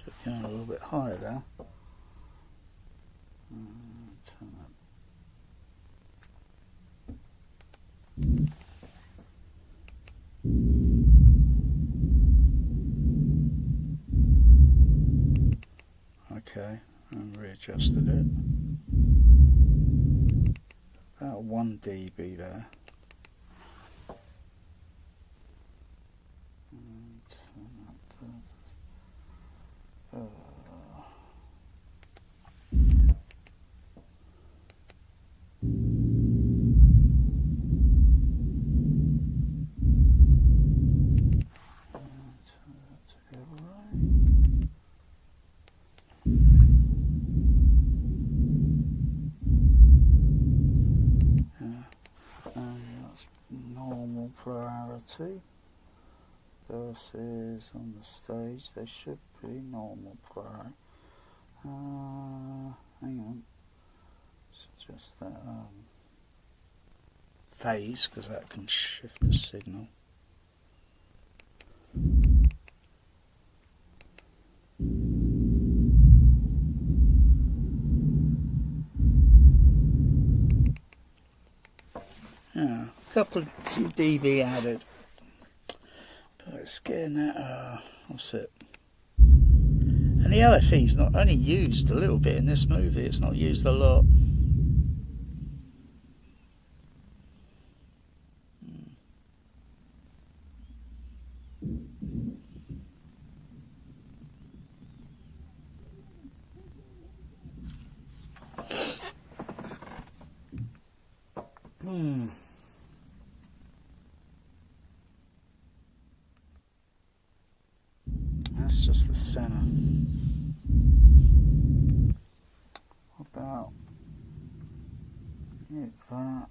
So going a little bit higher there. Turn that. Okay, and readjusted it. About 1 dB there. Normal polarity versus on the stage they should be normal polarity. Hang on, it's just that phase, because that can shift the signal. few dB added. But it's getting that, what's it? And the LFE's not only used a little bit in this movie, it's not used a lot. That's just the center. What about that?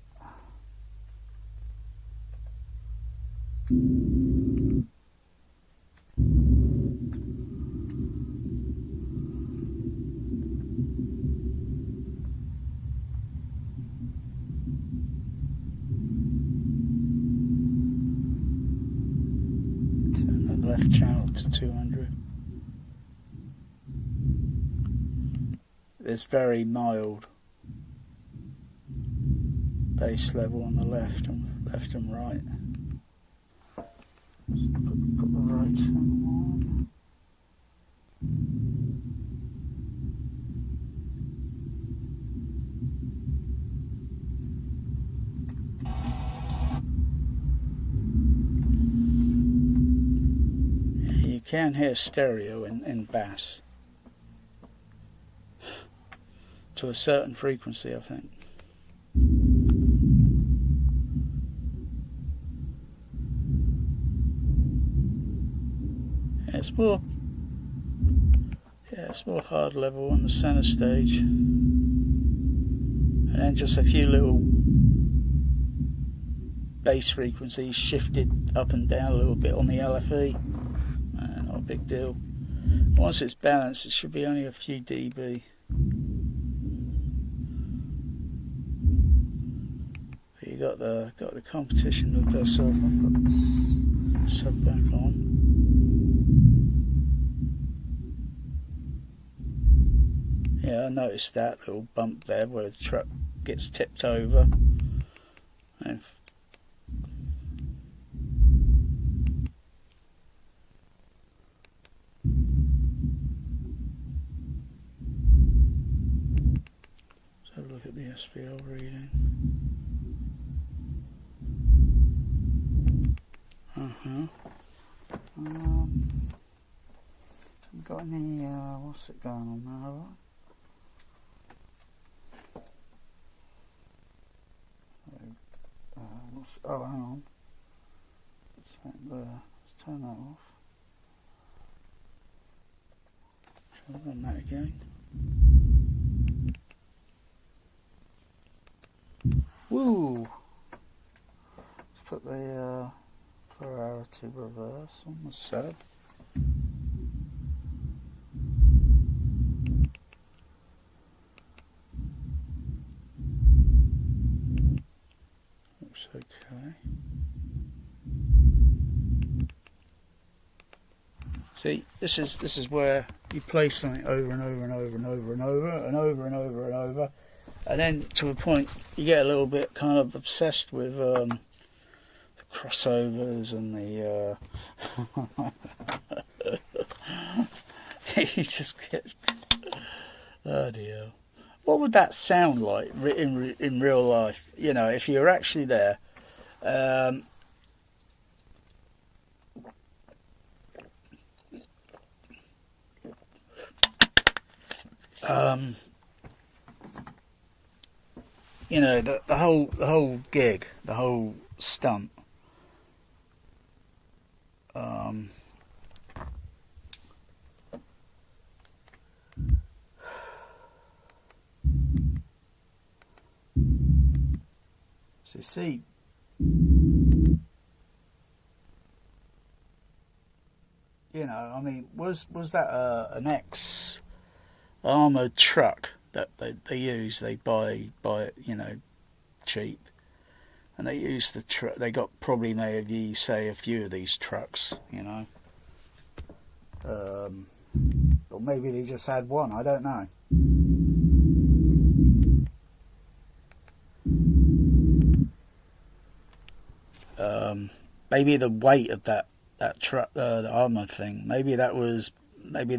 Turn the left channel to 200. It's very mild bass level on the left and right. Put the right channel on. Yeah, you can hear stereo in bass. To a certain frequency, I think. Yeah, it's more hard level on the center stage, and then just a few little bass frequencies shifted up and down a little bit on the LFE. Not a big deal. Once it's balanced, it should be only a few dB. You got the competition with the sub. I'll put this sub back on. Yeah, I noticed that little bump there where the truck gets tipped over. And let's have a look at the SPL reading. Haven't got any, what's it going on now, right? Oh, hang on. Let's turn that off. Shall I run that again? Woo! Let's put the, polarity reverse on the sub. Looks okay. See, this is where you play something over and over and over and over and over and over and over and over, and then to a point you get a little bit kind of obsessed with crossovers and the you just get, oh dear, what would that sound like in real life, you know, if you're actually there? You know, the whole gig, the whole stunt. So see, you know, I mean, was that an ex armored truck that they use? They buy it, you know, cheap, and they use the truck. They got probably maybe say a few of these trucks, you know, or maybe they just had one. I don't know. maybe the weight of that truck, the armor thing, maybe the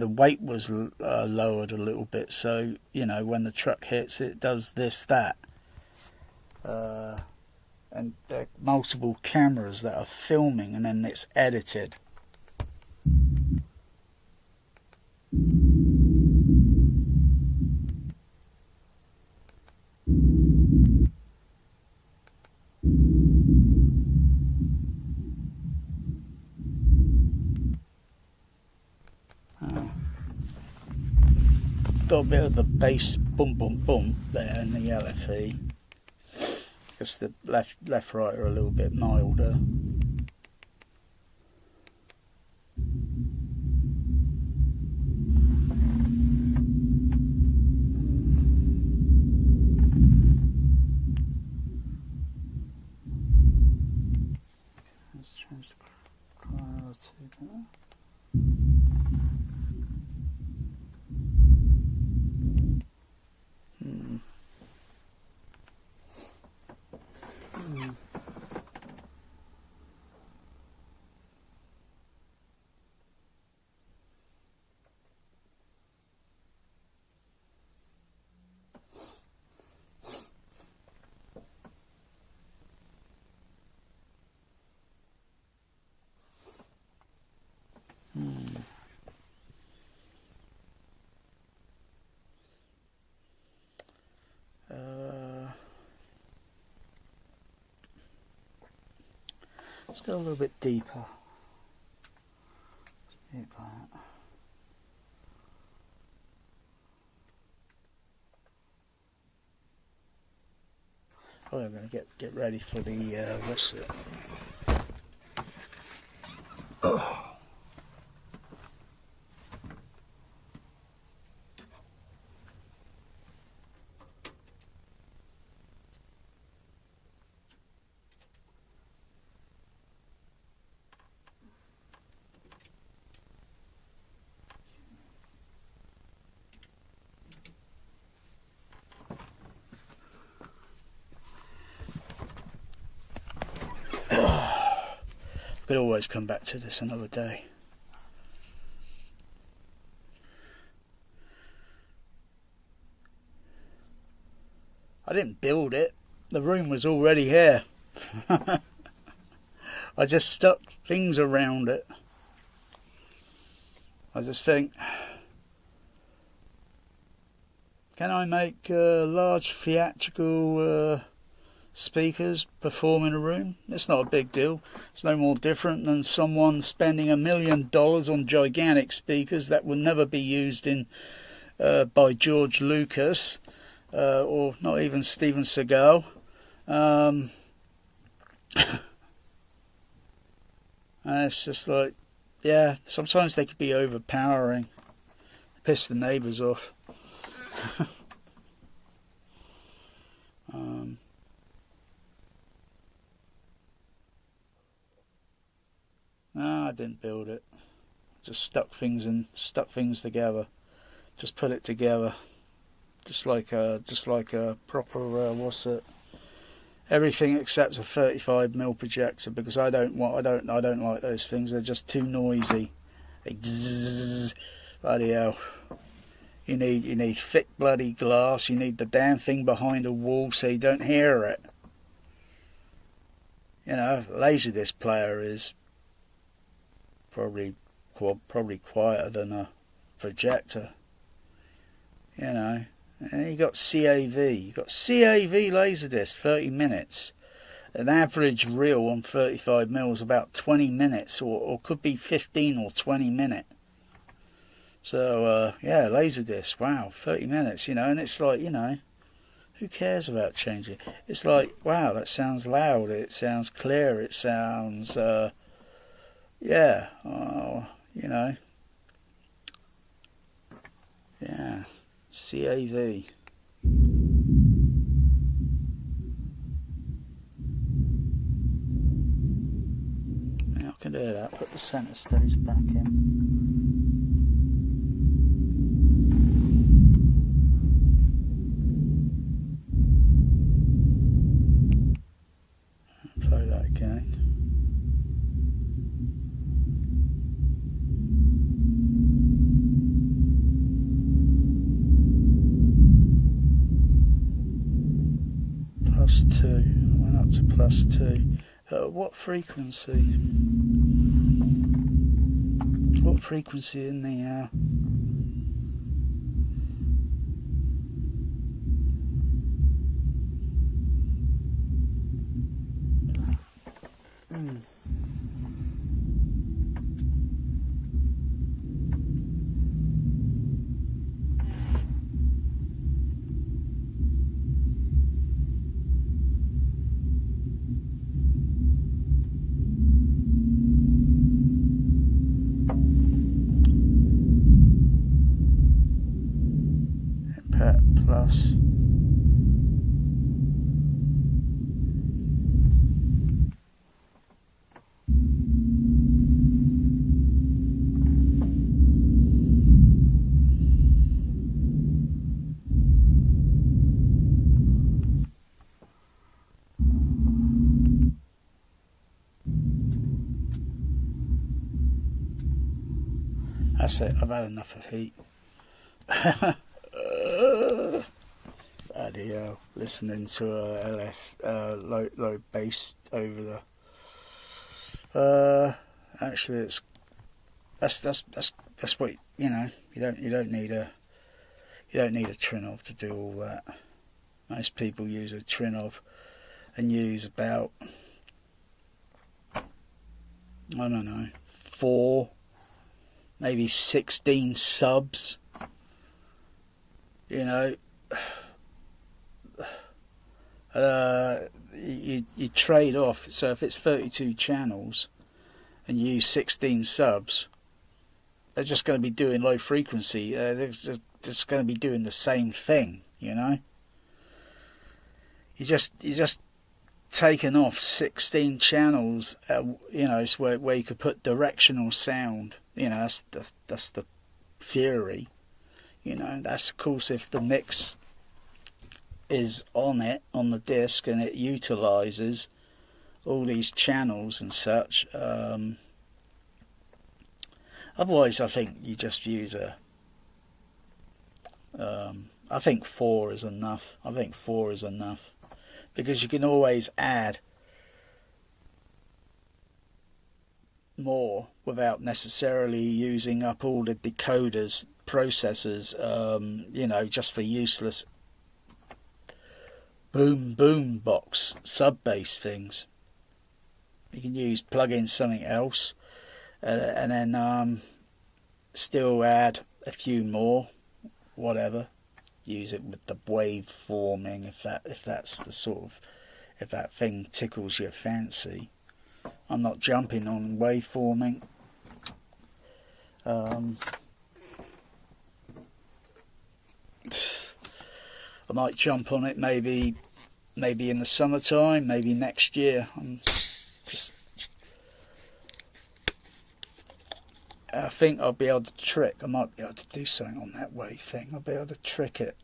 weight was lowered a little bit, so when the truck hits, it does this, that, and there are multiple cameras that are filming, and then it's edited. Got a bit of the bass boom boom boom there in the LFE, because the left right are a little bit milder. Let's change the clarity there. Let's go a little bit deeper. Oh, I'm going to get ready for the what's it? Oh. Could always come back to this another day. I didn't build it. The room was already here. I just stuck things around it. I just think, can I make large theatrical speakers perform in a room? It's not a big deal. It's no more different than someone spending $1 million on gigantic speakers that will never be used in by George Lucas or not even Steven Seagal. And it's just like, yeah, sometimes they could be overpowering, piss the neighbours off. No, I didn't build it. Just stuck things together. Just put it together. Just like a proper what's it? Everything except a 35mm projector, because I don't like those things. They're just too noisy. Like zzz, bloody hell. You need thick bloody glass. You need the damn thing behind a wall so you don't hear it. Laserdisc player is probably quieter than a projector. And you got CAV. You got CAV Laserdisc, 30 minutes. An average reel on 35mm is about 20 minutes, or could be 15 or 20 minutes. So yeah, Laserdisc. Wow, 30 minutes. And it's like, who cares about changing? It's like, wow, that sounds loud. It sounds clear. It sounds yeah, yeah, CAV. Yeah, I can do that. Put the center stage back in. Play that again. +2. What frequency? What frequency in the impact plus. That's it, I've had enough of heat. Bloody hell, listening to a low bass over the actually it's that's what you know, you don't need a Trinnov to do all that. Most people use a Trinnov and use about, I don't know, 4 maybe 16 subs, you know. You trade off, so if it's 32 channels and you use 16 subs, they're just going to be doing low frequency, they're just going to be doing the same thing, you know. You just taken off 16 channels, you know, it's where you could put directional sound. You know, that's the theory. You know, that's of course if the mix is on the disc and it utilizes all these channels and such. Otherwise, I think you just use I think 4 is enough. I think 4 is enough because you can always add more without necessarily using up all the decoders, processors, you know, just for useless boom box sub bass things. You can plug in something else and then still add a few more, whatever. Use it with the waveforming if that's the sort of, if that thing tickles your fancy. I'm not jumping on waveforming. I might jump on it maybe in the summertime, maybe next year. I think I'll be able to I might be able to do something on that wave thing. I'll be able to trick it.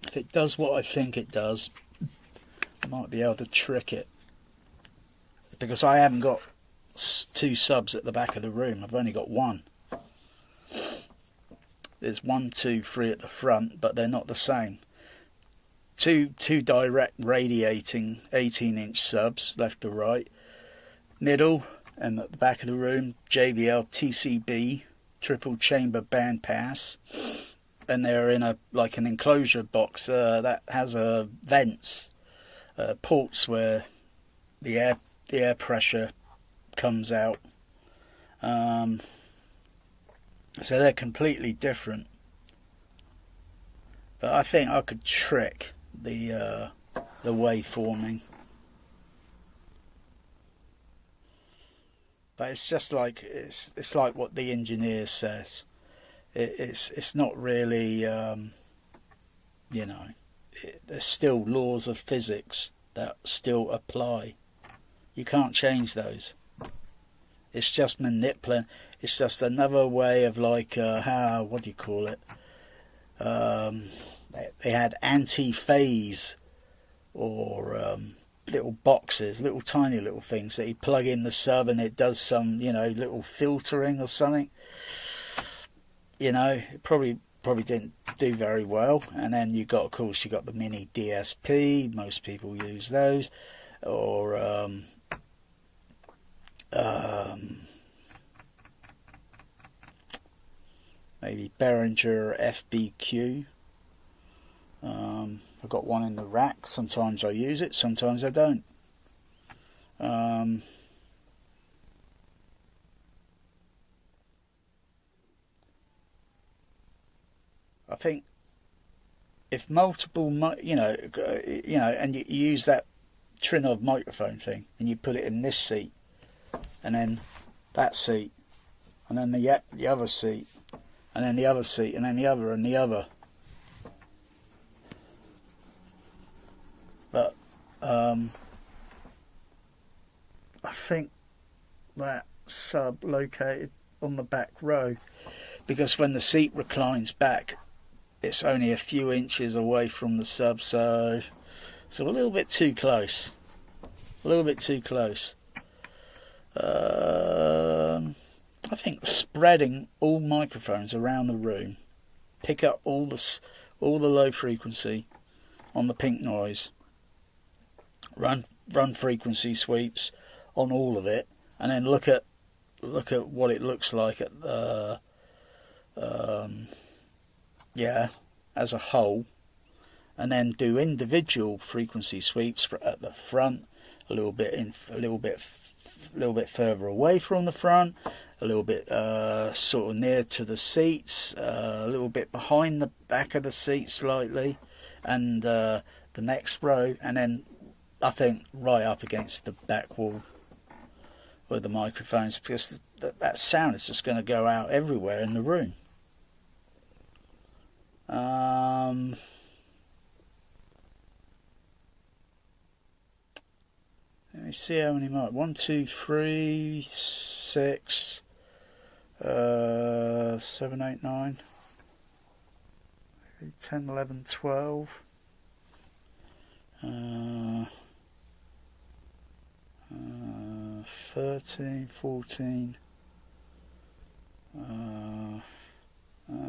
If it does what I think it does, I might be able to trick it. Because I haven't got 2 subs at the back of the room. I've only got 1. There's 1, 2, 3 at the front, but they're not the same. Two direct radiating 18-inch subs, left to right. Middle and at the back of the room, JBL TCB, triple chamber bandpass. And they're in an enclosure box that has vents, ports where the air pressure comes out. So they're completely different. But I think I could trick the waveforming. But it's just like it's like what the engineer says. It's not really you know, there's still laws of physics that still apply. You can't change those. It's just manipulating. It's just another way of what do you call it? They had anti-phase or little boxes, little tiny little things that you plug in the sub and it does some, you know, little filtering or something. You know, it probably probably didn't do very well. And then you got, of course, you got the mini DSP. Most people use those, or maybe Behringer FBQ. I've got one in the rack. Sometimes I use it, sometimes I don't. I think if multiple, and you use that Trinov microphone thing, and you put it in this seat, and then that seat, and then the other seat, and then the other seat, and then the other, and the other. But I think that sub located on the back row, because when the seat reclines back, it's only a few inches away from the sub, so a little bit too close. A little bit too close. I think spreading all microphones around the room, pick up all the low frequency on the pink noise, run frequency sweeps on all of it, and then look at what it looks like at the as a whole, and then do individual frequency sweeps at the front, a little bit further away from the front, a little bit sort of near to the seats, a little bit behind the back of the seat slightly, and the next row, and then I think right up against the back wall with the microphones, because that sound is just going to go out everywhere in the room. Let me see how many mic. 1, 2, 3, 6, 7, 8, 9, 10, 11, 12. 13, 14,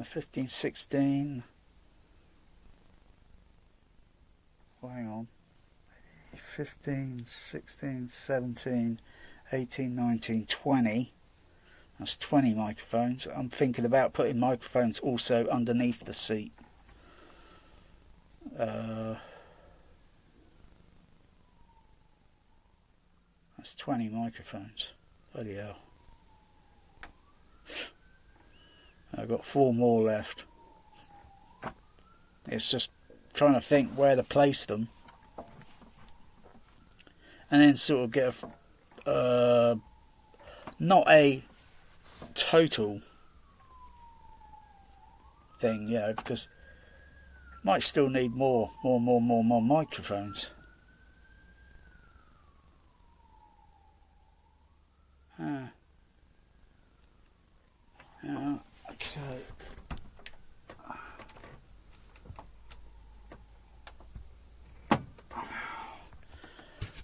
15, 16. Well, hang on. 15, 16, 17, 18, 19, 20. That's 20 microphones. I'm thinking about putting microphones also underneath the seat. That's 20 microphones. Bloody hell. I've got 4 more left. It's just trying to think where to place them, and then sort of get not a total thing, because might still need more microphones. Okay.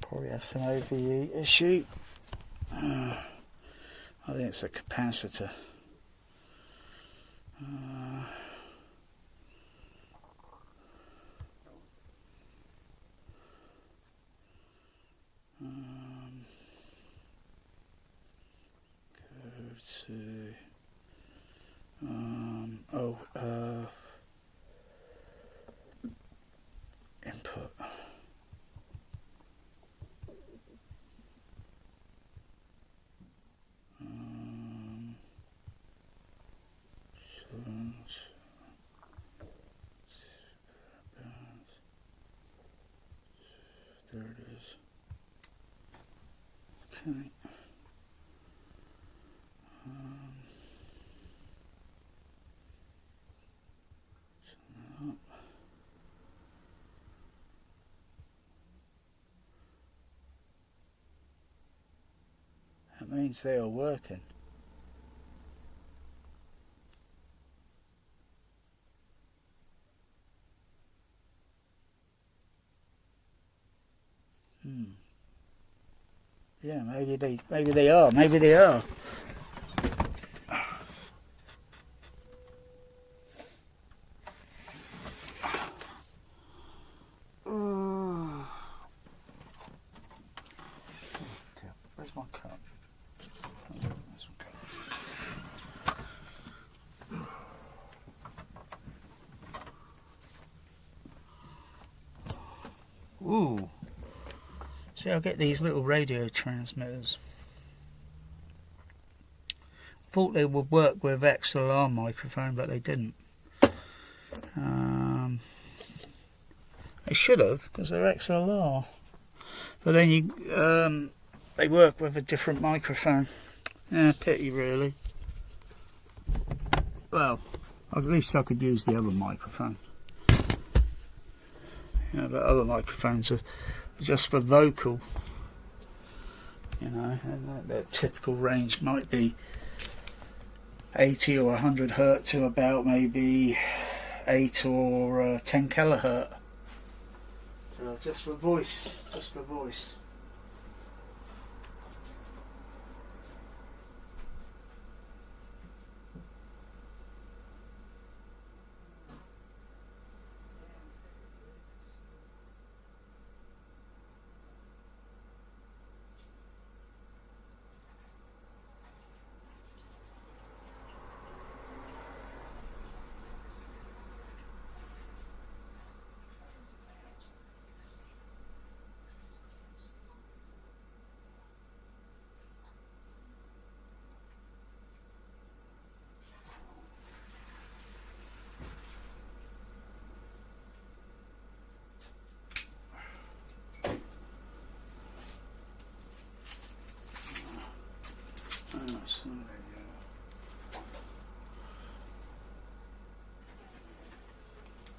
Probably have some OVE issue. I think it's a capacitor. Input. There it is. Okay. That means they are working. Yeah, maybe they are. Maybe they are. Where's my cup? Where's my cup? Ooh. See, I'll get these little radio transmitters. Thought they would work with XLR microphone, but they didn't. They should have, because they're XLR. But then they work with a different microphone. Yeah, pity really. Well, at least I could use the other microphone. Yeah, but other microphones are just for vocal. You know, and their typical range might be 80 or 100 hertz to about maybe 8 or 10 kilohertz. Just for voice, just for voice.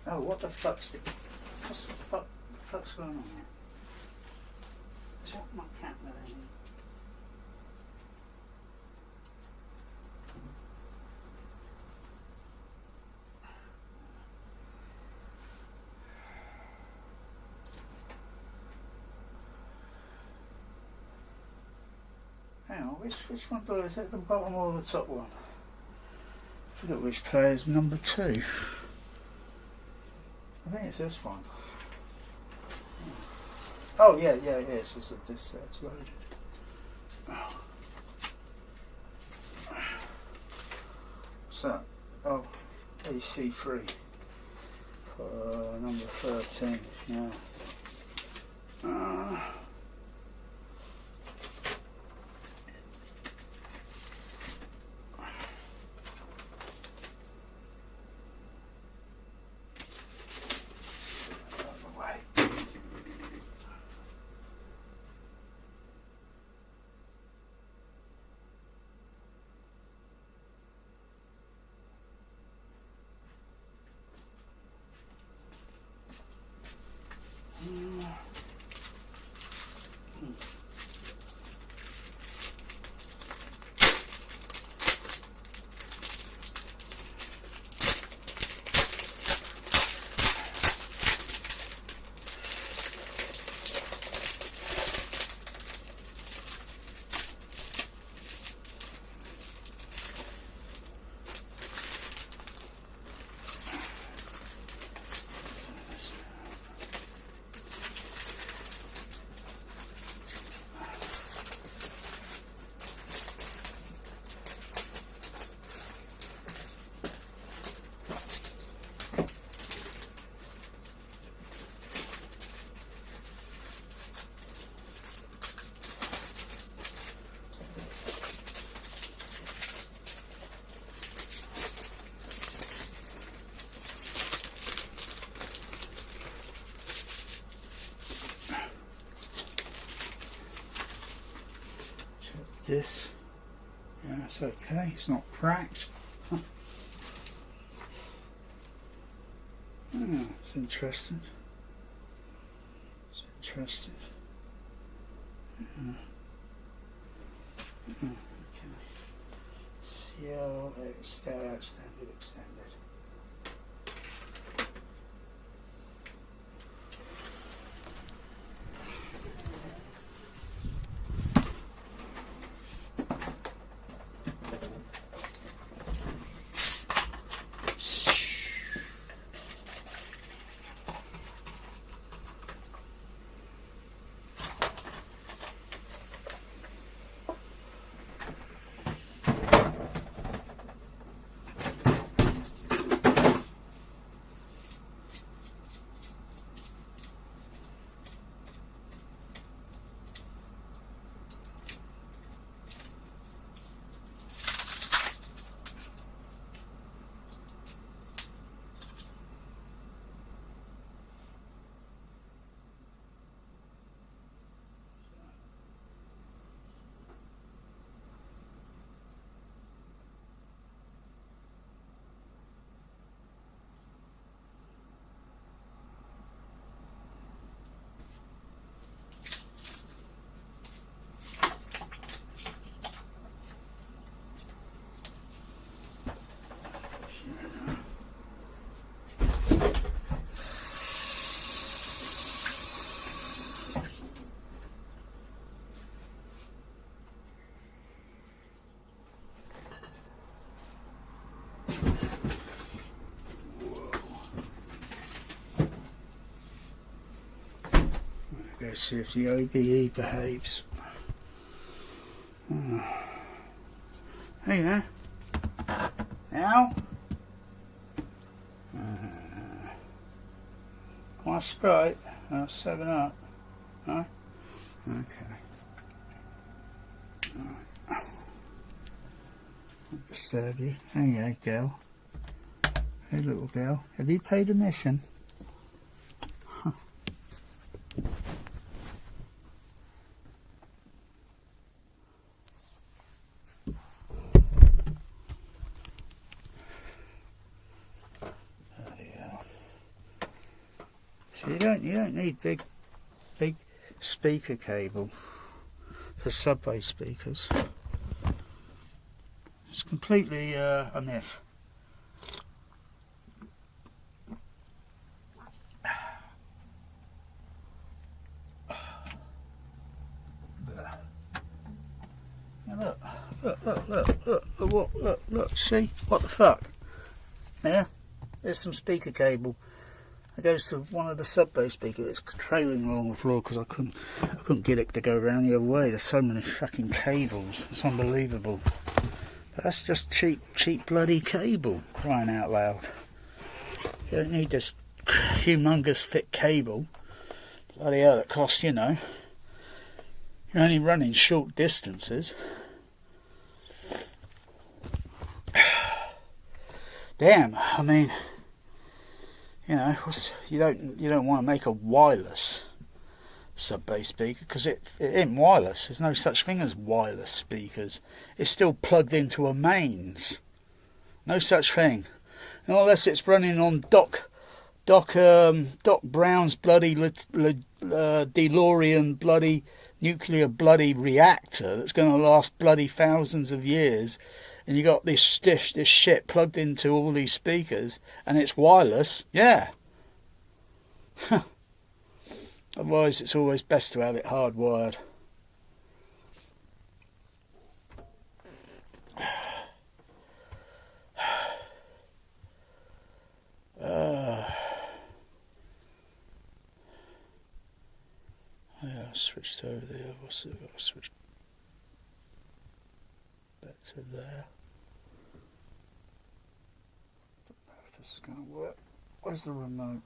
Oh, what the fuck's going on here? Is that my cat there? Hang on, which one do I, is it the bottom or the top one? I forget which player is number 2. I think it's this one. Oh yeah, it is. It's loaded. What's that? Oh, AC3. Number 13. Yeah. This, yeah, it's okay, it's not cracked. Oh, it's interesting. It's interesting. Okay. CL extended. Go see if the OBE behaves. Oh. Hey there. Now? Want a Sprite? 7 Up? Huh? Okay. Alright. Won't disturb you. Hey, girl. Hey, little girl. Have you paid admission? Huh. So you don't need big speaker cable for subway speakers. It's completely a myth. Now look, see? What the fuck? Yeah? There's some speaker cable. It goes to one of the subway speakers. It's trailing along the floor because I couldn't get it to go around the other way. There's so many fucking cables. It's unbelievable. But that's just cheap bloody cable, crying out loud. You don't need this humongous thick cable. Bloody hell, it costs, you know. You're only running short distances. Damn, I mean, you know, you don't want to make a wireless subway speaker because it ain't wireless. There's no such thing as wireless speakers. It's still plugged into a mains. No such thing. And unless it's running on Doc Brown's bloody DeLorean bloody nuclear bloody reactor that's going to last bloody thousands of years, and you got this shit plugged into all these speakers, and it's wireless, yeah. Otherwise, it's always best to have it hardwired. Yeah, I switched over there. I'll switch back to there. Don't know if this is going to work. Where's the remote?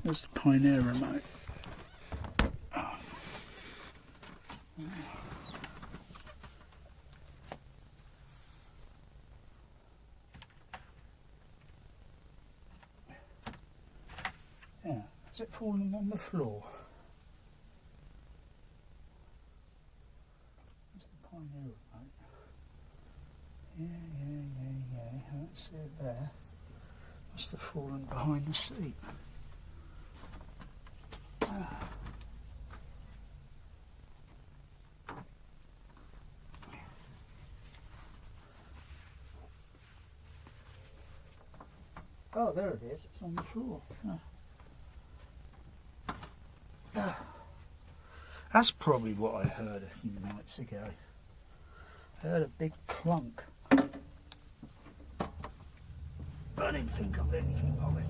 Where's the Pioneer remote? Oh. Yeah, is it falling on the floor? Where's the Pioneer remote? Yeah. I don't see it there. Must have fallen behind the seat. Oh, there it is. It's on the floor. That's probably what I heard a few minutes ago. I heard a big clunk. But I didn't think of anything of it.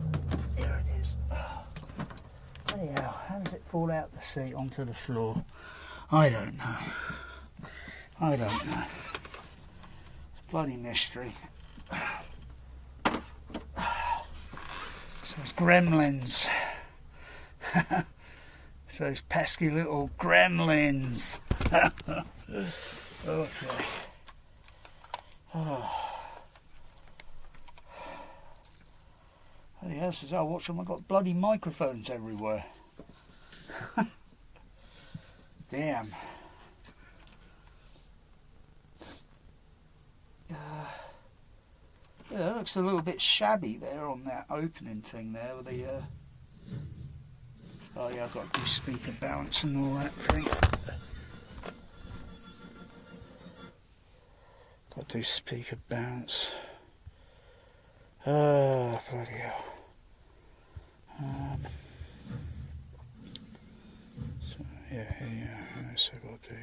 There it is. Anyhow, how does it fall out the seat onto the floor? I don't know. It's a bloody mystery. So it's gremlins. So it's pesky little gremlins. Okay. Bloody hell, says, watch them, I've got bloody microphones everywhere. Damn. Yeah, it looks a little bit shabby there on that opening thing there with the oh yeah, I've got to do speaker balance and all that thing. Got to do speaker balance. Oh, bloody hell. So yeah, so I've got to do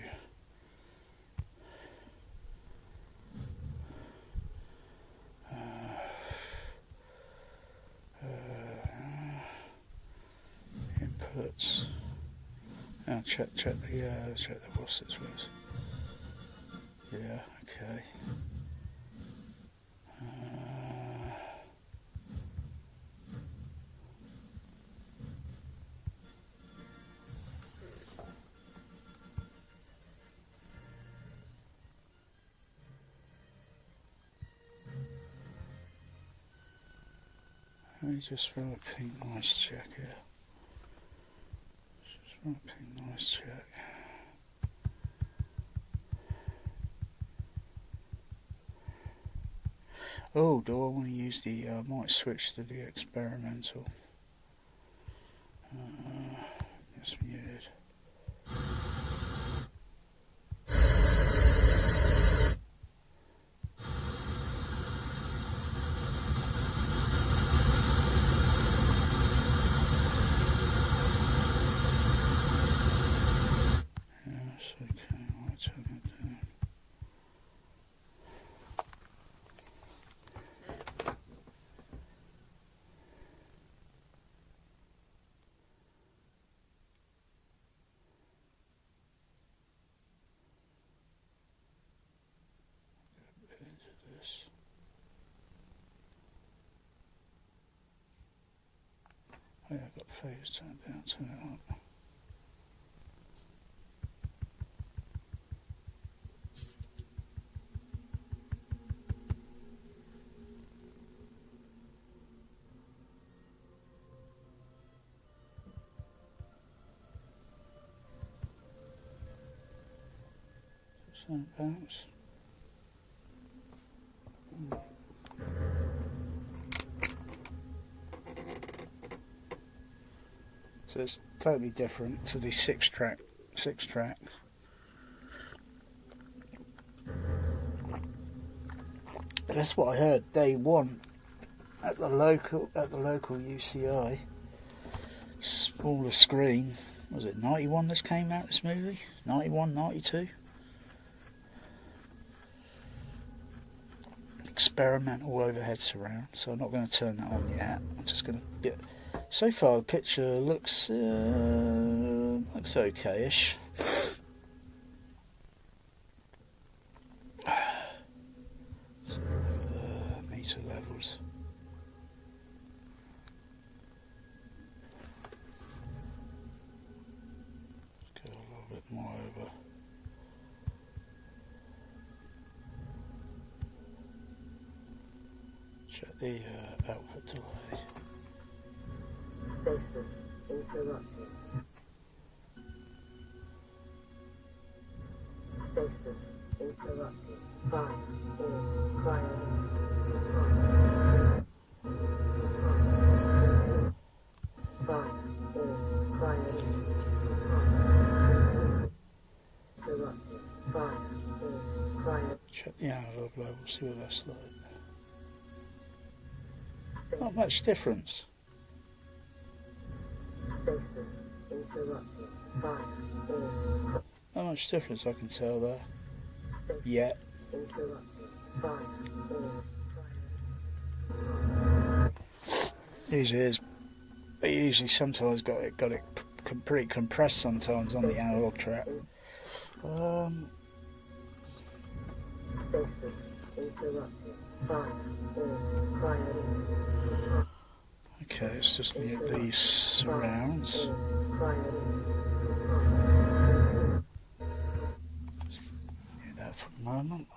outputs. Now check the what's this was. Yeah, okay. Let me just run a pink noise check here. Just run a pink noise check. Oh, do I want to use the, I might switch to the experimental. It's muted. Yes, okay, I'll turn it down. Oh yeah, I've got phase turned down, turn it up. Sound bounce. So it's totally different to the six track. That's what I heard day one at the local UCI. Smaller screen. Was it 91 this came out, this movie? 91, 92? Experimental overhead surround, so I'm not going to turn that on yet. I'm just going to get. So far, the picture looks okay-ish. Meter levels. Let's go a little bit more over. Check the output delay. Stasis interrupted. Stasis interrupted. Fire in priority. Fire in priority. Interrupted. Fire in priority. Check the analog level, see what that's like. Not much difference. Not much difference I can tell there. Yet. Usually sometimes got it pretty compressed sometimes on the analog track. Okay, let's just mute these surrounds. Mute that for a moment.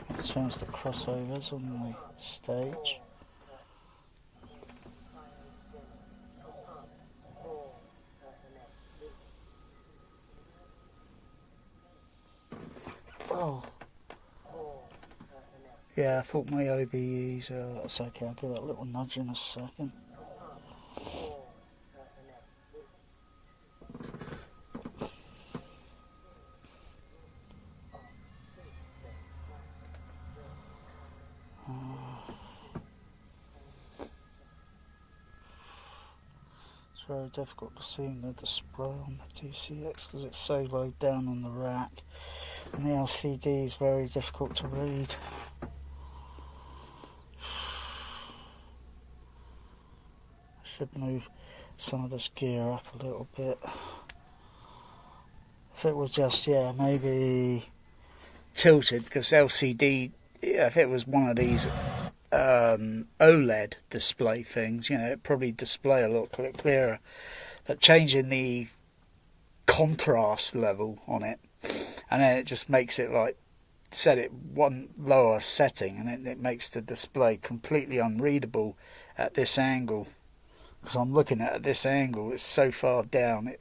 That turns the crossovers on the stage. Oh. Yeah, I thought my OBEs, that's okay, I'll give it a little nudge in a second. It's very difficult to see the display on the THX because it's so low down on the rack, and the LCD is very difficult to read. should move some of this gear up a little bit. If it was just, yeah, maybe tilted, because LCD, yeah, if it was one of these OLED display things, you know, it'd probably display a lot clearer. But changing the contrast level on it, and then it just makes it like, set it one lower setting, and it makes the display completely unreadable at this angle. Because I'm looking at this angle, it's so far down.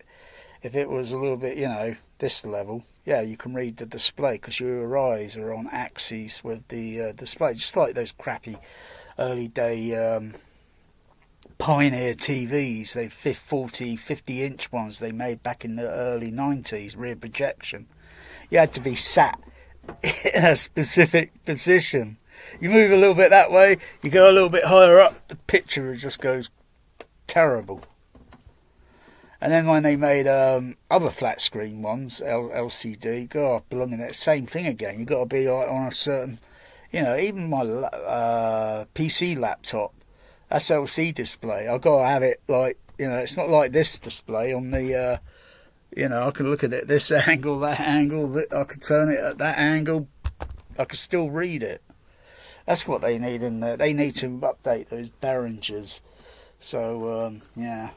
If it was a little bit, you know, this level, yeah, you can read the display because your eyes are on axes with the display, just like those crappy early day Pioneer TVs, they 50-inch ones they made back in the early 90s, rear projection. You had to be sat in a specific position. You move a little bit that way, you go a little bit higher up, the picture just goes terrible. And then when they made other flat screen ones, LCD, God, blimey, that same thing again. You've got to be on a certain, you know, even my PC laptop, that's LCD display. I've got to have it like, you know, it's not like this display on the, you know, I can look at it this angle, that angle, I can turn it at that angle, I can still read it. That's what they need in there. They need to update those Behringers. So, yeah.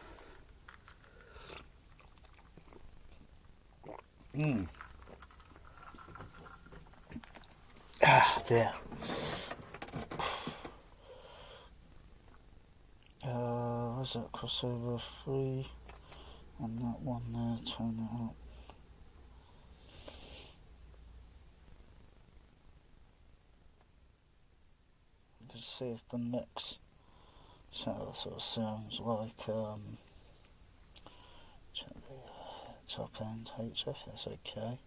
Ah, dear. Where's that crossover 3? On that one there, turn it up. To see if the mix sort of sounds like top end HF, that's okay.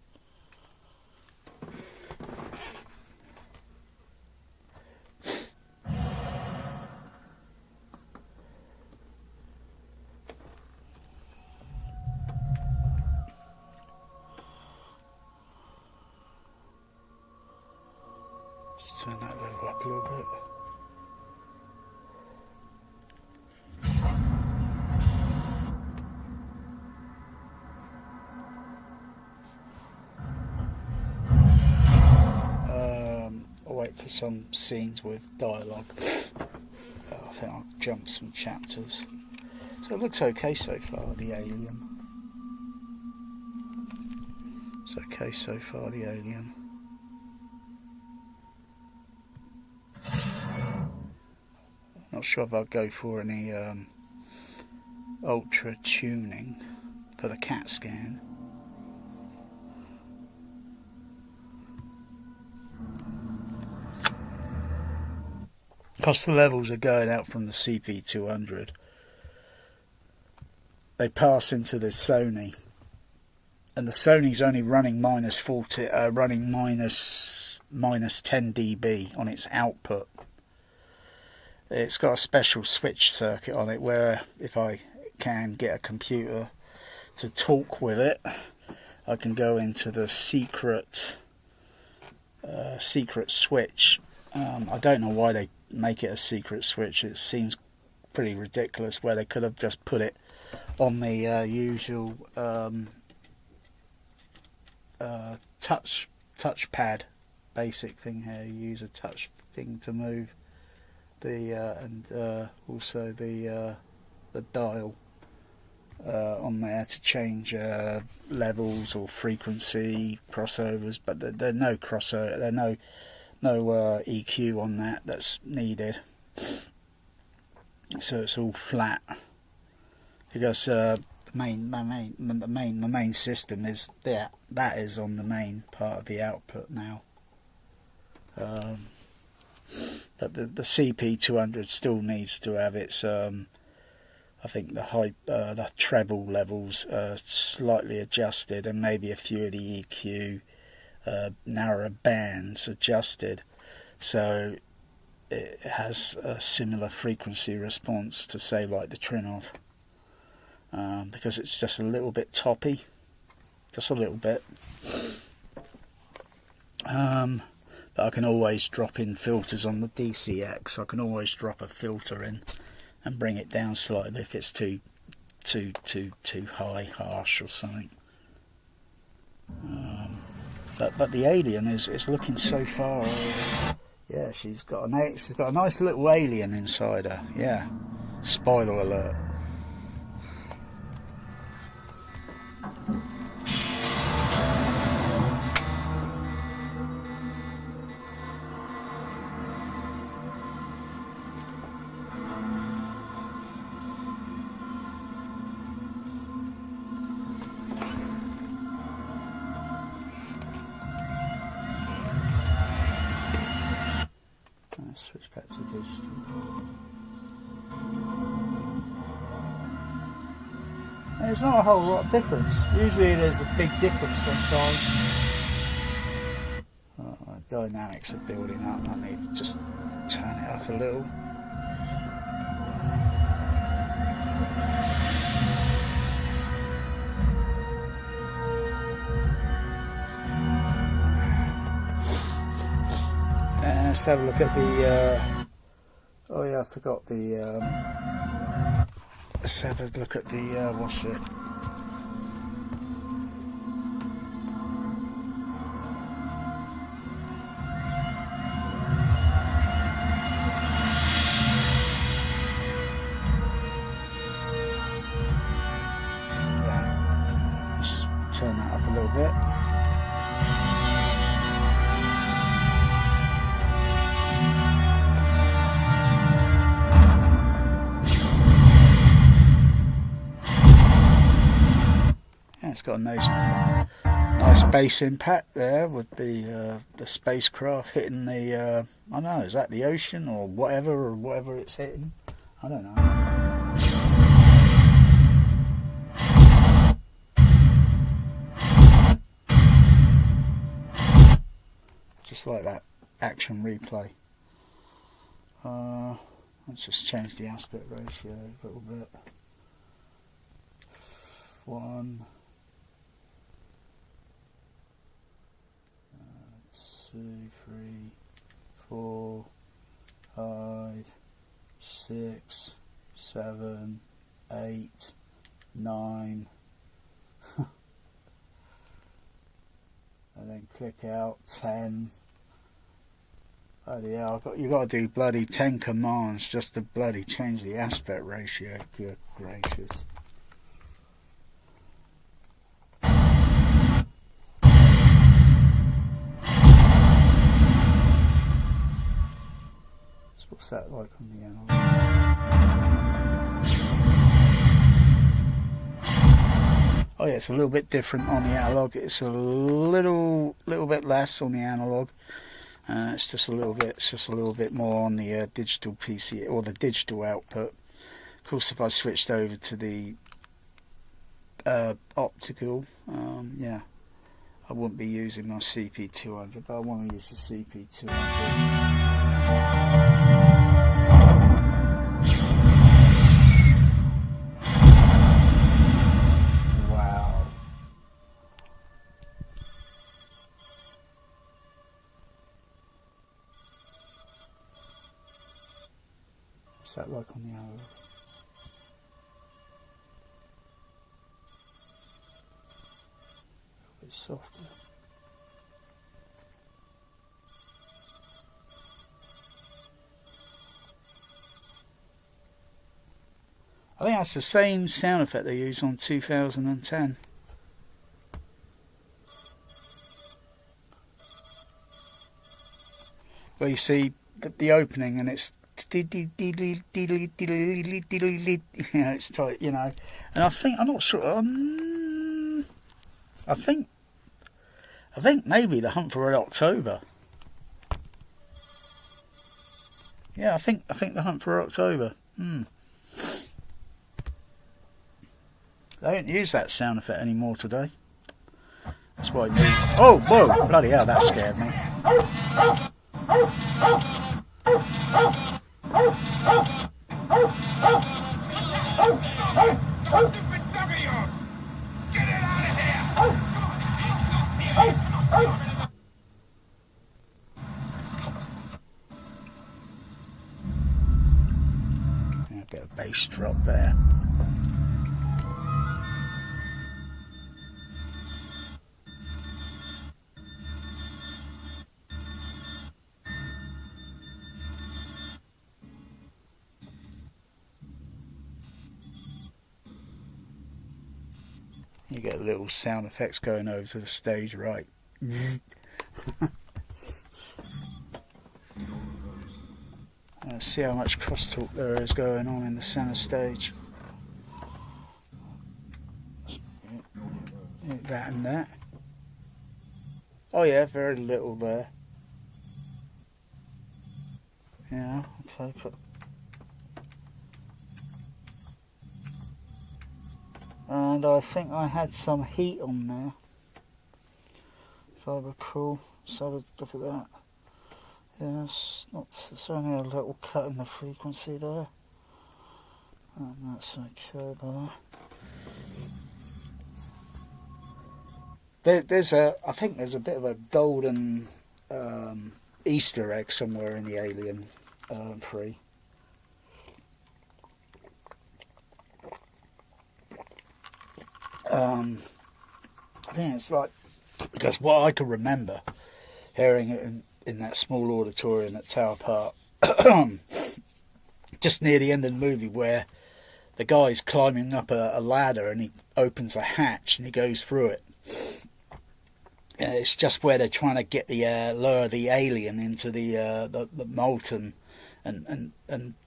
Just turn that level up a little bit. I'll wait for some scenes with dialogue. I think I'll jump some chapters. So it looks okay so far, the Alien. It's okay so far, the Alien. Not sure if I'll go for any ultra tuning for the CAT scan. Because the levels are going out from the CP200. They pass into the Sony, and the Sony's only running minus 10 dB on its output. It's got a special switch circuit on it where if I can get a computer to talk with it, I can go into the secret switch. I don't know why they make it a secret switch. It seems pretty ridiculous where they could have just put it on the usual touchpad basic thing here. You use a touch thing to move the and also the dial on there to change levels or frequency crossovers, but there are no crossover, there are no EQ on that that's needed, so it's all flat because the main system is there. That is on the main part of the output now. But the CP200 still needs to have its I think the treble levels slightly adjusted, and maybe a few of the EQ narrower bands adjusted, so it has a similar frequency response to, say, like the Trinov, because it's just a little bit toppy, just a little bit. But I can always drop in filters on the THX. I can always drop a filter in and bring it down slightly if it's too high, harsh or something. But the alien is looking so far. Yeah, she's got a nice little alien inside her. Yeah, spoiler alert. Switch back to digital. There's not a whole lot of difference. Usually there's a big difference sometimes. Dynamics are building up. I need to just turn it up a little. Let's have a look at the. Oh yeah, I forgot the. Let's have a look at the. What's it? Yeah. Let's turn that up a little bit. It's got a nice bass impact there with the spacecraft hitting the I don't know, is that the ocean or whatever it's hitting? I don't know. Just like that action replay. Let's just change the aspect ratio a little bit. 1, 2, 3, 4, 5, 6, 7, 8, 9. And then click out 10. Oh yeah, you got to do bloody 10 commands just to bloody change the aspect ratio. Good gracious. What's that like on the analog? Oh yeah, it's a little bit different on the analog. It's a little bit less on the analog. It's just a little bit more on the digital PC or the digital output. Of course, if I switched over to the optical, yeah, I wouldn't be using my CP200, but I want to use the CP200. Wow. What's that like on the analog? A bit softer. I think that's the same sound effect they used on 2010. Where you see the opening and it's it's tight, you know. And I think, I'm not sure, I think maybe The Hunt for Red October. Yeah, I think The Hunt for October. They don't use that sound effect anymore today. That's why I moved. Oh, whoa! Bloody hell, that scared me. Yeah, a bit of bass drop there. You get little sound effects going over to the stage right. Let's see how much crosstalk there is going on in the centre stage. That and that. Oh yeah, very little there. Yeah, okay, but and I think I had some heat on there, if I recall. Let's have a look at that. Yes, it's only a little cut in the frequency there, and that's okay there. I think there's a bit of a golden Easter egg somewhere in the Alien 3. I think it's like, because what I can remember hearing it in that small auditorium at Tower Park, just near the end of the movie, where the guy's climbing up a ladder and he opens a hatch and he goes through it. And it's just where they're trying to get the lower the alien into the molten and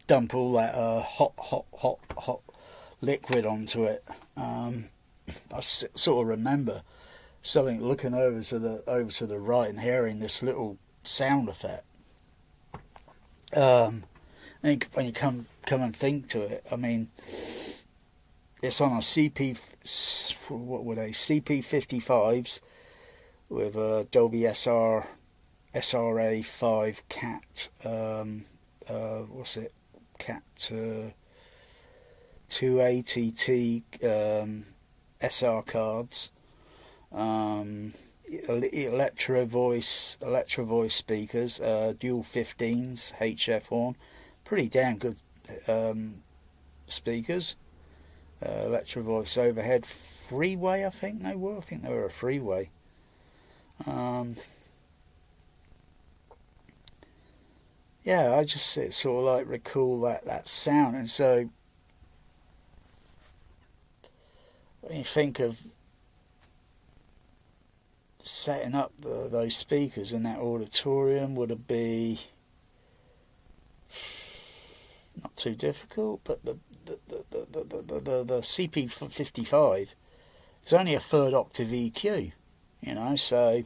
dump all that hot liquid onto it. I sort of remember something looking over to the right and hearing this little sound effect. And when you come and think to it, I mean, it's on a CP55s with a Dolby SRA5 Cat. What's it? Cat 280T SR cards. Electro voice speakers, dual 15s, HF horn, pretty damn good speakers. Electro voice overhead, freeway, I think they were a freeway. Yeah, I just sort of like recall that sound, and so when you think of setting up those speakers in that auditorium, would it be not too difficult? But the CP55 is only a third octave EQ, you know, so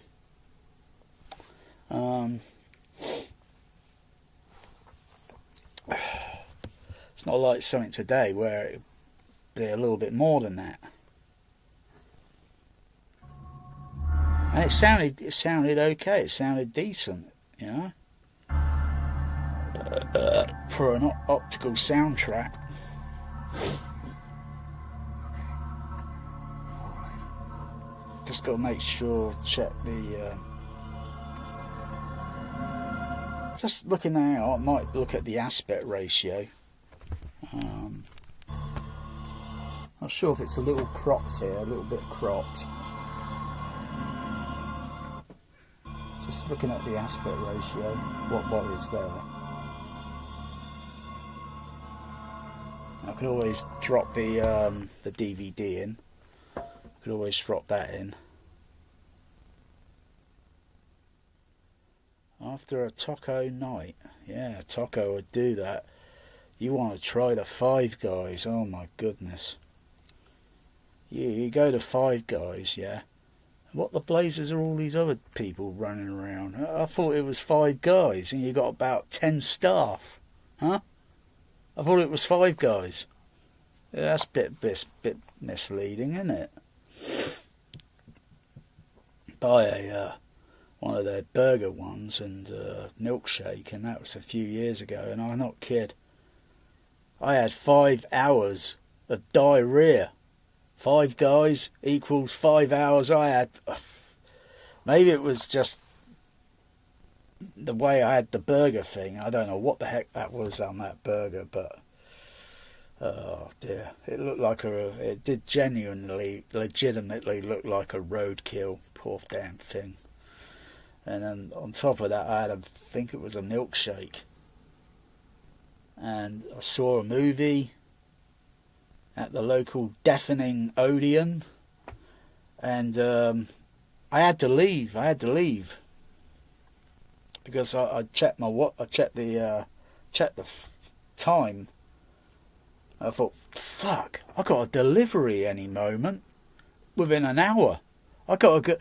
it's not like something today where it'd be a little bit more than that. And it sounded okay. It sounded decent, you know, for an optical soundtrack. Just got to make sure, check the. Just looking now, I might look at the aspect ratio. Not sure if it's a little cropped here, a little bit cropped. Just looking at the aspect ratio, what is there. I could always drop the DVD in. I could always drop that in. After a taco night, yeah, taco would do that. You want to try the Five Guys? Oh my goodness! You go to Five Guys, yeah. What the blazers are all these other people running around? I thought it was Five Guys and you got about 10 staff. Huh? I thought it was Five Guys. Yeah, that's a bit misleading, isn't it? Buy one of their burger ones and milkshake, and that was a few years ago, and I'm not kid. I had 5 hours of diarrhea. Five Guys equals 5 hours. I had, maybe it was just the way I had the burger thing. I don't know what the heck that was on that burger, but Oh dear, it looked like it did legitimately look like a roadkill, poor damn thing. And then on top of that, I think it was a milkshake. And I saw a movie at the local deafening Odeon, and I had to leave. Because I checked the time. I thought, fuck, I got a delivery any moment, within an hour. I gotta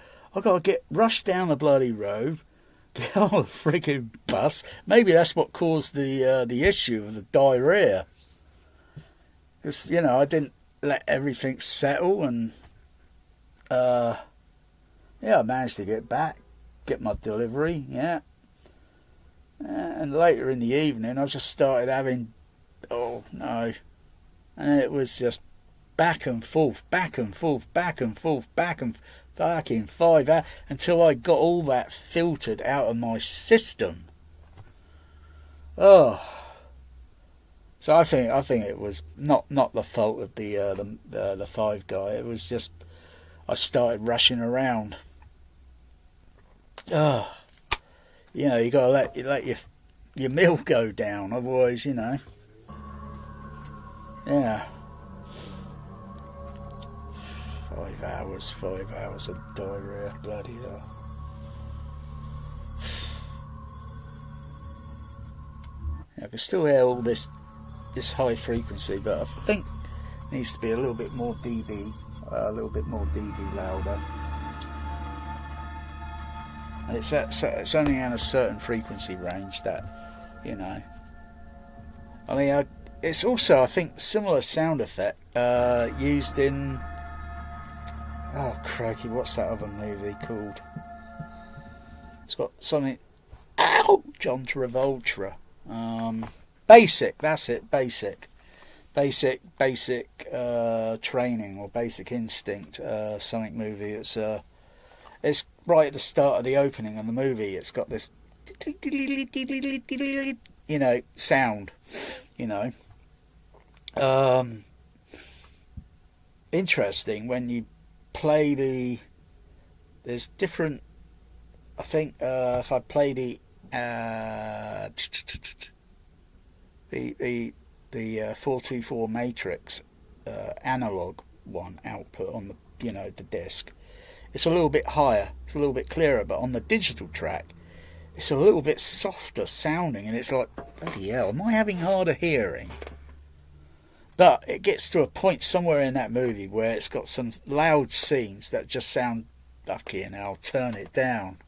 get rushed down the bloody road, get on a freaking bus. Maybe that's what caused the issue of the diarrhea. Because, you know, I didn't let everything settle, and I managed to get my delivery, yeah. And later in the evening, I just started having, and it was just back and forth, fucking 5 hours, until I got all that filtered out of my system. Oh, so I think it was not the fault of the Five Guy. It was just I started rushing around. Oh, you know, you gotta let your meal go down, otherwise, you know. Yeah. 5 hours of diarrhea, bloody hell. Yeah, I can still hear all this high frequency, but I think it needs to be a little bit more dB louder. And it's only in a certain frequency range that, you know. I mean, it's also, I think, similar sound effect used in, oh crikey, what's that other movie called? It's got something, John Travolta. Basic, that's it, Basic Training or Basic Instinct, something movie. It's right at the start of the opening of the movie. It's got this, you know, sound, you know. Interesting when you play there's different, I think if I play the 424 matrix analog one output on the, you know, the disc, it's a little bit higher, it's a little bit clearer, but on the digital track it's a little bit softer sounding, and it's like, bloody hell, am I having harder hearing? But it gets to a point somewhere in that movie where it's got some loud scenes that just sound fucking hell, turn it down.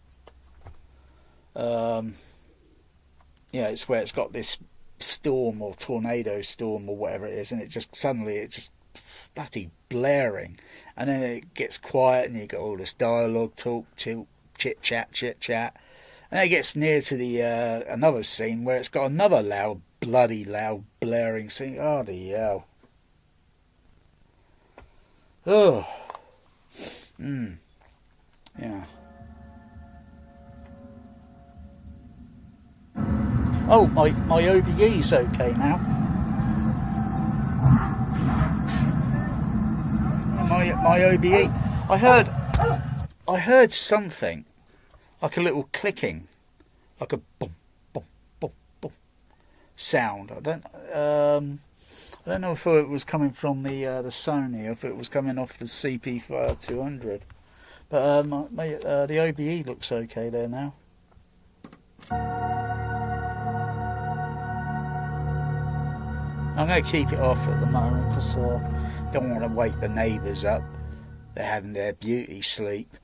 Yeah, it's where it's got this storm or tornado storm or whatever it is, and it just bloody blaring, and then it gets quiet, and you got all this dialogue, talk, chit chat, and it gets near to the another scene where it's got another bloody loud blaring scene. Oh the hell! Oh, yeah. Oh, my OBE's okay now. My OBE. I heard something like a little clicking, like a boom, boom, boom, boom sound. I don't know if it was coming from the Sony, or if it was coming off the CP200. But the OBE looks okay there now. I'm going to keep it off at the moment because I don't want to wake the neighbours up. They're having their beauty sleep.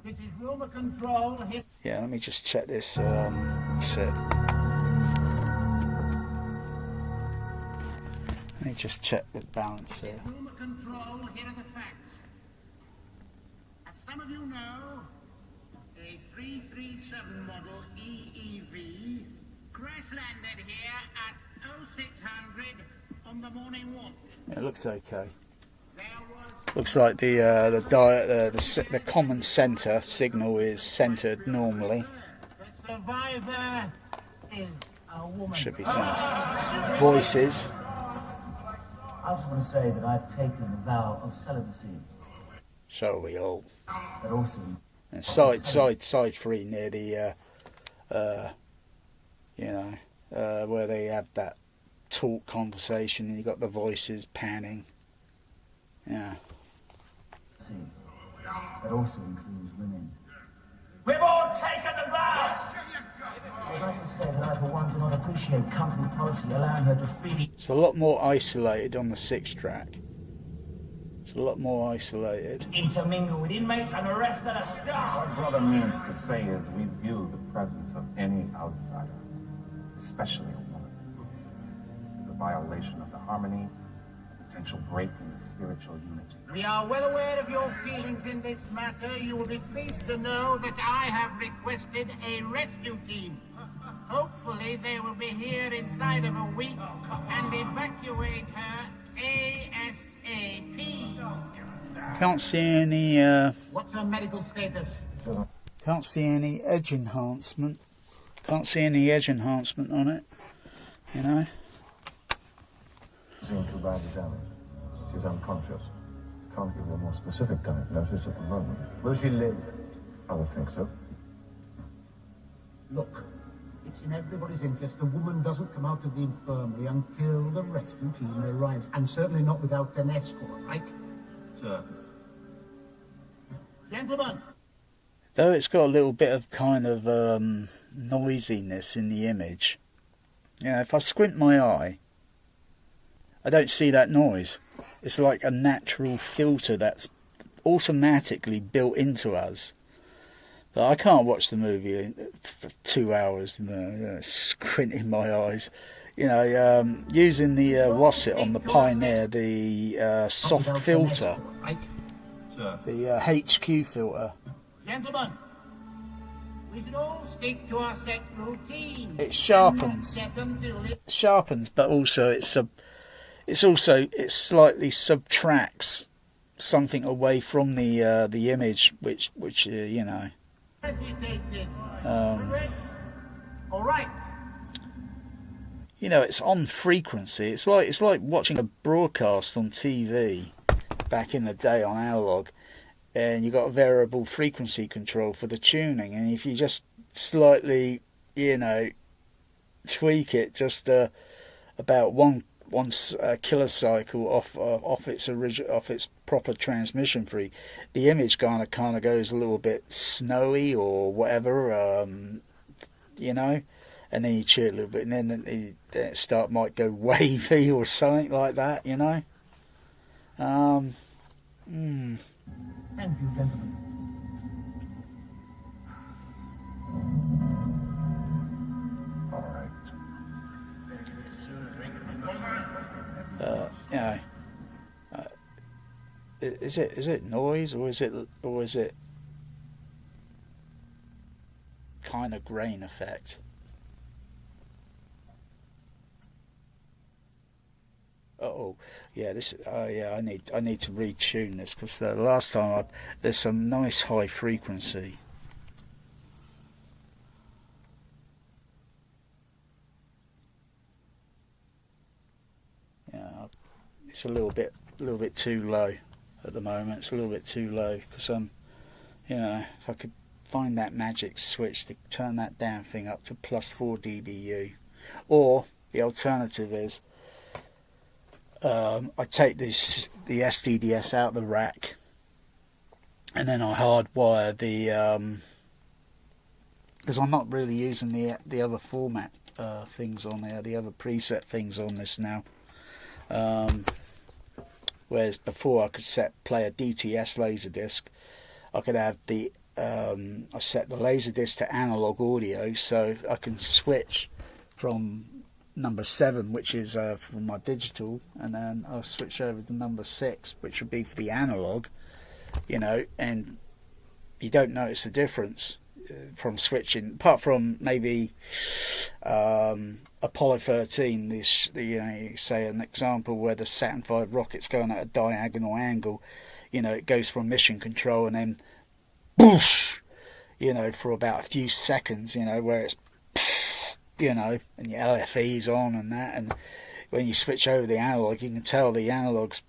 This is rumor control. Yeah, let me just check this set. Let me just check the balance here. Rumor control, here are the facts. As some of you know, a 337 model EEV crash landed here at 0600 on the morning watch. It looks okay. Looks like the common centre signal is centred normally. The survivor is a woman. Should be some voices. I just want to say that I've taken a vow of celibacy. So we all. But also... And side 3 near the, where they have that talk conversation and you got the voices panning. Yeah. That also includes women. We've all taken the vow! I'd like to say that I, for one, do not appreciate company policy allowing her to freely... It's a lot more isolated on the 6th track. It's a lot more isolated. Intermingle with inmates and the rest of the staff! What brother means to say is we view the presence of any outsider, especially a woman, as a violation of the harmony, a potential break in the spiritual unity. We are well aware of your feelings in this matter. You will be pleased to know that I have requested a rescue team. Hopefully they will be here inside of a week and evacuate her ASAP. Can't see any, What's her medical status? Can't see any edge enhancement. Can't see any edge enhancement on it, you know. Seeing too badly damaged. She's unconscious. Can't give you a more specific diagnosis at the moment. Will she live? I would think so. Look, it's in everybody's interest the woman doesn't come out of the infirmary until the rescue team arrives, and certainly not without an escort, right? Sir. Gentlemen! Though it's got a little bit of kind of noisiness in the image. Yeah, if I squint my eye, I don't see that noise. It's like a natural filter that's automatically built into us. But I can't watch the movie for 2 hours squinting my eyes. You know, using the Wasset on the Pioneer, the soft filter, the HQ filter. Gentlemen, we should all stick to our set routine. It sharpens, but also it slightly subtracts something away from the image, which you know. All right. You know, it's on frequency. It's like watching a broadcast on TV back in the day on analog, and you got a variable frequency control for the tuning, and if you just slightly, you know, tweak it just about one kilocycle off its proper transmission free, the image kind of goes a little bit snowy or whatever, you know, and then you cheer a little bit, and then it might go wavy or something like that, you know. Thank you, gentlemen. All right. You know, is it noise or is it kind of grain effect? Yeah, I need to retune this, because the last time there's some nice high frequency. Yeah, it's a little bit too low at the moment. It's a little bit too low, because you know, if I could find that magic switch to turn that damn thing up to +4 dBu, or the alternative is I take the SDDS out of the rack, and then I hardwire the because I'm not really using the other format things on there, the other preset things on this now. Whereas before I could play a DTS laserdisc, I could have I set the laserdisc to analog audio, so I can switch from number 7, which is for my digital, and then I'll switch over to number 6, which would be for the analog, you know, and you don't notice the difference from switching, apart from maybe Apollo 13, you know, say an example where the Saturn V rocket's going at a diagonal angle, you know, it goes from mission control and then boosh, you know, for about a few seconds, you know, where it's, you know, and your LFE's on and that, and when you switch over the analog, you can tell the analog's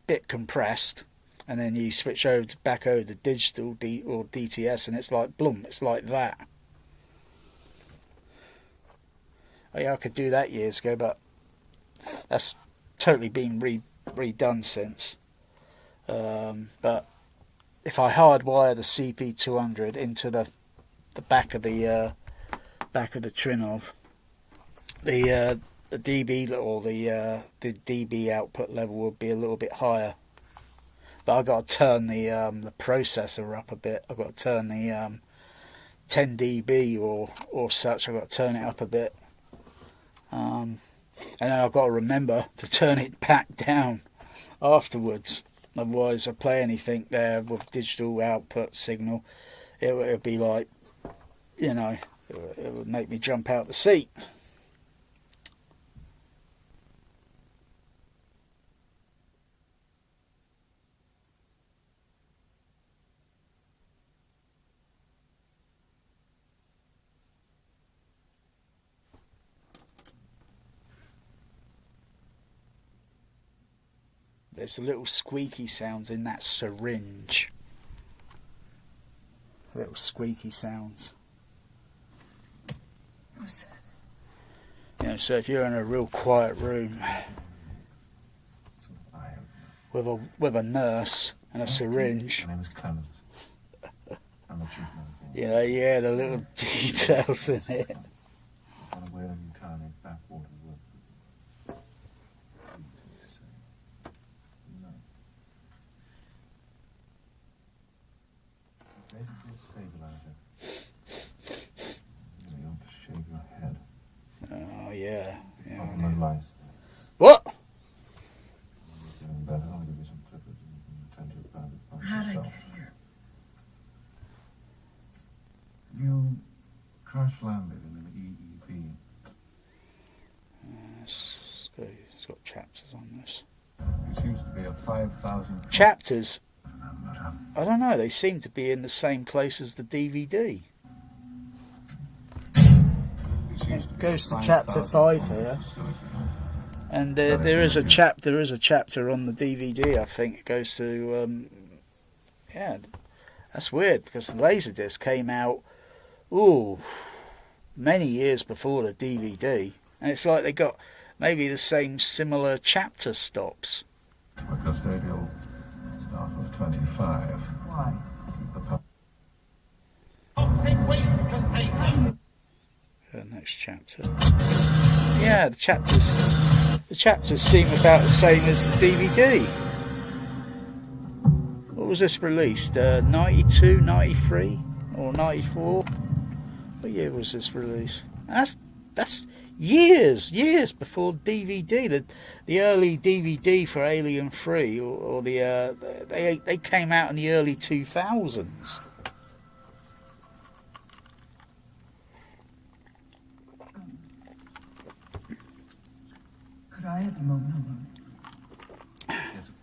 bit compressed, and then you switch over back over to digital or DTS, and it's like bloom, it's like that. Oh yeah, I could do that years ago, but that's totally been redone since. But if I hardwire the CP200 into the back of the Trinov, the dB or the dB output level would be a little bit higher. But I've got to turn the processor up a bit. I've got to turn the 10 dB or such. I've got to turn it up a bit. And then I've got to remember to turn it back down afterwards. Otherwise, I play anything there with digital output signal, it would be like, you know, it would make me jump out the seat. There's a little squeaky sounds in that syringe. Little squeaky sounds. What's that? You know, so if you're in a real quiet room with a nurse and a syringe, My name is Clemens. I'm the chief medical. yeah, yeah, the little details in it. On a whaling tiny backwater work. Basically, a stabilizer. You don't shave your head. Oh yeah, yeah. Lice. What? Getting better. I'll give you some clippers and you can attend to your private parts How'd I yourself. get here? You crash landed in an EEP. It's got chapters on this. It seems to be a 5,000. Chapters? I don't know, they seem to be in the same place as the DVD. It goes to chapter 5 here. And there is a chapter on the DVD, I think. It goes to yeah, that's weird because the Laserdisc came out many years before the DVD, and it's like they got maybe the same similar chapter stops. A custodial staff of 25. Why? The next chapter. Yeah, the chapters seem about the same as the DVD. What was this released? 92, 93, or 94? What year was this released? That's years before DVD. The early DVD for Alien 3, or they came out in the early 2000s. Could I have a moment alone? Yes, of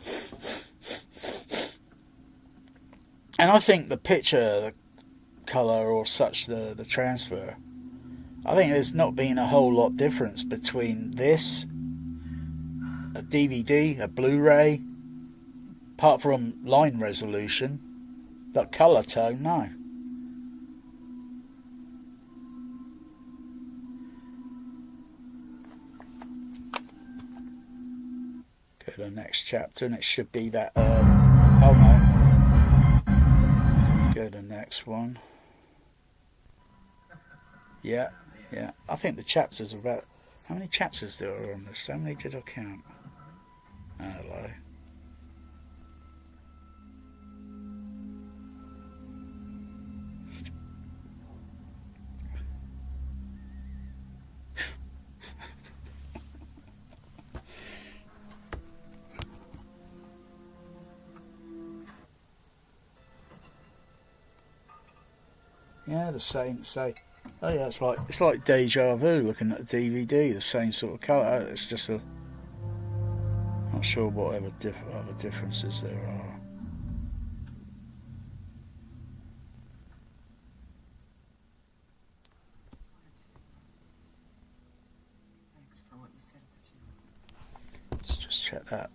course. And I think the picture, the colour or such, the transfer, I think there's not been a whole lot difference between this, a DVD, a Blu-ray, apart from line resolution, but colour tone, no. Go to the next chapter, and it should be that, oh no. Go to the next one. Yeah. I think the chapters are about... How many chapters there are on this? How many did I count? Hello. Yeah, the same. Oh yeah, it's like deja vu looking at the DVD. The same sort of colour. It's just a. Not sure what other differences there are. check that.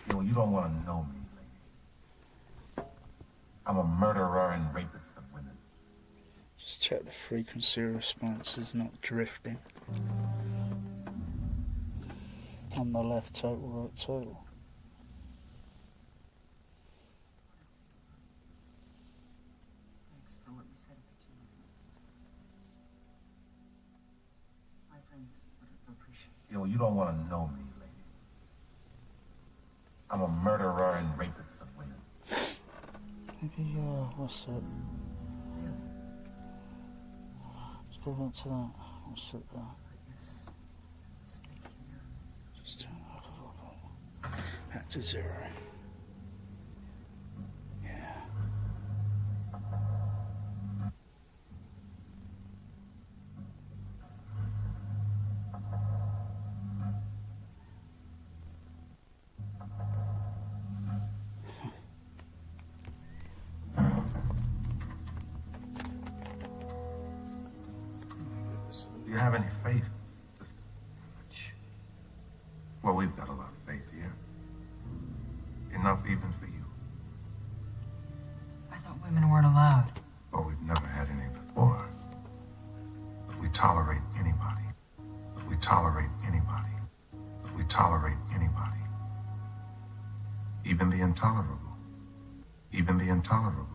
You don't want to know me, lady. I'm a murderer and rapist of women. Just check the frequency response is not drifting. On the left total, right total. Thanks for what you said about your influence. My friends would appreciate it. You don't want to know me, lady. I'm a murderer and rapist of women. Maybe, what's it? Let's go back to that. What's it there? Just turn it up a little bit. Back to 0. Yeah. Do you have any faith, sister? Well, we've got a lot of faith here. Enough even for you. I thought women weren't allowed. Oh, we've never had any before. But we tolerate anybody. But we tolerate anybody. But we tolerate anybody. Even the intolerable. Even the intolerable.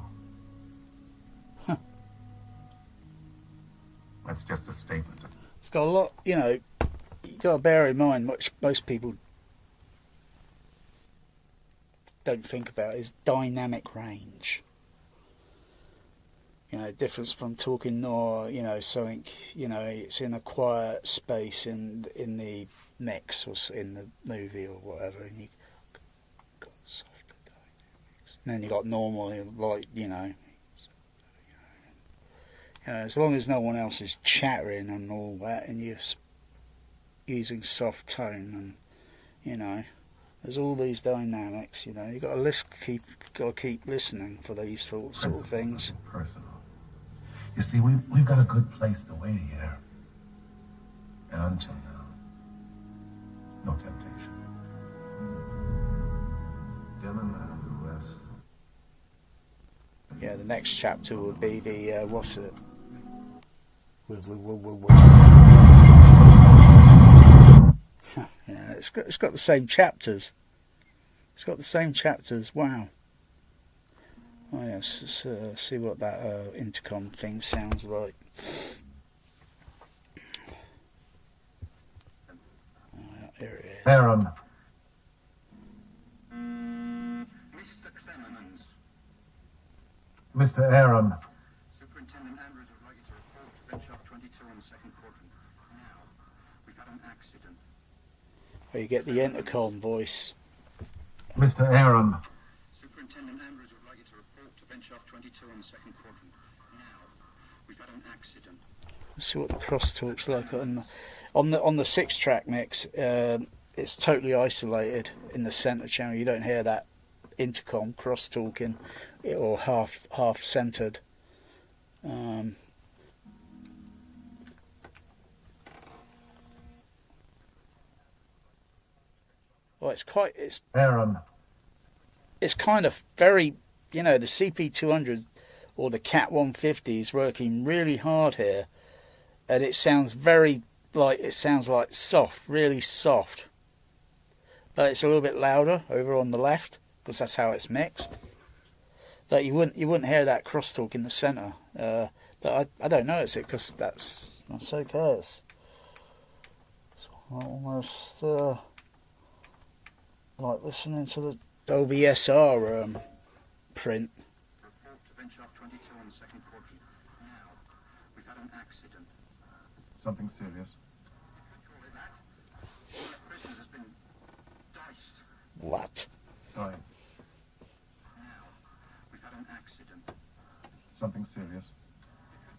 That's just a statement. It's got a lot, you got to bear in mind, which most people don't think about, is dynamic range. Difference from talking or, something, it's in a quiet space in the mix or in the movie or whatever, and you got softer dynamics. And then you got normal, as long as no one else is chattering and all that, and you're using soft tone, and there's all these dynamics. You got to keep listening for these sort of things. Personal. You see, we've got a good place to wait here, and until now, no temptation. Dylan and the rest. Yeah, the next chapter will be the what's it? Yeah, it's got the same chapters. It's got the same chapters. Wow. Oh yes, let's see what that intercom thing sounds like. Here it is. Aaron. Mr. Aaron. Superintendent Andrews would like you to report to bench shop 22 in the second quadrant. Now, we've had an accident. Where you get the intercom voice. Mr. Aaron. Superintendent Andrews would like you to report to bench shop 22 in the second quadrant. Now, we've had an accident. Let's see what the crosstalk's like on the 6-track mix. It's totally isolated in the centre channel. You don't hear that intercom cross-talking or half centered. Well, it's Aaron. It's kind of very, the CP200 or the Cat 150 is working really hard here, and it sounds like soft, really soft. But it's a little bit louder over on the left because that's how it's mixed. But you wouldn't hear that crosstalk in the centre. But I don't notice it because that's okay. It's almost like listening to the Dolby SR print. Report to bench shop 22 in the second quadrant. Now, we've had an accident. Something serious. Call it that. One of the prisoners has been diced. What? Sorry. Now, we've had an accident. Something serious.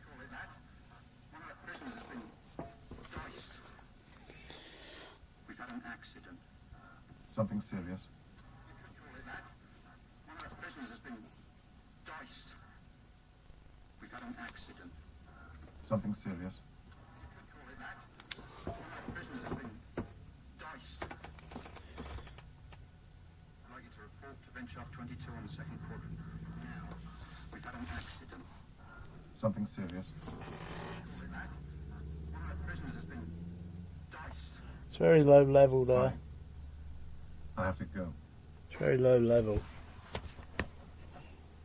Call it that. One of the prisoners has been diced. We've had an accident. Something serious. Call it that. One of the prisoners has been diced. We've had an accident. Something serious. Call it that. One of the prisoners has been Something serious? It's very low level there. I have to go. It's very low level.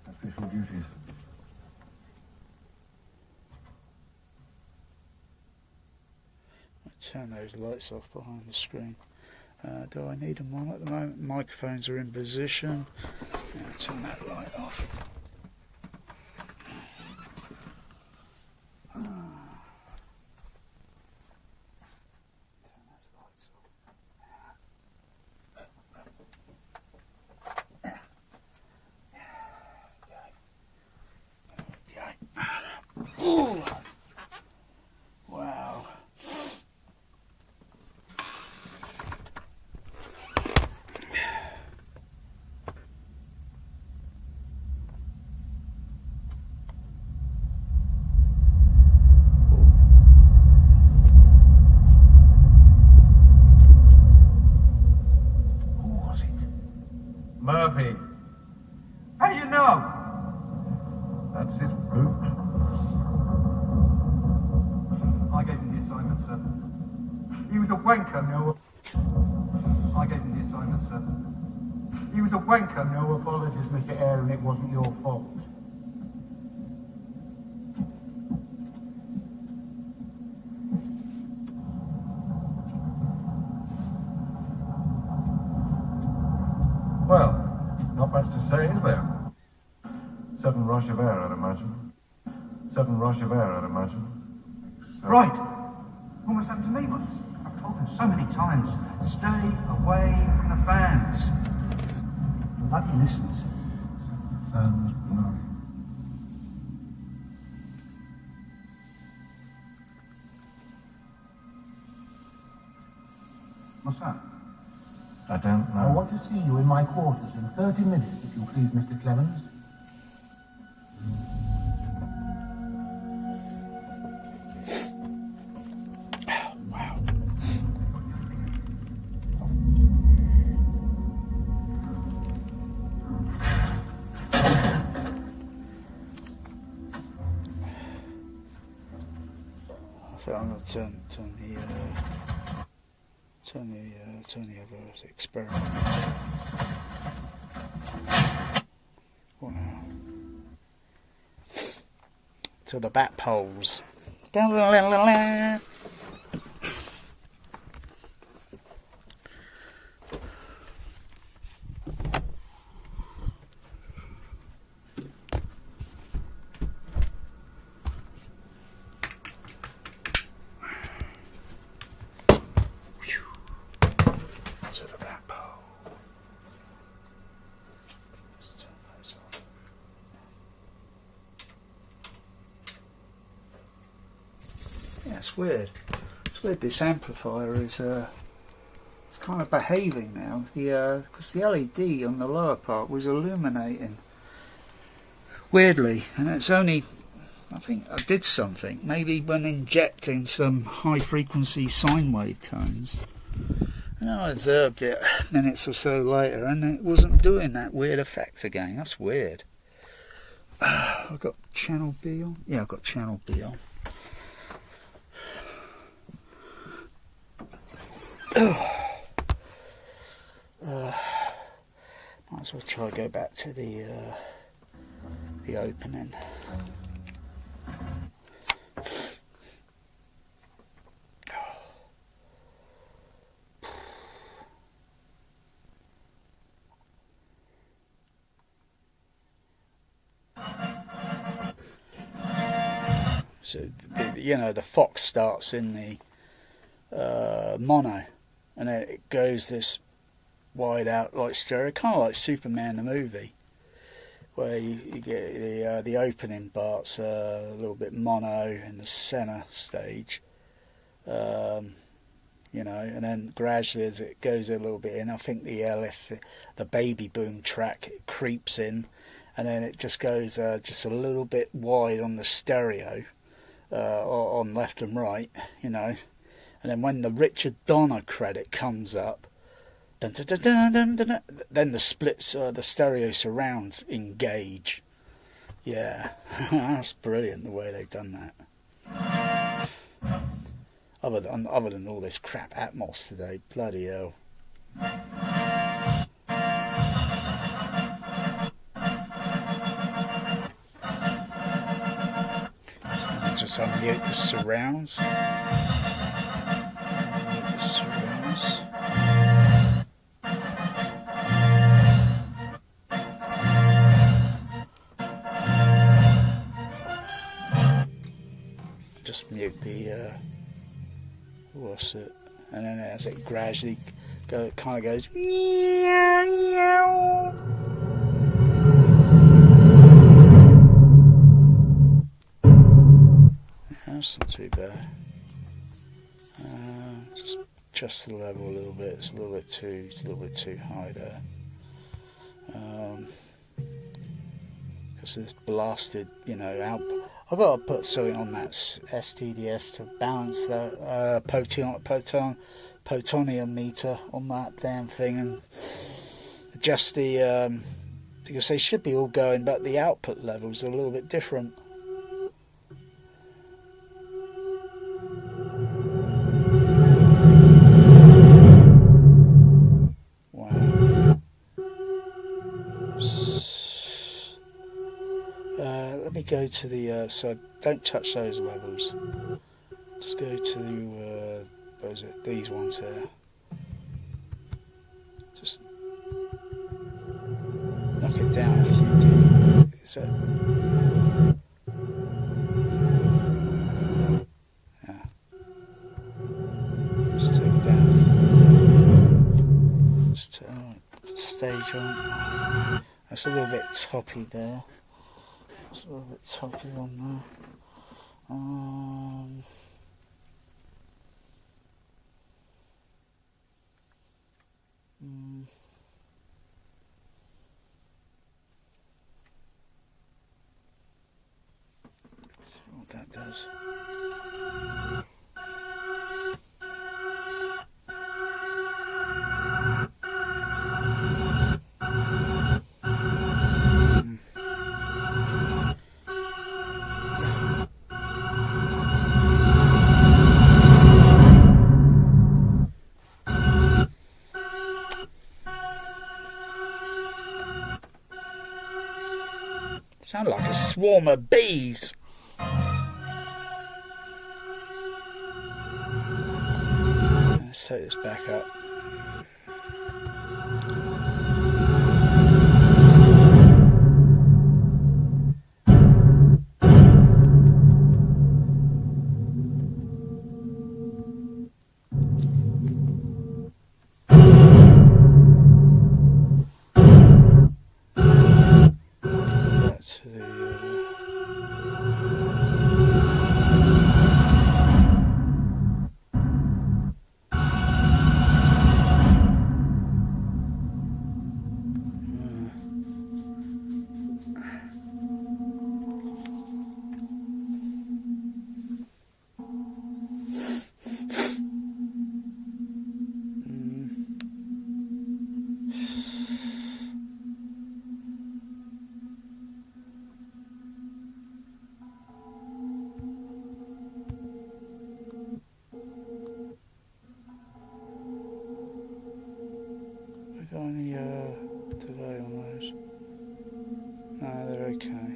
Official duties. Turn those lights off behind the screen. Do I need them on at the moment? Microphones are in position. Turn that light off. Ooh. Wow. Who was it? Murphy. How do you know? That's his boot. I gave him the assignment, sir. He was a wanker, no. I gave him the assignment, sir. He was a wanker. No apologies, Mr. Aaron. It wasn't your fault. Well, not much to say, is there? 7 rush of air, I'd imagine. 7 rush of air, I'd imagine. Right. Almost happened to me once. I've told him so many times, stay away from the fans. Bloody listens. Fans, no. What's that? I don't know. I want to see you in my quarters in 30 minutes, if you please, Mr. Clemens. Wow. I think I'm going to turn the other experiment. Wow. To the bat poles. Yeah, it's weird. It's weird. This amplifier is it's kind of behaving now. Because the LED on the lower part was illuminating weirdly, and it's only, I think I did something. Maybe when injecting some high frequency sine wave tones. And I observed it minutes or so later, and it wasn't doing that weird effect again. That's weird. I've got channel B on. Yeah, I've got channel B on. Might as well try to go back to the opening. So, you know, the Fox starts in the mono, and then it goes this wide out like stereo, kind of like Superman the movie, where you get the opening parts a little bit mono in the center stage, you know, and then gradually as it goes a little bit in, I think the baby boom track, it creeps in, and then it just goes just a little bit wide on the stereo, on left and right, you know, and then when the Richard Donner credit comes up, dun, dun, dun, dun, dun, dun, then the splits, the stereo surrounds engage, Yeah, that's brilliant the way they've done that. Other than all this crap Atmos today, bloody hell. Just unmute the surrounds. Unmute the surrounds. Just mute the what's it? And then as it gradually it kind of goes. That's not too bad. Just adjust the level a little bit. It's a little bit too high there. Because this blasted, output. I've got to put something on that STDS to balance the potonium meter on that damn thing and adjust the because they should be all going, but the output levels are a little bit different. Let me go to the so don't touch those levels. Just go to what is it? These ones here. Just knock it down a few deep. Is that? Yeah. Just take it down. Just turn stage on. That's a little bit toppy there. It's a little bit toppy on there. See what that does. Sound like a swarm of bees. Let's take this back up. Got any delay on those? No, they're okay.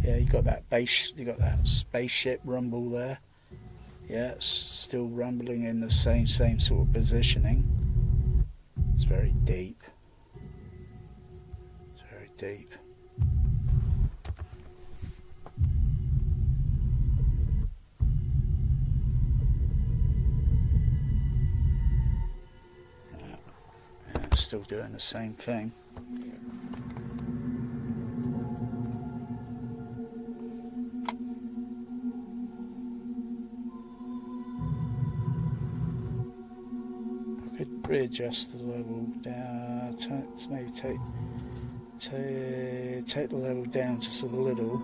Yeah, you got that bass. You got that spaceship rumble there. Yeah, it's still rumbling in the same sort of positioning. It's very deep. It's very deep. Yeah, it's still doing the same thing. Readjust the level down maybe take the level down just a little,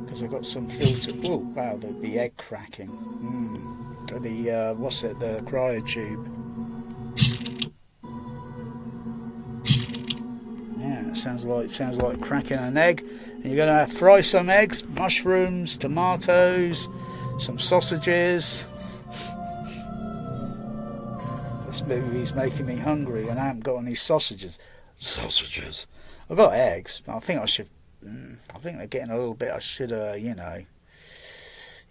because I've got some filter. Oh wow, the egg cracking. The what's it? The cryotube. Yeah, it sounds like cracking an egg. And you're gonna fry some eggs, mushrooms, tomatoes, some sausages. This movie's making me hungry, and I haven't got any sausages. I've got eggs, but I think I should. I think they're getting a little bit. I should, you know.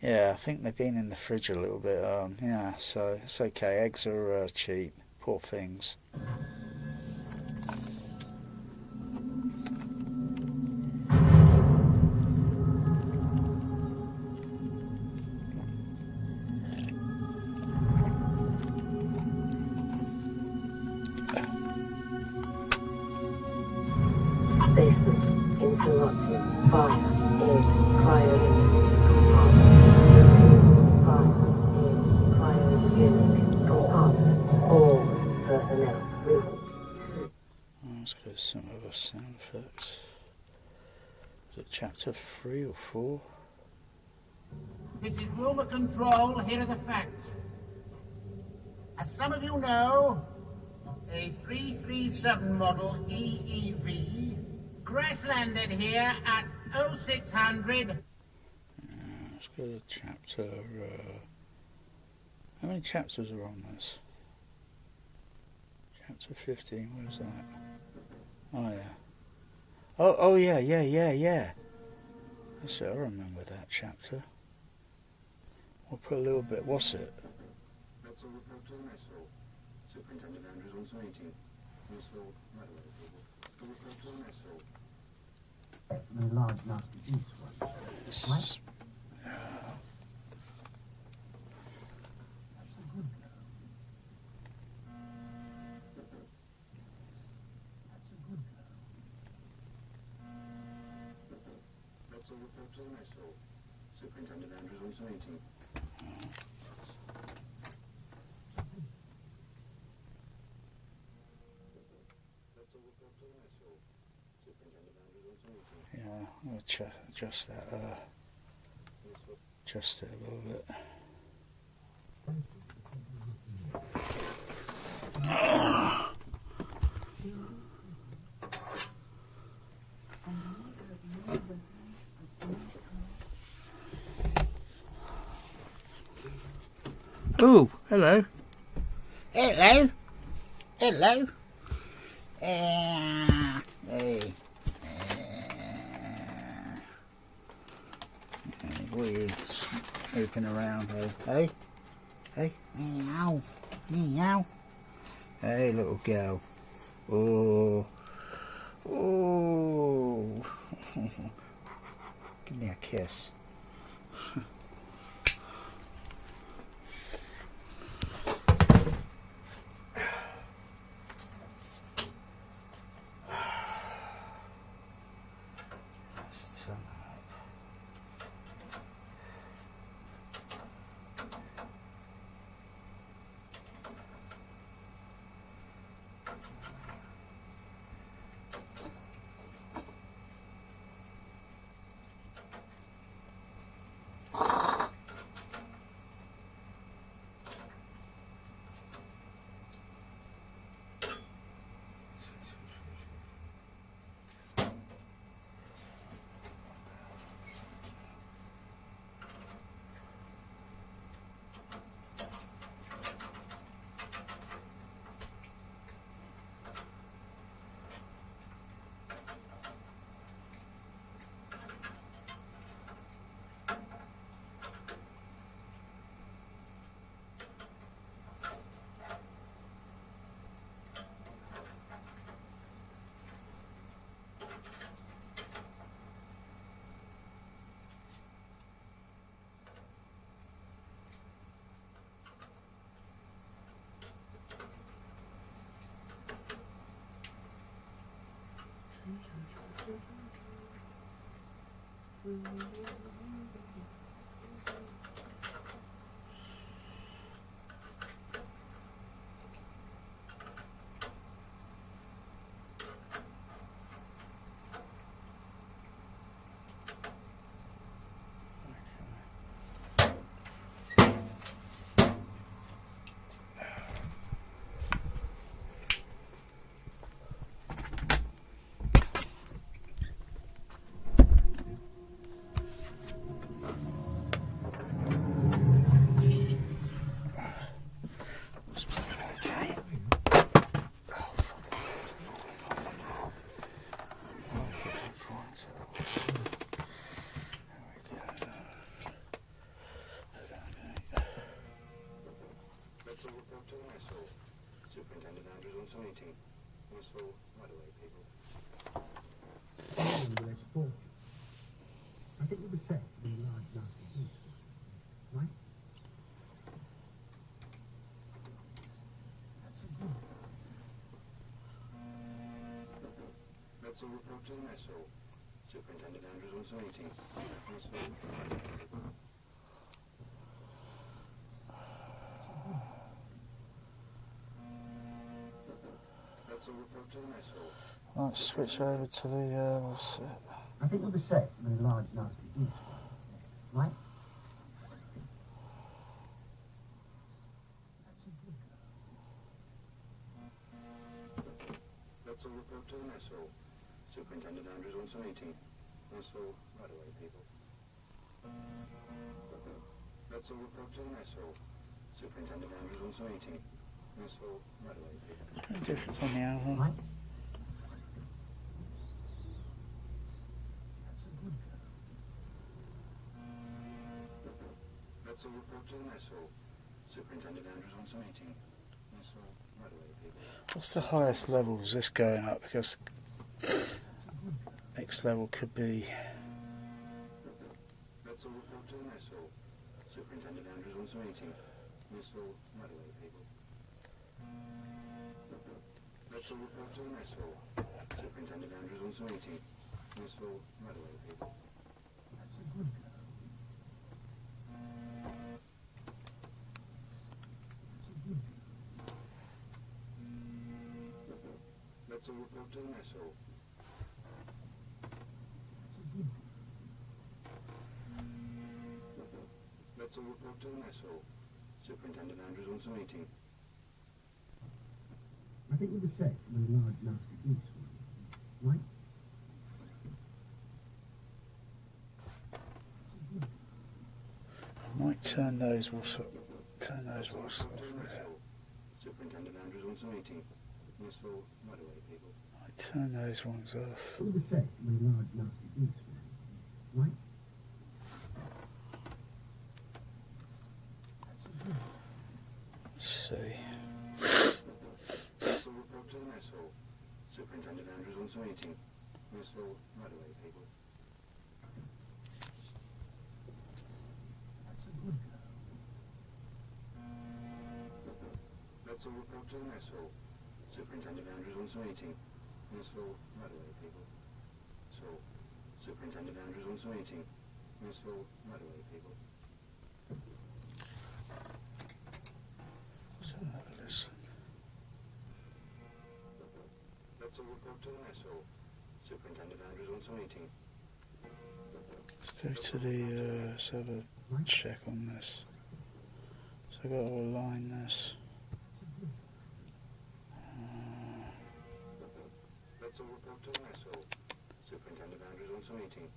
Yeah, I think they've been in the fridge a little bit. Yeah, so it's okay. Eggs are cheap. Poor things. Let's go to some other sound effects. Is it chapter 3 or 4? This is Ruler Control. Here are the facts. As some of you know, a 337 model EEV crash landed here at 0600. Let's go to chapter. How many chapters are on this? Chapter 15. Where's that? Oh yeah. Oh yeah. That's it. I remember that chapter. We'll put a little bit. What's it? That's all report to the mess hall. Superintendent Andrews on 18. Mess hall, report to the mess hall. The large nasty beast one. Right? That's a good girl. That's a good girl. That's all report to the mess hall. Superintendent Andrews on 18. Yeah, I'll adjust that. Adjust it a little bit. Oh, hello. Hello. Hello. Hey. What are you snooping around, hey? Hey? Meow. Meow. Hey, little girl. Oh. Oh. Give me a kiss. Missile right away, people. Anyone will export you. I think you were safe in a large, nasty beast, right? That's a good. Missile report to the missile. Superintendent Andrews on meeting. Missile. Missile report to the missile. Let's switch over to the, what's it? I think you were safe in a large, nasty beast, right? That's a good. Missile report to the missile. Superintendent Andrews on meeting. Missile right away, people. Missile report to the missile. Superintendent Andrews on meeting. Missile right away, people. Difference on the album. Right? That's a good. Missile report to the missile. Superintendent Andrews on meeting. Missile right away, people. What's the highest level is this going up? Because next level could be. Missile report to the missile. Superintendent Andrews on meeting. Missile right away, people. Missile report to the missile. Superintendent Andrews on meeting. Missile right away, people. That's a good. Missile report to the missile. Missile report to the missile. Superintendent Andrews on meeting. I think you were safe in a large, nasty beast, right? I might turn those ones off there. Superintendent Andrews on meeting. Missile right away, people. I turn those ones off. You were safe in a large, nasty beast, right? Let's see. Missile report to the missile. Superintendent Andrews on meeting. Missile right away, people. That's a good. Missile report to the missile. Superintendent Andrews on meeting. Missile right away, people. So, Superintendent Andrews on meeting. Missile right away, people. So have a listen. Missile report to the missile. Superintendent Andrews on meeting. Let's go to the, let's have a check on this. So I've got to align this. Missile report to the missile. Superintendent Andrews on meeting.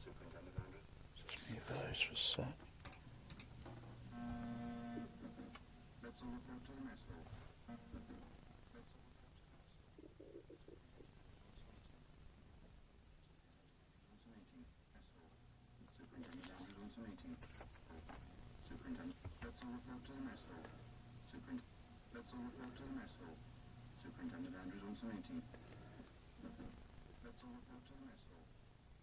Superintendent Andrews. Just move those for a sec. Missile report to the missile. Superintendent Andrews on meeting. Superintendent. Missile report to the missile. Missile report to the missile. Superintendent Andrews on meeting. Missile report to the missile.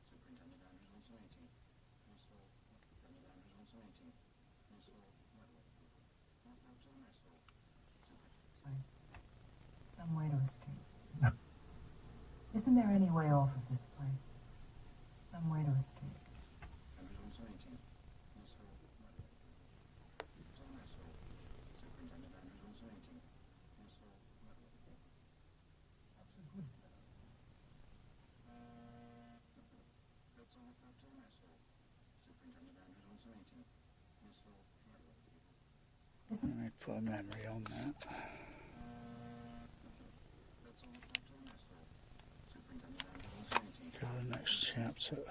Superintendent Andrews on meeting. Missile. Superintendent Andrews on meeting. Missile. Report to the missile. Place. Some way to escape. Isn't there any way off of this place? Some way to escape. Andrews on meeting. Missile. To the missile. Superintendent Andrews on meeting. Missile. That's a good. Missile report to the missile. Superintendent Andrews on meeting. Missile. Let me put a memory on that. Go to the next chapter.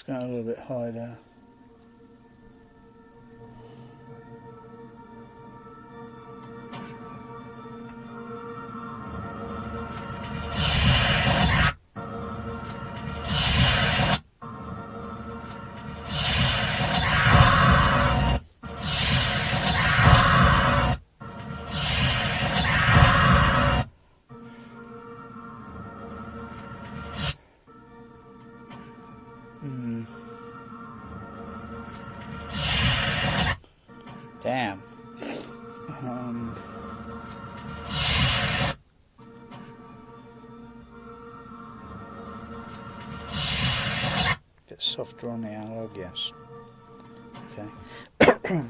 going a little bit high there. Damn. Get softer on the analog, yes. Okay.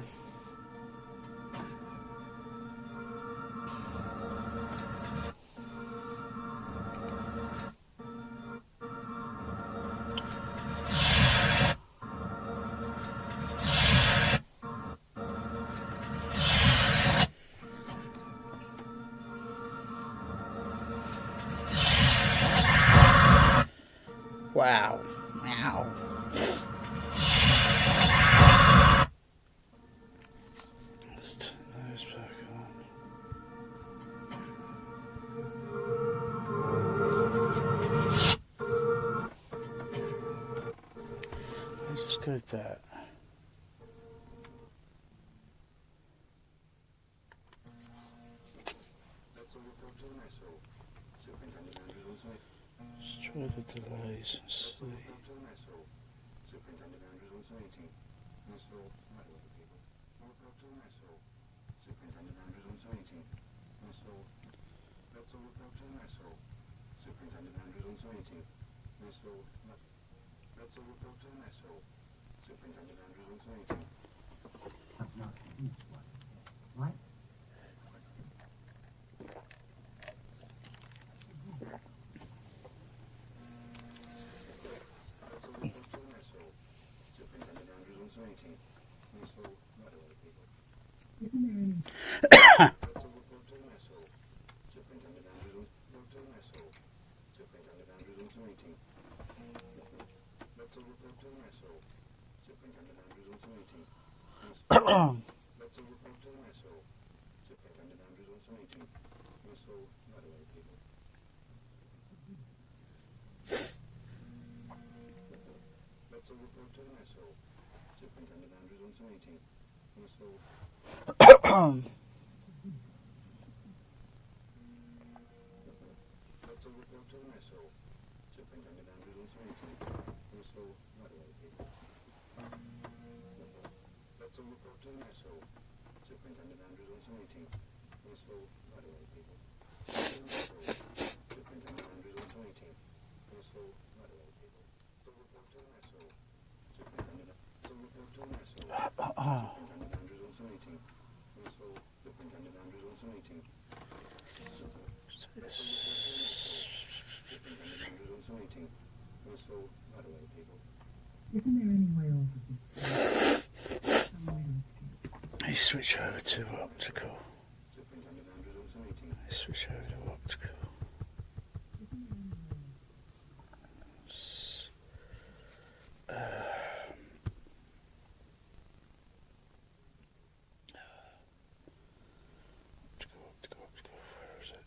Wow. Ow. Let's turn those back on. Let's just go back. Let's try the delays and see. Superintendent Andrews on 17. Missile, right away, people. North Road to Missile. Superintendent Andrews on 17. Missile. That's all report to Missile. Superintendent Andrews on 17. Missile. That's all report to Missile. Superintendent Andrews on 17. Right? Isn't there any... Isn't there any way off of this? I switch over to optical. I switch over to optical. Optical, where is it?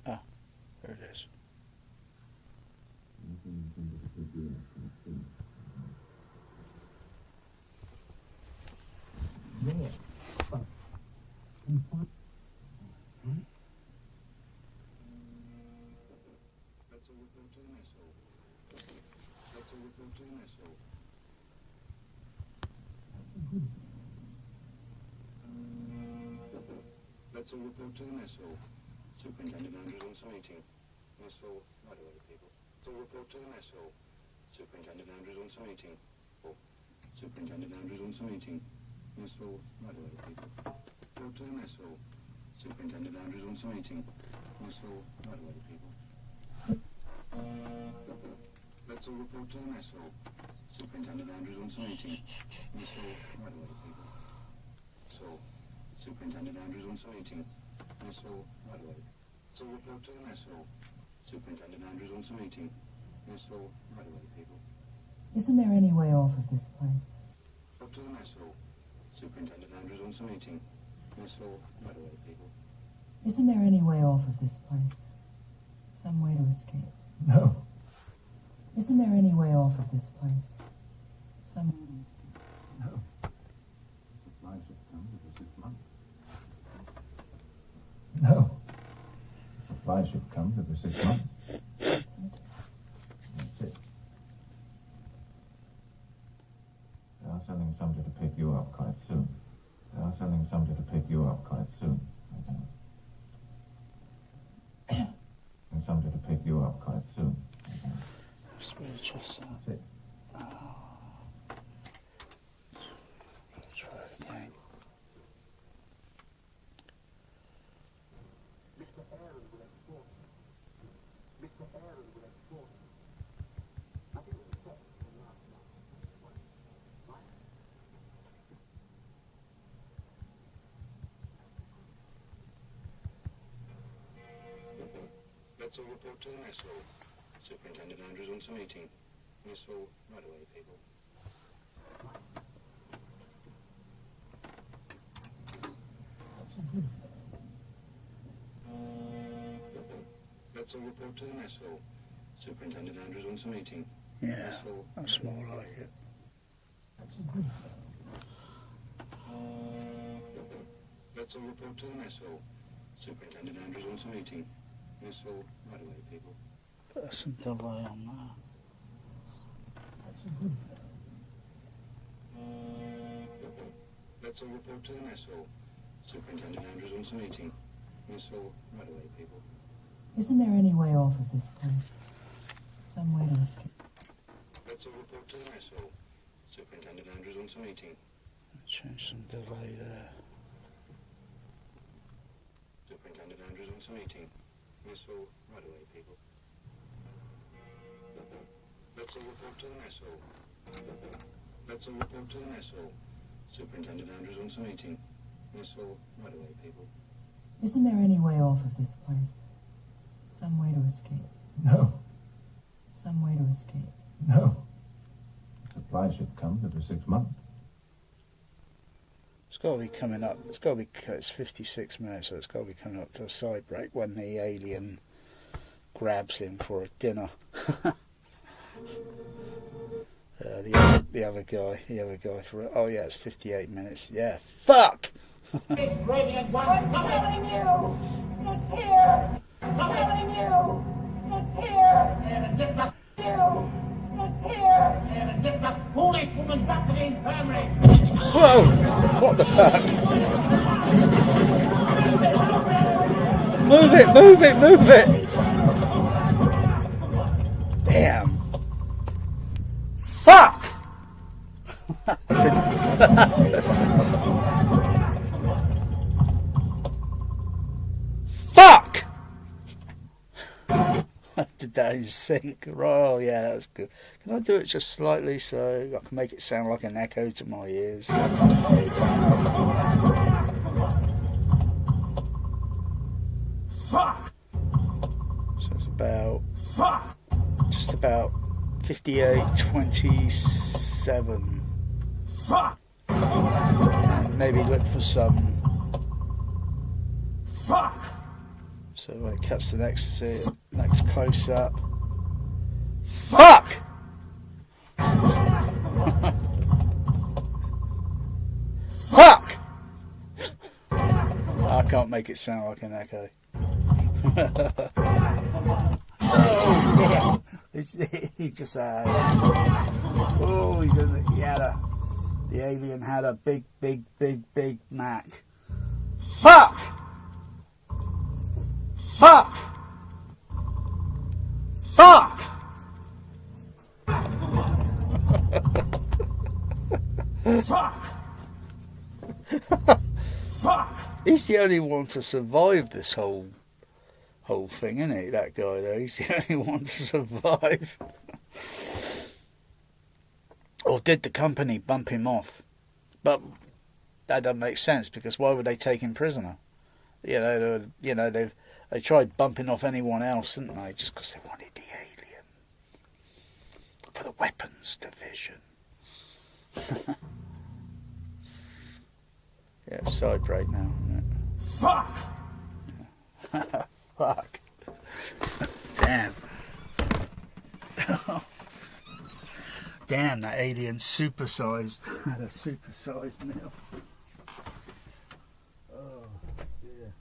Ah, there it is. There. But, and find... Right? That's all report to Missile. That's all report to Missile. That's all report to the Missile. Superintendent Andrews on 17. Missile, right away, people. That's all report to the Missile. Superintendent Andrews on 17. Oh. Superintendent Andrews on 17. Missile, right away, people. Report to the Missile. Superintendent Andrews on 17. Missile, right away, people. That's all report to the Missile. Superintendent Andrews on 17. Missile, right away, people. So, Superintendent Andrews wants a meeting. Mess hall, right away. So report to the mess hall. Superintendent Andrews wants a meeting. Mess hall, right away, people. Isn't there any way off of this place? Report to the mess hall. Superintendent Andrews wants a meeting. Mess hall, right away, people. Isn't there any way off of this place? Some way to escape? No. Isn't there any way off of this place? Some way to escape? No. Supplies should come every 6 months. No. Supplies should come every 6 months. That's it. That's it. They are sending somebody to pick you up quite soon. They are sending somebody to pick you up quite soon. And somebody to pick you up quite soon. Spiritual side. That's it. Try it again. Mr. Aaron will export. Mr. Aaron will export. I think it was set from last month. Let's all report to the mess hall. Superintendent Andrews wants a meeting. Mess hall, right away, people. Let's all report to the mess hall. Superintendent Andrews wants a meeting. Yeah, that's more like it. Let's all report to the mess hall. Superintendent Andrews wants a meeting. Mess hall, right away, people. Put some delay on that. Let's all report to the mess hall. Superintendent Andrews wants a meeting. Mess hall, right away, people. Isn't there any way off of this place? Some way to escape? Let's all report to the mess hall. Superintendent Andrews wants a meeting. Change some delay there. Superintendent Andrews wants a meeting. Mess hall, right away, people. Let's all report to the mess hall. Let's all report to the mess hall. Superintendent Andrews wants a meeting. Mess hall, right away, people. Isn't there any way off of this place? Some way to escape? No. Some way to escape? No. Supplies should come every 6 months. It's got to be coming up. It's got to be. It's 56 minutes, so it's got to be coming up to a side break when the alien grabs him for a dinner. The other guy for it. Oh yeah, it's 58 minutes. Yeah, fuck. This radiant one, I'm telling you, it's here. I'm telling you, it's here. And get the you, it's here. And get the foolish woman back to the infirmary. Whoa! What the fuck? Move it! Move it! Move it! Damn! Fuck! Fuck! I did that in sync. Oh yeah, that was good. Can I do it just slightly so I can make it sound like an echo to my ears? Fuck! So it's about... Fuck! Just about 58:27. Fuck! And maybe look for some... Fuck! So when it cuts to the next close up. Fuck! Fuck! I can't make it sound like an echo. Oh, damn. He just had... Oh, the alien had a big Mac. Fuck! Fuck! Fuck! Fuck! Fuck! He's the only one to survive this whole thing, isn't he? That guy there, he's the only one to survive. Or did the company bump him off? But that doesn't make sense, because why would they take him prisoner? They tried bumping off anyone else, didn't they? Just because they wanted the alien for the weapons division. Yeah, side break now, isn't it? Fuck! Fuck. Damn. Damn, that alien supersized. Had a supersized meal. Oh, dear.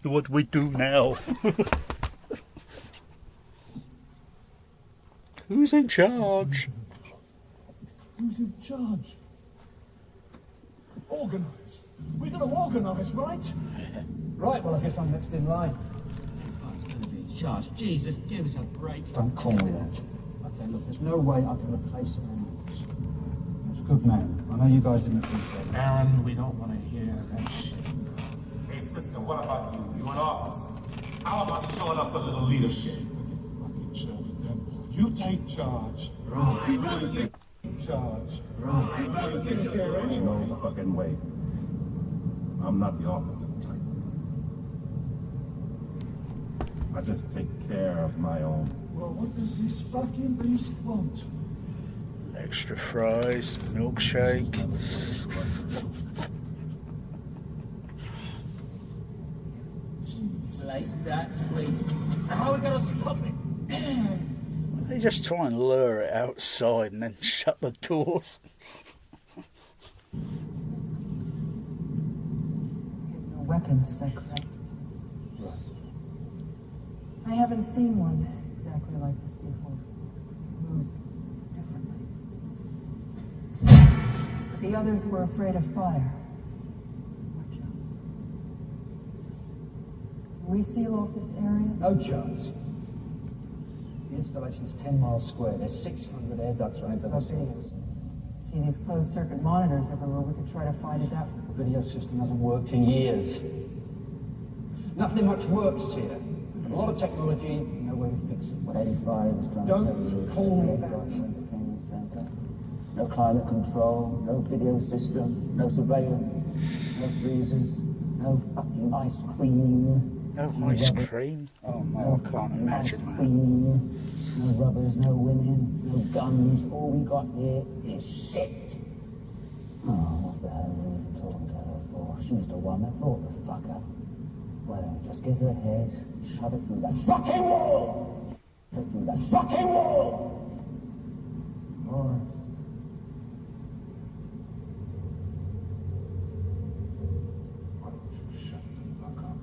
What do we do now? Who's in charge? Who's in charge? Organise. We're going to organise, right? Right, well, I guess I'm next in line. Fuck's going to be in charge. Jesus, give us a break. Don't call me that. Okay, look, there's no way I can replace Aaron. He's a good man. I know you guys didn't appreciate it. Aaron, we don't want to hear that shit. Hey, sister, what about you? You an officer. How about showing us a little leadership? Fucking chill with them. You take charge. Right. You really think charge. Right. You really think here anyway. No fucking way. I'm not the officer type. I just take care of my own. Well, what does this fucking beast want? Extra fries, milkshake. Like that, sweet. So how are we going to stop it? They just try and lure it outside and then shut the doors. No weapons, is that correct? Right. I haven't seen one exactly like this before. Moves differently. But the others were afraid of fire. What else? Can we seal off this area? No chance. The installation's 10 miles square. There's 600 air ducts running to the surface. See these closed circuit monitors everywhere. We could try to find it out. The video system hasn't worked in years. Nothing much works here. A lot of technology, no way to fix it. What 85 was trying Don't to tell you. call me back. Entertainment center. No climate control, no video system, no surveillance, no freezers, no fucking ice cream. No ice cream? Oh no, I can't imagine that. No rubbers, no women, no guns. All we got here is shit. Oh, what the hell are we even talking to her for? She's the one that brought the fucker. Why don't we just give her a head, shove it through that fucking wall? Shove it through that fucking wall! Morris. Why don't you shut the fuck up?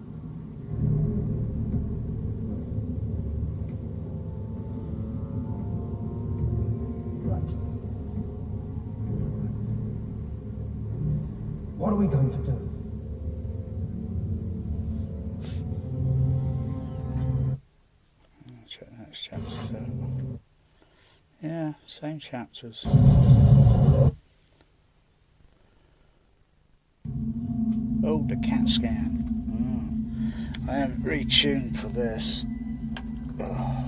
Right. What are we going to do? Check that chapter. Yeah, same chapters. Oh, the CAT scan. I haven't retuned for this. Oh.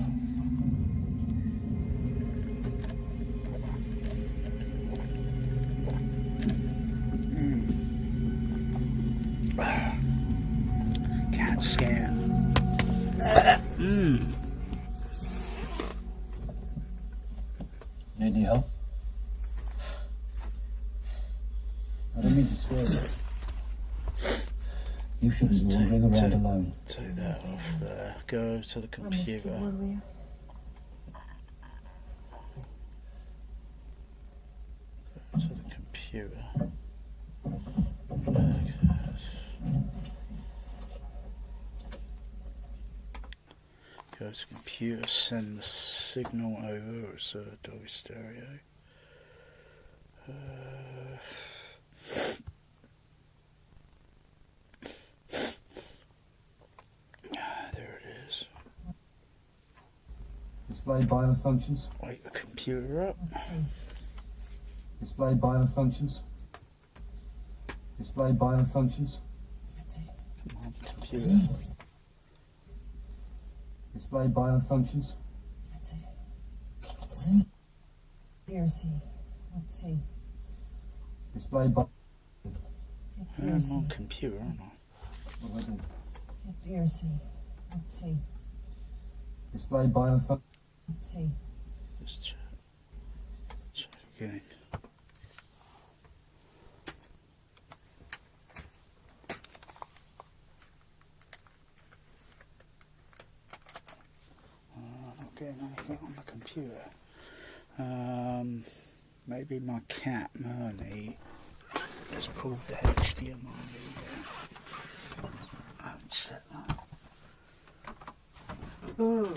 CAT scan. Need any help? I don't mean to scare you. You shouldn't be wandering around alone. Take that off there. Go to the computer. Go to the computer. Go to computer, send the signal over, it's a Dolby Stereo. There it is. Display bio functions. Wake the computer up. Display bio functions. Display bio functions. Come on, computer. Display bio functions. Here, see. Let's see. Display bio. I'm on computer, aren't I? What do I do? Here, see. Let's see. Display bio functions. Let's see. Just check. Check again. Not getting anything on the computer. Maybe my cat Mernie has pulled the HDMI reader. I'll check that. Oh.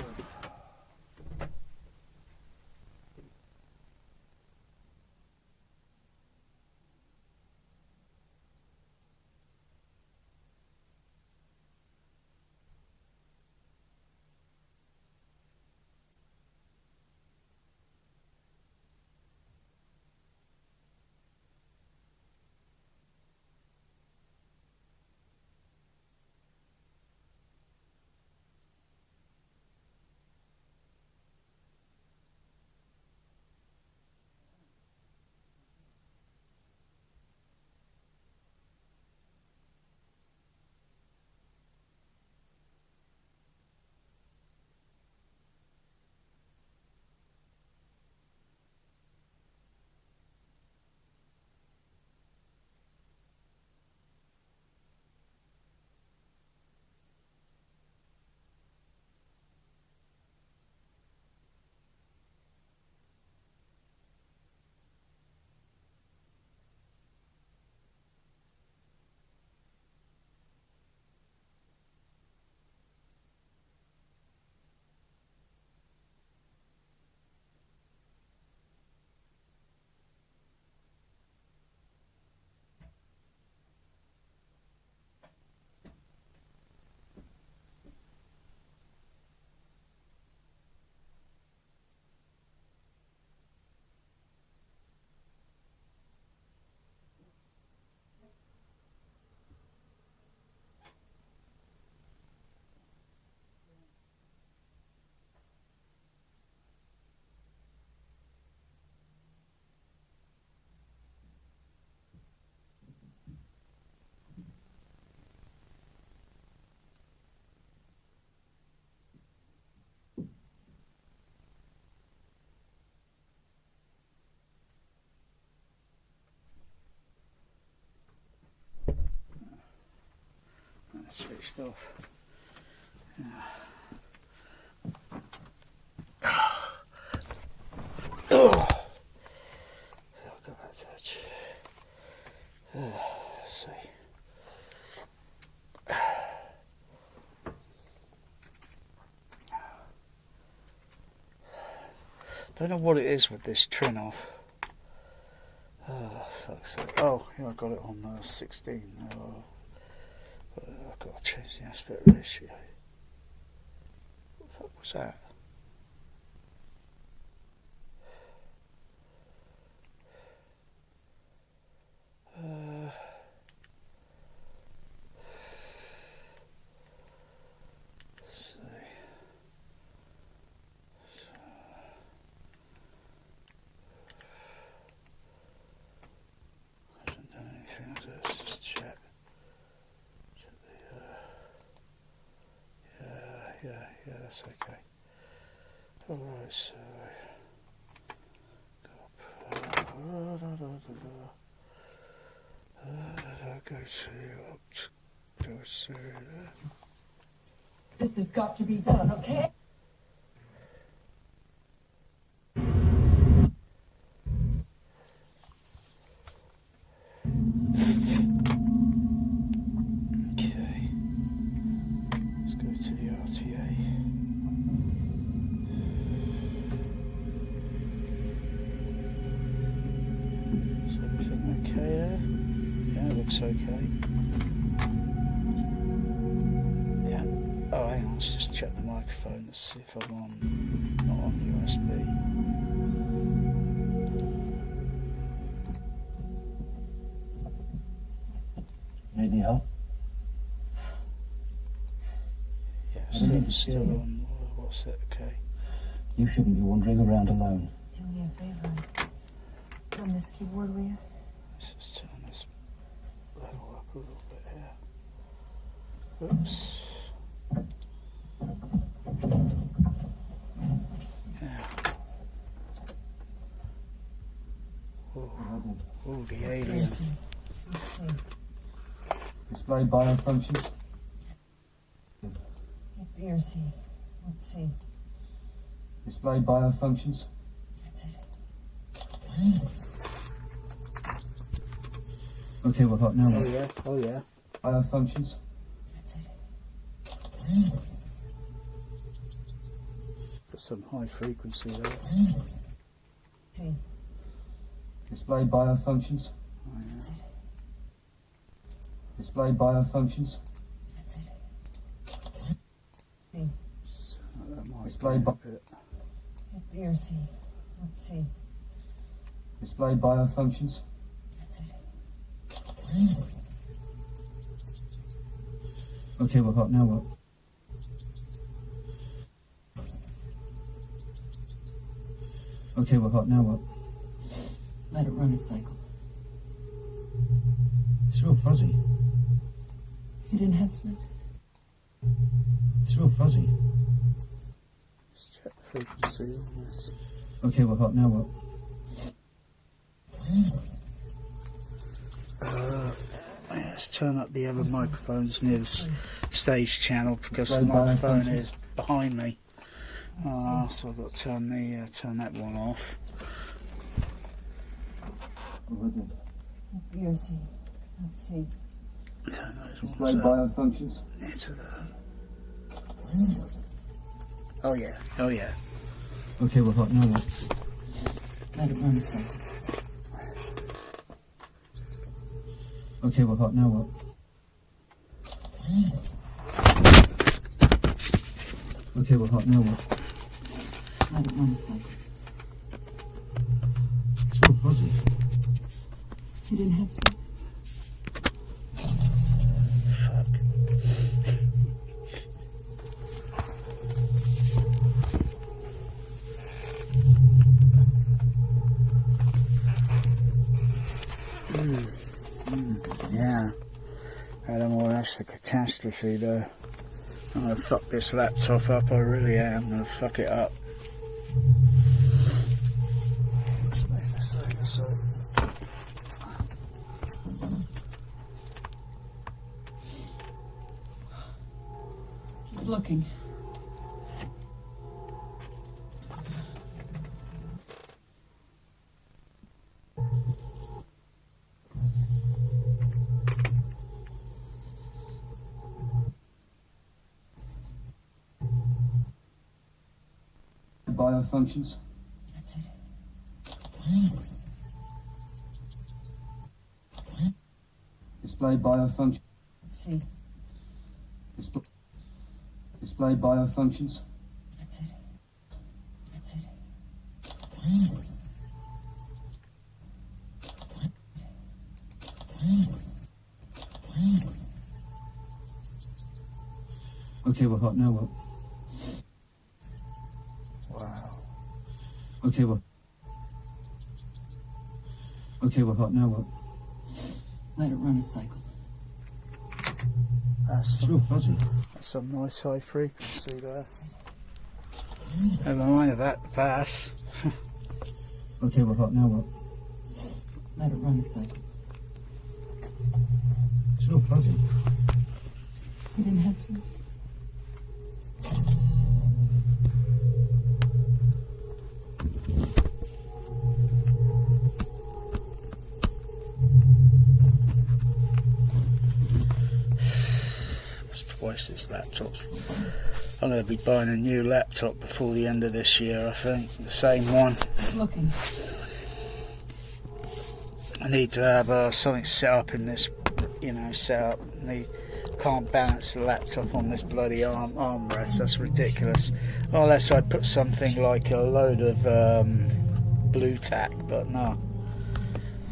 Switched off. Oh, I'll go back to that chair. Let's see. Don't know what it is with this trim off. Oh, fuck's sake. Oh, yeah, I got it on 16. Oh. I've got to change the aspect ratio. What the fuck was that? Let's see. Hasn't done anything, so let's just check. Yeah, that's okay. Alright, so go to This has got to be done, okay? Okay. Let's go to the RTA. Is everything okay there? Yeah, it looks okay. Yeah. Oh, hang on a Let's just check the microphone. Let's see if I'm on, not on USB. Need any help? Yes, I don't need to it's steer still you. on. What's it? Okay. You shouldn't be wandering around alone. Do me a favor. Turn this keyboard, will you? Let's just turn this level up a little bit here. Oops. Yeah. Oh, the alien. Display biofunctions. Hit B or C. Let's see. Display biofunctions. That's it. Okay, we're hot now. Oh yeah, oh yeah. Biofunctions. That's it. Got some high frequency there. See. Display biofunctions. Oh, yeah. That's it. Display biofunctions. That's it. See. So that might Display be a bit. Hit B or C. Let's see. Display biofunctions. That's it. Okay, we're hot now. What? Okay, we're hot now. What? Let it run a cycle. It's real fuzzy. Hit enhancement. It's real fuzzy. Let's check the frequency on this. Okay, we're hot now. What? Let's turn up the other microphones near the stage channel because the Display microphone biofunctions. is behind me. So I've got to turn that one off. Hit B or C. Let's see. Turn those Display ones up. biofunctions. Into the. Oh yeah, oh yeah. Okay, we're hot now. What? Let it run a cycle. Okay, we're hot now. What? Okay, we're hot now. What? Let it run a cycle. It's real fuzzy. Hit enhancement. Yeah. I don't know, that's the catastrophe though. I'm gonna fuck this laptop up, I really am. I'm gonna fuck it up. Let's move this over so. Keep looking. Biofunctions. That's it. Display biofunctions. Let's see. Display biofunctions. That's it. That's it. Okay, we're hot now. What? Wow. Okay, we're hot now. What? Let it run a cycle. That's It's real fuzzy. some nice high frequency there. Never mind about the bass. Okay, we're hot now. What? Let it run a cycle. It's real fuzzy. Hit enhancement. Twice this laptop's. I'm going to be buying a new laptop before the end of this year, I think. The same one. Keep looking. I need to have something set up in this, set up. Can't balance the laptop on this bloody armrest. That's ridiculous. Unless I put something like a load of blue tack, but no.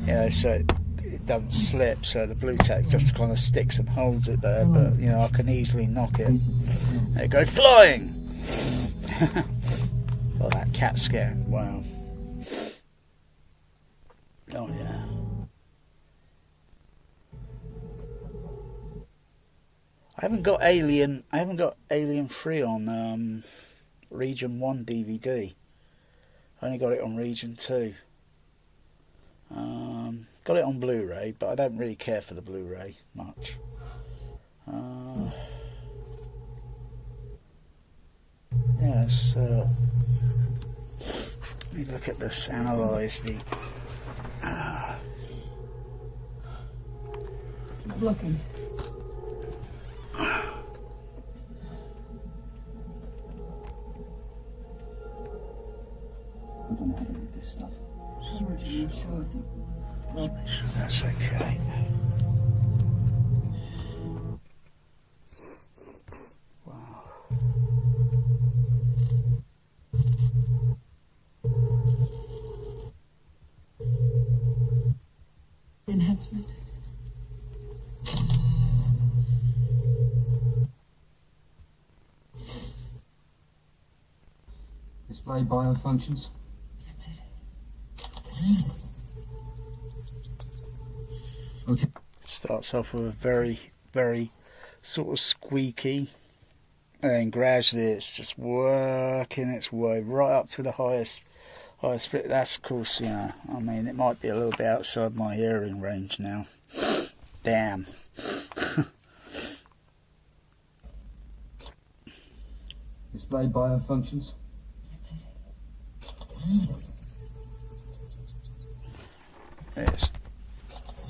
You know, so it doesn't slip. So the blue tack just kind of sticks and holds it there. But you know, I can easily knock it. There it goes flying. Oh, that CAT scan! Wow. Oh yeah. I haven't got Alien 3 on Region 1 DVD. I only got it on Region 2. Got it on Blu-ray, but I don't really care for the Blu-ray much. Yes. Let me look at this. Analyze the. Keep looking. I don't know how to read this stuff. Original shows it. That's okay. Wow. Enhancement. Display biofunctions. That's it. Okay. Starts off with a very, very sort of squeaky, and then gradually it's just working its way right up to the highest bit. That's of course, you know, I mean, it might be a little bit outside my hearing range now. Damn. Display biofunctions. That's it.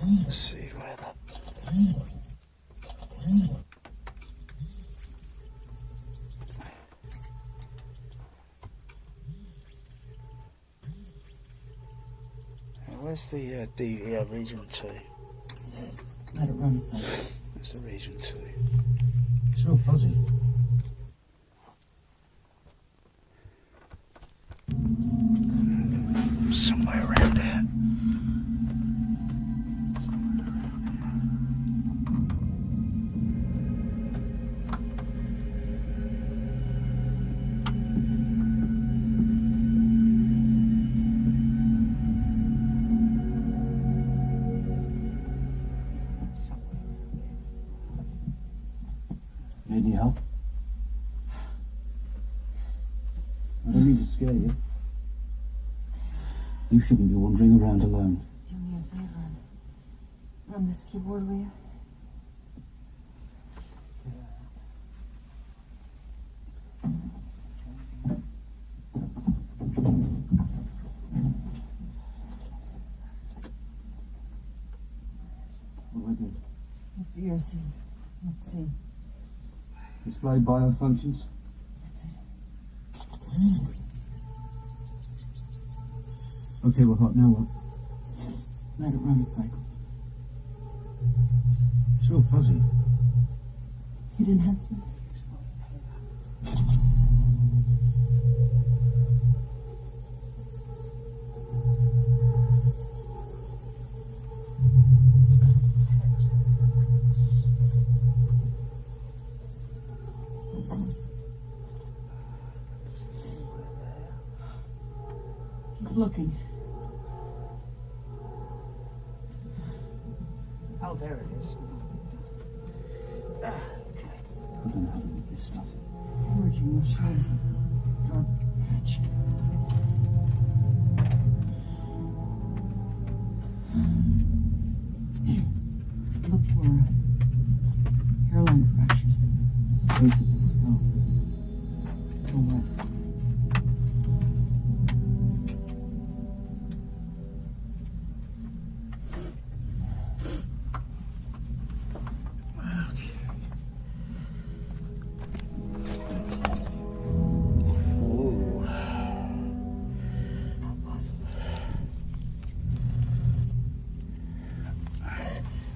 Let's see where that. Where's the Region 2? Let it run a second. That's the Region 2. It's real fuzzy. Somewhere around here. Need any help? I don't mean to scare you. You shouldn't be wandering around alone. Do me a favor and run this keyboard, will you? What do I do? BRC. Let's see. Display biofunctions. That's it. Okay, we're hot now. What? Let it run a cycle. It's real fuzzy. Hit enhancement. Keep looking. Oh, there it is. I don't know how to read this stuff. Original shows a dark patch. Here, look for hairline fractures to the base of the skull. Go wet. It's not possible.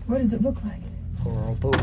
What does it look like? Horrible.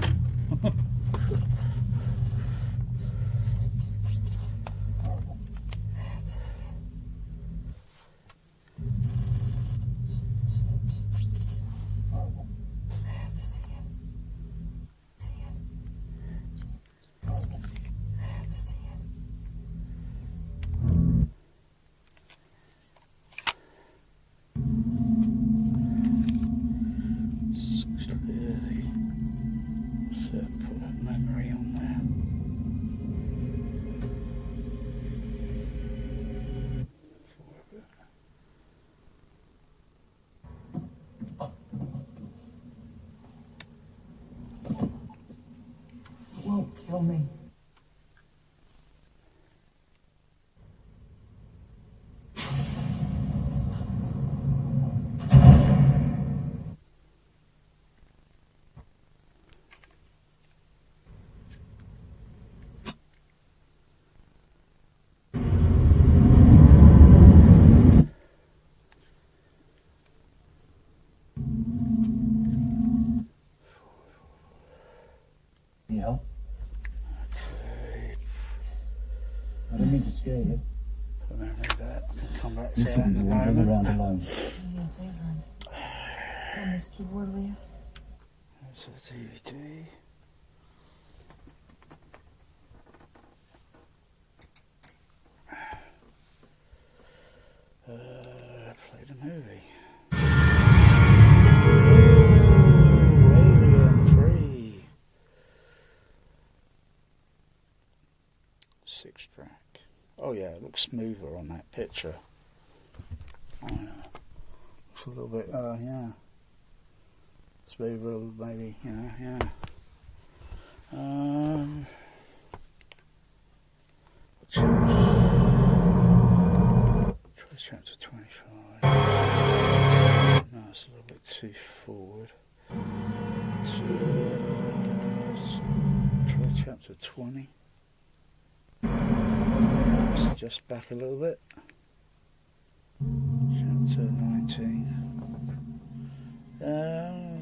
Won't kill me. Need help? I don't mean to scare you. Remember that. I can come back to You that shouldn't in be a wandering moment. around alone. Do me a favor. On this keyboard, will you? There's the DVD. Play the movie. Alien 3. 6-track. Oh yeah, it looks smoother on that picture. Oh yeah. Looks a little bit, yeah. Smoother maybe, yeah. Try chapter 25. No, it's a little bit too forward. Try chapter 20. Let's just back a little bit. Chapter 19.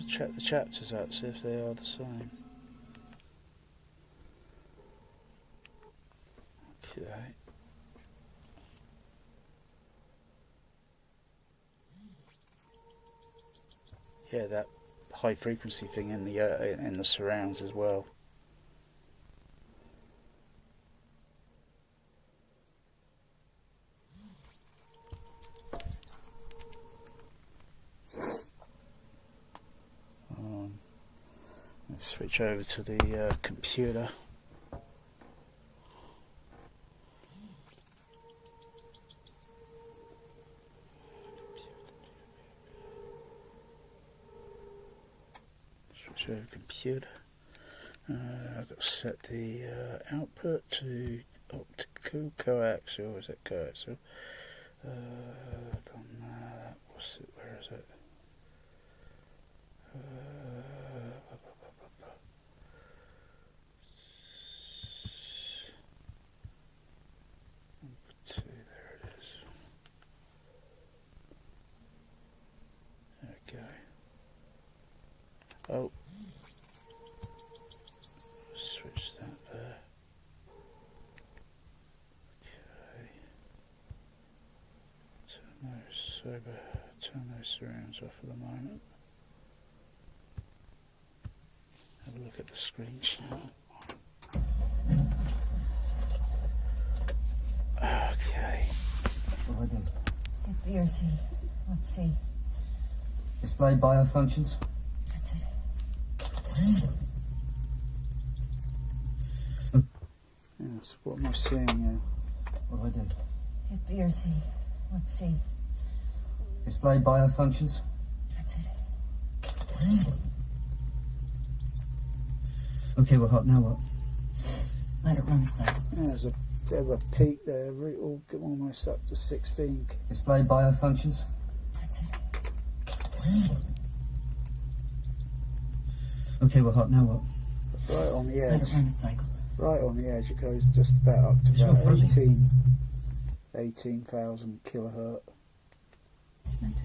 Check the chapters out, see if they are the same. Okay. Yeah, that high frequency thing in the surrounds as well. Let's switch over to the computer. Switch over to computer. I've got to set the output to optical coaxial. Is it coaxial? Done that. What's it? Where is it? There it is. Okay. Oh. Switch that there. Okay. Turn those surrounds off for the moment. Have a look at the screen shot. Okay. What do I do? Hit B or C. Let's see. Display biofunctions? That's it. Yes, what am I seeing here? What do I do? Hit B or C. Let's see. Display biofunctions? That's it. Okay, we're hot. Now what? Let it run a cycle. Yeah, there's a bit of a peak there, almost up to 16. Display biofunctions? That's it. Okay, we're hot. Now what? Right on the Let edge. it run a cycle. Right on the edge, it goes just about up to about 18,000 kilohertz. It's meant.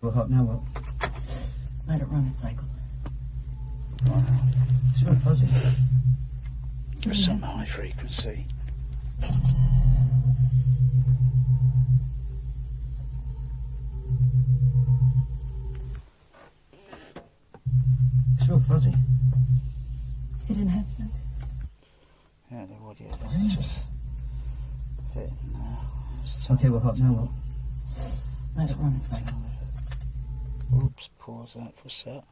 Well, hot now what? Let it run a cycle. It's real fuzzy. There's some high frequency. It's real fuzzy. Hit enhancement. Yeah, the audio is just hitting now. Okay, well, hot now what? Let it run a cycle. Oops, pause that for a sec.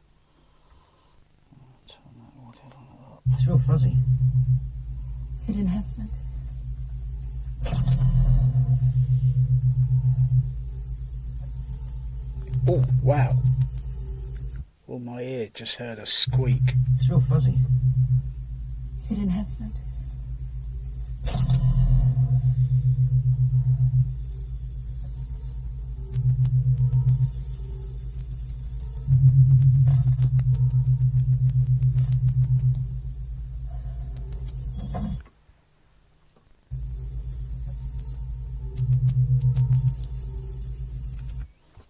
Turn that audio up. It's real fuzzy. Hit enhancement. Oh, wow. Oh, my ear just heard a squeak. It's real fuzzy. Hit enhancement.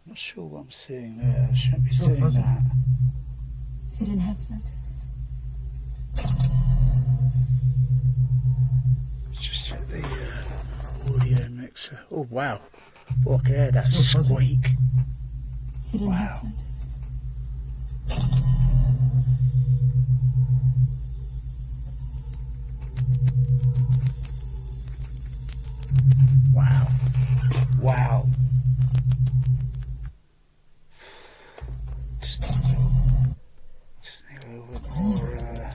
Not sure what I'm seeing there. I shouldn't be It's real seeing fuzzy. that. Hit enhancement. It's just the audio mixer. Oh, wow. Oh, I can hear that It's real fuzzy. squeak. Hit Wow. enhancement. Wow. Wow. Just need a little bit more,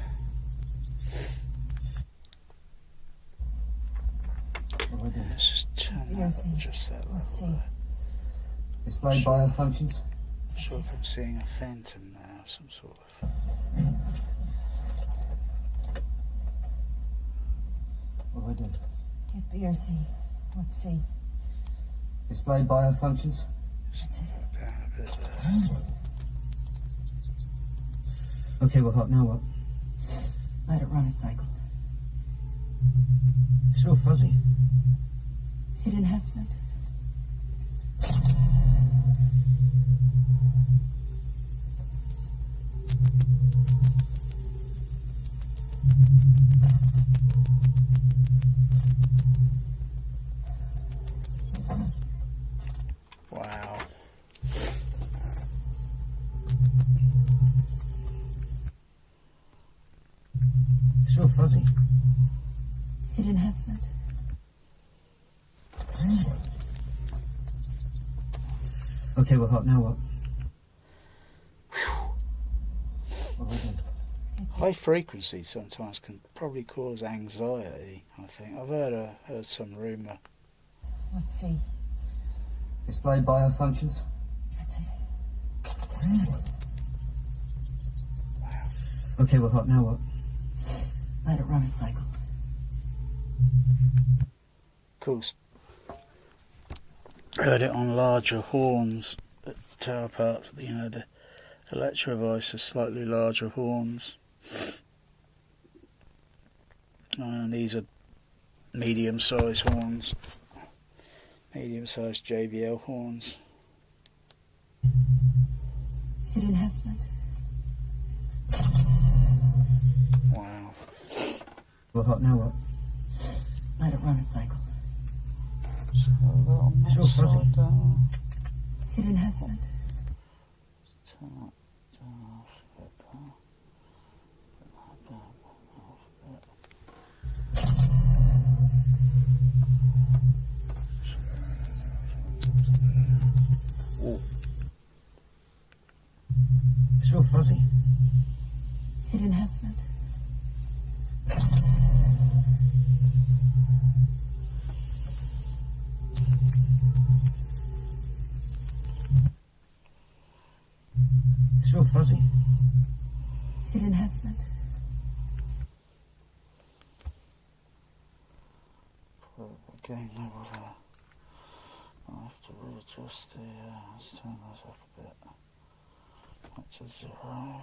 let's just turn that up just that Let's level. see. Display biofunctions. I'm sure if I'm seeing a phantom now, some sort of. What do I do? Hit BRC. Let's see. Display biofunctions. That's it. Down a bit there. Okay, well, hot now what? Let it run a cycle. It's real fuzzy. Hit enhancement. Wow. It's real fuzzy. Hit enhancement. Okay, well, hot now what? What do I do? High frequency sometimes can probably cause anxiety, I think. I've heard some rumour. Let's see. Display biofunctions. That's it. Okay, well, hot now what? Let it run a cycle. Of course, heard it on larger horns at tower parts. You know, the Electro Voice has slightly larger horns. And these are medium-sized horns. Medium-sized JBL horns. Hit enhancement. Wow. Well, hot now what? Let it run a cycle. It's real fuzzy. Hit enhancement. It's real fuzzy. Hit enhancement. It's real fuzzy. Hit enhancement. Again, level there. I'll have to readjust the, let's turn that up a bit. That's a 0.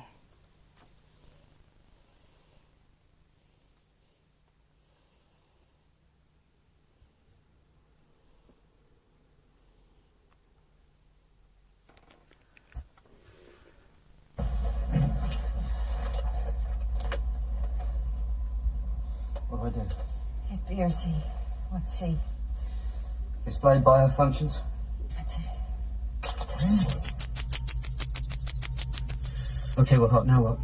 What do I do? Hit B or C. What's C? Display biofunctions. That's it. Okay, well, now what?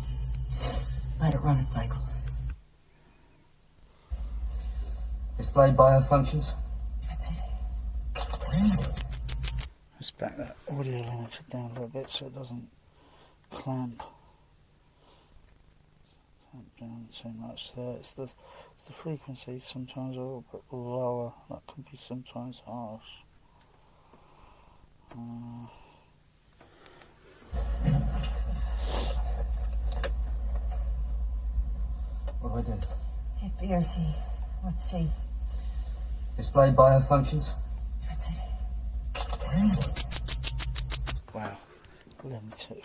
Let it run a cycle. Display biofunctions. That's it. Let's back that audio limiter down a little bit so it doesn't clamp down too much there. It's the frequency sometimes a little bit lower. That can be sometimes harsh. What do I do? Hit B or C. What's C? Display biofunctions. That's it. Wow, limited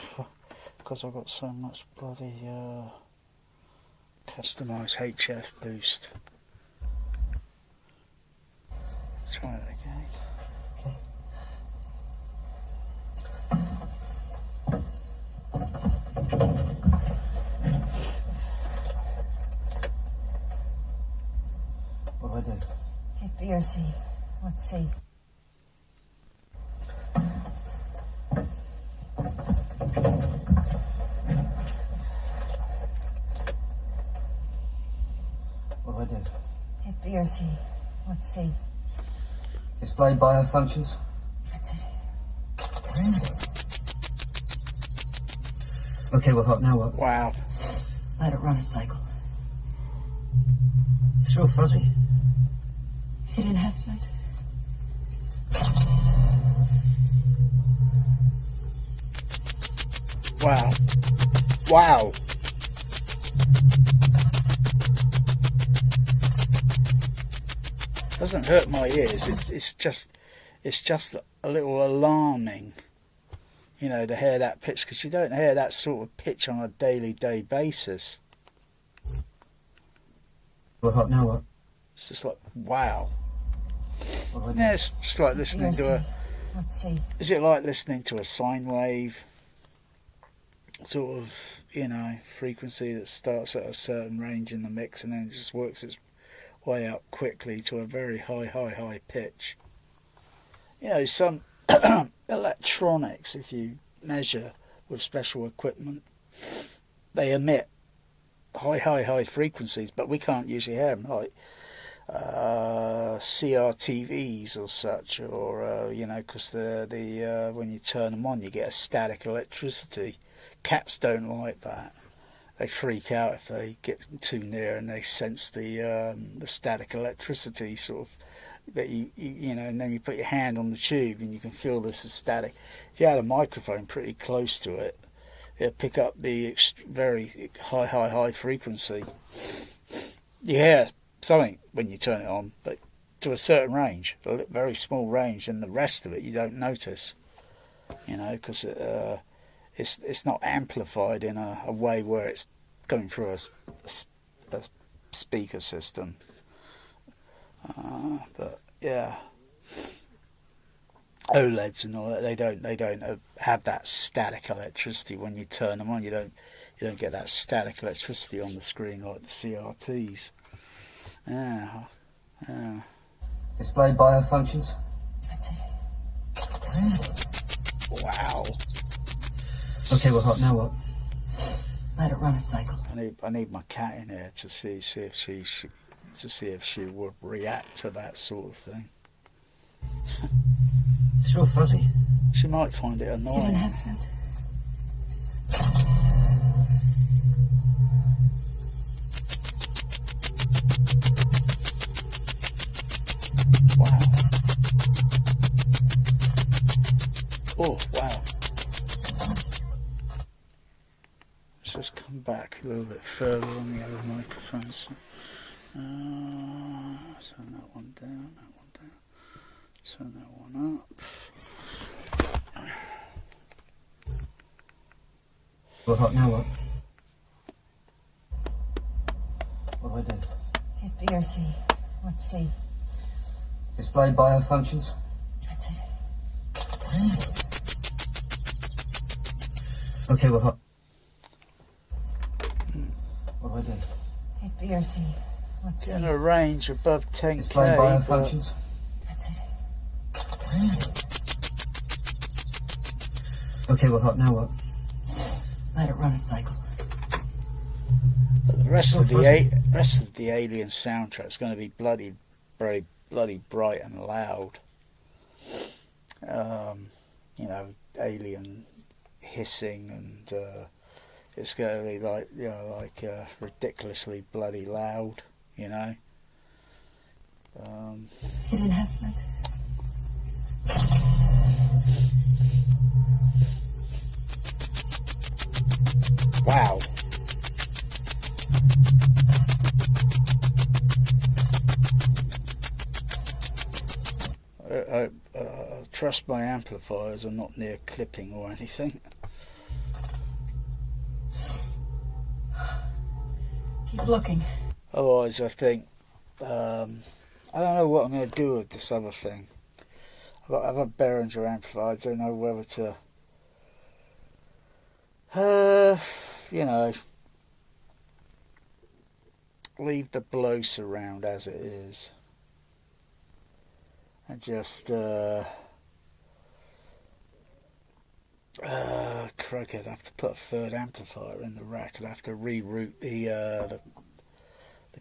because I've got so much bloody customized HF boost. Let's try it again. Okay. What do I do? Hit B or C. What's C? What do I do? Hit B or C. What's C? Display biofunctions. That's it. Okay, well, now what? Wow. Let it run a cycle. It's real fuzzy. Hit enhancement. Wow. Wow. Doesn't hurt my ears. It's just a little alarming, you know, to hear that pitch, because you don't hear that sort of pitch on a day basis. Well, now what? It's just like, wow. What do I Yeah, it's just like listening to a. Let's see. Is it like listening to a sine wave? Sort of, you know, frequency that starts at a certain range in the mix and then just works its way up quickly to a very high pitch. You know, some electronics, if you measure with special equipment, they emit high frequencies, but we can't usually hear them, like CRTVs or such, or you know, because the when you turn them on, you get a static electricity. Cats don't like that. They freak out if they get too near and they sense the static electricity sort of that you know, and then you put your hand on the tube and you can feel this as static. If you had a microphone pretty close to it, it'll pick up the very high frequency. You hear something when you turn it on, but to a certain range, a very small range, and the rest of it you don't notice. You know, because it's not amplified in a way where it's going through a speaker system. But yeah, OLEDs and all that, they don't have that static electricity when you turn them on. You don't get that static electricity on the screen like the CRTs. Yeah. Display biofunctions. That's it. Wow. Okay, well, now what? Let it run a cycle. I need my cat in here to see if she would react to that sort of thing. It's real fuzzy. She might find it Hit annoying. enhancement. Wow. Oh, wow. Let's just come back a little bit further on the other microphones. Turn that one down, turn that one up. Well, now what? What do I do? Hit B or C. What's C? Display biofunctions. That's it. Okay, well, what do I do? Hit B or C. Let's Getting see. a range above 10k. Display but- biofunctions. That's it. Okay, well, now what? Let it run a cycle. But the rest Oh, of the fuzzy. rest of the Alien soundtrack is going to be bloody bright and loud. You know, alien hissing, and it's going to be like ridiculously bloody loud. You know. Hit enhancement. Wow. I trust my amplifiers are not near clipping or anything. Keep looking. Otherwise, I think I don't know what I'm going to do with this other thing. I've got other Behringer amplifier. I don't know whether to, you know, leave the blow surround as it is, and just crikey, I'd have to put a third amplifier in the rack. I'd have to reroute the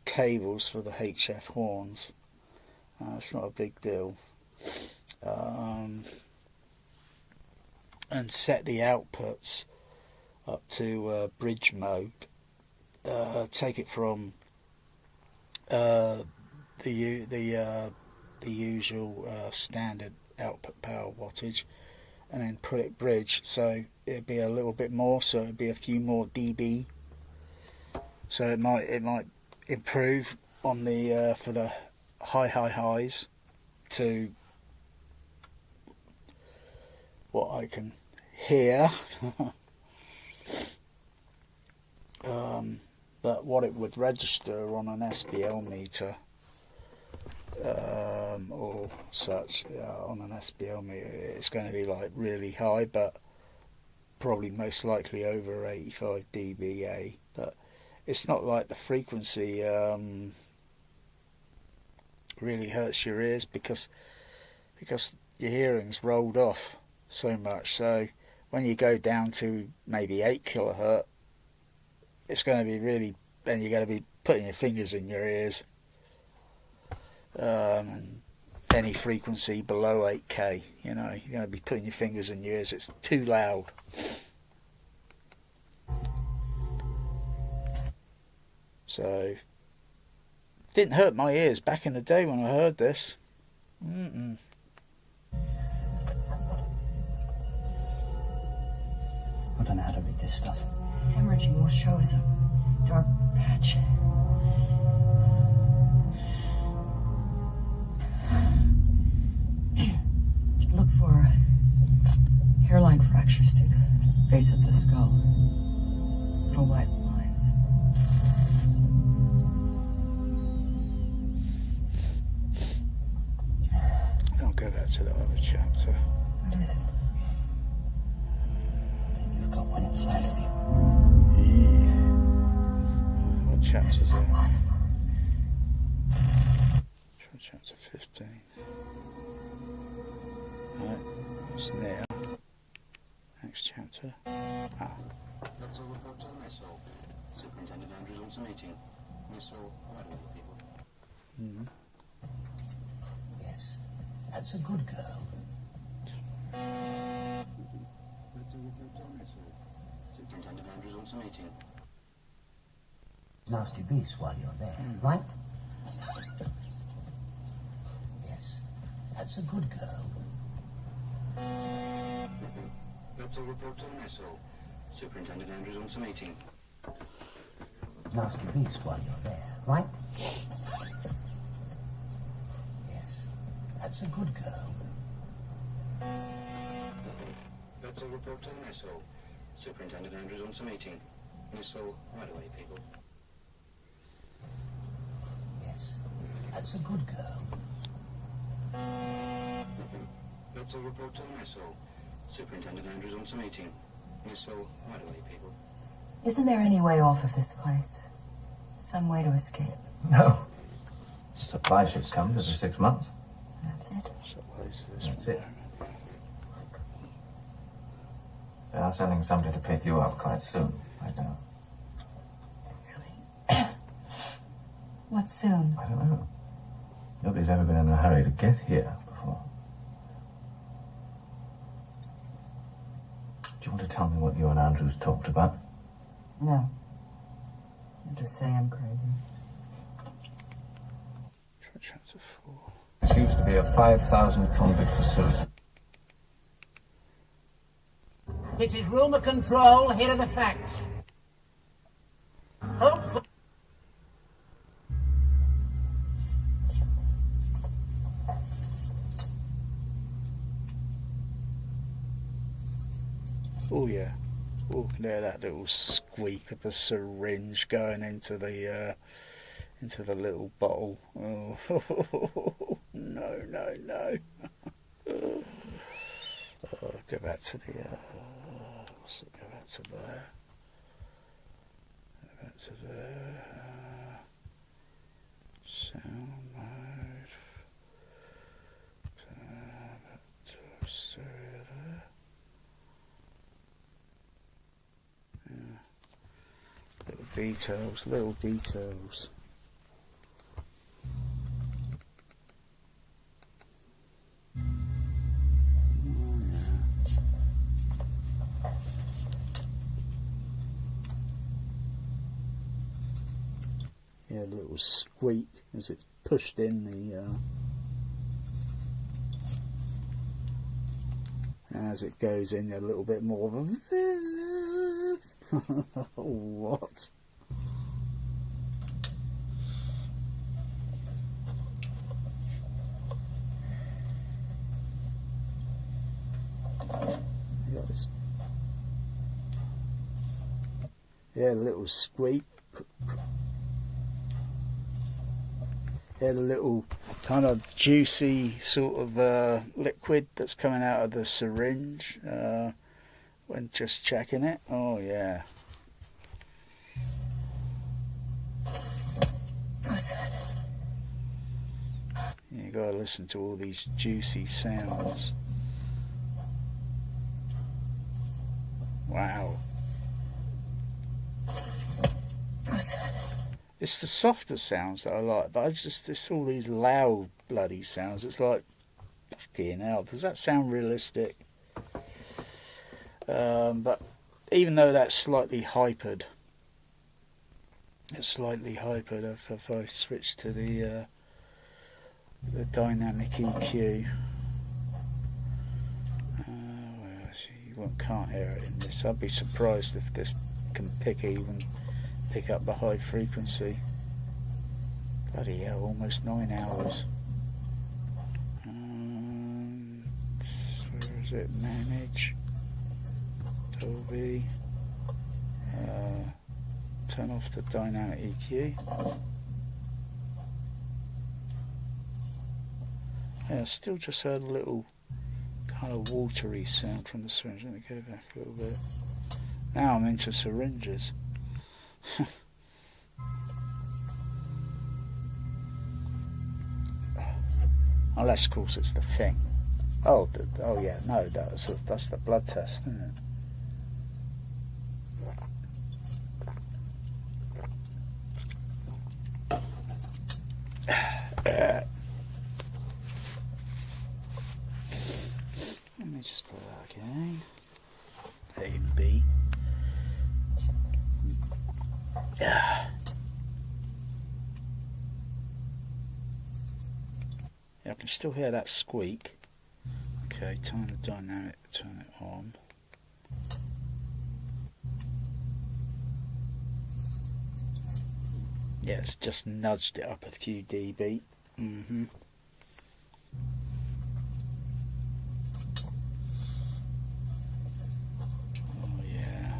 cables for the HF horns. It's not a big deal. And set the outputs up to bridge mode. Take it from the usual standard output power wattage, and then put it bridge, so it'd be a little bit more, so it'd be a few more dB. So it might improve on the for the highs to what I can hear. But what it would register on an SBL meter or such on an SBL meter, it's going to be like really high, but probably most likely over 85 dBA. But it's not like the frequency really hurts your ears because your hearing's rolled off so much. So when you go down to maybe 8 kilohertz, it's going to be really, and you're going to be putting your fingers in your ears. And any frequency below 8k, you know, you're going to be putting your fingers in your ears. It's too loud. So, didn't hurt my ears back in the day when I heard this. I don't know how to read this stuff. Hemorrhaging will show as a dark patch. Look for hairline fractures through the base of the skull. Little white lines. I'll go back to the other chapter. What is it? You've got one inside of you. What chapter is That's not it? possible. Chapter 15. Right, it's there. Next chapter. That's a report to the missile. Superintendent Andrews wants a meeting. Missile, right away, people. Yes, that's a good girl. That's a report to the missile. Superintendent Andrews wants a meeting. Nasty beast while you're there, right? Yes, that's a good girl. That's a report to the missile. Superintendent Andrews wants a meeting. Nasty beast while you're there, right? Yes, that's a good girl. That's a report to the missile. Superintendent Andrews wants a meeting. Missile, right away, people. Yes, that's a good girl. That's a report to the missile. Superintendent Andrews wants a meeting. Missile, right away, people. Isn't there any way off of this place? Some way to escape? No. Supply ships come every 6 months. That's it. That's it. They are sending somebody to pick you up quite soon, I know. What soon? I don't know. Nobody's ever been in a hurry to get here before. Do you want to tell me what you and Andrews talked about? No. I'll just say I'm crazy. This used to be a 5,000 convict facility. This is rumour control. Here are the facts. Hopefully. Oh yeah. Oh, can hear that little squeak of the syringe going into the little bottle. Oh, no, no, no. Oh, go back to the. Go back to there. Go back to there. Sound mode. Back to stereo there. Yeah. Little details. Yeah, a little squeak as it's pushed in the as it goes in a little bit more of a what? Yeah, a little squeak. Yeah, the little kind of juicy sort of liquid that's coming out of the syringe when just checking it. Oh yeah. What's that? Yeah, you gotta listen to all these juicy sounds. Wow. What's that? It's the softer sounds that I like, but it's all these loud bloody sounds. It's like, fucking hell, does that sound realistic? But even though that's slightly hypered, if I switch to the dynamic EQ, you can't hear it in this. I'd be surprised if this can pick up the high frequency. Bloody hell, almost 9 hours. Where is it? Manage. Dolby. Turn off the dynamic EQ. Yeah, I still just heard a little kind of watery sound from the syringe. Let me go back a little bit. Now I'm into syringes. Unless, of course, it's the thing. Oh yeah, no, that's the blood test, isn't it? Let me just put that again. A and B. Yeah, I can still hear that squeak. Okay, turn the dynamic, turn it on. Yeah, it's just nudged it up a few dB. Oh yeah.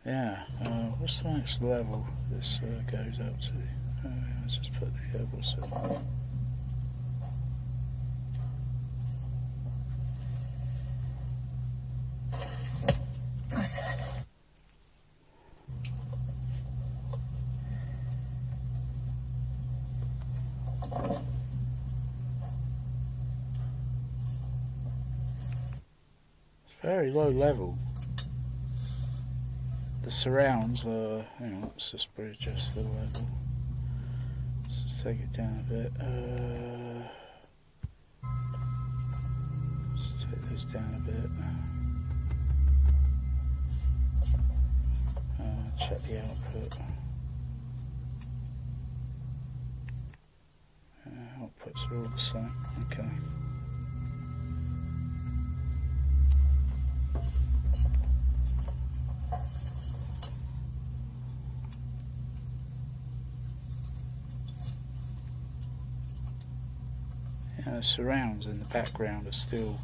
Yeah, what's the next level this goes up to? Let's just put the what's it? Very low level. The surrounds are, hang on, let's just readjust the level. Let's just take it down a bit. Let's take this down a bit. Check the output. Outputs are all the same. Okay. The surrounds in the background are still,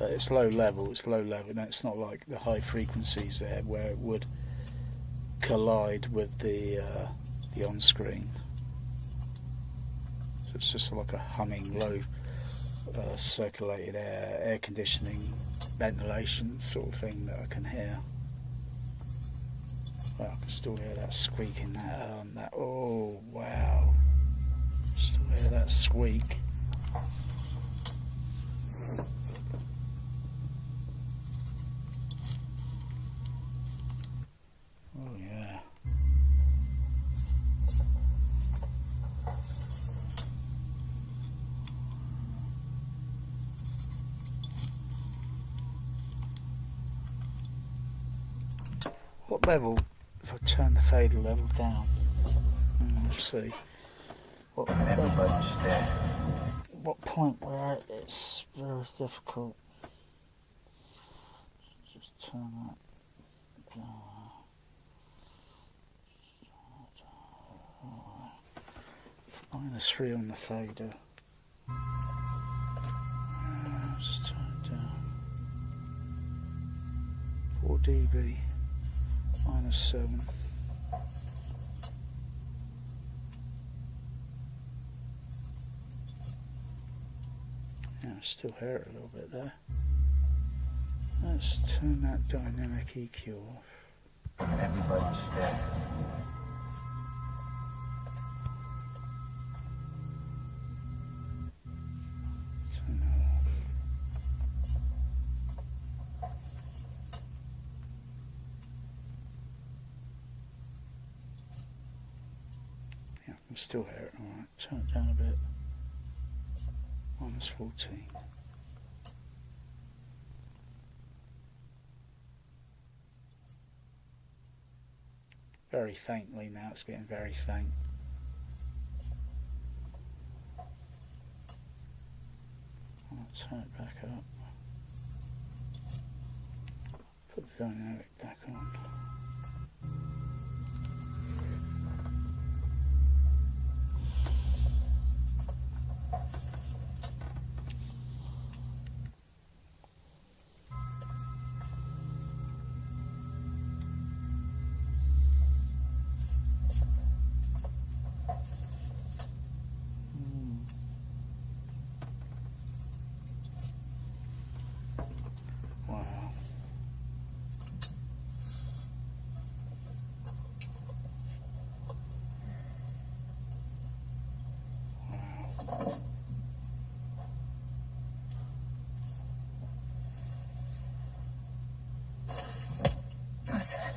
it's low level, that's not like the high frequencies there where it would collide with the on-screen. So it's just like a humming, low circulated air conditioning, ventilation sort of thing that I can hear. Well, I can still hear that squeaking, oh wow, still hear that squeak. Oh yeah. What level, if I turn the fader level down, let's see. What point where it's very difficult. Just turn that down. -3 on the fader. Just turn it down. 4 dB. -7. Yeah, I still hear it a little bit there. Let's turn that dynamic EQ off. Everybody's dead. Turn that off. Yeah, I can still hear it. Alright, turn it down a bit. -14. Very faintly now, it's getting very faint. I'll turn it back up. Put the dynamic back on. What's that?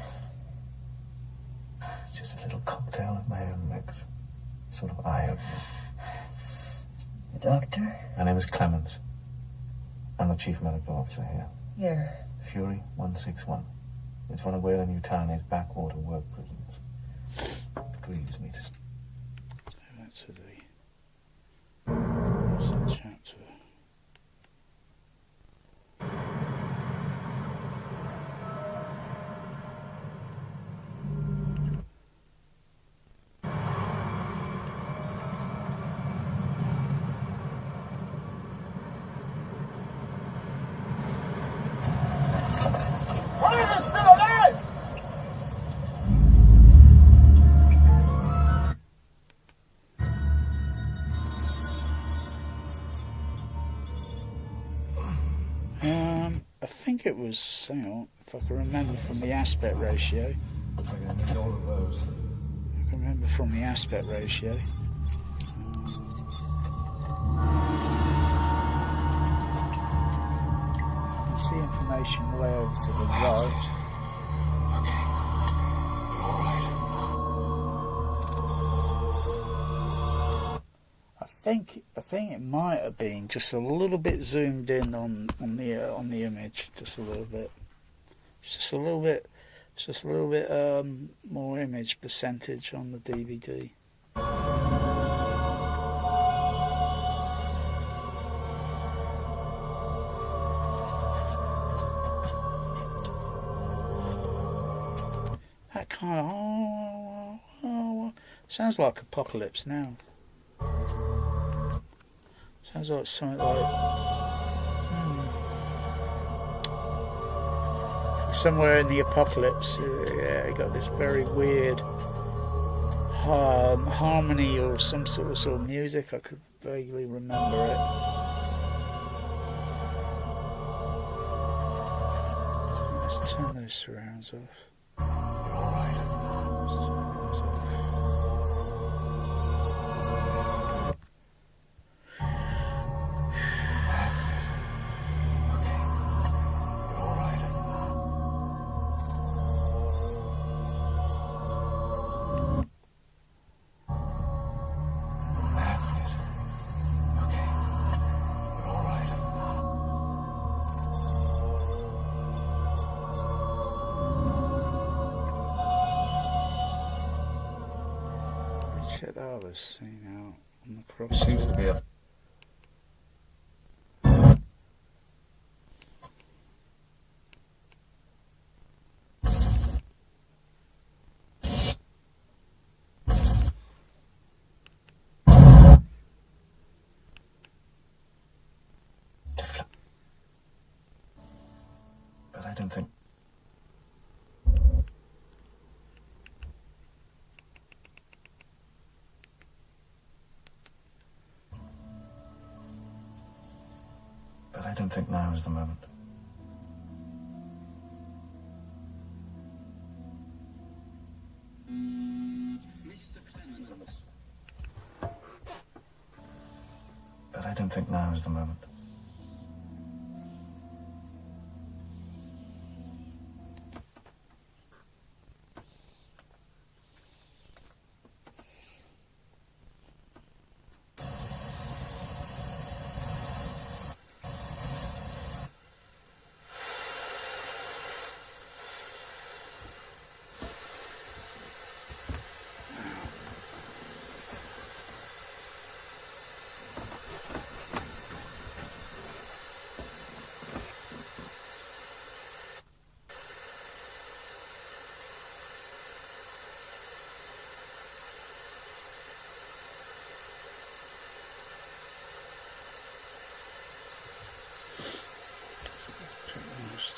It's just a little cocktail of my own mix. Sort of eye-opener. The doctor? My name is Clemens. I'm the chief medical officer here. Here. Fury 161. It's one of Whalen Yutane's backwater work prisons. It grieves me to... That's to the chapter. I think it was, hang on, if I can remember from the aspect ratio. Looks like I need all of those. I can remember from the aspect ratio. push the information way over to the right. I think it might have been just a little bit zoomed in on the image, just a little bit. It's just a little bit more image percentage on the DVD. That kind of sounds like Apocalypse Now. Sounds like something like somewhere in the Apocalypse. Yeah, you got this very weird harmony or some sort of music. I could vaguely remember it. Let's turn those surrounds off. Check that other scene out on the cross. Seems to be a... But I don't think... But I don't think now is the moment. But I don't think now is the moment.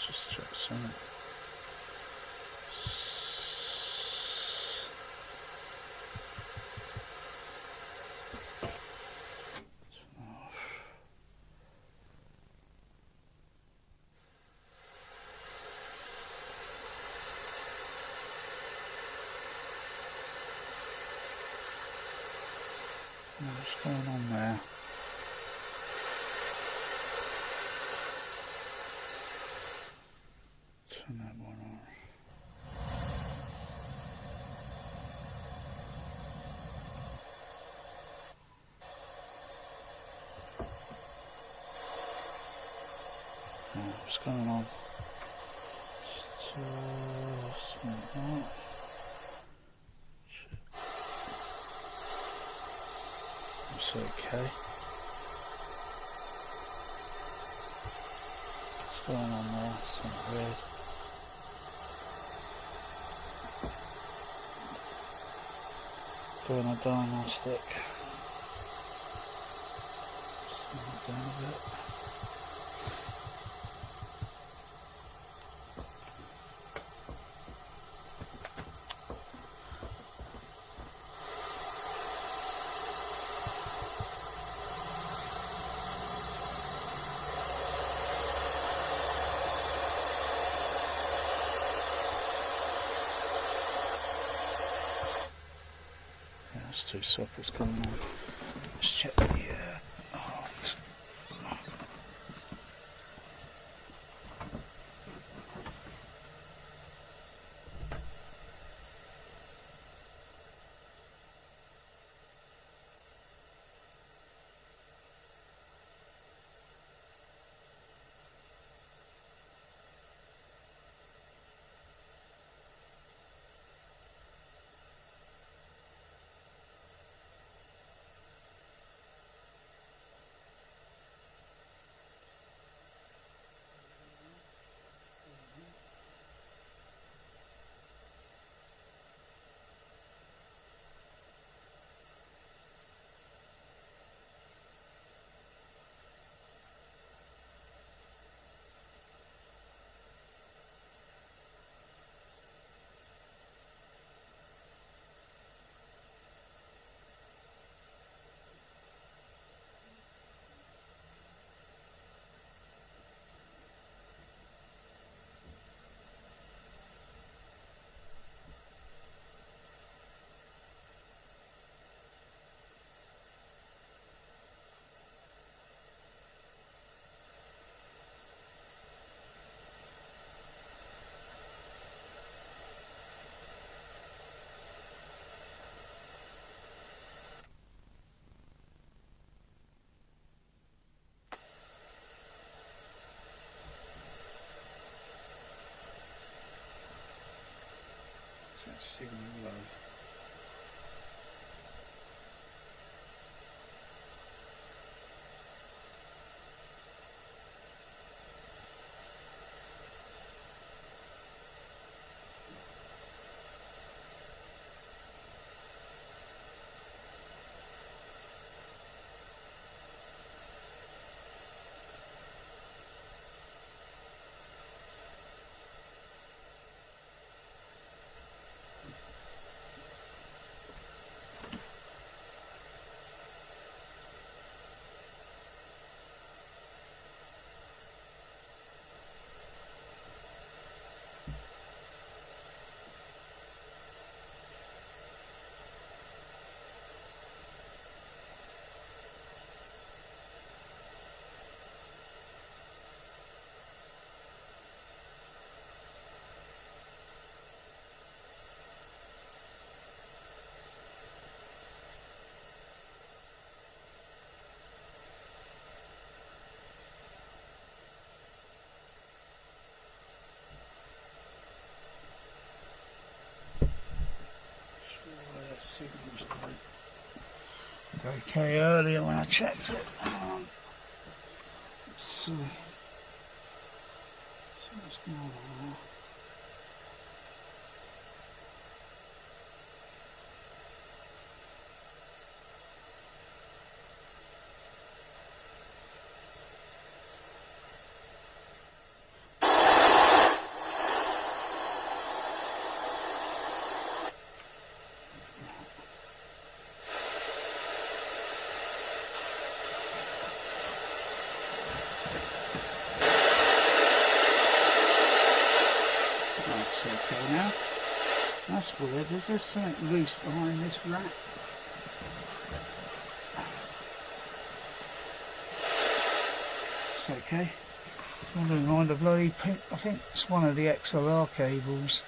Just check something. What's going on there? Turn that one on. What's going on? Just like that. It's okay. What's going on there? Something weird. Doing a diagnostic. Slow it down a bit. That's too soft. What's going on? Let's check the heart. So signal low. Okay, earlier when I checked it. Let's see. What's going on there? That's okay now. That's weird. Is there something loose behind this rack? It's okay. Wondering why the bloody pin. I think it's one of the XLR cables.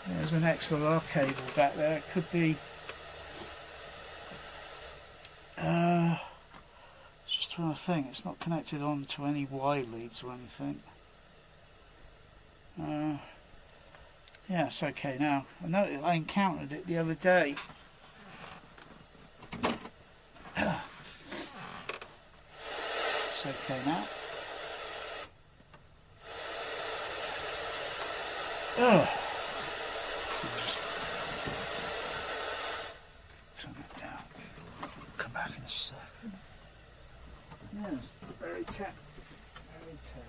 There's an XLR cable back there. It could be. Just trying to think. It's not connected on to any Y leads or anything. Yeah, it's okay now. I know I encountered it the other day. It's okay now. Just turn it down. Come back in a second. Yeah, it's very tech. Very tech.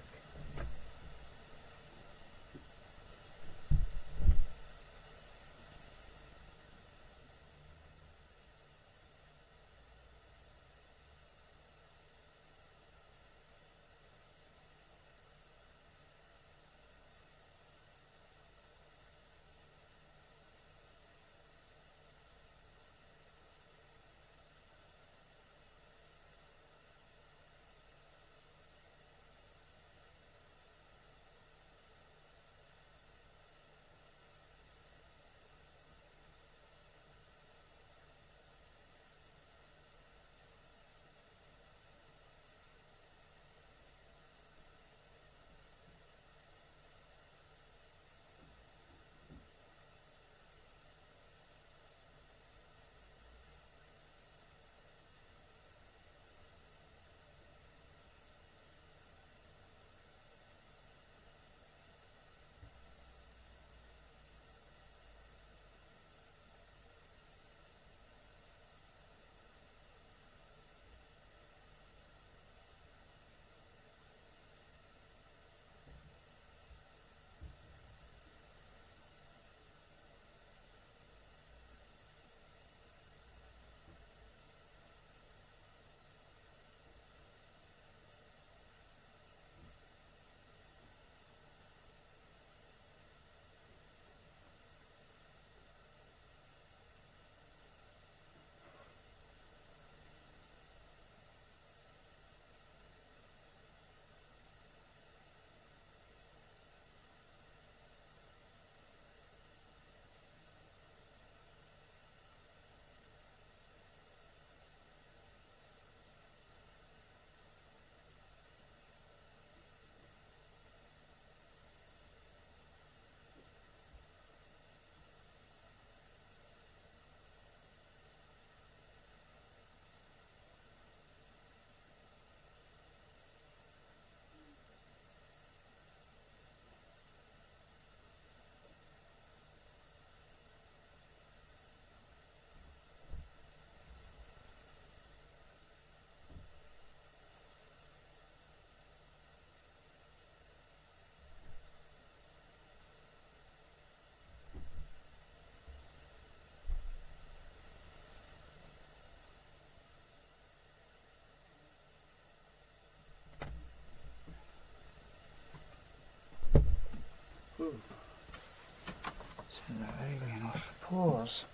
was.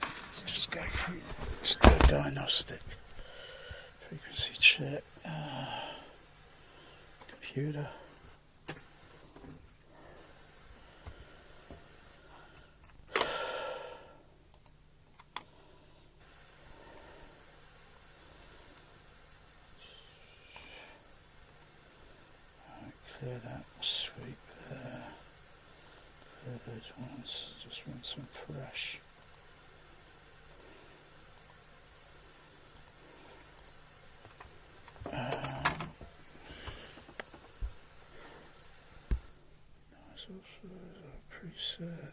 Let's just go through. Let's do a diagnostic. Frequency check. Computer. Clear that, sweep there. Clear those ones, just want some fresh. Nice also a preset.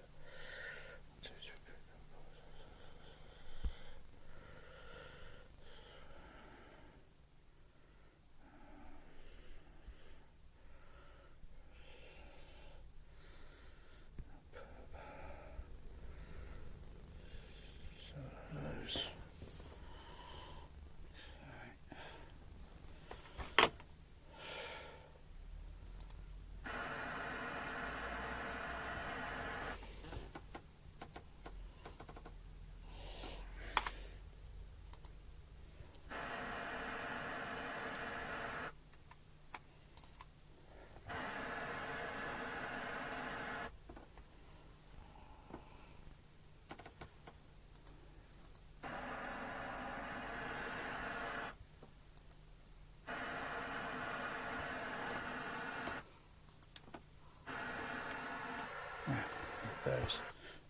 Those.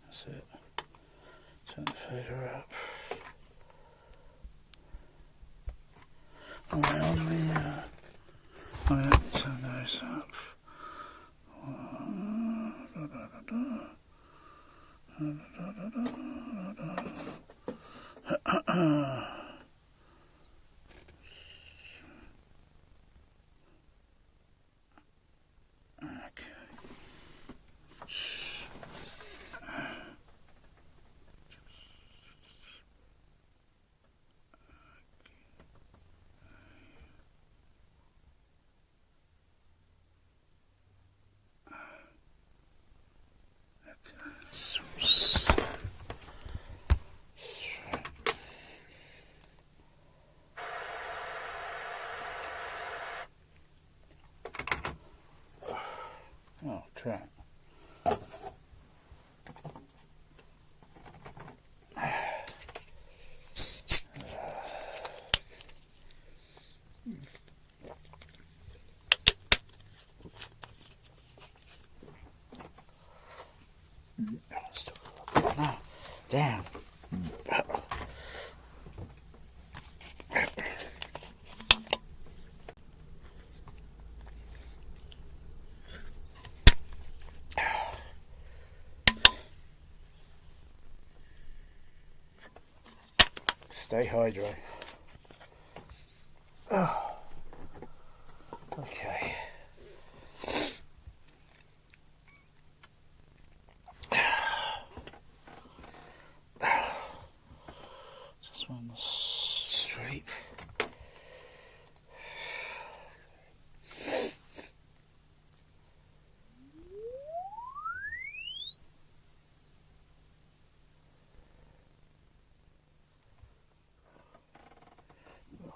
That's it. Turn the fader up. Right, on the I have to turn those up. Oh, crap. No, damn. Stay hydrated. Oh. Okay. Just one sweep.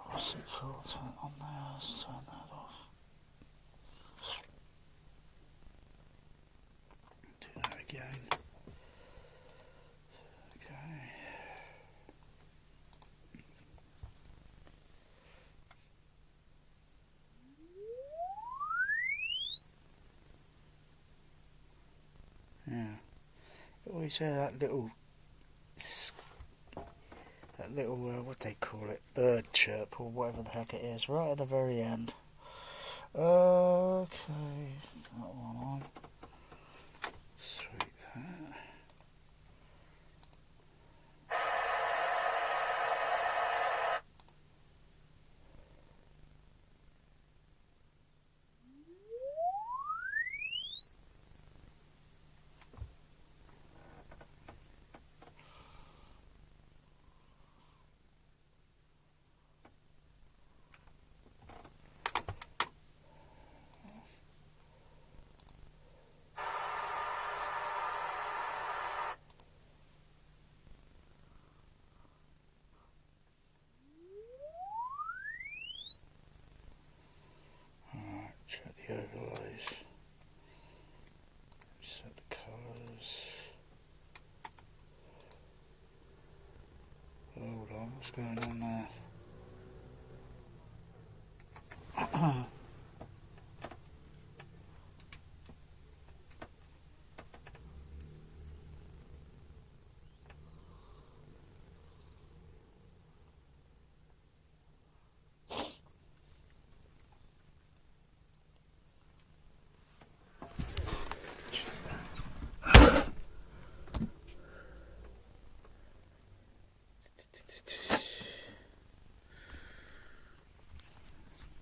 What's it for? Turn it on there, let's turn that off. Do that again. Okay. Yeah. You always hear that little what they call it, bird chirp or whatever the heck it is, right at the very end. Okay, that one on. Sweet that. what's going on there?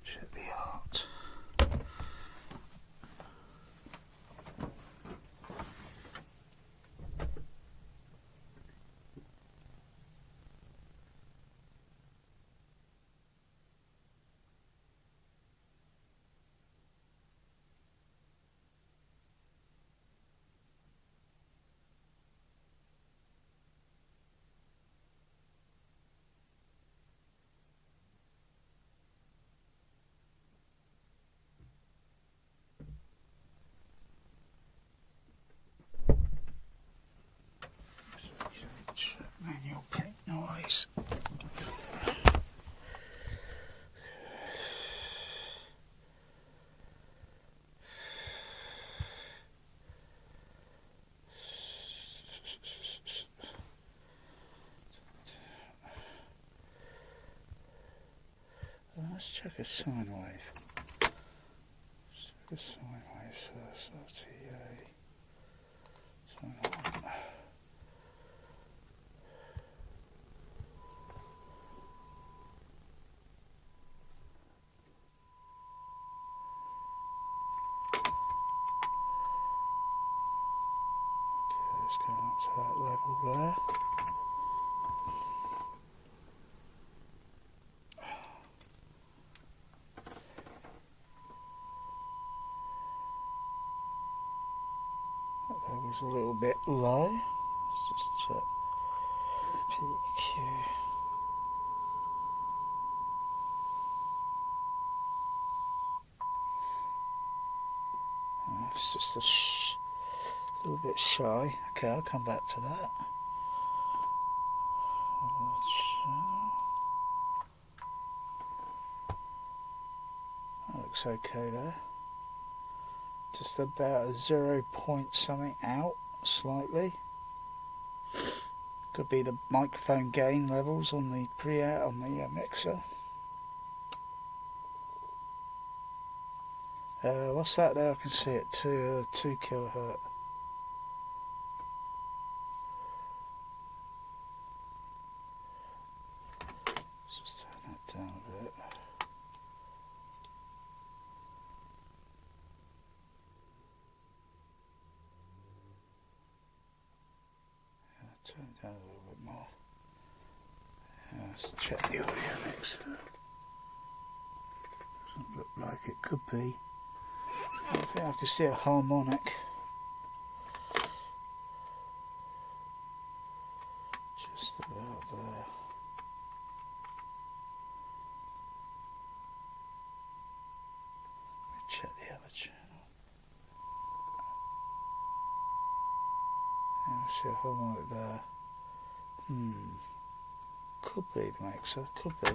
Check the art. Manual paint noise. Let's check a sine wave. Let's check a sine wave first. RTA. Sine wave. Let's go up to that level there. That level's a little bit low. Let's just check PQ. It's just a little bit shy. Okay, I'll come back to that. That looks okay there. Just about a 0 point something out slightly. Could be the microphone gain levels on the pre-out on the mixer. What's that there? I can see it. 2 kilohertz. Let's just turn that down a bit. Turn it down a little bit more. Let's check the audio mixer. Doesn't look like it could be. I think I can see a harmonic. Just about there. Let me check the other channel. I see a harmonic there. Could be the mixer, could be.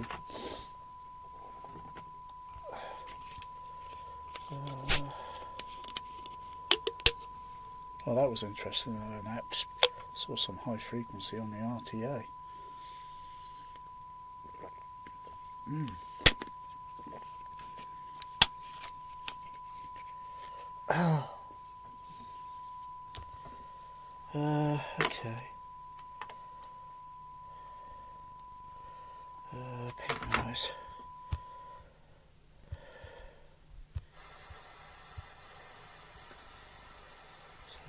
Well, that was interesting. I saw some high frequency on the RTA. Okay. Paint noise.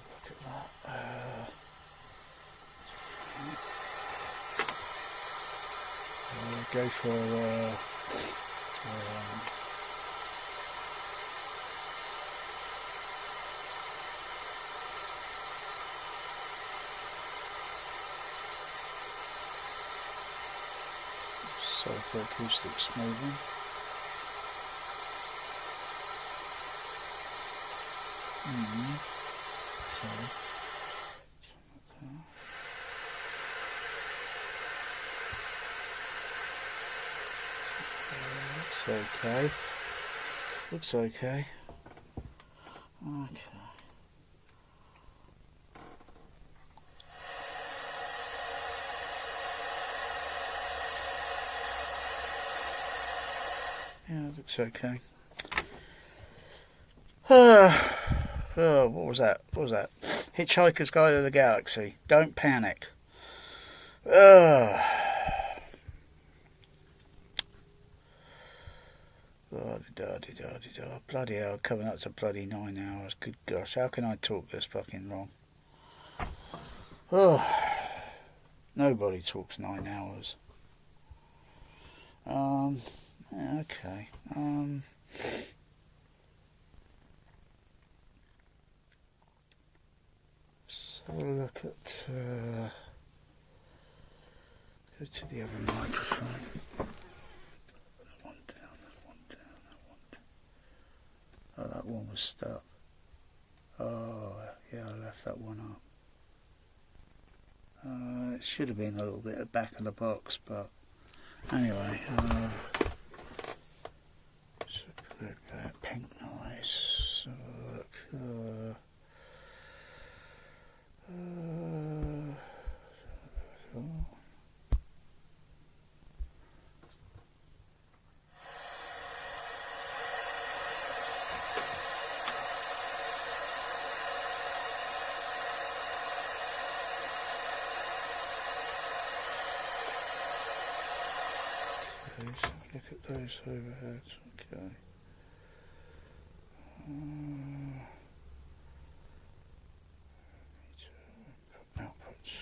Look at that. Go for sulfur acoustic smoothing. Okay. okay. Looks okay. Okay. Yeah, it looks okay. Oh, what was that? What was that? Hitchhiker's Guide to the Galaxy. Don't panic. Bloody hell, coming up to bloody 9 hours. Good gosh, how can I talk this fucking long? Oh, nobody talks 9 hours. Yeah, okay. So look at, go to the other microphone. That one down, that one down, that one down. Oh, that one was stuck. Oh, yeah, I left that one up. It should have been a little bit at the back of the box, but anyway, so put it back, pink noise. So look, so look at those overheads, okay. Outputs.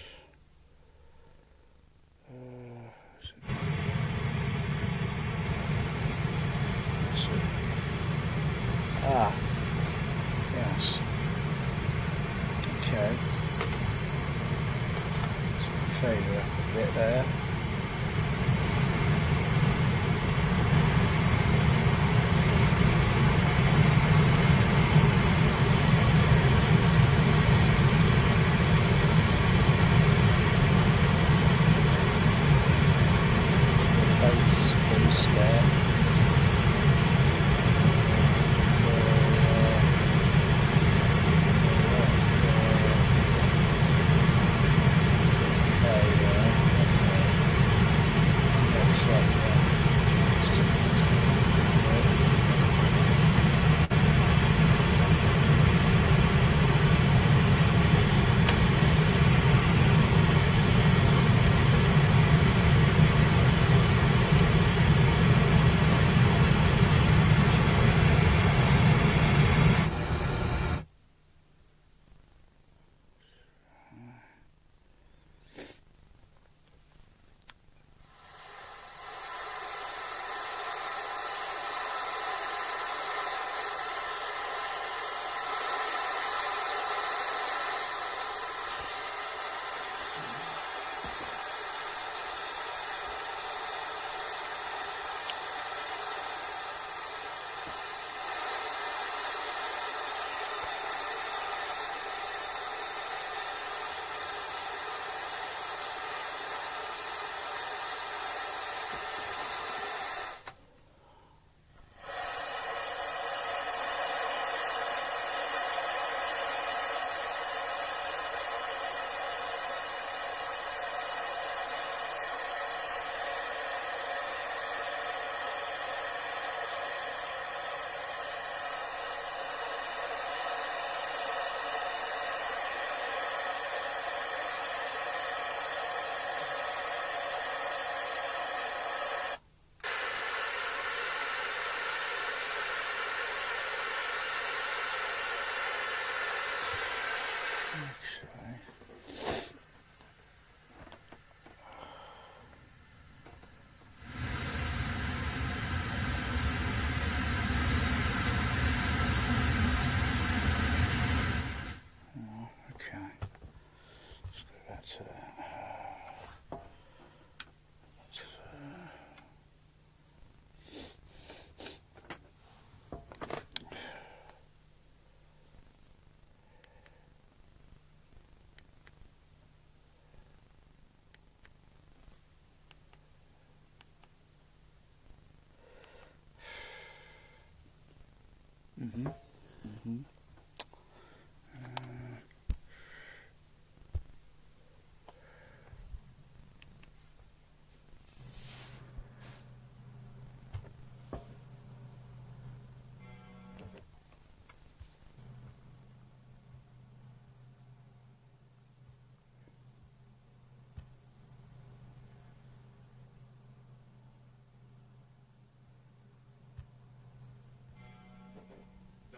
Yes. Okay. So fade up a bit there.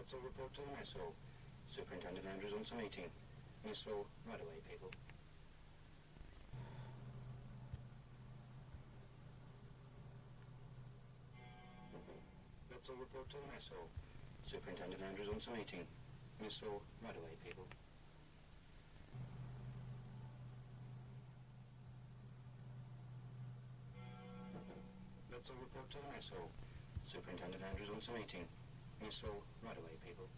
That's a report to the mess hall. Superintendent Andrews wants a meeting. Mess hall, right away, people. That's a report to the mess hall. Superintendent Andrews wants a meeting. Mess hall, right away, people. That's a report to the mess hall. Superintendent Andrews wants a meeting. Mess hall, right away, people.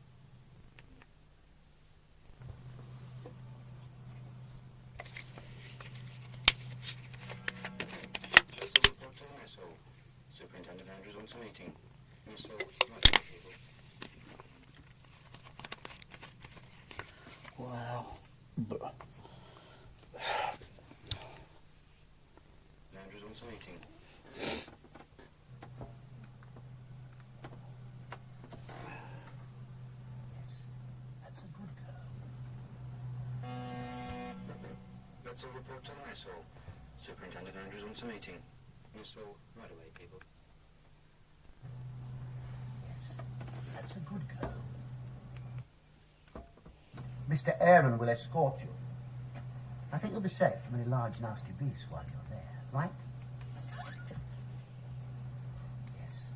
That's a report to the mess hall. Superintendent Andrews wants a meeting. Mess hall, right away, people. Wow. Andrews wants a meeting. That's a good girl. That's a report to the mess hall. Superintendent Andrews wants a meeting. Mess hall, right away, people. Yes, that's a good girl. Mr. Aaron will escort you. I think you'll be safe from any large, nasty beasts while you're there, right? Yes,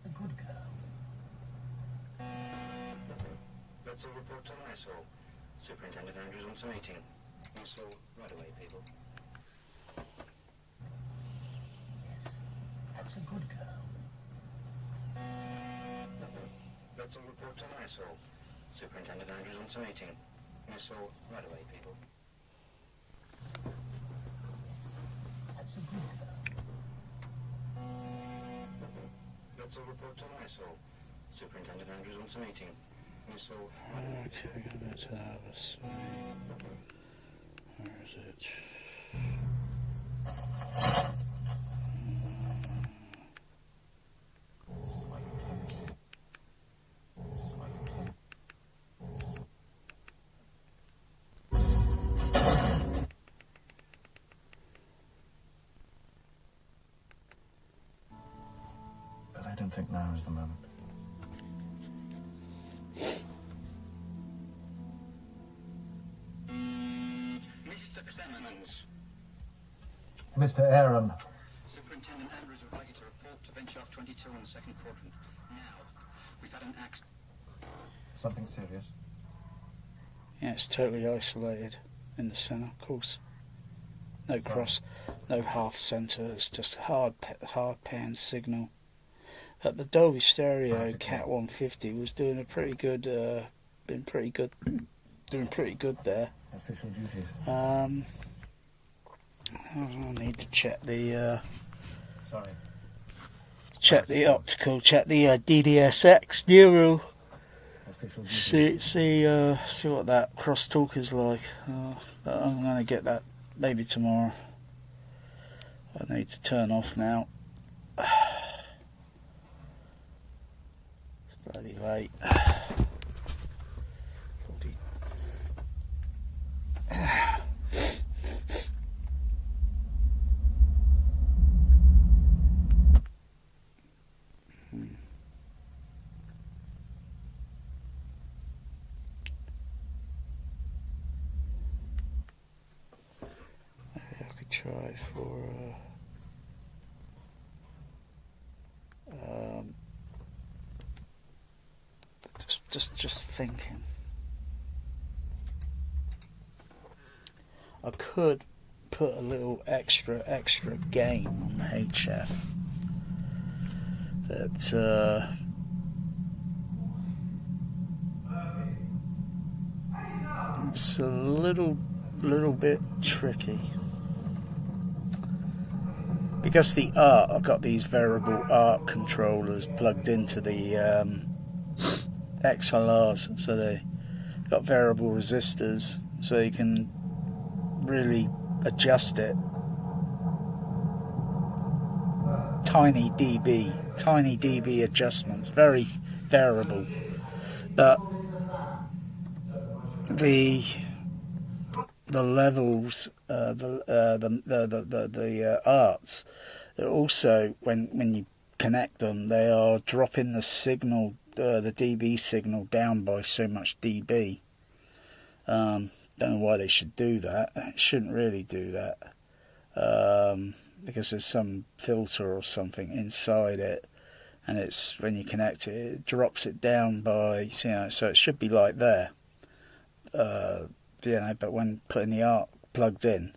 a good girl. That's a report to the mess hall. Superintendent Andrews wants a meeting. Mess hall, right away, people. Yes, that's a good girl. That's a report to the mess hall. Superintendent Andrews wants a meeting. Mess hall, right away, people. Yes, that's a good girl. That's a report to the mess hall. Superintendent Andrews wants a meeting. Mess hall, right away. Okay, let's have a see. Where is it? This is my place. This is my place. But I don't think now is the moment. Mr. Clemens. Mr. Aaron. Superintendent Andrews would like you to report to bench off 22 in the second quadrant. Now, we've had an accident. Something serious? Yeah, it's totally isolated in the centre, of course. No cross, no half centre. It's just hard pan signal. At the Dolby Stereo, Cat 150 was doing a pretty good, doing pretty good there. Official duties. I need to check the. Sorry. Check the optical. Check the DDSX neural. Official duties. See what that crosstalk is like. But I'm gonna get that maybe tomorrow. I need to turn off now. It's bloody late. Maybe I could try for just thinking. I could put a little extra gain on the HF. But it's a little bit tricky. Because the ARC, I've got these variable ARC controllers plugged into the XLRs, so they got variable resistors, so you can really adjust it. Tiny dB adjustments, very variable. But the levels, the arts, they're also when you connect them, they are dropping the signal the dB signal down by so much dB. Don't know why they should do that. It shouldn't really do that, because there's some filter or something inside it, and it's when you connect it, it drops it down by, you know, so it should be like there. You know, but when putting the ARC plugged in,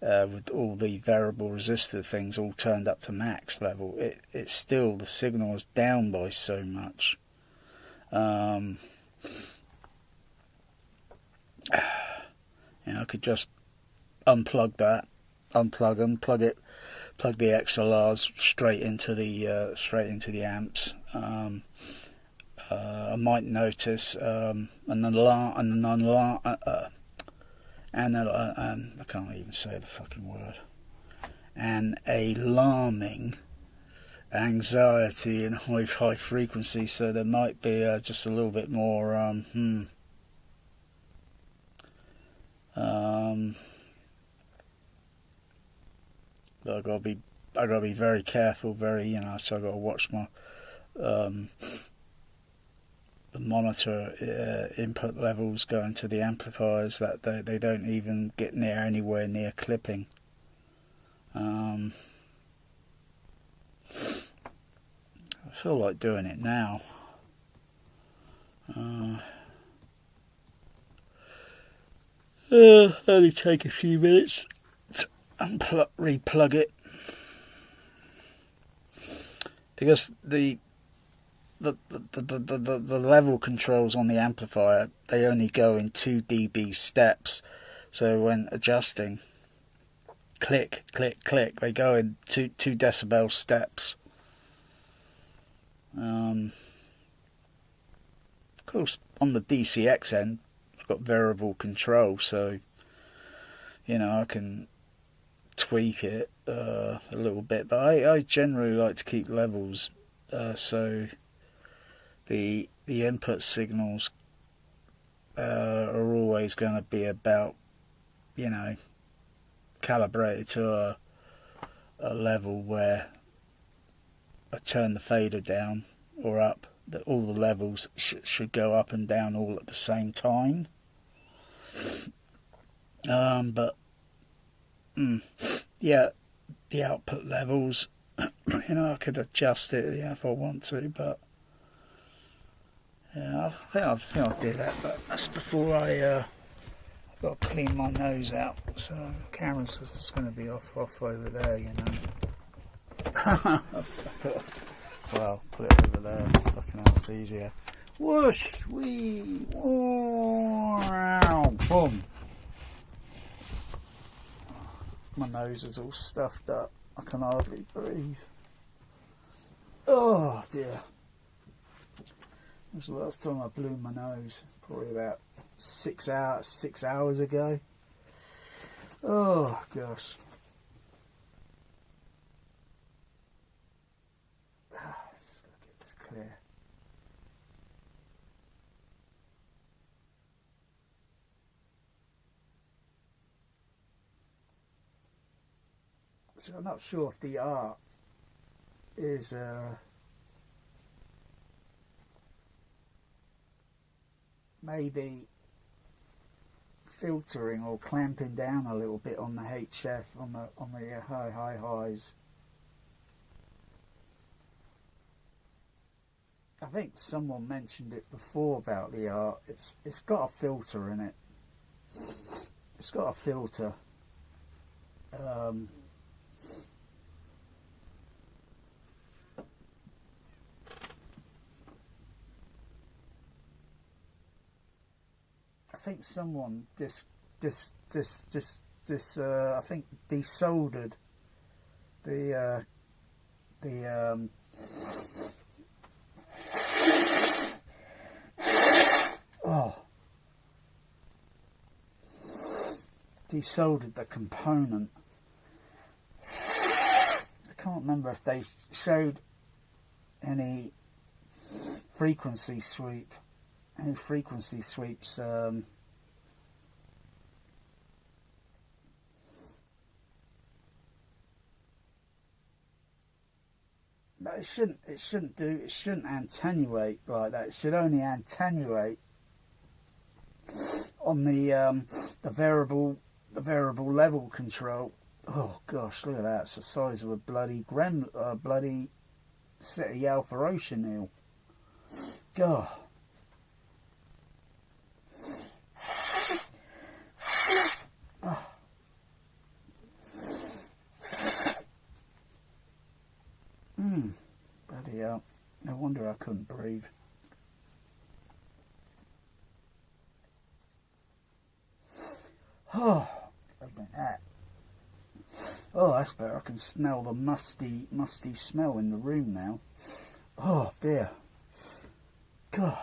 with all the variable resistor things all turned up to max level, it's still, the signal is down by so much. You know, I could just unplug that, unplug them, plug the XLRs straight into the amps. I might notice I can't even say the fucking word. An alarming anxiety in high frequency, so there might be just a little bit more but I gotta be very careful, very, so I gotta watch my the monitor input levels going to the amplifiers, that they don't even get anywhere near clipping. I feel like doing it now. Only take a few minutes to replug it, because the level controls on the amplifier, they only go in 2 dB steps, so when adjusting, click click click, they go in 2 decibel steps. Of course, on the THX end, I've got variable control, so I can tweak it a little bit, but I generally like to keep levels, so the input signals are always going to be about, calibrated to a level where I turn the fader down or up, that all the levels should go up and down all at the same time. But yeah, the output levels, I could adjust it if I want to, but yeah, I think I'll do that. But that's before I've got to clean my nose out, so the camera's just going to be off over there, Well, put it over there. Fucking hell, it's easier. Whoosh, wee, wow, boom. My nose is all stuffed up. I can hardly breathe. Oh dear. It was the last time I blew my nose. Probably about 6 hours ago. Oh gosh. Just gotta get this clear. So I'm not sure if the art is maybe filtering or clamping down a little bit on the HF, on the high highs. I think someone mentioned it before about the art. It's got a filter in it. It's got a filter. I think someone I think desoldered the desoldered the component. I can't remember if they showed any frequency sweeps. It shouldn't attenuate like that. It should only attenuate on the variable level control. Oh gosh, look at that! It's the size of a bloody bloody City Alpha Ocean eel. God. Oh. Bloody hell. No wonder I couldn't breathe. Oh, look at that. Oh, that's better. I can smell the musty smell in the room now. Oh, dear. God.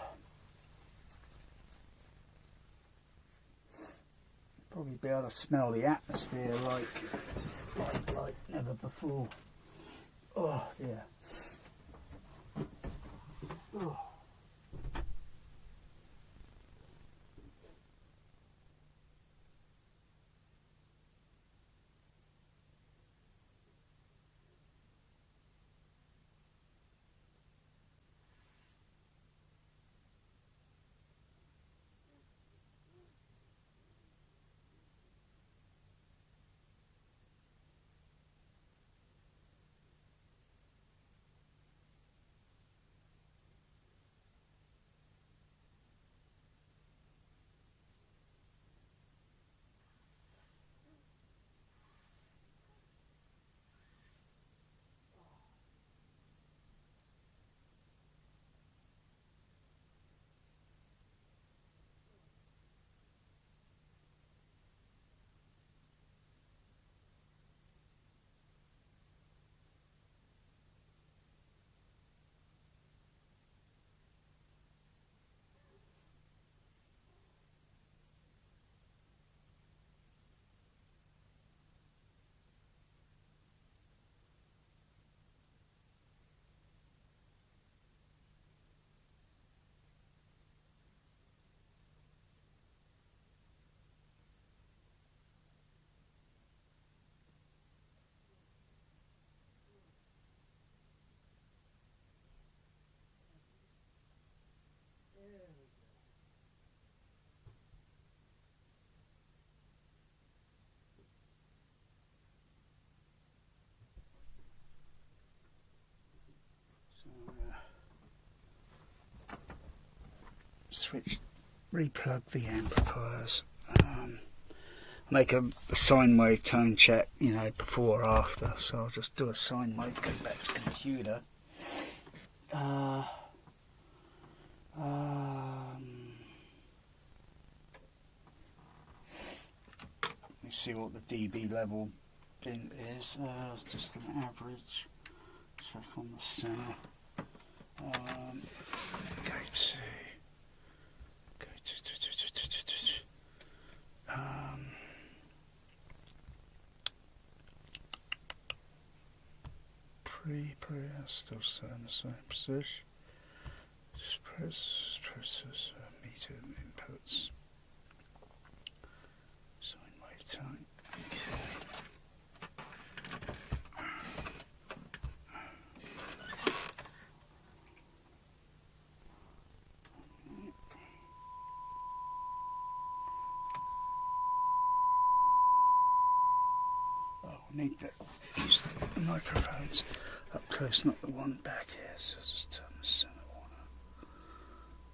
Probably be able to smell the atmosphere like never before. Oh, dear. Oh. Replug the amplifiers. Make a sine wave tone check, you know, before or after. So I'll just do a sine wave, go back to computer. Let me see what the dB level is. It's just an average. Check on the center. Still set in the same position. Just press meter inputs. Sine wave time. Okay. Need to use the microphones up close, not the one back here, so I'll just turn the center one up.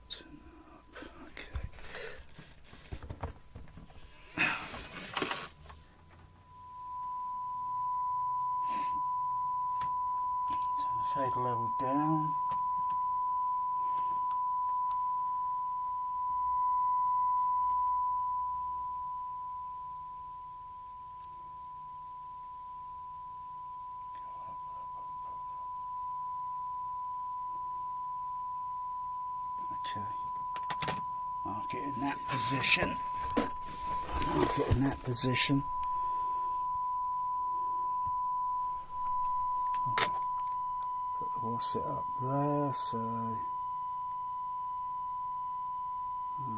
Turn it up, okay. Turn the fader level down. Mark it in that position. Mark it in that position. Put the wasset up there, so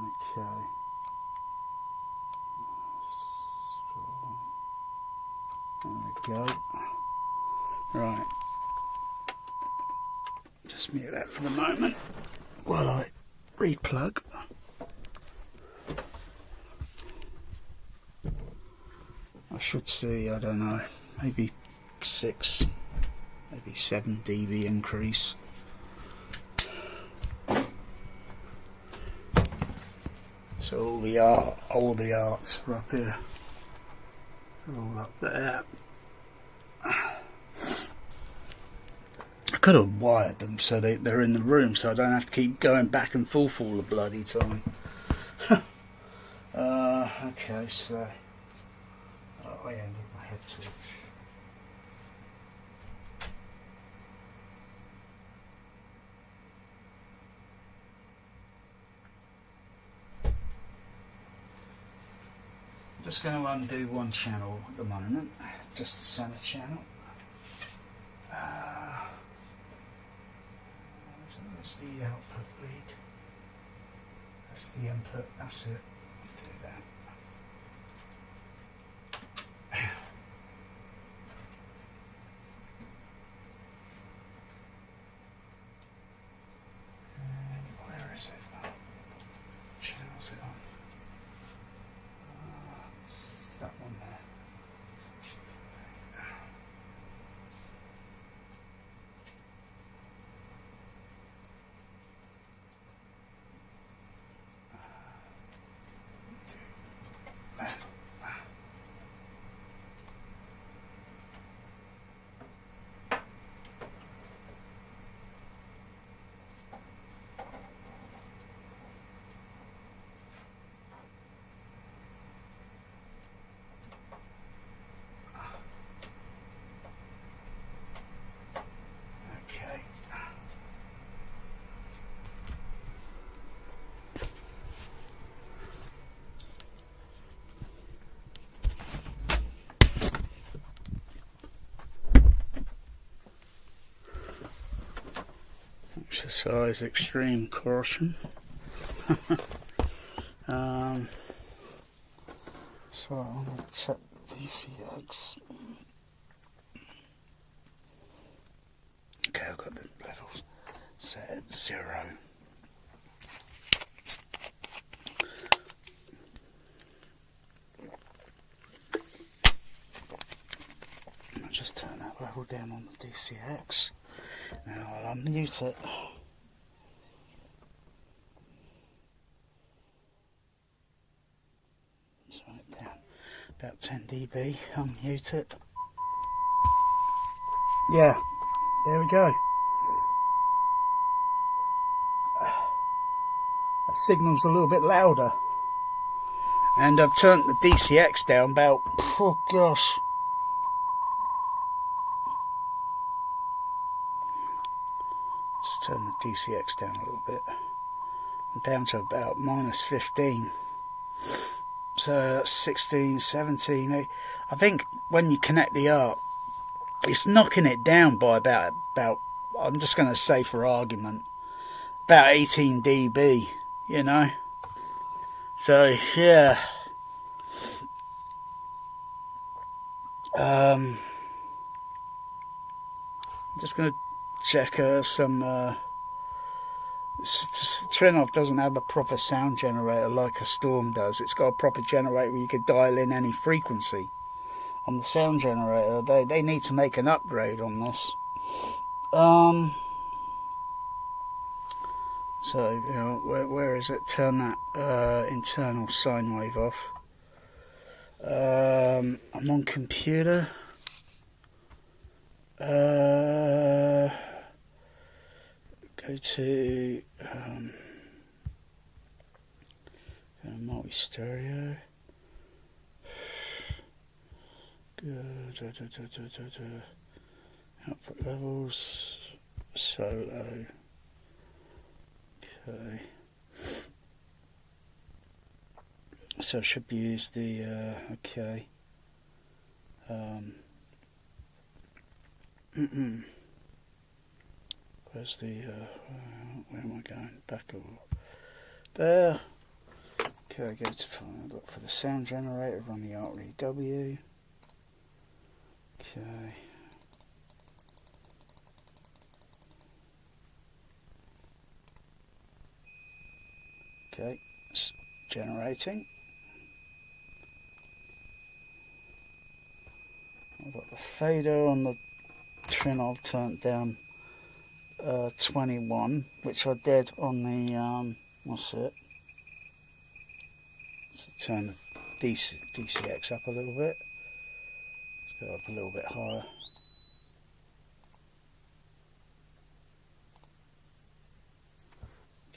okay. There we go. Right. Just mute that for the moment while I replug. I should see, I don't know, maybe 6, maybe 7 dB increase. So all the arts are up here. They're all up there. I could have wired them so they're in the room, so I don't have to keep going back and forth all the bloody time. Okay, so oh yeah, I need my head torch. I'm just going to undo one channel at the moment, just the center channel. So that's the output lead. That's the input. That's it. I'll do that. And where is it? Oh, channel's it on? It's that one there. Okay. Exercise extreme caution. So I'm going to check THX. Okay, I've got the levels set at 0. I'll just turn that level down on the THX. Now I'll unmute it. So right down about 10 dB. Unmute it. Yeah, there we go. That signal's a little bit louder. And I've turned the THX down about, oh gosh. Just turn the THX down a little bit. I'm down to about -15. So that's 16, 17, 8. I think when you connect the ARC, it's knocking it down by about I'm just going to say for argument, about 18 dB, you know. So, yeah. I'm just going to check some... Trinov doesn't have a proper sound generator like a Storm does. It's got a proper generator where you could dial in any frequency. On the sound generator, they need to make an upgrade on this. So, you know, where is it? Turn that internal sine wave off. I'm on computer. Go to multi-stereo. Output levels. Solo. Okay. So I should use the okay. Where's the where am I going? Back over there. Okay, go to look for the sound generator, run the REW. Okay. Okay, it's generating. I've got the fader on the trim I've turned down 21, which I did on the, what's it? So turn the THX up a little bit. Let's go up a little bit higher.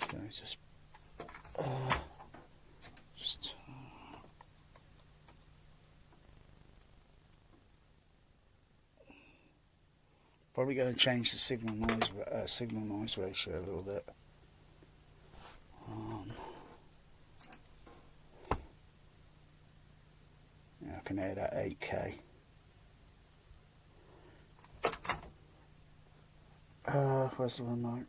Okay, just probably going to change the signal noise ratio a little bit. Yeah, I can hear that 8K. Where's the remote?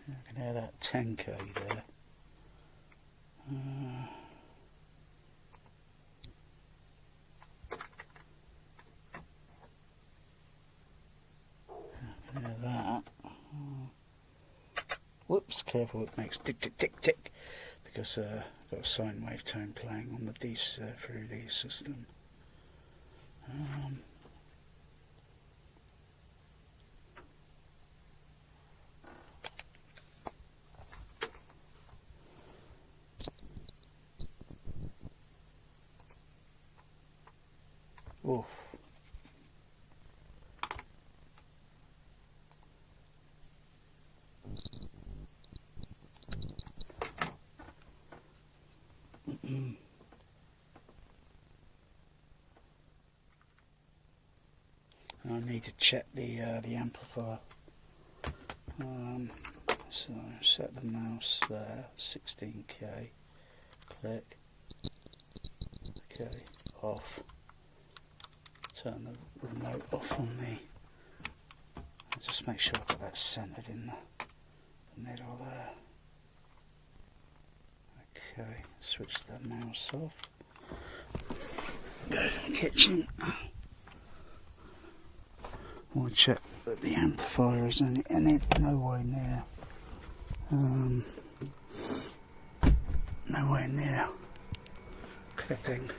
Yeah, I can hear that 10K there. That. Whoops, careful, it makes tick tick tick tick because I've got a sine wave tone playing on the through the system. Oof. I need to check the amplifier. So set the mouse there, 16K. Click. Okay, off. Turn the remote off on the. Just make sure I've got that centered in the middle there. Okay, switch the mouse off. Go to the kitchen. I'll check that the amplifier is nowhere near. Nowhere near clipping.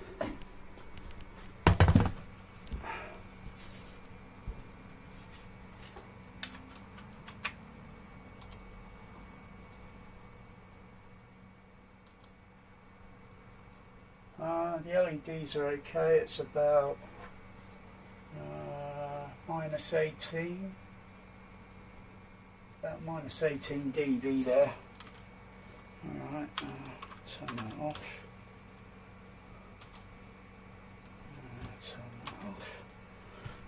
The LEDs are okay. It's about minus 18. About minus 18 dB there. Alright, turn that off. Turn that off.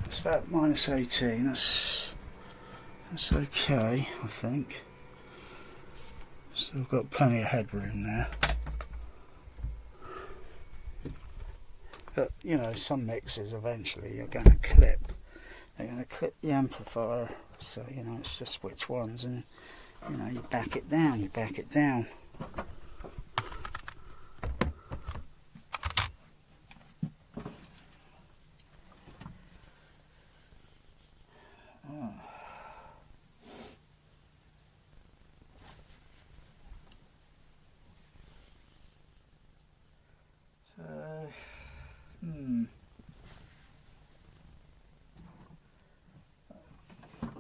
It's about minus 18. That's okay, I think. Still got plenty of headroom there. But you know, some mixes eventually you're going to clip. They're going to clip the amplifier, so you know it's just which ones, and you know you back it down. You back it down.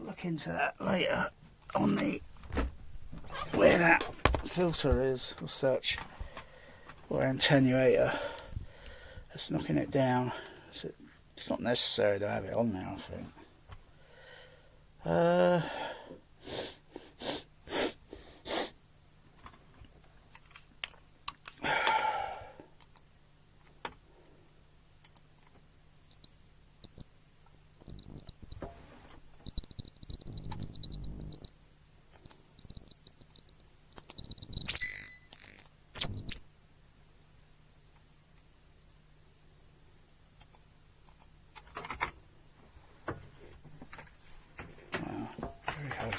Look into that later on the where that filter is. We'll search or attenuator. That's knocking it down. It's not necessary to have it on there, I think.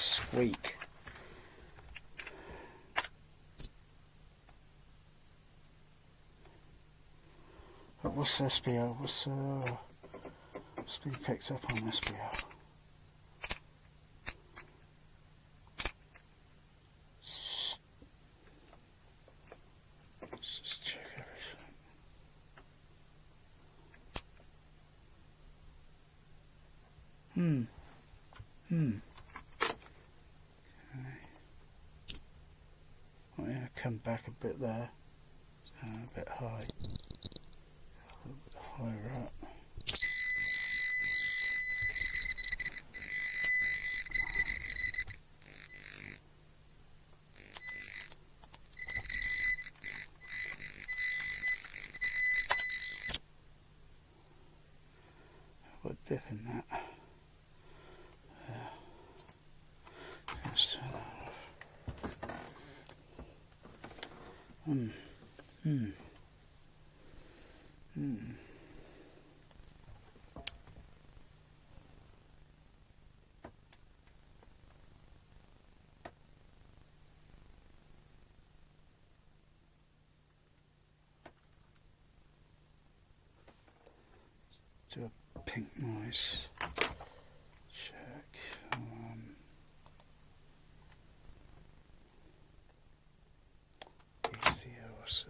Squeak. But what's SPO? What's Must be picked up on SBL. Let's just check everything. I'm going to come back a bit there. A bit high. A little bit higher up. Put a dip in that. There. Let's turn that off. Do a pink noise check. ECO set.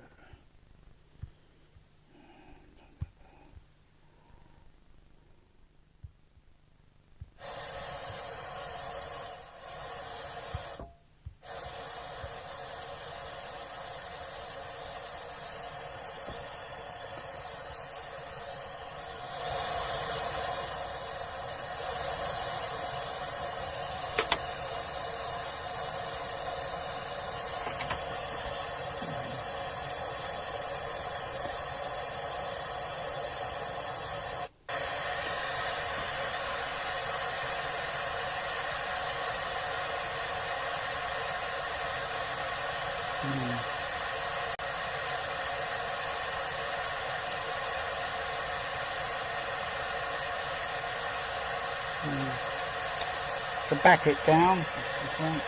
To back it down, if you want.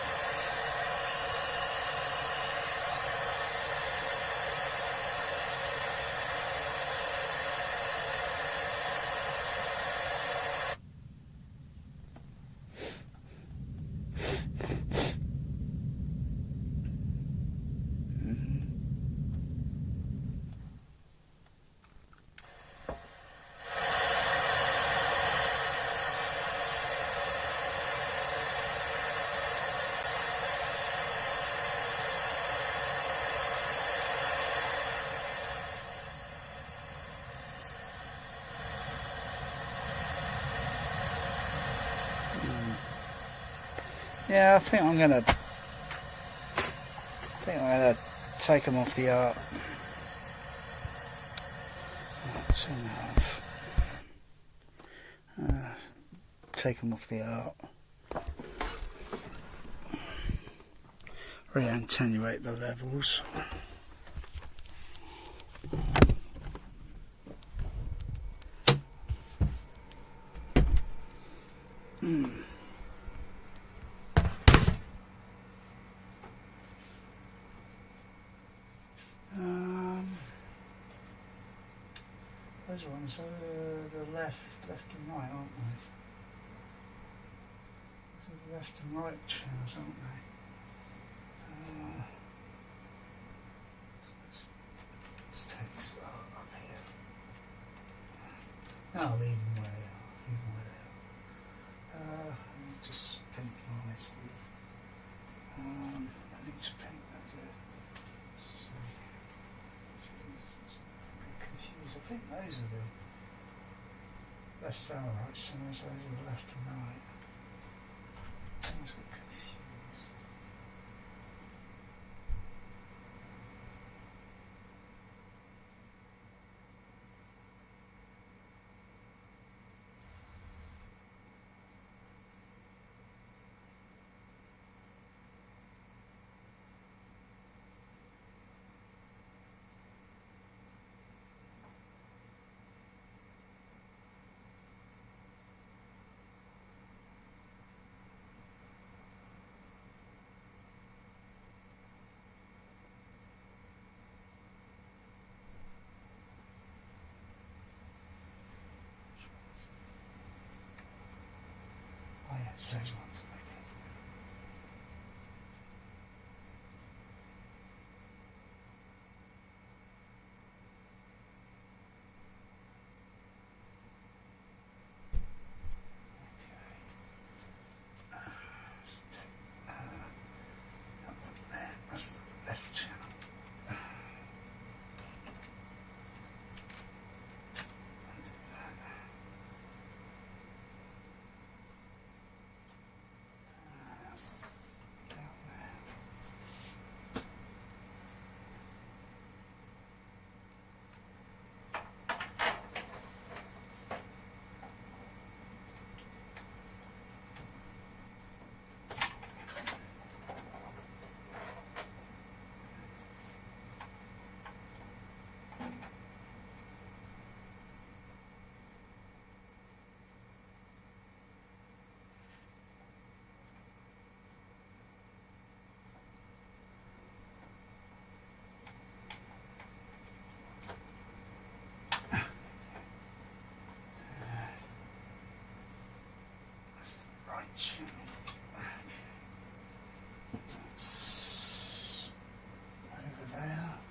Yeah, I think I'm gonna take them off the art. Take them off the art. Re-attenuate the levels. Those ones are the left and right, aren't they? Those are the left and right channels, aren't they? Let's take this up here. No, I'll leave them where they are. Just pink nicely. I need to paint that there. Confused. I think those are the left side, right side, those are the left and right. I always get confused. It's those ones. That's the left channel. Over there.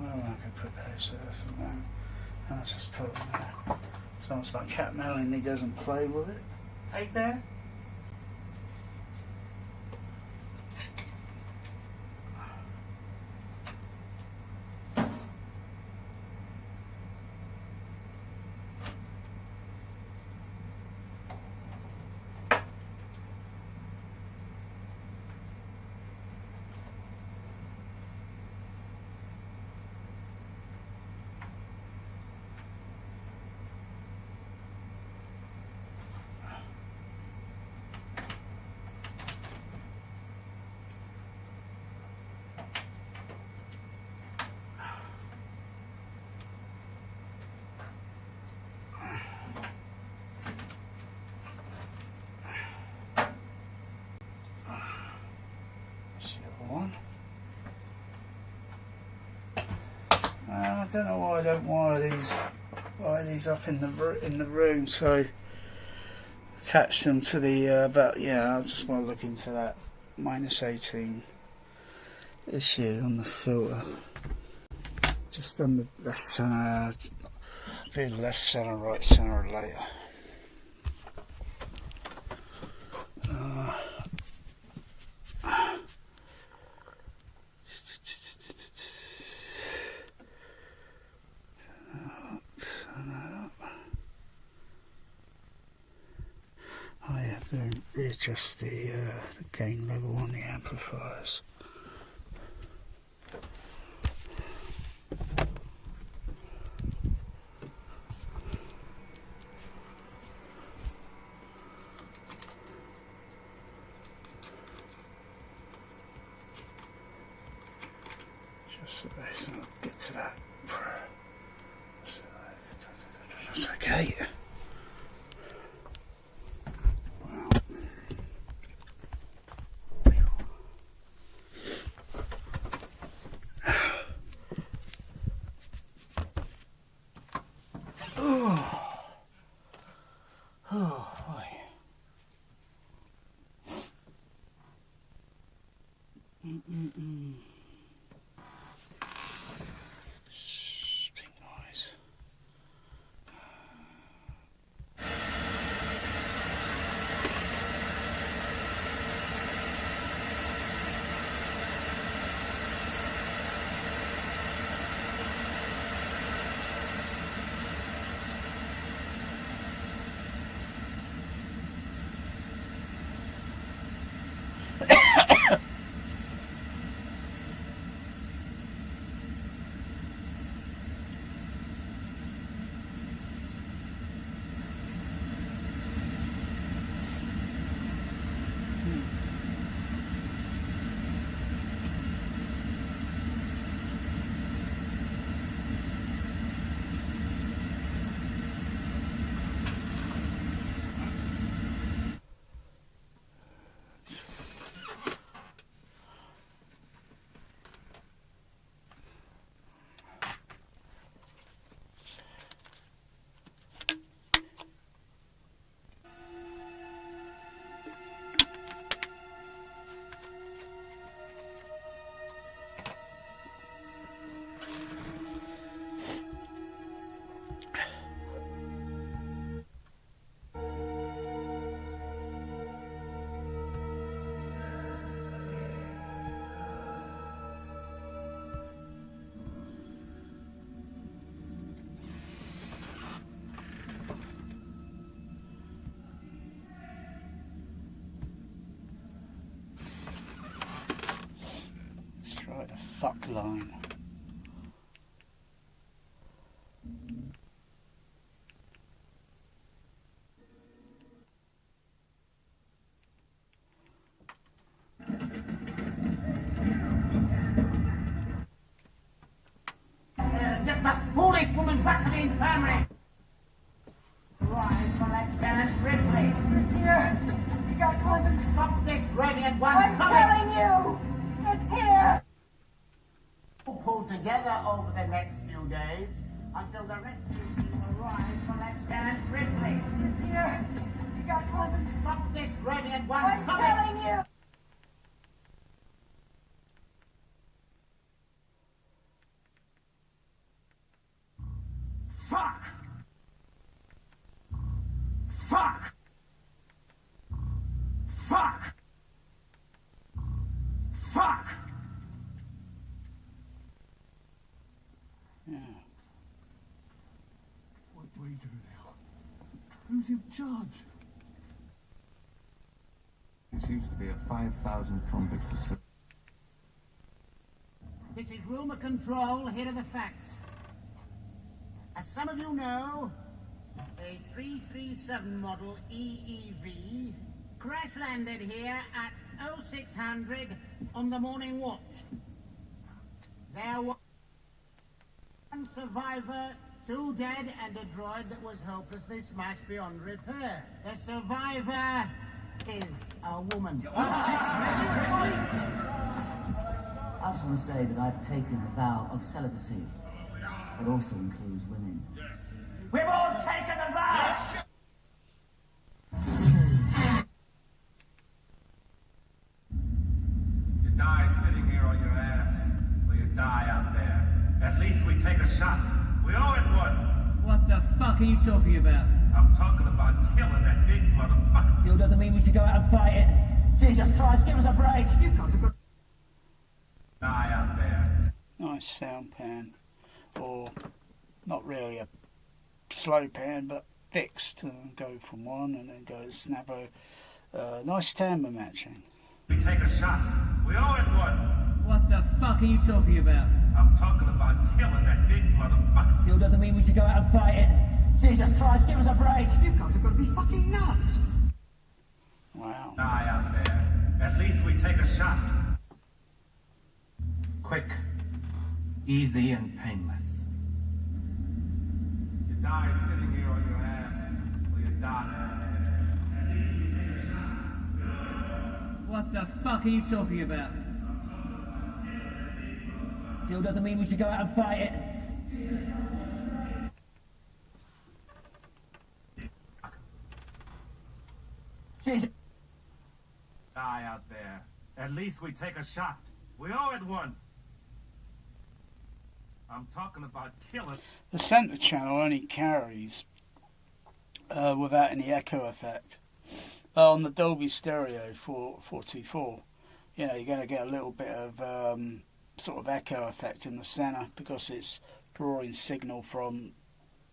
Well, I could put those there. I'll just put them there. As long as my cat Melanie doesn't play with it. Hey there. I don't know why I don't wire these up in the room, so attach them to the but yeah, I just want to look into that -18 issue on the filter, just on the left center, be left center, right center later. Readjust the gain level on the amplifiers. Just so I'll get to that. That's okay. that foolish woman back to the infirmary. Right for Lieutenant Ripley. It's here. You got Clinton. Stop this raving at once. I'm telling you, it's here. Pull together over the next few days until the rescue team arrive for Lieutenant Ripley. It's here. You got Clinton. Stop this raving at once. I'm telling you. Fuck! Fuck! Fuck! Fuck! Yeah. What do we do now? Who's in charge? There seems to be a 5,000 convict facility. This is rumor control. Here are the facts. As some of you know, a 337 model EEV crash landed here at 0600 on the morning watch. There was one survivor, 2 dead, and a droid that was hopelessly smashed beyond repair. The survivor is a woman. I just want to say that I've taken a vow of celibacy. That also includes women. We've all taken a vow! You die sitting here on your ass, or you die out there. At least we take a shot. We owe it one. What the fuck are you talking about? I'm talking about killing that big motherfucker. Still doesn't mean we should go out and fight it. Jesus Christ, give us a break! You guys have got... Die out there. Nice sound pan, or not really a slow pan, but fixed and go from one and then go to snappo. Nice timbre matching. We take a shot. We owe it one. What the fuck are you talking about? I'm talking about killing that big motherfucker. Still doesn't mean we should go out and fight it. Jesus Christ, give us a break! You guys have got to be fucking nuts! Wow. Die out there. At least we take a shot. Quick, easy, and painless. You die sitting here on your ass, or you die. What the fuck are you talking about? Still doesn't mean we should go out and fight it. Jesus. Die out there. At least we take a shot. We owe it one. I'm talking about killing. The centre channel only carries without any echo effect. On the Dolby Stereo 424, you know, you're going to get a little bit of sort of echo effect in the centre because it's drawing signal from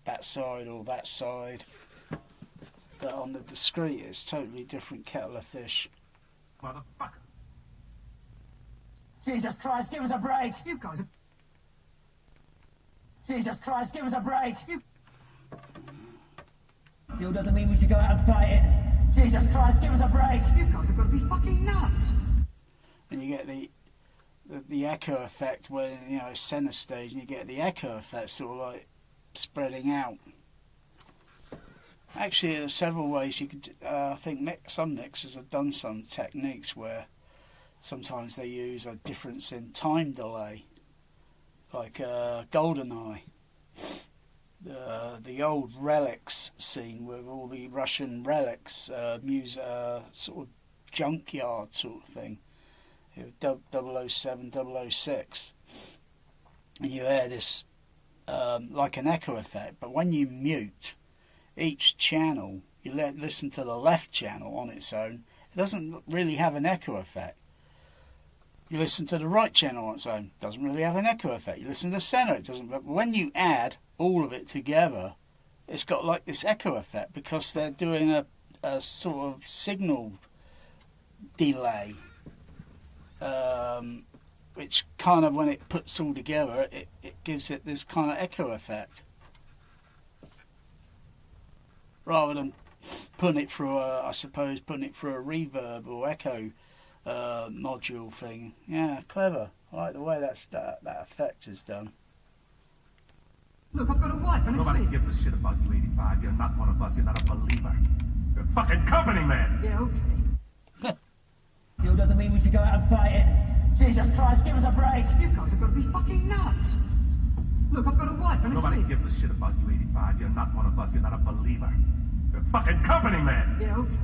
that side or that side. But on the discrete, it's totally different kettle of fish. Motherfucker. Jesus Christ, give us a break! You guys are... Jesus Christ, give us a break! You... Still doesn't mean we should go out and fight it. Jesus Christ, give us a break! You guys have got to be fucking nuts! And you get the echo effect when, you know, centre stage, and you get the echo effect sort of like spreading out. Actually, there's several ways you could. I think some mixers have done some techniques where sometimes they use a difference in time delay, like GoldenEye, the old relics scene with all the Russian relics, sort of junkyard sort of thing, 007, 006, and you hear this like an echo effect. But when you mute each channel, you listen to the left channel on its own, it doesn't really have an echo effect. You listen to the right channel on its own, doesn't really have an echo effect. You listen to the centre, it doesn't. But when you add all of it together, it's got like this echo effect because they're doing a sort of signal delay, which kind of, when it puts all together, it gives it this kind of echo effect. Rather than putting it through a reverb or echo module thing. Yeah, clever. I like the way that effect is done. Look, I've got a wife and Nobody gives a shit about you, 85. You're not one of us. You're not a believer. You're a fucking company man. Yeah, okay. Still doesn't mean we should go out and fight it. Jesus Christ, give us a break. You guys have got to be fucking nuts. Look, I've got a wife and Nobody gives a shit about you, 85. You're not one of us. You're not a believer. You're a fucking company man. Yeah, okay.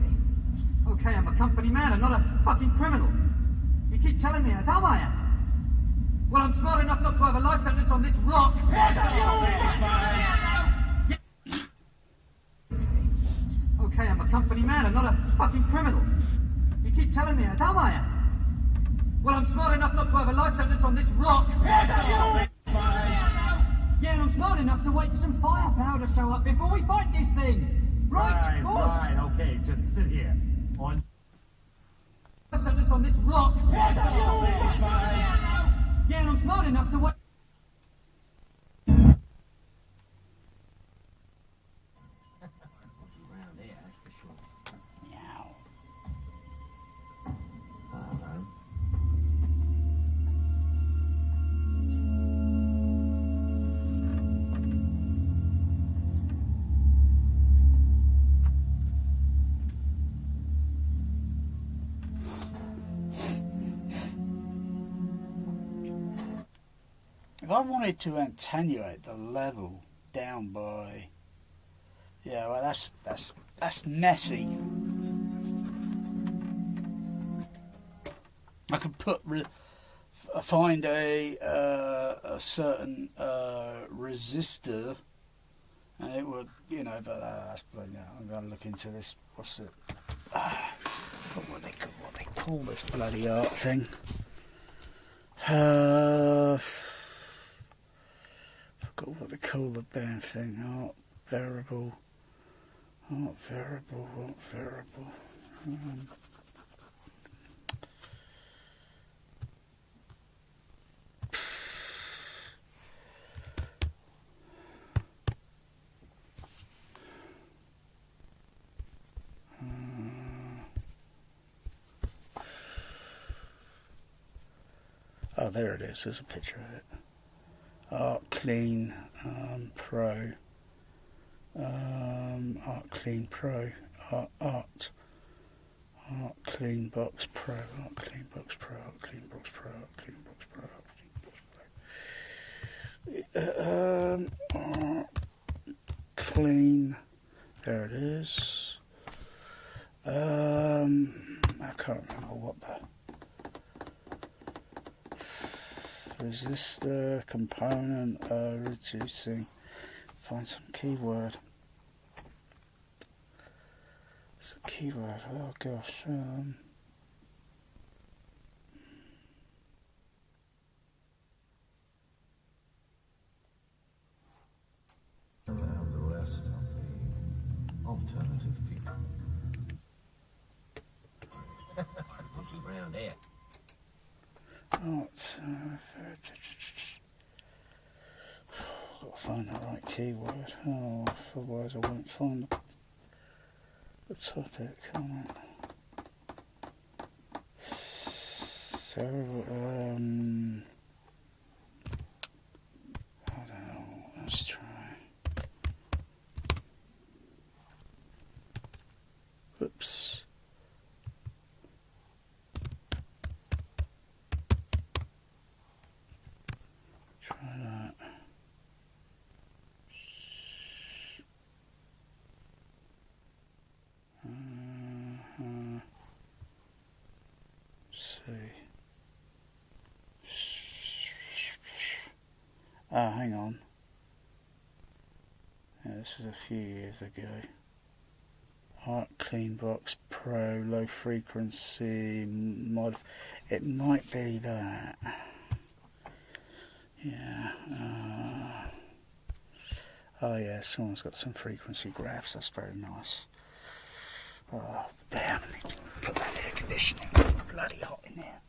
Okay, I'm a company man and not a fucking criminal. You keep telling me how dumb I am. Well, I'm smart enough not to have a life sentence on this rock. Okay, I'm a company man and not a fucking criminal. You keep telling me how dumb I am. Well, I'm smart enough not to have a life sentence on this rock. Yeah, and I'm smart enough to wait for some firepower to show up before we fight this thing. Right, boss? Right, okay, just sit here. On Life sentence on this rock. Yeah, and I'm smart enough to wait. Around there, that's for sure. Meow. If I wanted to attenuate the level down by, yeah, well, that's messy. I could find a certain resistor, and it would, you know. But that's bloody hell. I'm going to look into this. What's it? What they call this bloody art thing? Forgot what they call the damn thing. Art variable. Oh, there it is. There's a picture of it. Art Clean Pro. Art Clean Pro. Art Clean Box Pro. Art Clean Box Pro. Art Clean Box Pro. Art Clean Box Pro. Art Clean Box Pro. Art Clean. There it is. I can't remember what the resistor component reducing. Find some keyword. It's a keyword. Oh gosh. And the rest of the alternative people. Around there. Oh, it's, got to find the right keyword. Oh, otherwise I won't find the topic. So, I don't know. Let's try. Oops. Try that. See. Ah, hang on. Yeah, this is a few years ago. Art Clean Box Pro, low frequency mod. It might be that. Yeah. Oh yeah, someone's got some frequency graphs. That's very nice. Oh damn! I need to put that air conditioning. It's bloody hot in here.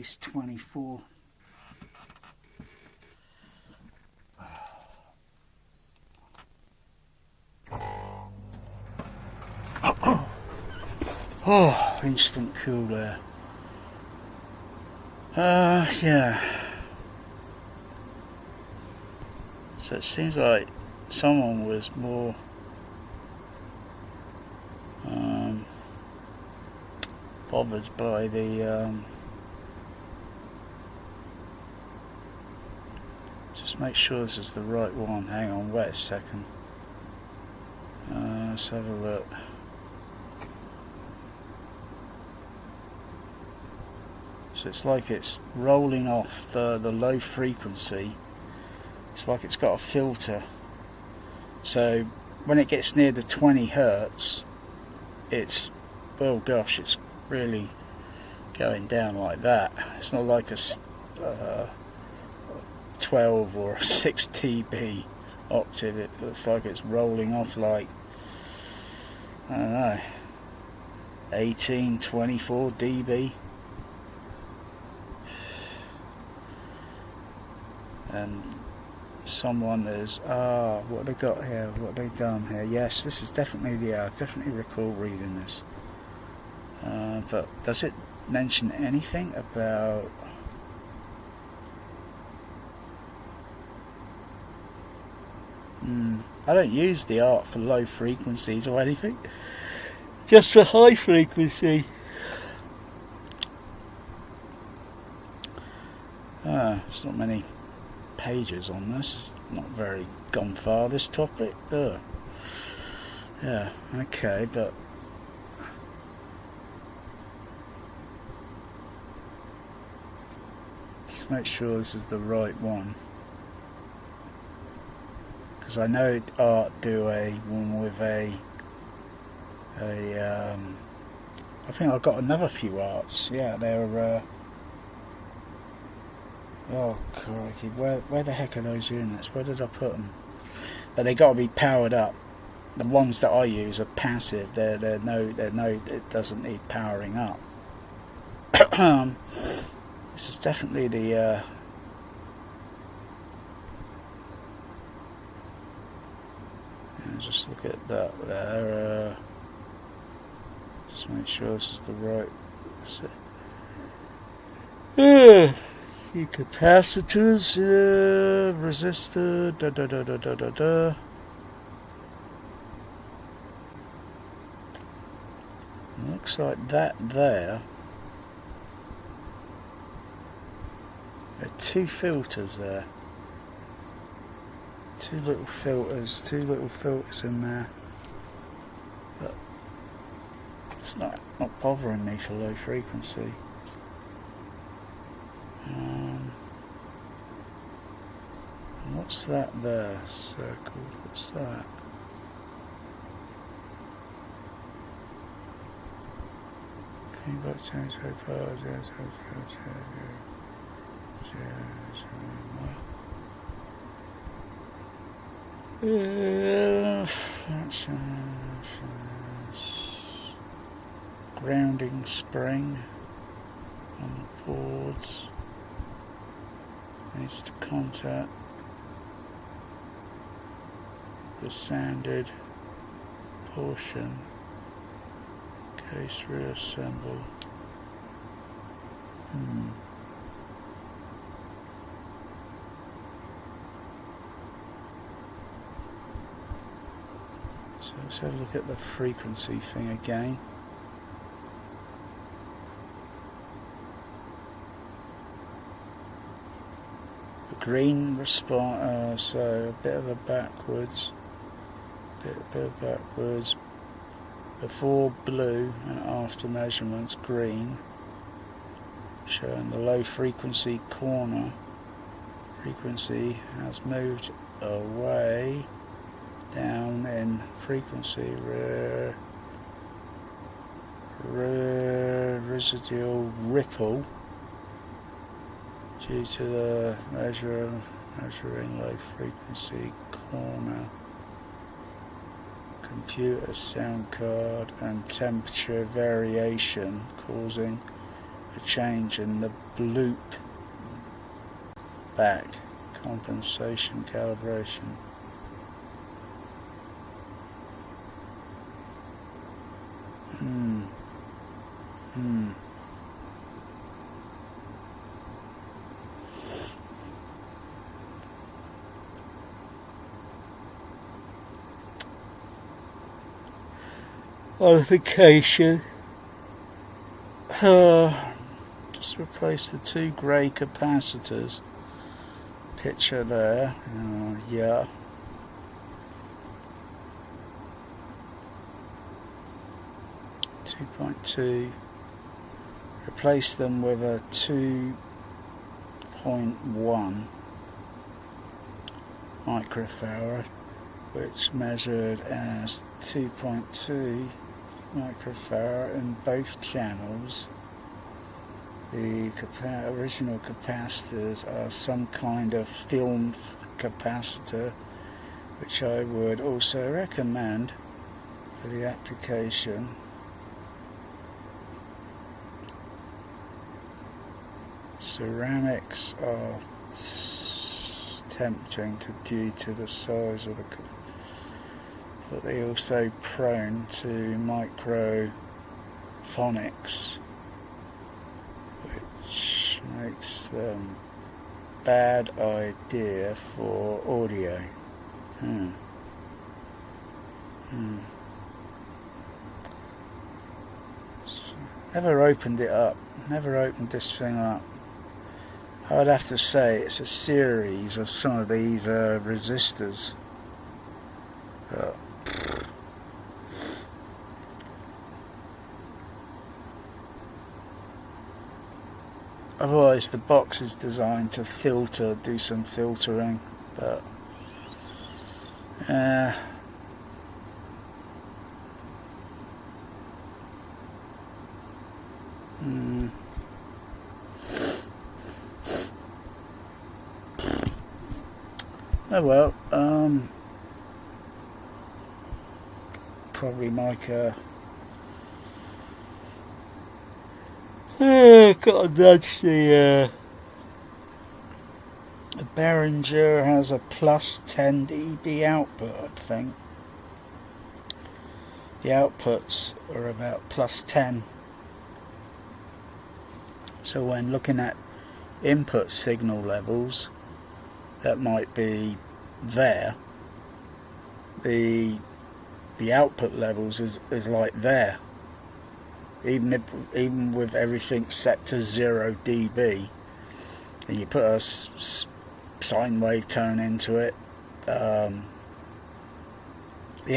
least 24. Oh, instant cool air. Yeah. So it seems like someone was more bothered by the just make sure this is the right one. Hang on, wait a second. Let's have a look. So it's like it's rolling off the low frequency. It's like it's got a filter. So when it gets near the 20 Hertz, it's, oh gosh, it's really going down like that. It's not like a 12 or a 6 dB octave. It looks like it's rolling off like, I don't know, 18, 24 dB. And someone is, what they got here, what they done here. Yes, this is definitely the, I definitely recall reading this. But does it mention anything about I don't use the art for low frequencies or anything, just for high frequency. There's not many pages on this. It's not very gone far, this topic. Yeah, okay, but just make sure this is the right one, because I know art do a one with a I think I've got another few arts. Yeah, they're oh crikey, where the heck are those units? Where did I put them? But they got to be powered up. The ones that I use are passive. They're no, it doesn't need powering up. This is definitely the just look at that there. Just make sure this is the right. Capacitors, resistor, Looks like that there. There are two filters there. Two little filters in there. But it's not bothering me for low frequency. What's that there? Circle. What's that? Can you got change so far? Grounding spring on the boards. Needs to contact the sanded portion. Case reassemble. So let's have a look at the frequency thing again. The green response, so a bit of a backwards. Bit backwards. Before blue and after measurements green, showing the low frequency corner. Frequency has moved away, down in frequency, residual ripple due to the measuring low frequency corner. Computer sound card and temperature variation causing a change in the loop back. Compensation calibration. Modification. Just replace the two grey capacitors. Picture there. Yeah. .2. Replace them with a 2.1 microfarad, which measured as 2.2 microfarad in both channels. The original capacitors are some kind of film capacitor, which I would also recommend for the application. Ceramics are tempting due to the size of the, but they also prone to microphonics, which makes them bad idea for audio. Never opened it up. Never opened this thing up. I would have to say it's a series of some of these resistors. Otherwise the box is designed to do some filtering, but oh well, probably make gotta nudge the Behringer has a plus 10 dB output, I think. The outputs are about plus 10. So when looking at input signal levels, that might be there. The output levels is like there. Even with everything set to 0 dB, and you put a sine wave tone into it, the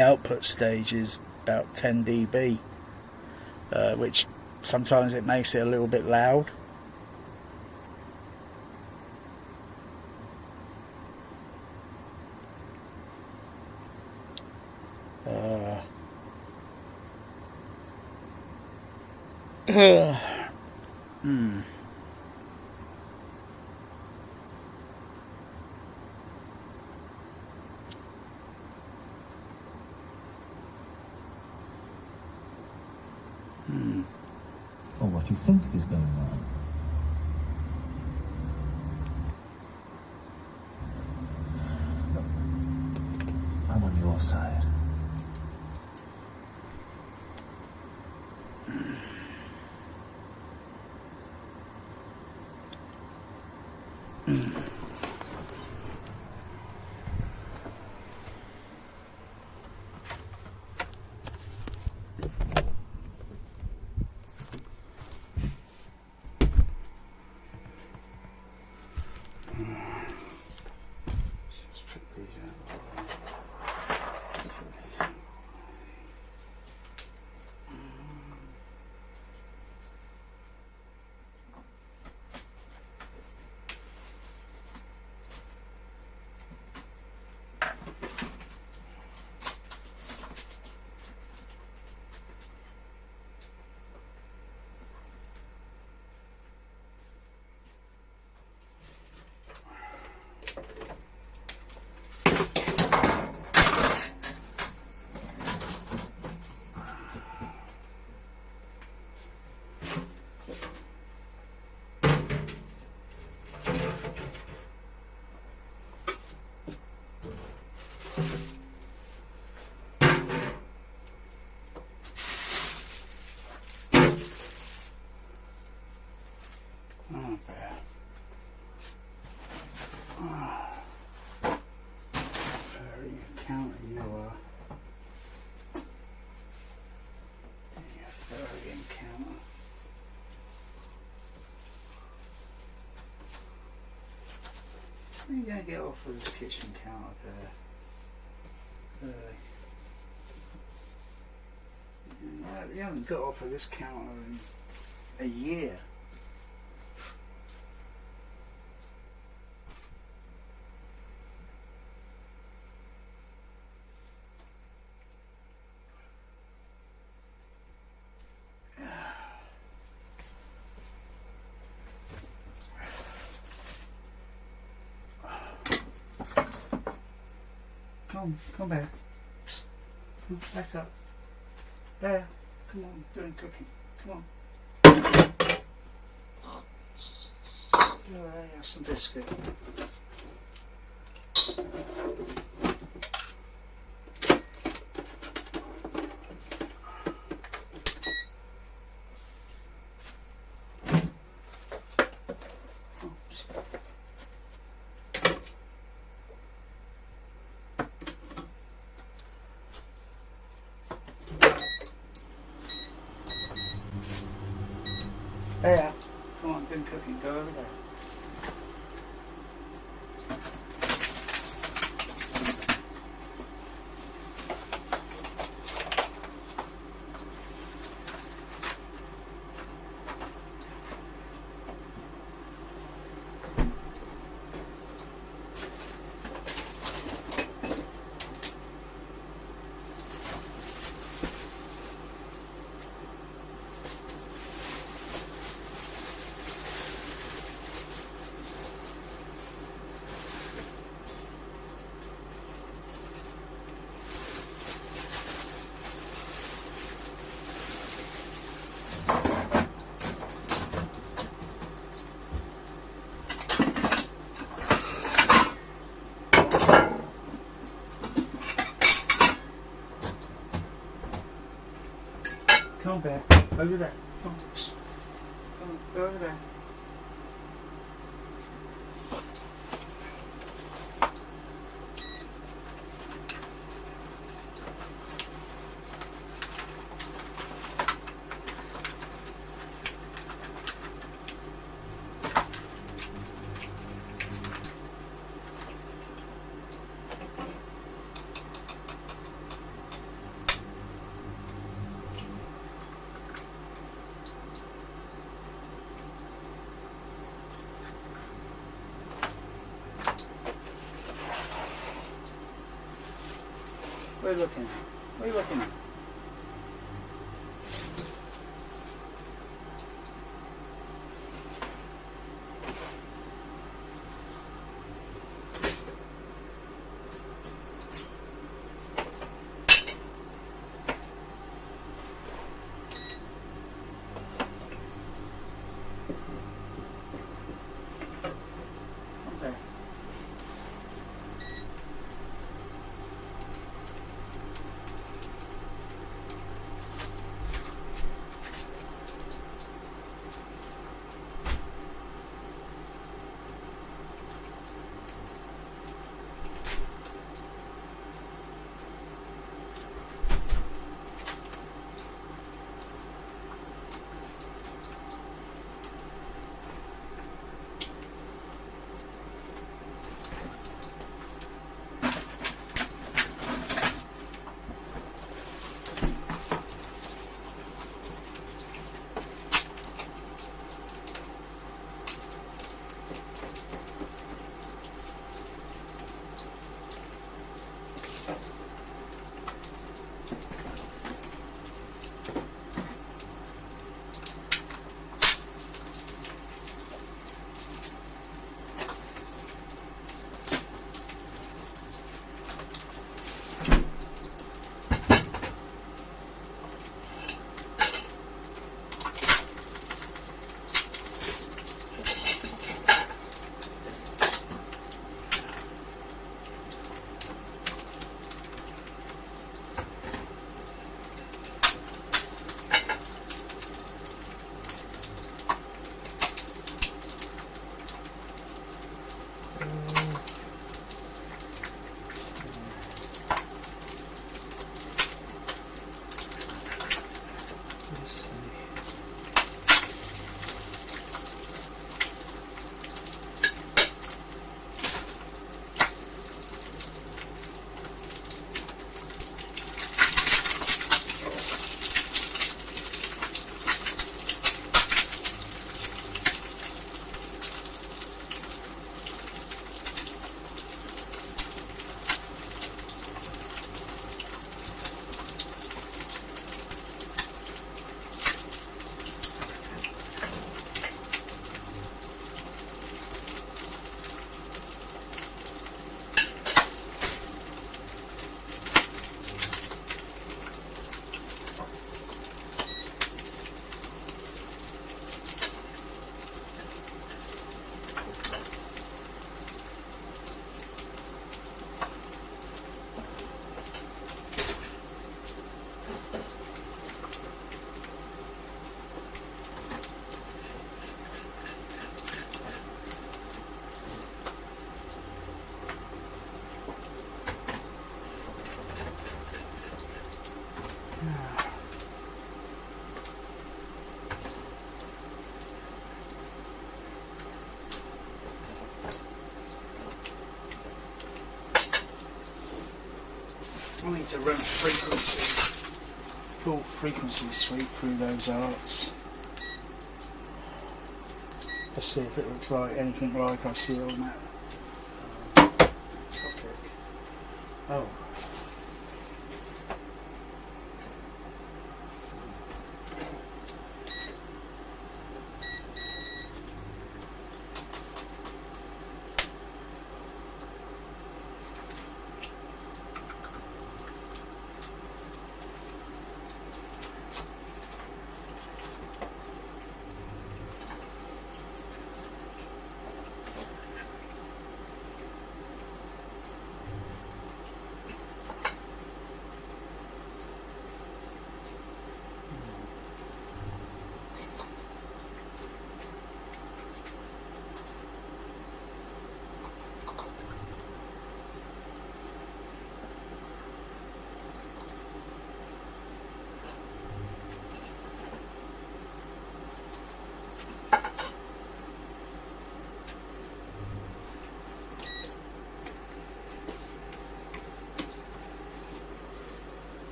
output stage is about 10 dB, which sometimes it makes it a little bit loud. Or what you think is going on. Look, I'm on your side. Are you going to get off of this kitchen counter there? You haven't got off of this counter in a year. Come back. Psst. Come back up. There. Come on, doing cooking. Come on. There, have some biscuit. There. Come on, doing cooking. Go over there. Come back. Over there. Come on. Come on. Go over there. What are you looking at? What are you looking at? need to run a full frequency sweep through those arts. Let's see if it looks like anything like I see on that topic. Oh.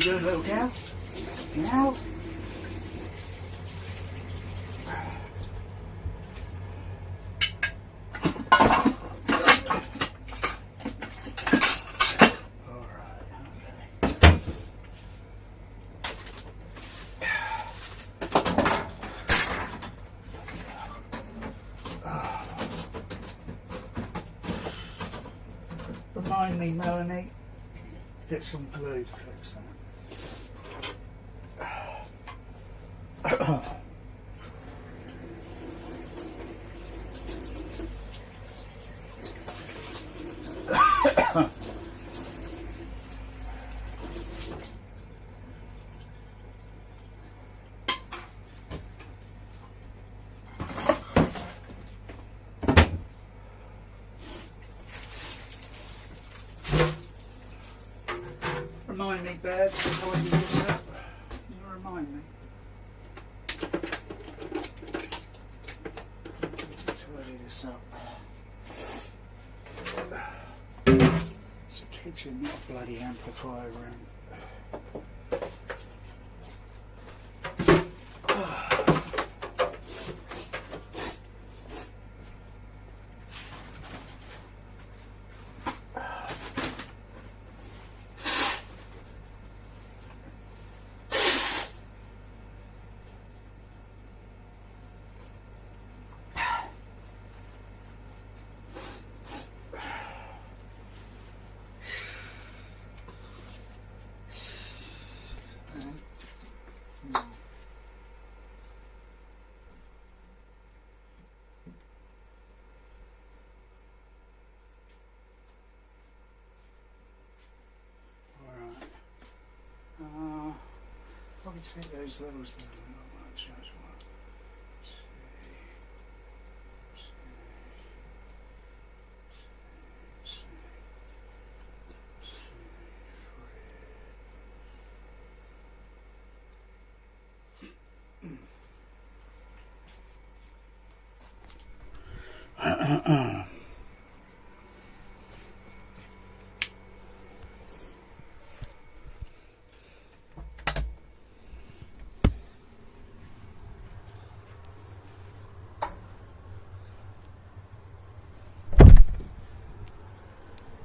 doing, little gal? Meow. Remind me, Melanie. Get some glue to fix that. Remind me, Babs, before you do that. You remind me. Tidy this up. It's a kitchen, not a bloody amplifier room. Probably take those levels down not much as well.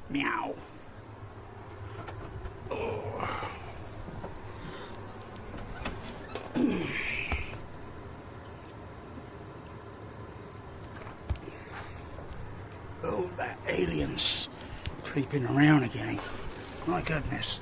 Meow. Oh, that alien's creeping around again. My goodness.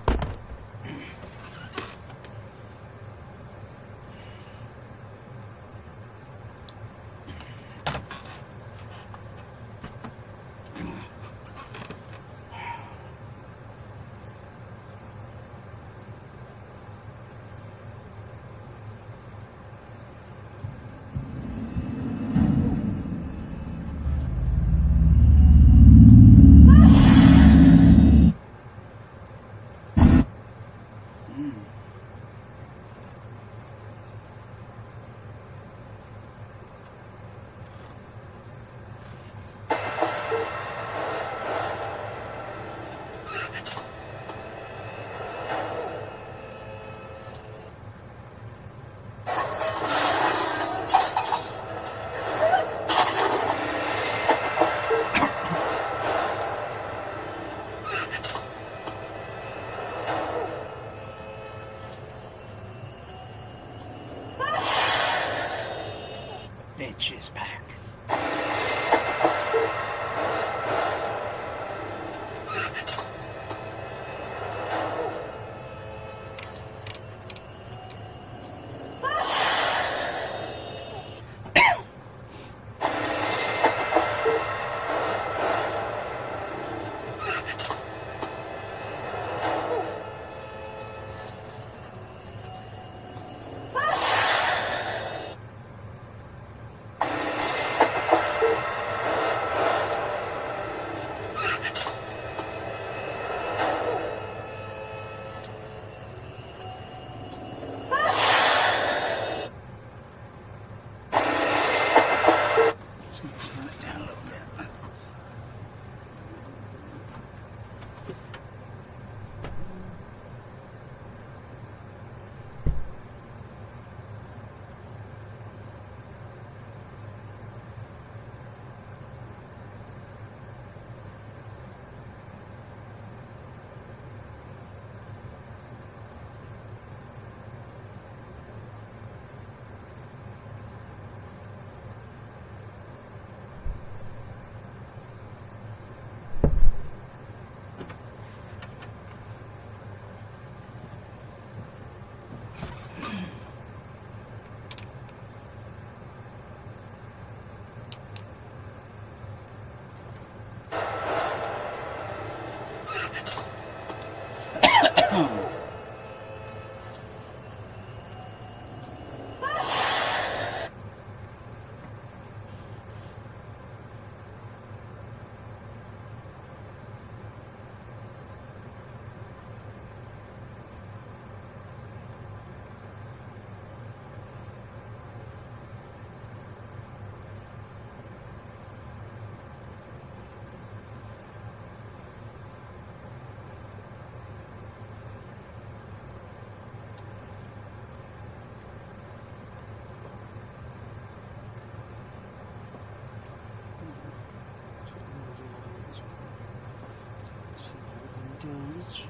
storage.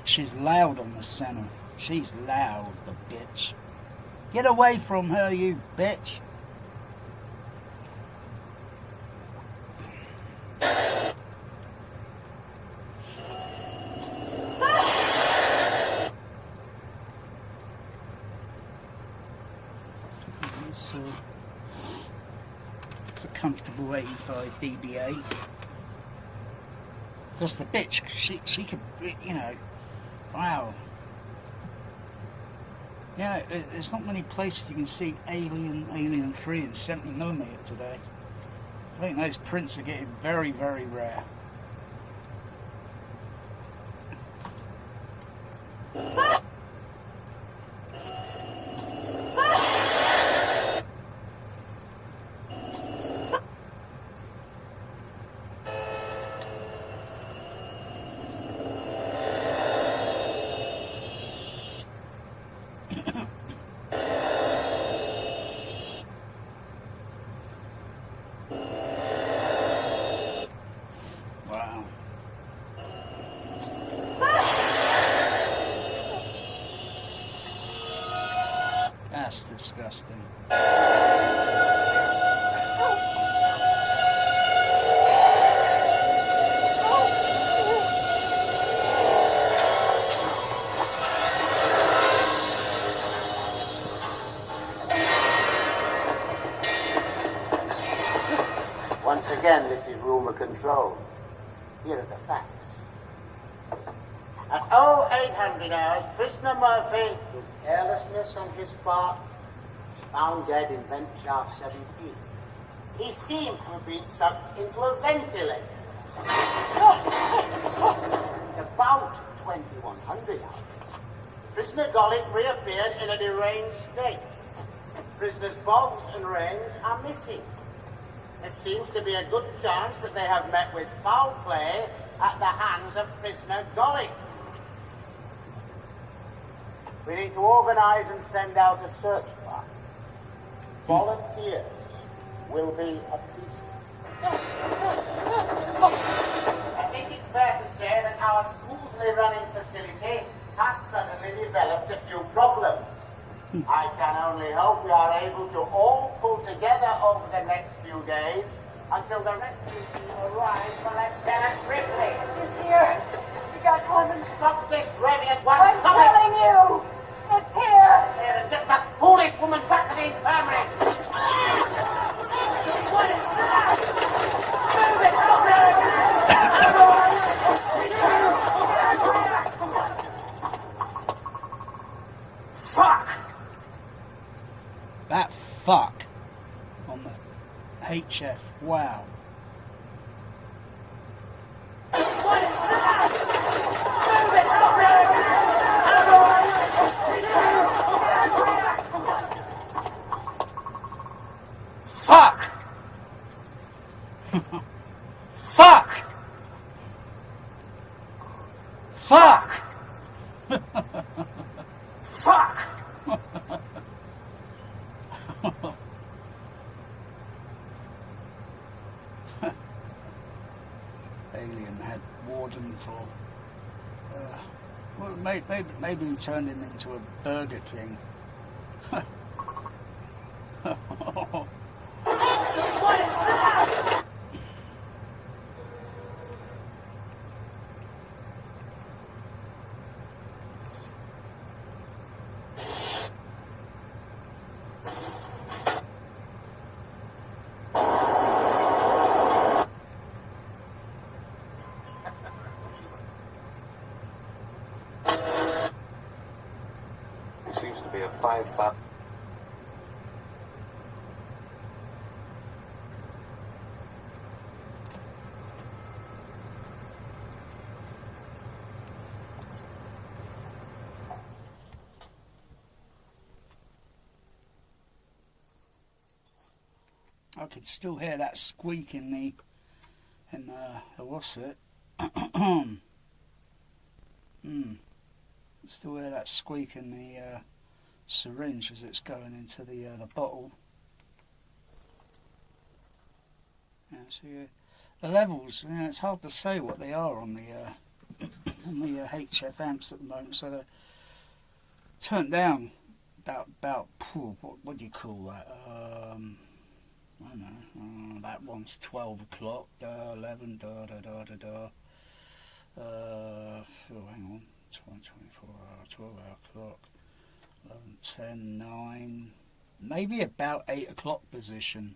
She's loud on the center. She's loud, the bitch. Get away from her, you bitch. It's a comfortable 85 dBA. Because the bitch, she could, you know, wow. You know, there's not many places you can see Alien 3 and 70mm today. I think those prints are getting very, very rare. That's disgusting. Once again, this is rumor control. Here are the facts. At 0800 hours, prisoner Murphy, through carelessness on his part, was found dead in vent shaft 17. He seems to have been sucked into a ventilator. At about 2100 hours, prisoner Gollick reappeared in a deranged state. Prisoners Boggs and Rains are missing. There seems to be a good chance that they have met with foul play at the hands of prisoner Gollick. We need to organize and send out a search party. Volunteers will be appreciated. I think it's fair to say that our smoothly running facility has suddenly developed a few problems. I can only hope we are able to all pull together over the next few days until the rescue team arrives for Lieutenant Ripley. It's here. You got condoms. Stop this raving at once. I'm Stop telling you. It's here. Here and get that foolish woman back to the infirmary. What is that? Move it. Fuck! That fuck on the HF. Wow. What is that? Move it. Fuck! Fuck! Fuck! Fuck! Alien had Warden for. Well, maybe he turned him into a Burger King. What is that? Seems to be a 5,000. I could still hear that squeak in the what's it? Still hear that squeak in the syringe as it's going into the bottle. Yeah, so the levels, it's hard to say what they are on the on the HF amps at the moment. So they're turned down about what do you call that? I don't know. That one's 12 o'clock, 11, hang on. 24 hour, 12 hour clock, 11, 10, 9, maybe about 8 o'clock position.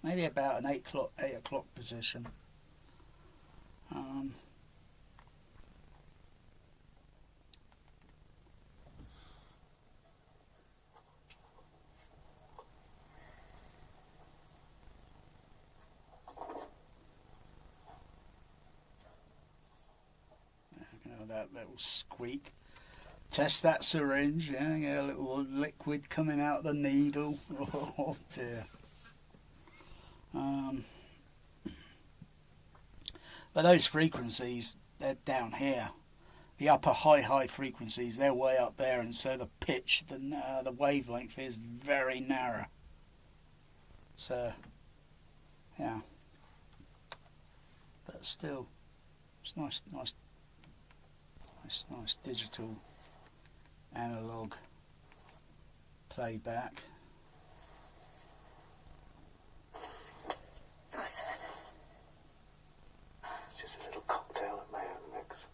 Maybe about an 8 o'clock position. That little squeak. Test that syringe, yeah, get a little liquid coming out the needle. Oh dear. But those frequencies, they're down here. The upper high frequencies, they're way up there, and so the pitch, the wavelength is very narrow. So, yeah. But still, it's nice digital analog playback. Listen. It's just a little cocktail of my own mix.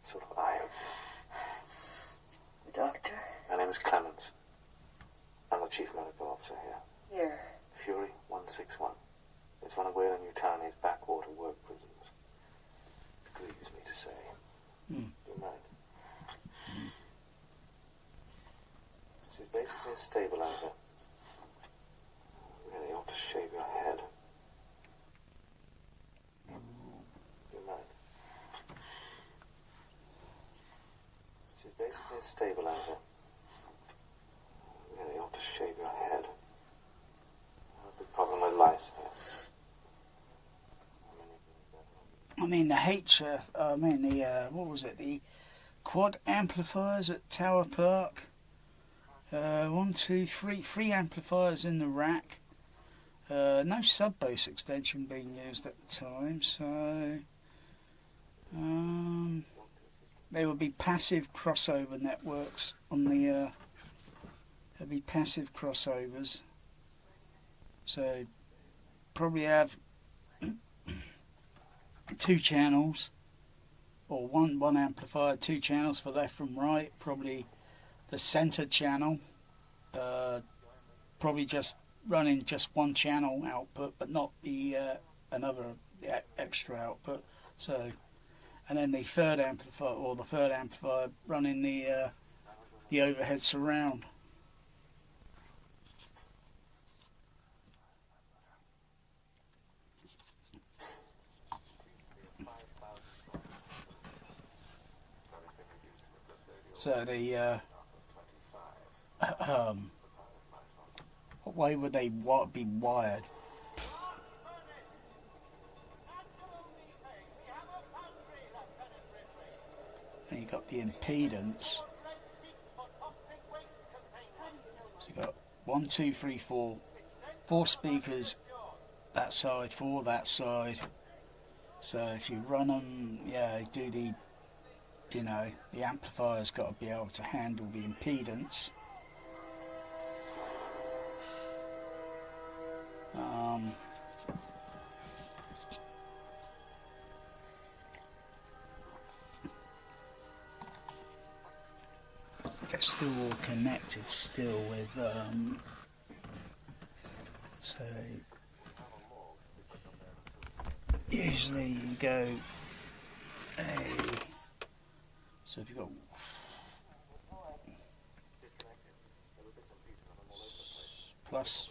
Sort of eye-opener. Doctor? My name is Clemens. I'm the chief medical officer here. Here. Fury 161. It's one of Whalen Yutane's backwater work prisons. It grieves me to say. Do you mind? This is basically a stabilizer. Really ought to shave your head. Do you mind? This is basically a stabilizer. Really ought to shave your head. A big problem with lice here. I mean what was it? The quad amplifiers at Tower Park. 1, 2, 3, 3 amplifiers in the rack. No sub-bass extension being used at the time, so there would be passive crossover networks on the. There'd be passive crossovers, so probably have 2 channels, or one amplifier, 2 channels for left and right. Probably the center channel, probably just running just 1 channel output, but not the extra output. So, and then the third amplifier running the overhead surround. So the what way would they be wired? And you got the impedance. So you got 1, 2, 3, 4 speakers that side, 4 that side. So if you run them, do the. The amplifier's got to be able to handle the impedance. They're still all connected still with so usually you go so if you've got plus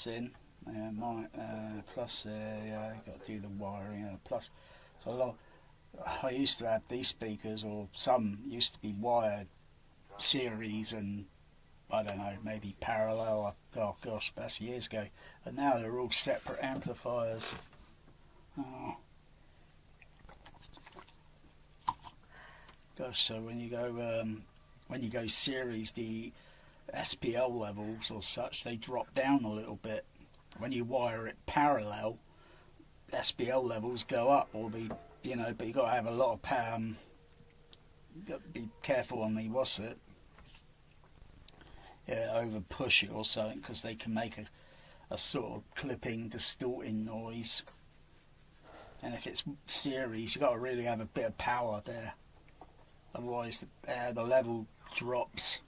in, plus you've got to do the wiring, plus. So I used to have these speakers, or some used to be wired series and I don't know, maybe parallel. Oh gosh, that's years ago. And now they're all separate amplifiers. Oh. Gosh, so when you go series, the SPL levels or such, they drop down a little bit. When you wire it parallel, SPL levels go up, or but you got to have a lot of power. You got to be careful on the over push it or something, because they can make a sort of clipping, distorting noise. And if it's series, you got to really have a bit of power there. Otherwise, the level drops.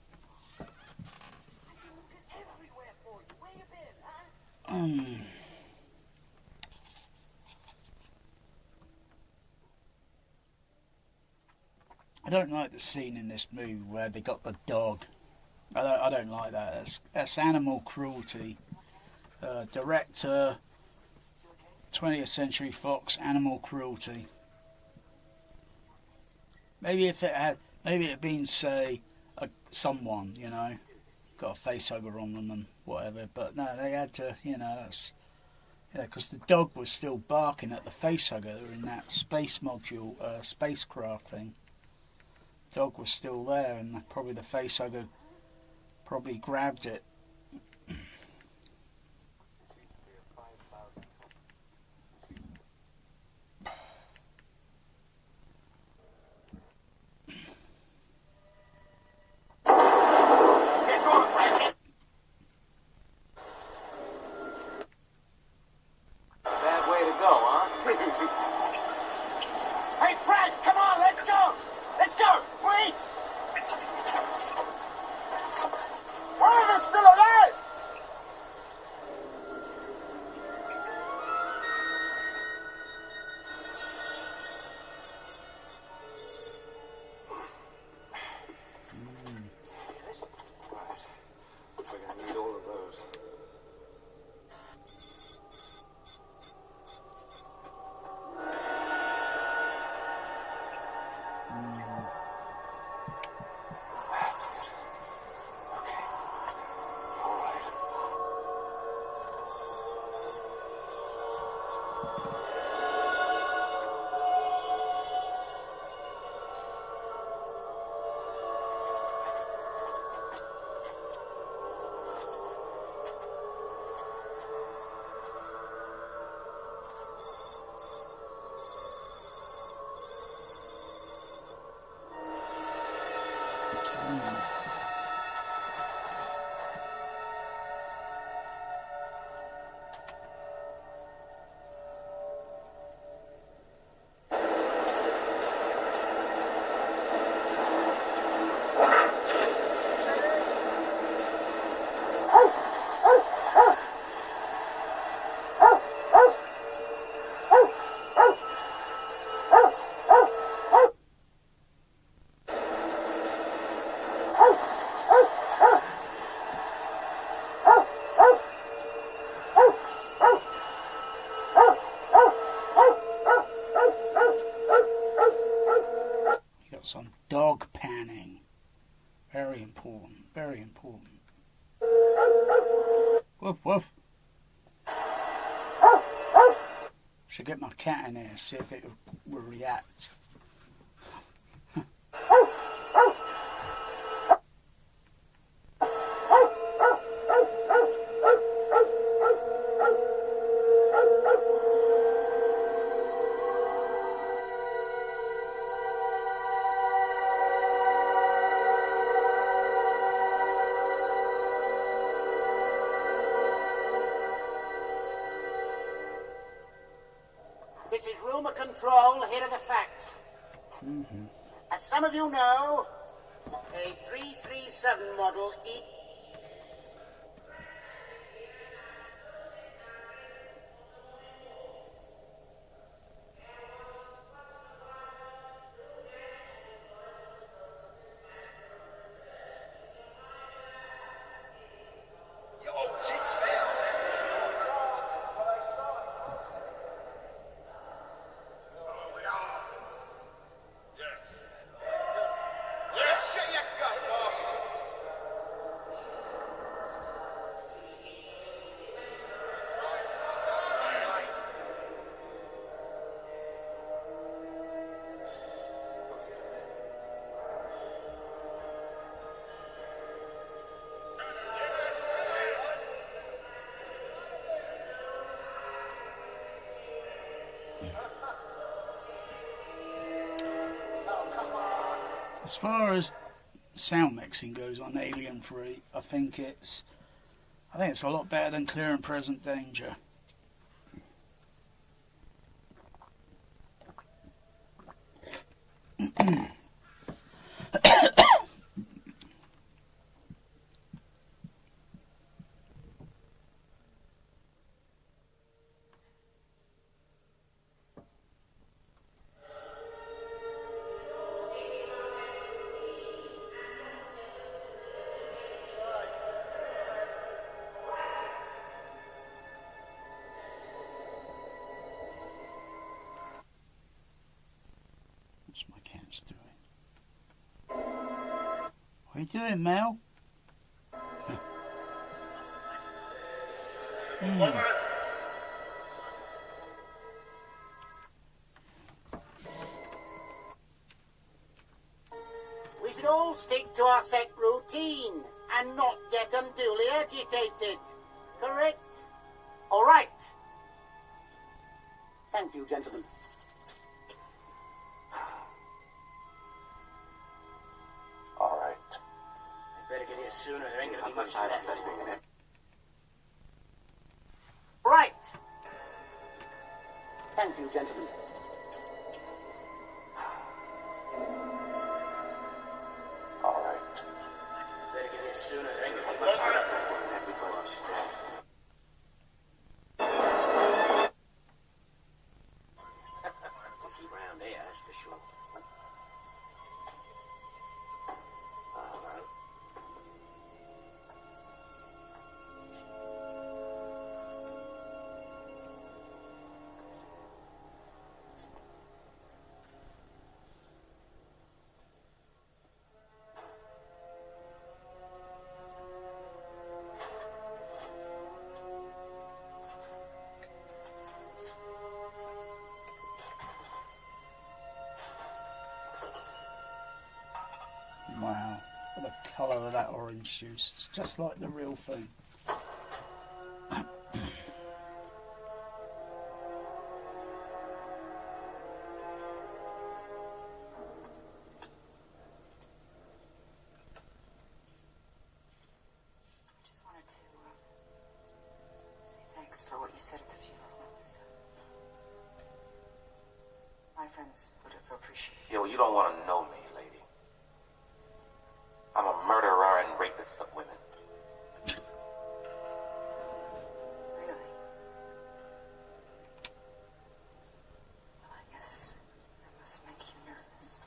I don't like the scene in this movie where they got the dog. I don't like that. That's animal cruelty. Director, 20th Century Fox, animal cruelty. Maybe if it had been, say, someone, got a face over on them and whatever. But no, they had to, because the dog was still barking at the facehugger in that space module, spacecraft thing. The dog was still there, and probably the facehugger probably grabbed it. Dog panning. Very important. Very important. Woof woof. Should get my cat in here, see if it will react. This is Rumour Control, here are the facts. As some of you know, a 337 model E... As far as sound mixing goes on Alien 3, I think it's a lot better than Clear and Present Danger. What's my cat's doing? What are you doing, Mel? We should all stick to our set routine and not get unduly agitated. Correct? All right. Thank you, gentlemen. All right. They better get here sooner. There ain't gonna be much left. Right. Thank you, gentlemen. All right. Better get here sooner. There ain't gonna be much left. Keep around here, that's for sure. All right. Wow, the colour of that orange juice. It's just like the real thing. I just wanted to say thanks for what you said at the funeral. That was my friends would have appreciated. Yeah, well, you don't want to know me, lady. I'm a murderer and rapist of women. Really? Well, I guess that must make you nervous.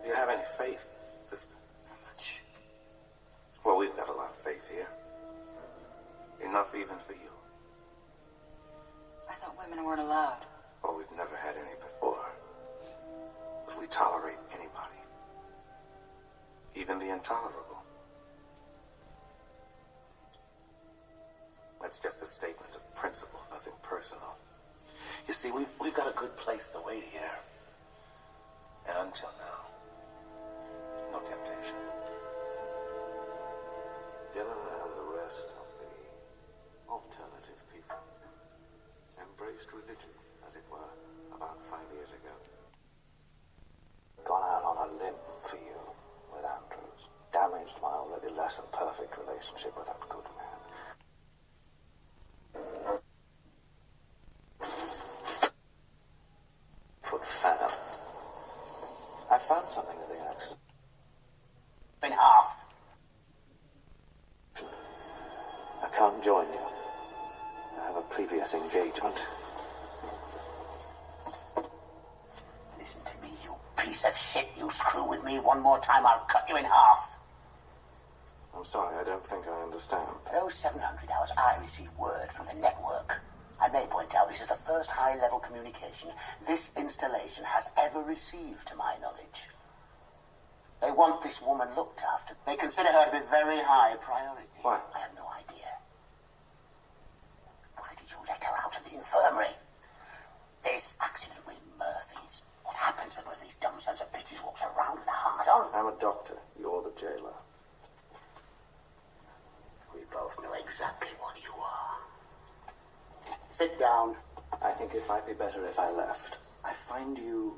Do you have any faith, sister? How much? Well, we've got a lot of faith here. Enough even for you. I thought women weren't allowed. Oh, we've never had any before. But we tolerate anybody. Even the intolerable. That's just a statement of principle, nothing personal. You see, we've got a good place to wait here. And until now, no temptation. Dylan and the rest of the alternative people embraced religion, as it were, about 5 years ago. Gone out on a limb for you with Andrews. Damaged my already less than perfect relationship with that good man. Foot fan. I found something in the accident. In half. I can't join you. I have a previous engagement. Listen to me, you piece of shit. You screw with me one more time, I'll cut you in half. I'm sorry, I don't think I understand. For those 700 hours, I received word from the network. I may point out this is the first high-level communication this installation has ever received, to my knowledge. They want this woman looked after. They consider her to be very high priority. Why? I have no idea. Why did you let her out of the infirmary? This accident with Murphy's. What happens when one of these dumb sons of bitches walks around with a heart on? I'm a doctor. You're the jailer. We both know exactly what you are. Sit down. I think it might be better if I left. I find you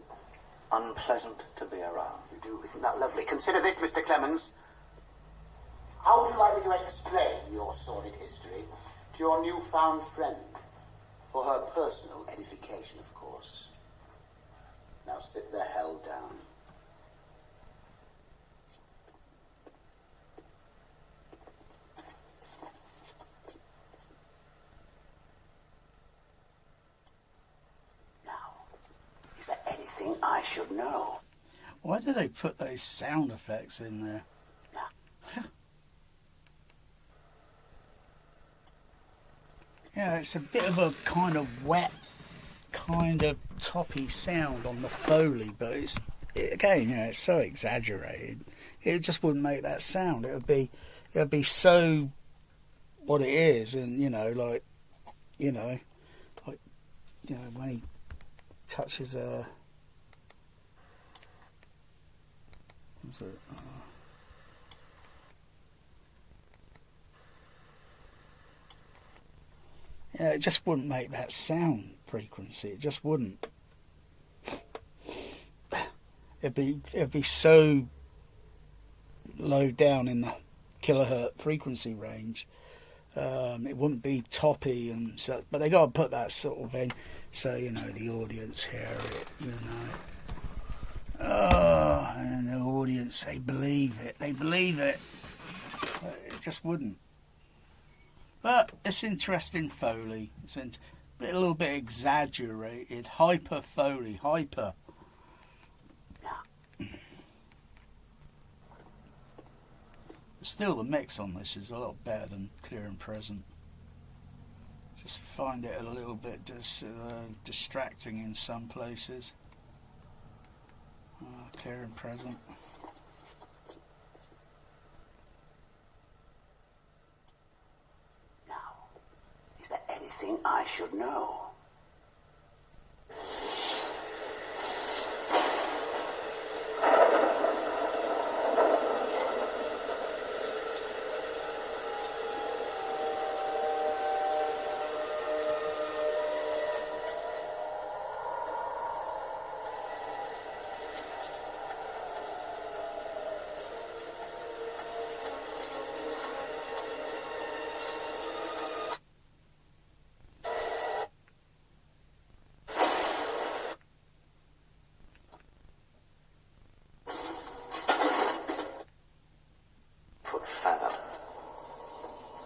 unpleasant to be around. You do? Isn't that lovely? Consider this, Mr. Clemens. How would you like me to explain your sordid history to your newfound friend? For her personal edification, of course. Now sit the hell down. Now, is there anything I should know? Why do they put those sound effects in there? Yeah, it's a bit of a kind of wet, kind of toppy sound on the Foley, but again, it's so exaggerated. It just wouldn't make that sound. It would be so what it is, and like when he touches a. Yeah, it just wouldn't make that sound frequency. It just wouldn't. It'd be so low down in the kilohertz frequency range. It wouldn't be toppy and so. But they got to put that sort of in, so the audience hear it. Oh, and the audience, they believe it. They believe it. But it just wouldn't. But it's interesting Foley. It's a little bit exaggerated. Hyper Foley. Hyper. Still, the mix on this is a lot better than Clear and Present. Just find it a little bit distracting in some places. Clear and Present. Is there anything I should know?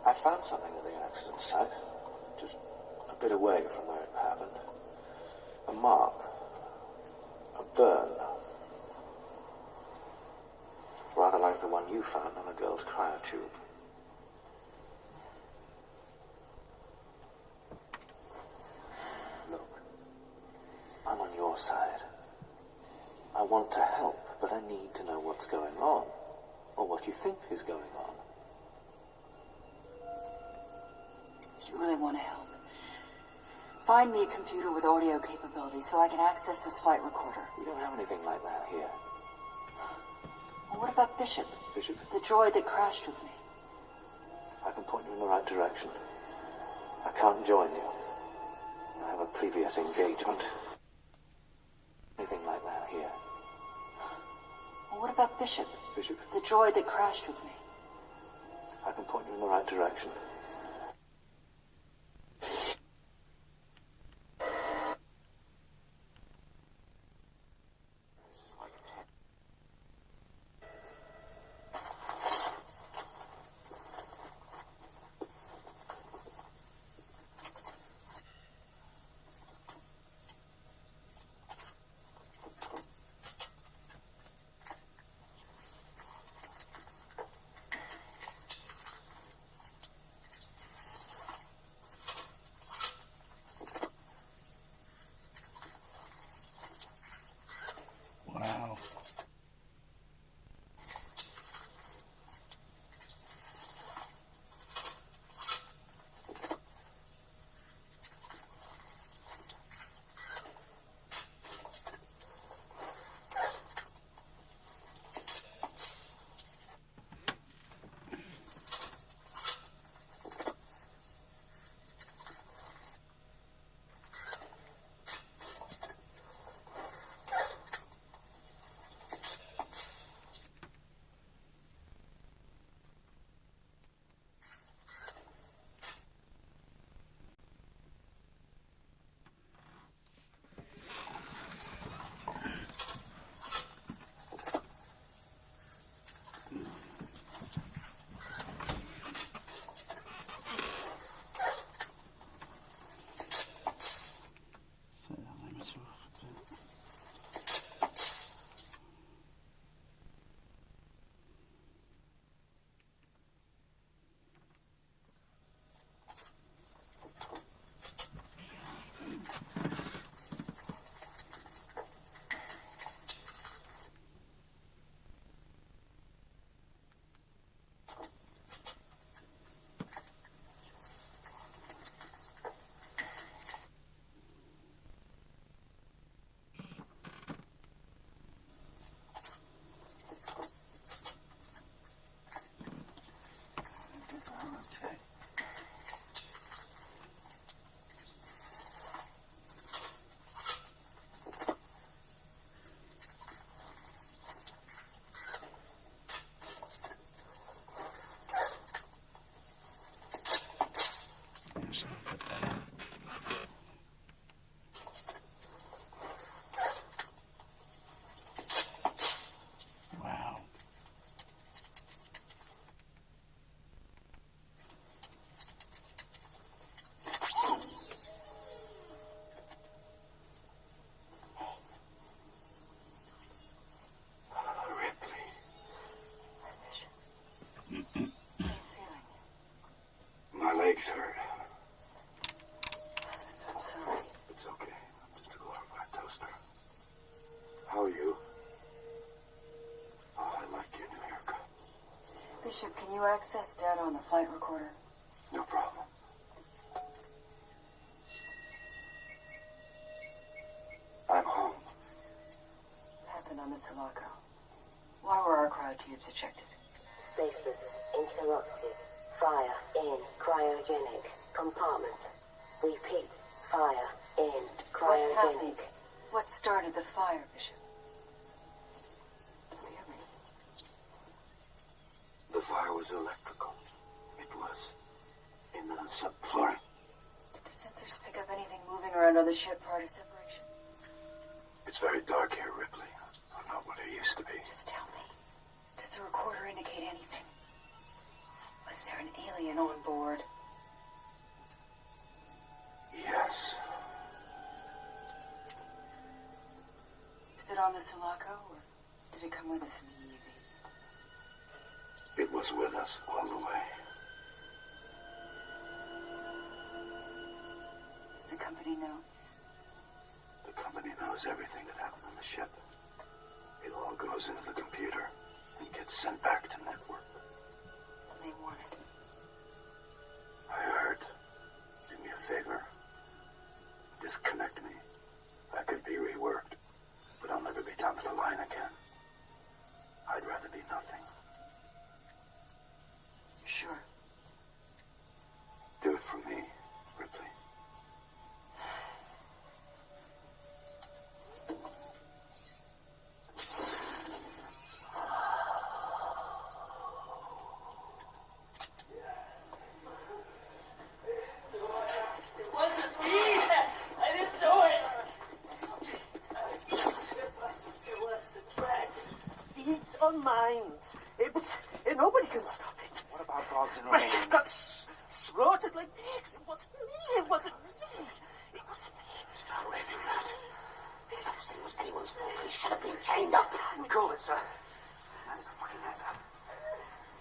I found something at the accident site, just a bit away from where it happened. A mark. A burn. Rather like the one you found on the girl's cryotube. Look, I'm on your side. I want to help, but I need to know what's going on, or what you think is going on. If you really want to help, find me a computer with audio capability so I can access this flight recorder. We don't have anything like that here. Well, what about Bishop? Bishop? The droid that crashed with me. I can point you in the right direction. I can't join you. I have a previous engagement. Anything like that here. Well, what about Bishop? Bishop? The droid that crashed with me. I can point you in the right direction. hurt. I'm sorry. It's okay. I'm just a glorified toaster. How are you? Oh, I like your new haircut. Bishop, can you access data on the flight recorder? No problem. I'm home. Happened on the Sulaco. Why were our cryotubes ejected? Stasis interrupted. Fire in cryogenic compartment. Repeat. Fire in What happened? cryogenic. What started the fire, Bishop? Can you hear me? The fire was electrical. It was in the subfloor. Did the sensors pick up anything moving around on the ship prior to separation? It's very dark here, Ripley. Not what it used to be. Just tell me. Does the recorder indicate anything? Was there an alien on board? Yes. Is it on the Sulaco, or did it come with us in the EV? It was with us all the way. Does the company know? The company knows everything that happened on the ship. It all goes into the computer and gets sent back to network. And they want it. I heard. Do me a favor. Disconnect me. I could be reworked, but I'll never be top of the line again. I'd rather be nothing. Sure. Do it for me, Ripley. It wasn't me! I didn't do it! It was the track. These are mines. It was... nobody can stop it. What about Bob's and But Rain's? it got slaughtered like pigs. It wasn't me. It wasn't me. It wasn't me. Start raving, Matt. If this thing was anyone's fault, he should have been chained up. Call it, sir. That's a fucking answer.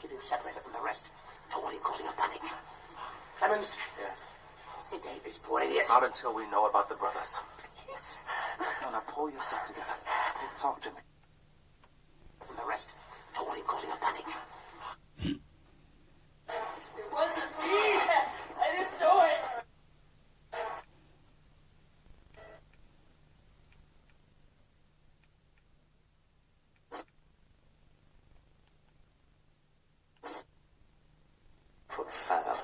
Keep him separated from the rest. Don't want him causing a panic. Clemens? Yes. Sit down, this poor idiot. Not until we know about the brothers. Yes. Now pull yourself together. Talk to me. From the rest. Don't want him causing a panic. It wasn't me. I didn't do it. Foot fair.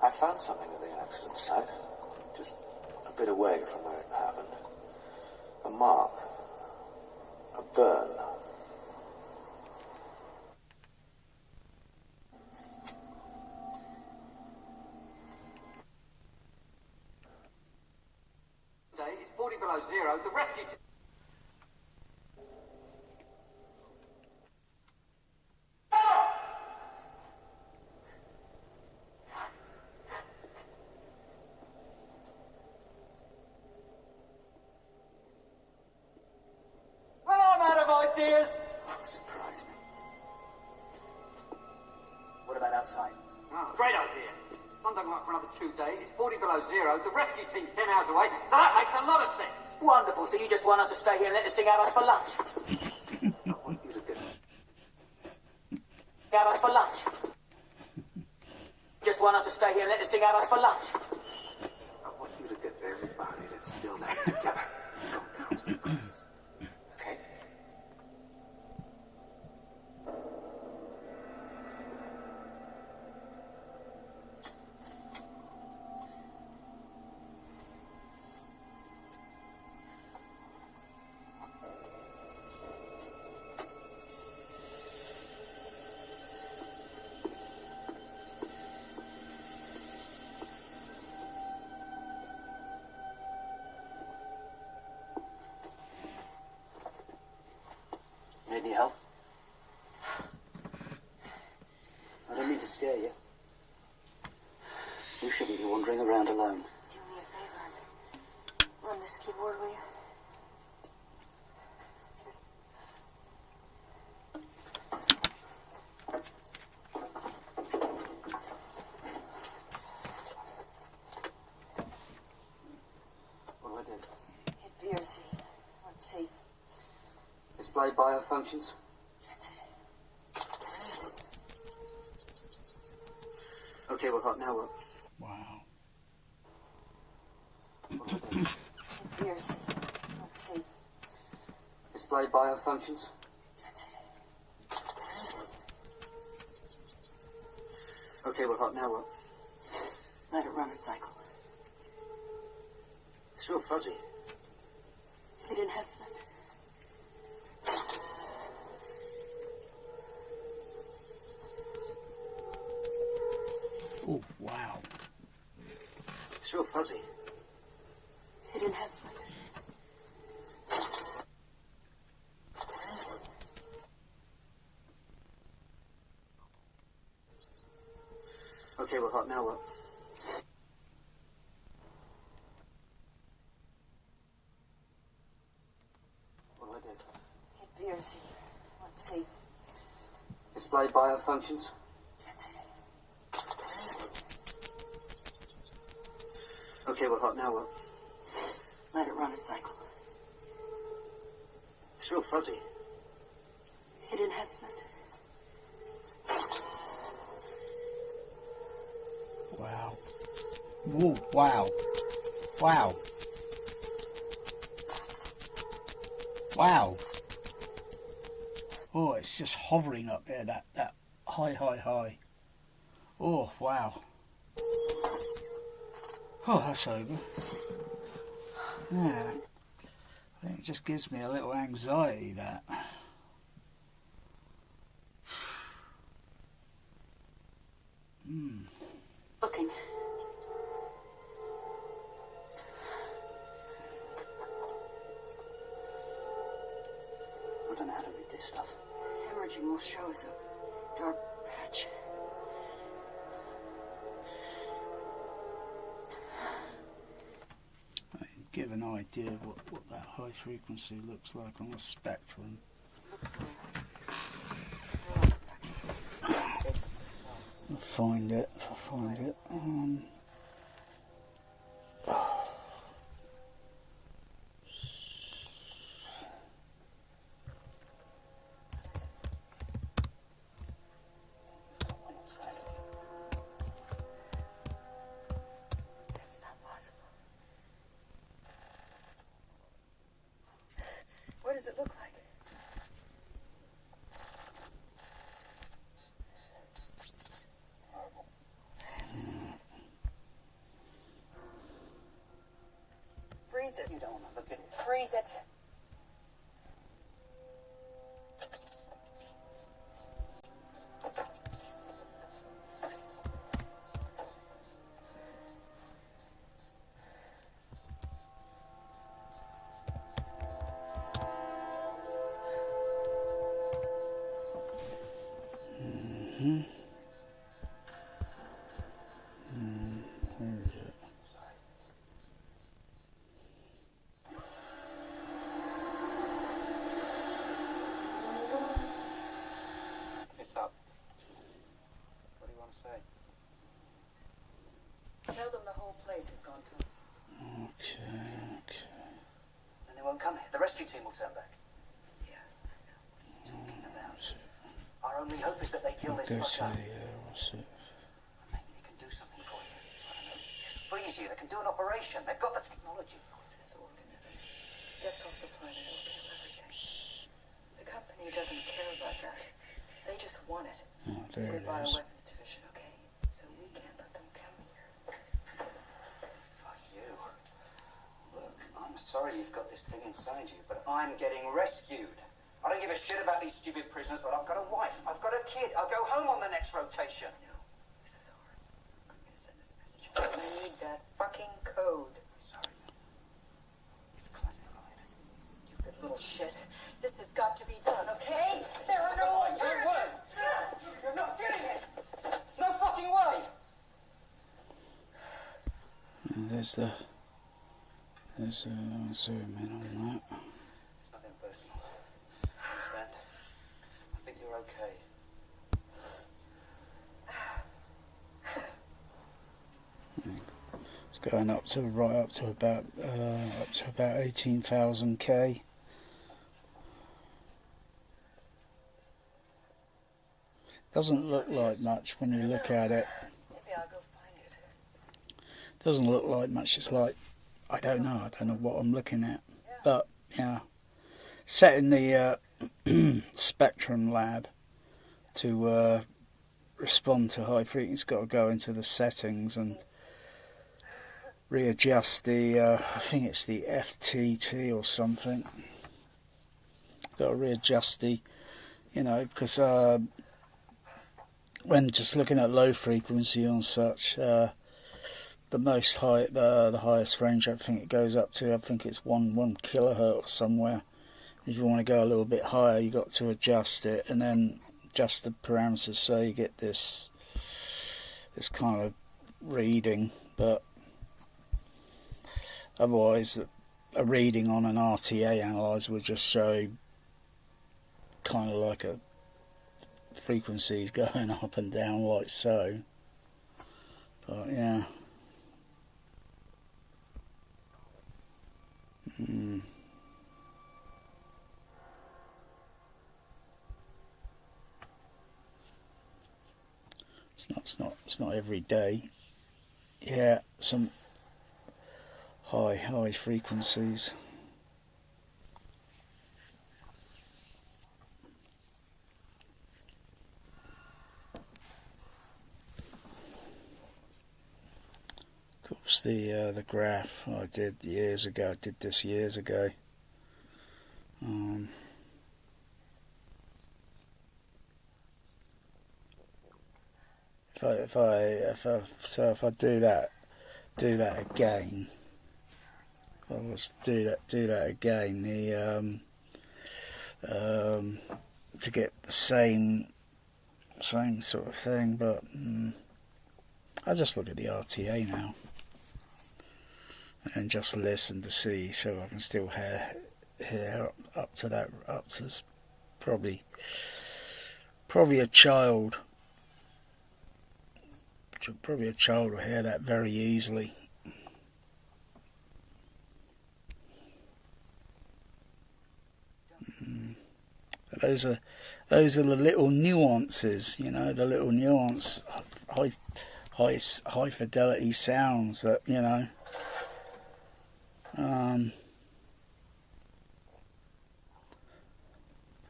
I found something at the accident site. Just a bit away from where it happened. A mark. A burn. Days, it's 40 below zero. The rescue team... Well, I'm out of ideas. Surprise me. What about outside? Oh, great idea. Sun don't come up for another 2 days. It's 40 below zero. The rescue team's 10 hours away. So that makes a lot of sense. Wonderful. So you just want us to stay here and let this thing out us for lunch? I want you to get... Out us for lunch? Just want us to stay here and let this thing out us for lunch? I want you to get everybody that's still left together. Come down to the place. Okay. Need any help? I don't mean to scare you. You shouldn't be wandering around alone. Do me a favor. Run this keyboard, will you? Display biofunctions. That's it. Okay, we're hot now. What? Wow. Beers. Let's see. Display biofunctions. That's it. Okay, we're hot now. What? Let it run a cycle. It's real fuzzy. Hit enhancement. Oh, wow. It's real fuzzy. Hit enhancement. Okay, we're hot now. What? What do I do? Hit BRC. Let's see. Display biofunctions. That's it. Okay, we're hot now. What? Let it run a cycle. It's real fuzzy. Hit enhancement. Wow. Whoa, wow. Wow. Wow. Oh, it's just hovering up there, that high, high, high. Oh, wow. Oh, that's over. Yeah. I think it just gives me a little anxiety, that. Looking. I don't know how to read this stuff. Hemorrhaging will show us a dark patch. Give an idea of what that high frequency looks like on the spectrum. I'll find it. I'll find it. That's not possible. What does it look like? Freeze it. You don't want to look at it. Freeze it. Where is it? It's up. What do you want to say? Tell them the whole place has gone tons. Okay. Then they won't come here. The rescue team will turn back. Yeah, What are you talking about? Our only hope is that they kill this Go fucker. see, what's it? Maybe they can do something for you. I don't know. Freeze you. They can do an operation. They've got the technology. This organism gets off the planet, it'll kill everything. The company doesn't care about that. They just want it. Oh, there We're it is. bioweapons division, okay? So we can't let them come here. Fuck you. Look, I'm sorry you've got this thing inside you, but I'm getting rescued. I don't give a shit about these stupid prisoners, but I've got a wife. I've got a kid. I'll go home on the next rotation. No, this is hard. I'm gonna send this message. I need that fucking code. Sorry. It's classified. Stupid little shit. This has got to be done, okay? There are no alternatives! You're not getting it! No fucking way! And there's a zoom in on that. It's nothing personal. Understand? I think you're okay. It's going up to about 18,000 K. Doesn't look like much when you look at it. Doesn't look like much. It's like, I don't know what I'm looking at. But yeah, set in the Spectrum lab to respond to high frequency. Got to go into the settings and readjust the I think it's the FTT or something. Got to readjust the, because when just looking at low frequency and such, the highest range I think it goes up to, I think it's 1 kilohertz or somewhere. If you want to go a little bit higher, you got to adjust it and then adjust the parameters so you get this kind of reading. But otherwise, a reading on an RTA analyzer would just show kind of like a frequencies going up and down like so. But yeah. It's not every day. Yeah, some high frequencies. Of course, the graph I did years ago. I did this years ago. If I do that again, if I was to do that again, to get the same sort of thing, but I just look at the RTA now and just listen to see, so I can still hear up to probably a child. Probably a child will hear that very easily. Those are the little nuances, the little nuance, high fidelity sounds that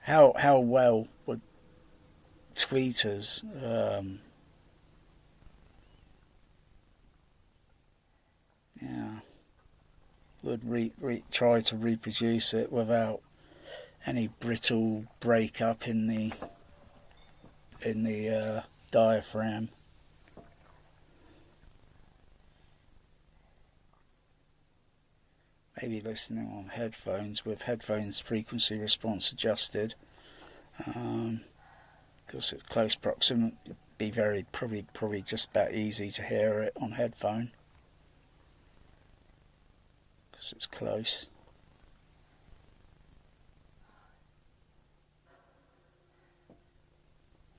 how well would tweeters would try to reproduce it without any brittle breakup in the diaphragm. Maybe listening on headphones with headphones frequency response adjusted. Because at close proximity, it'd be probably just about easy to hear it on headphone. Because it's close.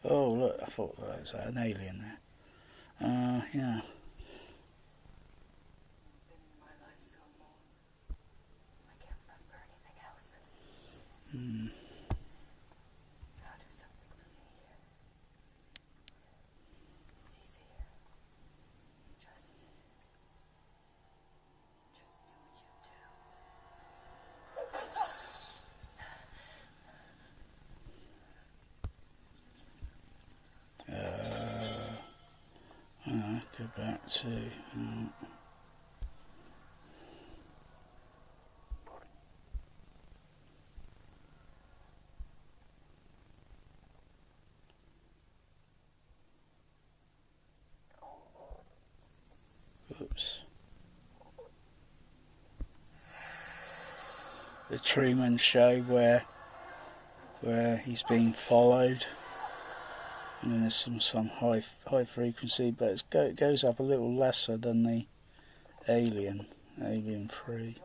Oh look, I thought there was an alien there. Yeah. Go back to oops. The Truman Show where he's being followed. And then there's some high frequency, but it goes up a little lesser than the Alien 3.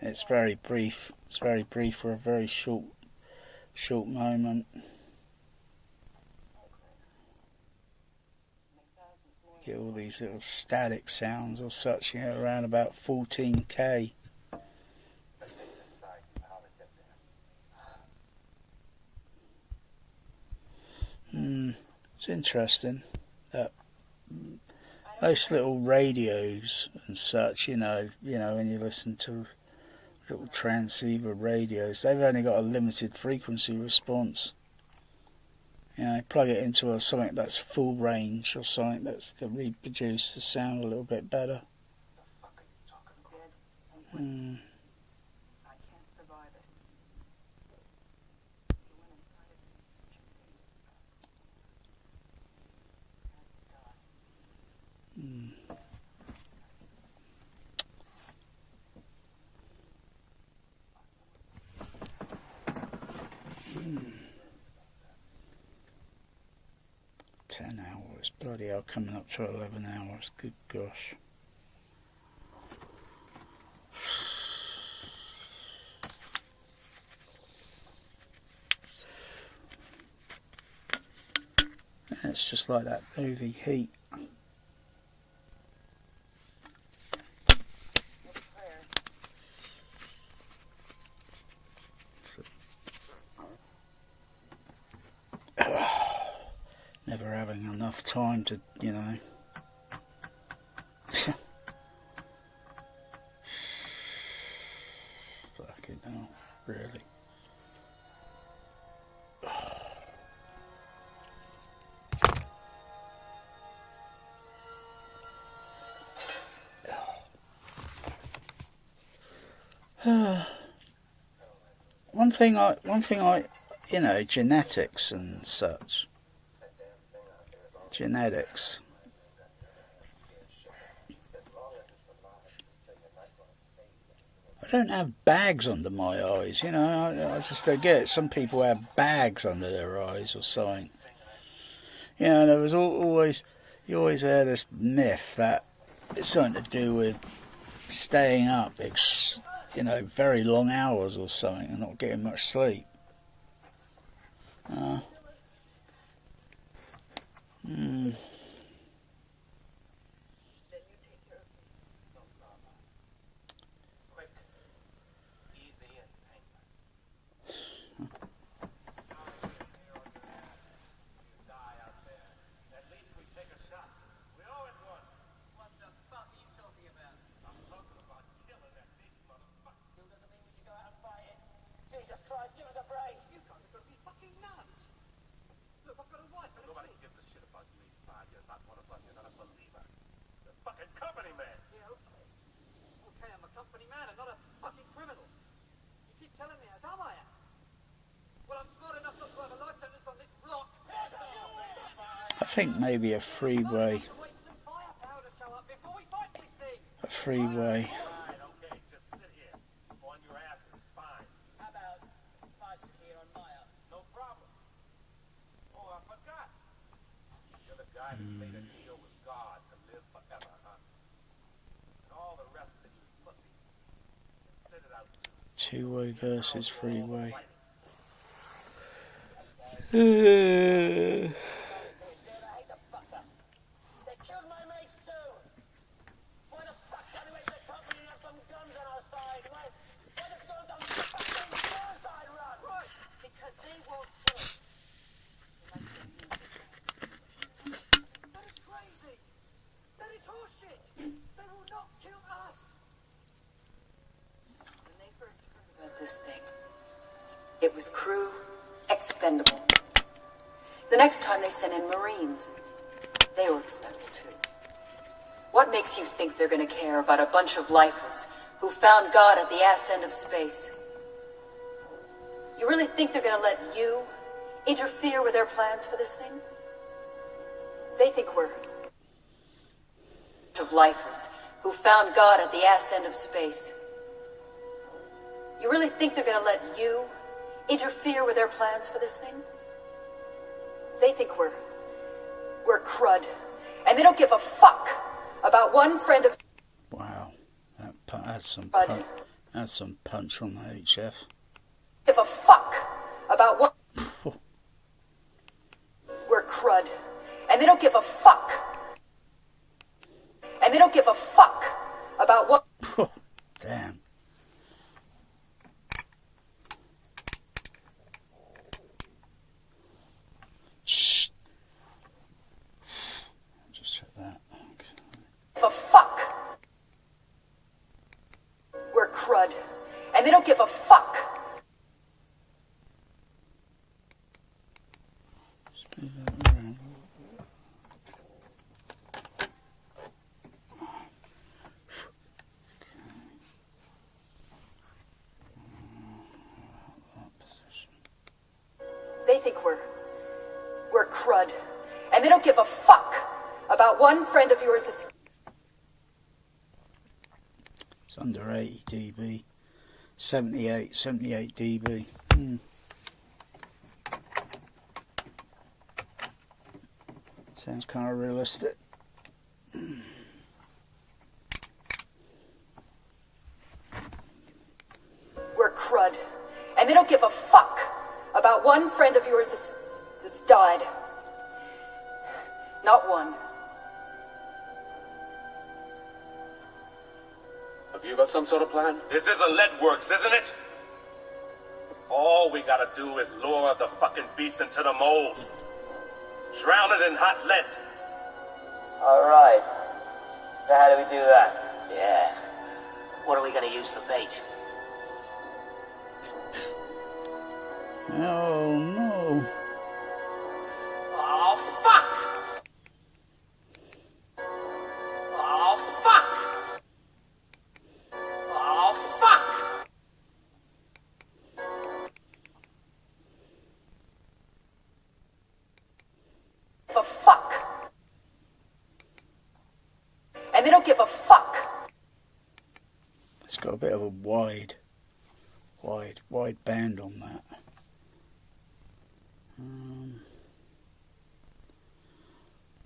It's very brief. It's very brief for a very short moment. Get all these little static sounds or such, around about 14K. It's interesting that most little radios and such, you know, when you listen to little transceiver radios, they've only got a limited frequency response. You know, plug it into something that's full range or something that's to reproduce the sound a little bit better. Hours, bloody hell, coming up to 11 hours, good gosh. It's just like that movie Heat. Never having enough time to, you know. Fucking hell, really. One thing I, you know, genetics and such. Genetics. I don't have bags under my eyes, you know. I just don't get it. Some people have bags under their eyes or something. You know, there was always, you always hear this myth that it's something to do with staying up, you know, very long hours or something and not getting much sleep. I think maybe a freeway. Two-way versus freeway. It was crew expendable. The next time they sent in Marines, they were expendable too. What makes you think they're gonna care about a bunch of lifers who found God at the ass end of space? You really think they're gonna let you interfere with their plans for this thing? They think we're of lifers who found God at the ass end of space. You really think they're gonna let you interfere with their plans for this thing? They think we're crud, and they don't give a fuck about one friend of. Wow, that's some punch on the HF. Give a fuck about what. We're crud, and they don't give a fuck. And they don't give a fuck about what. Damn. give a fuck. They think we're crud, and they don't give a fuck about one friend of yours that's... It's under 80 dB. 78 dB. Sounds kind of realistic. We're crud, and they don't give a fuck about one friend of yours that's died. Not one. Have you got some sort of plan? This isn't lead works, isn't it? All we gotta do is lure the fucking beast into the mold. Drown it in hot lead. Alright. So how do we do that? Yeah. What are we gonna use for bait? Oh no. Oh, fuck! Oh, fuck! Oh, fuck! A fuck. And they don't give a fuck. It's got a bit of a wide band on that.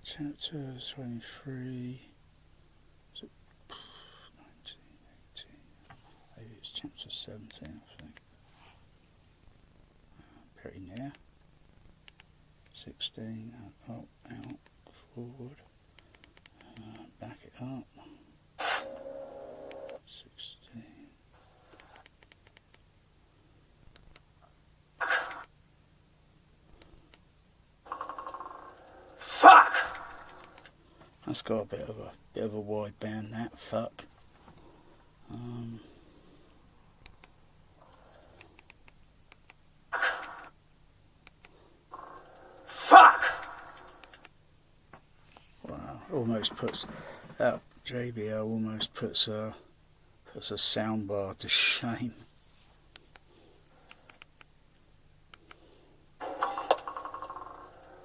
Chapter 23. Is it 1918? Maybe it's chapter 17, I think. Pretty near. 16. Out, forward. Back it up. 16. Fuck! That's got a bit of a wide band, that fuck. Fuck! Wow, almost puts that JBL almost puts a soundbar to shame.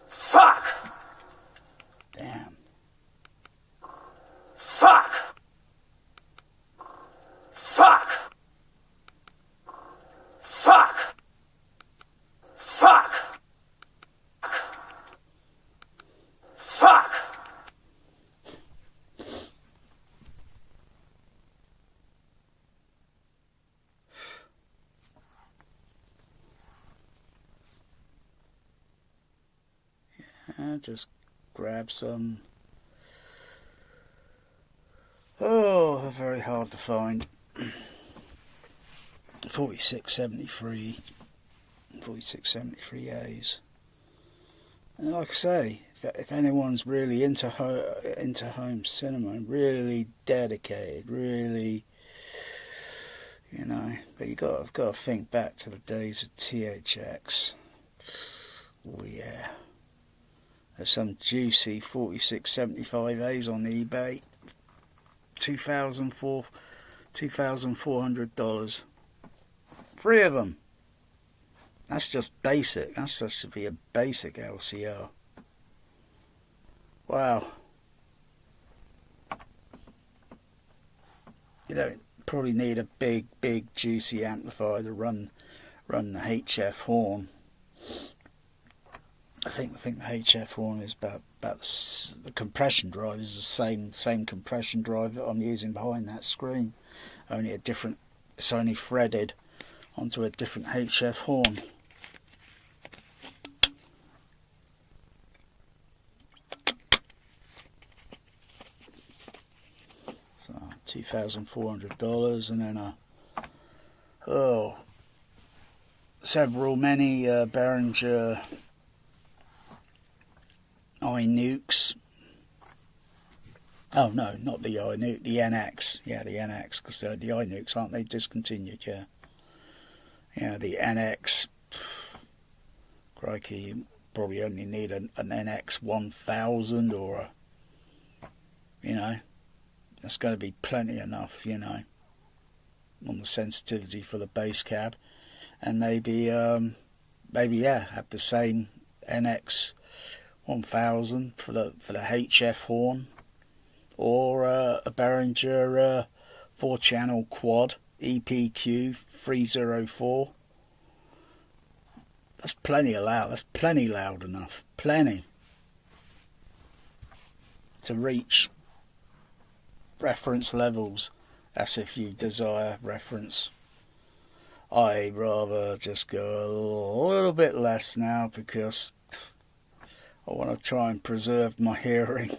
Fuck! Damn. Fuck! Fuck! Fuck! Fuck! Fuck! Just grab some. Oh, they're very hard to find. 4673As. And like I say, if anyone's really into home cinema, really dedicated, really, you know, but you got to think back to the days of THX. Oh yeah. There's some juicy 4675As on eBay. $2,400. 3 of them. That's just basic. That's just to be a basic LCR. Wow. You don't probably need a big juicy amplifier to run the HF horn. I think the HF horn is about the compression drive is the same compression drive that I'm using behind that screen. Only it's only threaded onto a different HF horn. So $2,400, and then many Behringer iNukes. Oh no, not the iNuke, the NX. Yeah, the NX, because the iNukes, aren't they discontinued? Yeah. You know, the NX, crikey, you probably only need an NX 1000 or a, you know, that's going to be plenty enough, you know, on the sensitivity for the bass cab. And maybe, yeah, have the same NX 1000 for the HF horn, or a Behringer 4-channel quad EPQ 304. That's plenty loud. That's plenty loud enough. Plenty to reach reference levels. That's if you desire reference. I'd rather just go a little bit less now because I want to try and preserve my hearing.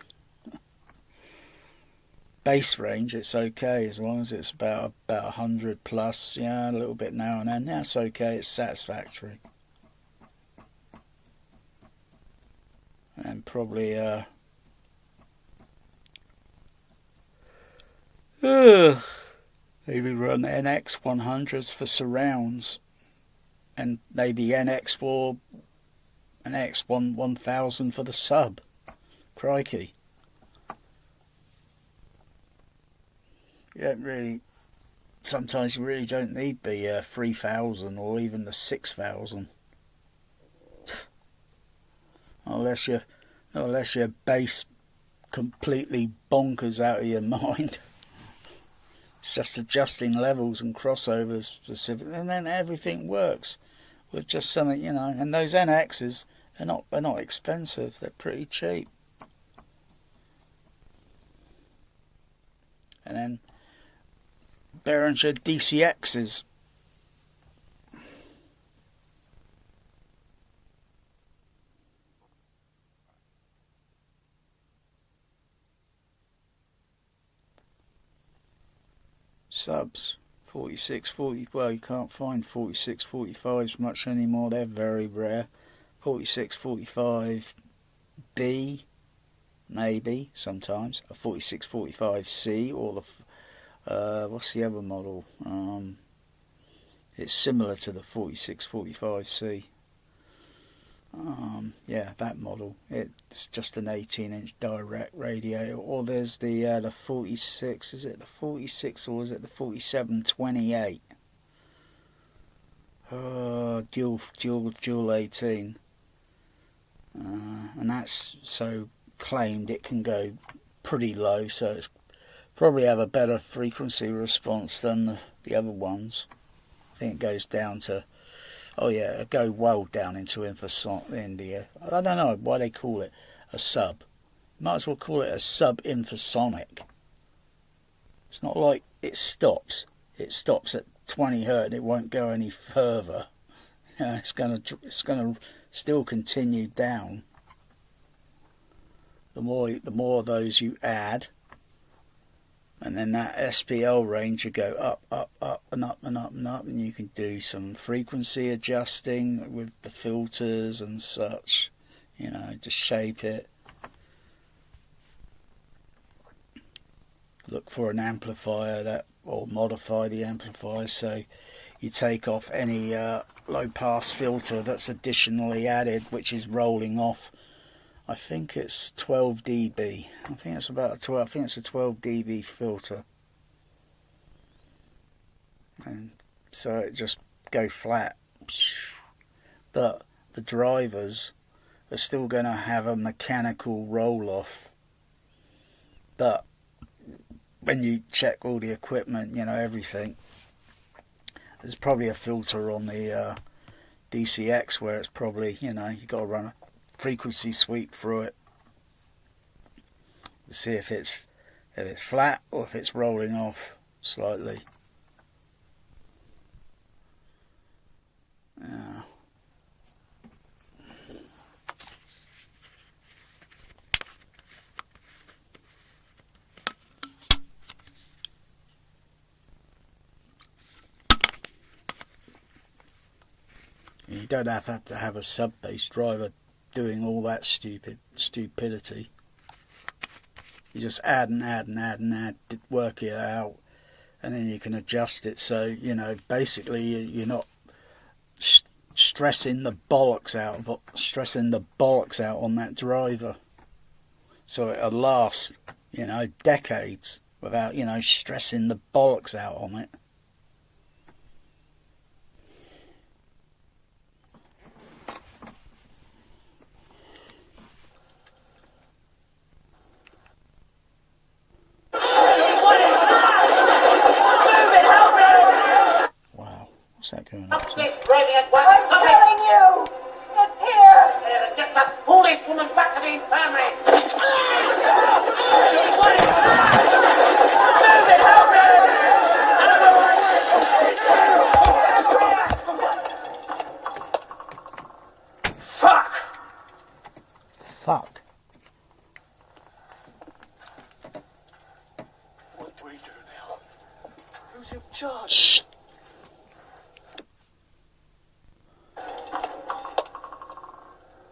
Bass range, it's okay as long as it's about 100 plus. Yeah, a little bit now and then. That's okay. It's satisfactory. And probably maybe run NX 100s for surrounds, and maybe NX 1000 for the sub. Crikey. You don't really, sometimes you really don't need the 3000 or even the 6000. Unless your bass completely bonkers out of your mind. It's just adjusting levels and crossovers specifically, and then everything works with just something, you know. And those NXs are not expensive. They're pretty cheap. And then Behringer DCXs. Subs 46, 40. Well, you can't find 46, 45s much anymore. They're very rare. 46, 45B, maybe sometimes. A 46, 45C, or the what's the other model? It's similar to the 46, 45C. Yeah, that model. It's just an 18-inch direct radiator. Or there's the 46. Is it the 46 or is it the 4728? Dual 18. And that's so claimed it can go pretty low, so it's probably have a better frequency response than the other ones. I think it goes down to, oh yeah, it go well down into infrasonic. I don't know why they call it a sub. Might as well call it a sub-infrasonic. It's not like it stops. It stops at 20 Hz and it won't go any further. You know, it's gonna still continue down. The more of those you add, and then that SPL range you go up, up, up, and up, and up, and up, and you can do some frequency adjusting with the filters and such. You know, just shape it. Look for an amplifier or modify the amplifier so you take off any low pass filter that's additionally added, which is rolling off. I think it's 12 dB. I think it's about 12. I think it's a 12 dB filter, and so it just go flat. But the drivers are still going to have a mechanical roll off. But when you check all the equipment, you know, everything, there's probably a filter on the DCX where it's probably, you know, you got to run a frequency sweep through it to see if it's flat or if it's rolling off slightly. Yeah. You don't have to have a sub-bass driver doing all that stupidity. You just add and add and add and add, work it out, and then you can adjust it so, you know, basically you're not stressing the bollocks out on that driver, so it'll last, you know, decades without, you know, stressing the bollocks out on it. What's that going on? Stop this raving at once! I'm telling you! It's here! There and get that foolish woman back to the infirmary! What is that? Move it, help me! Fuck! Fuck. What do we do now? Who's in charge? Shh.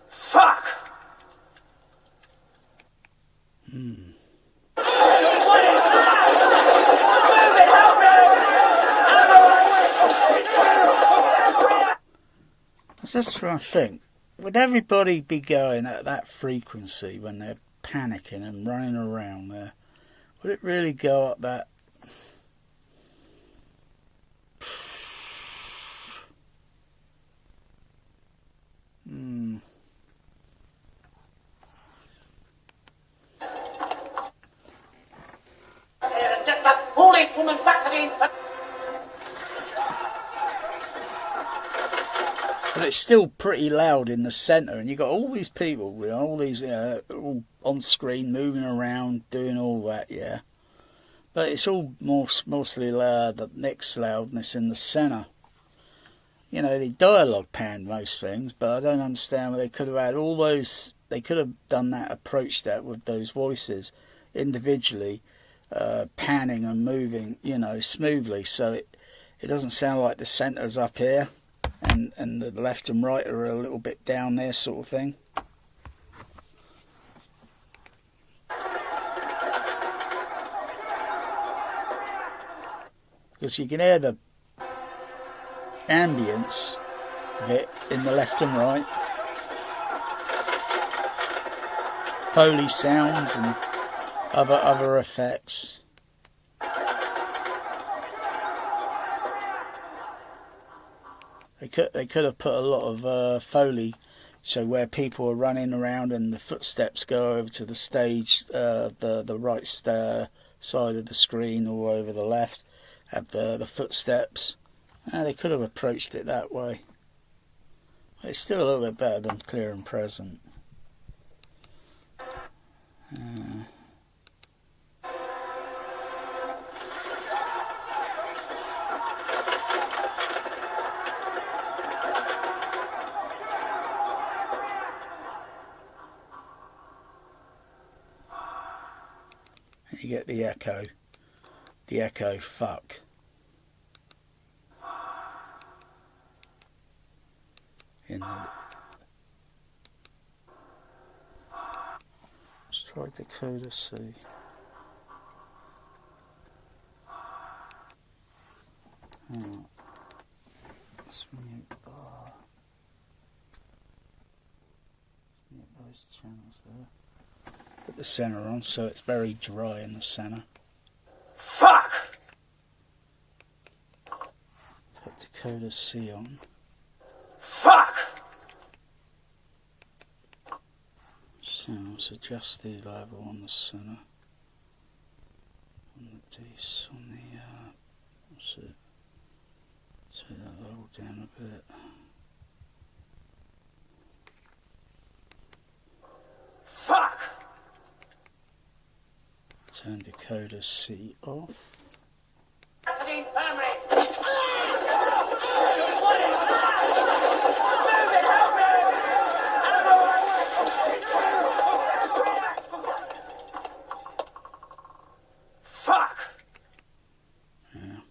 Fuck! What is that? Move it, help me! I was just trying to think, would everybody be going at that frequency when they're panicking and running around there? Would it really go up that? There and get that foolish woman back to the infirmary! But it's still pretty loud in the centre, and you've got all these people with all these, all on screen, moving around, doing all that, yeah. But it's all mostly the mixed loudness in the centre. You know, the dialogue panned most things, but I don't understand why they could have had all those. They could have done that, approached that with those voices individually, panning and moving, you know, smoothly, so it doesn't sound like the centre's up here and the left and right are a little bit down there, sort of thing. Because you can hear the ambience of it in the left and right. Foley sounds and other effects. They could have put a lot of Foley, so where people are running around and the footsteps go over to the stage, the right side of the screen, or over the left, have the footsteps. They could have approached it that way. It's still a little bit better than Clear and Present. You get the echo, fuck. In the... Let's try Decoder C. Let's mute those channels there. Put the centre on so it's very dry in the centre. Fuck! Put Decoder C on. Fuck! Sounds adjusted level on the centre. On the DC, on the what's it? Turn that level down a bit. Fuck! Turn Decoder C off. Back to the infirmary! What is that? Move it, help me! Fuck! Yeah.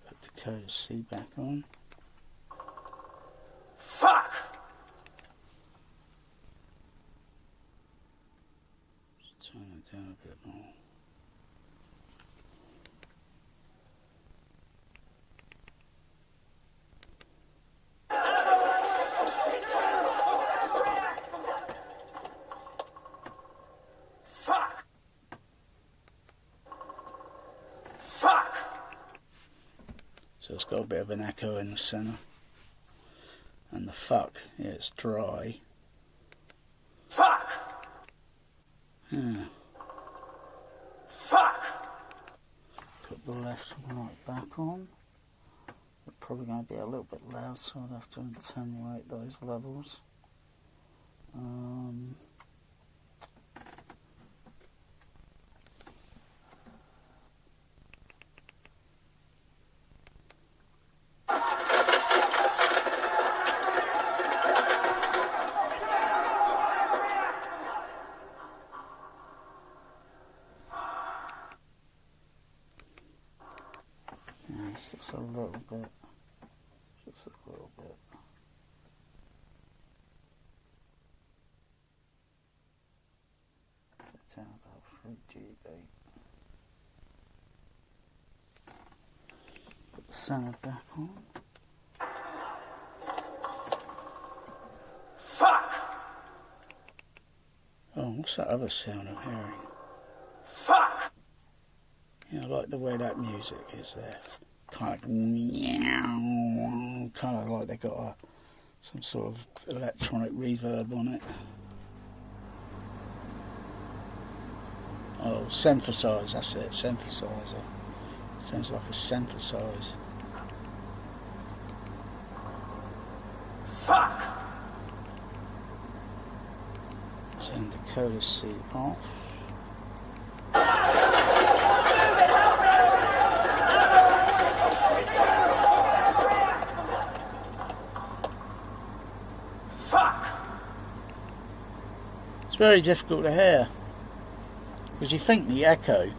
Put Decoder C back on. Fuck! Just turn it down a bit more. So it's got a bit of an echo in the centre. And the fuck, yeah, it's dry. Fuck! Yeah. Fuck! Put the left and right back on. They're probably going to be a little bit loud, so I'll have to attenuate those levels. Just a little bit. Just a little bit. It's down about 3 GB. Put the centre back on. Fuck! Oh, what's that other sound I'm hearing? Fuck! Yeah, I like the way that music is there. Kind of meow, kind of like they got some sort of electronic reverb on it. Oh, synthesizer, that's it, synthesizer. Sounds like a synthesizer. Fuck! Turn the decoder seat off. It's very difficult to hear because you think the echo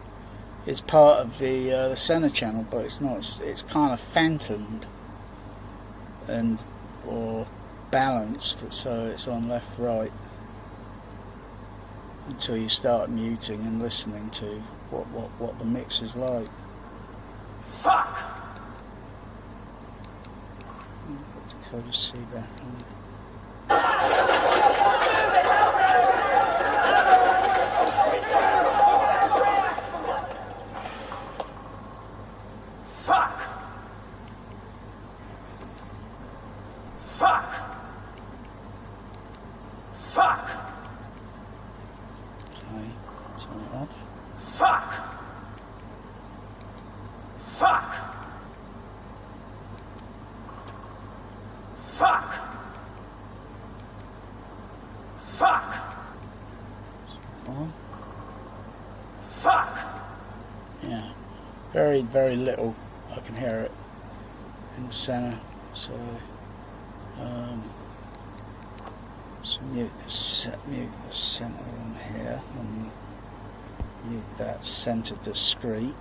is part of the center channel, but it's not. It's kind of phantomed and or balanced, so it's on left right until you start muting and listening to what the mix is like. Fuck! Put the decoder C back on. Fuck! Fuck! Fuck! Okay, turn it off. Fuck! Fuck! Fuck! Fuck! On. Fuck! Yeah, very, very little. I can hear it in the center. So mute the center on here, and mute that center discrete.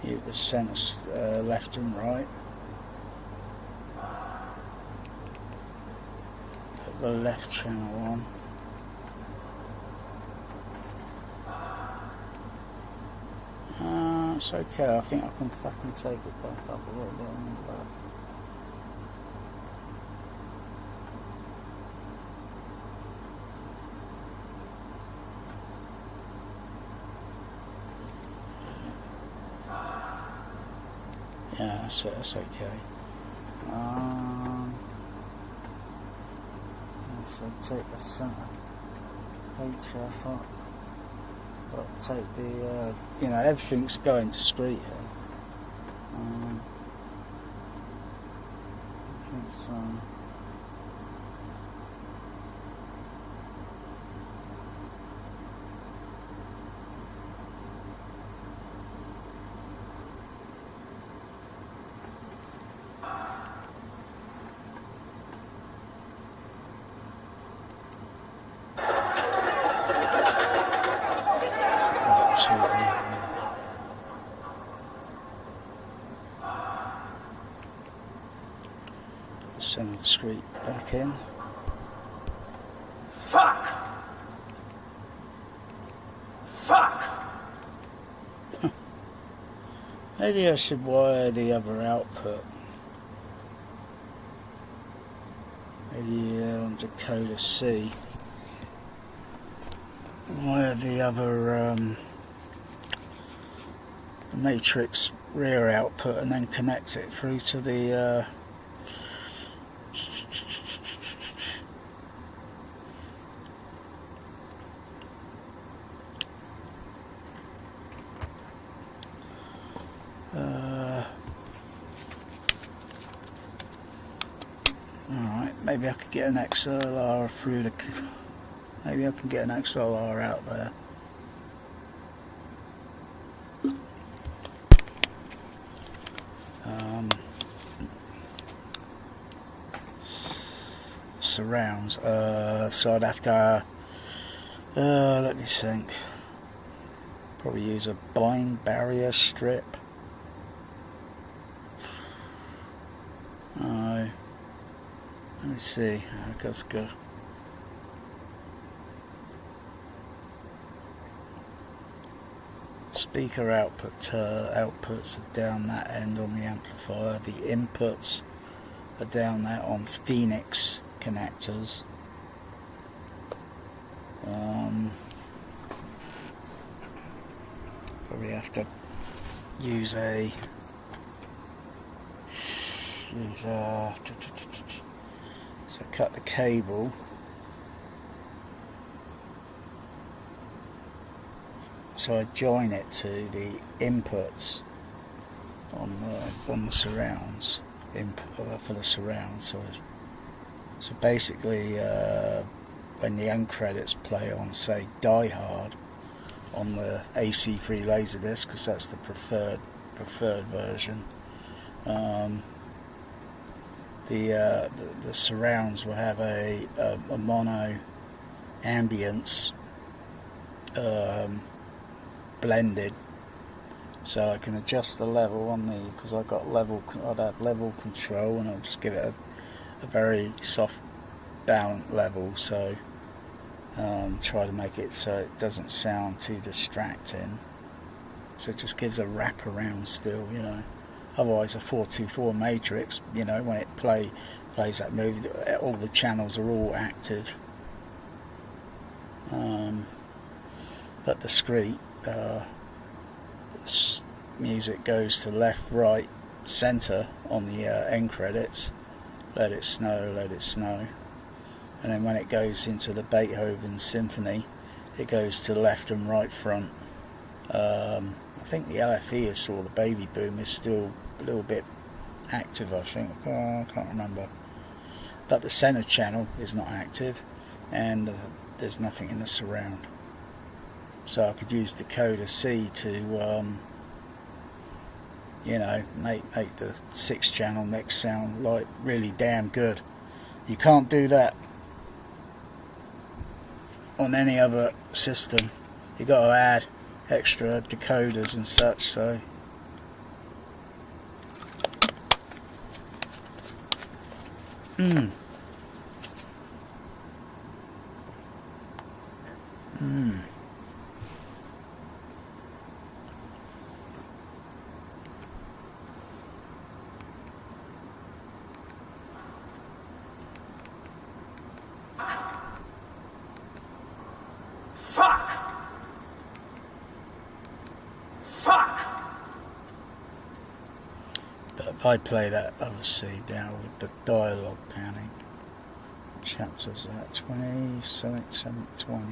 Mute the center left and right. Put the left channel on. It's okay, I think I can fucking take it back up a little bit on the left. Yeah, that's okay. So take the center HF up. But take the, everything's going discrete here. Center discrete back in. Fuck! Fuck! Maybe I should wire the other output. on decoder C where the other matrix rear output, and then connect it through to the alright, maybe I could get an XLR through the... Maybe I can get an XLR out there. Surrounds, so I'd have to, let me think, probably use a blind barrier strip. Let me see, let's go. Speaker outputs are down that end on the amplifier, the inputs are down that on Phoenix connectors. Probably have to use so cut the cable. So I join it to the inputs on the surrounds, for the surrounds. So basically, when the end credits play on, say, Die Hard on the AC3 Laserdisc, because that's the preferred version, the surrounds will have a mono ambience blended, so I can adjust the level on the, because I'd have level control, and I'll just give it a very soft balanced level, so try to make it so it doesn't sound too distracting, so it just gives a wraparound still, you know. Otherwise a 424 matrix, you know, when it plays that movie, all the channels are all active, but discrete, music goes to left, right, center on the end credits. Let it snow, and then when it goes into the Beethoven Symphony, it goes to left and right front. I think the LFE or the Baby Boom is still a little bit active, I think. I can't remember, but the center channel is not active, and there's nothing in the surround. So I could use decoder C to you know, make the 6-channel mix sound like really damn good. You can't do that on any other system. You got to add extra decoders and such. So I play that obviously down with the dialogue panning. What chapter's that? 20, 20.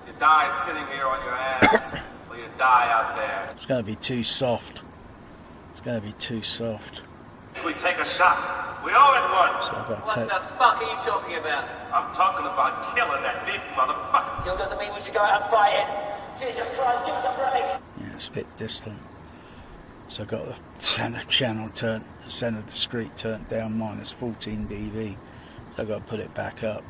You die sitting here on your ass, or you die out there. It's going to be too soft. It's going to be too soft. So we take a shot. We all at one. So I've got to What take... the fuck are you talking about? I'm talking about killing that big motherfucker. Kill doesn't mean we should go out and fight it. Jesus Christ, give us a break. Yeah, it's a bit distant. So I've got the center channel turned, the center discrete turned down -14 dB. So I've got to put it back up.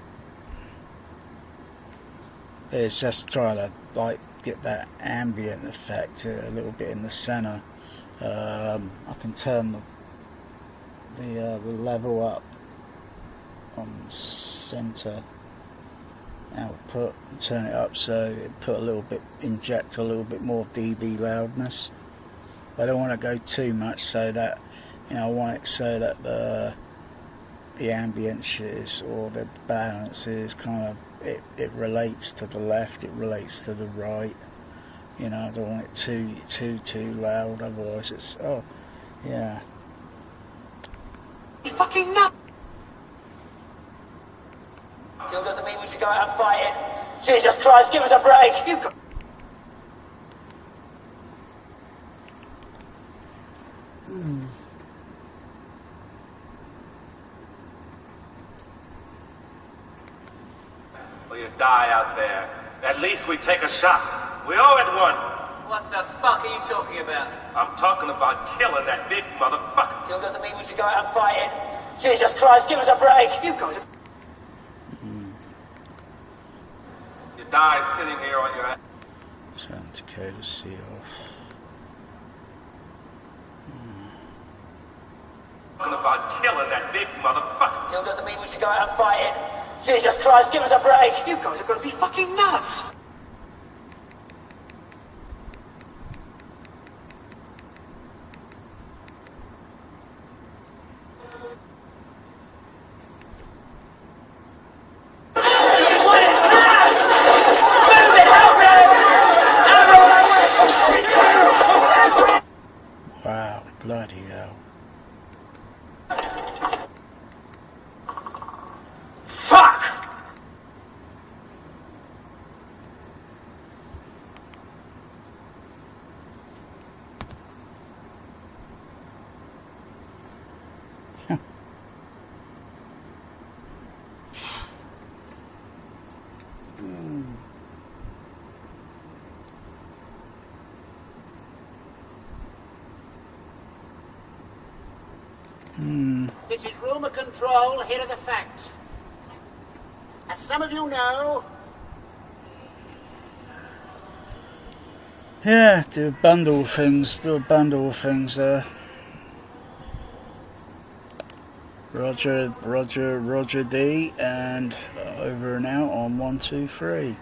It's just trying to like get that ambient effect a little bit in the center. I can turn the level up on the center output and turn it up so it inject a little bit more dB loudness. But I don't want to go too much so that, you know, I want it so that the ambience is, or the balance is kind of, it relates to the left, it relates to the right. You know, I don't want it too loud, otherwise it's, oh, yeah. You fucking nut! Still doesn't mean we should go out and fight it. Jesus Christ, give us a break! You got... Well, you die out there. At least we take a shot. We owe it one. What the fuck are you talking about? I'm talking about killing that big motherfucker. Still doesn't mean we should go out and fight it. Jesus Christ, give us a break! You guys are... You die sitting here on your ass. Turn Dakota C off. Talking about killing that big motherfucker. Still doesn't mean we should go out and fight it. Jesus Christ, give us a break! You guys are gonna be fucking nuts! Wow, bloody hell. Fuck! This is rumour control. Here are the facts. As some of you know, Yeah, do a bundle of things there. Roger D, and over and out on 1, 2, 3.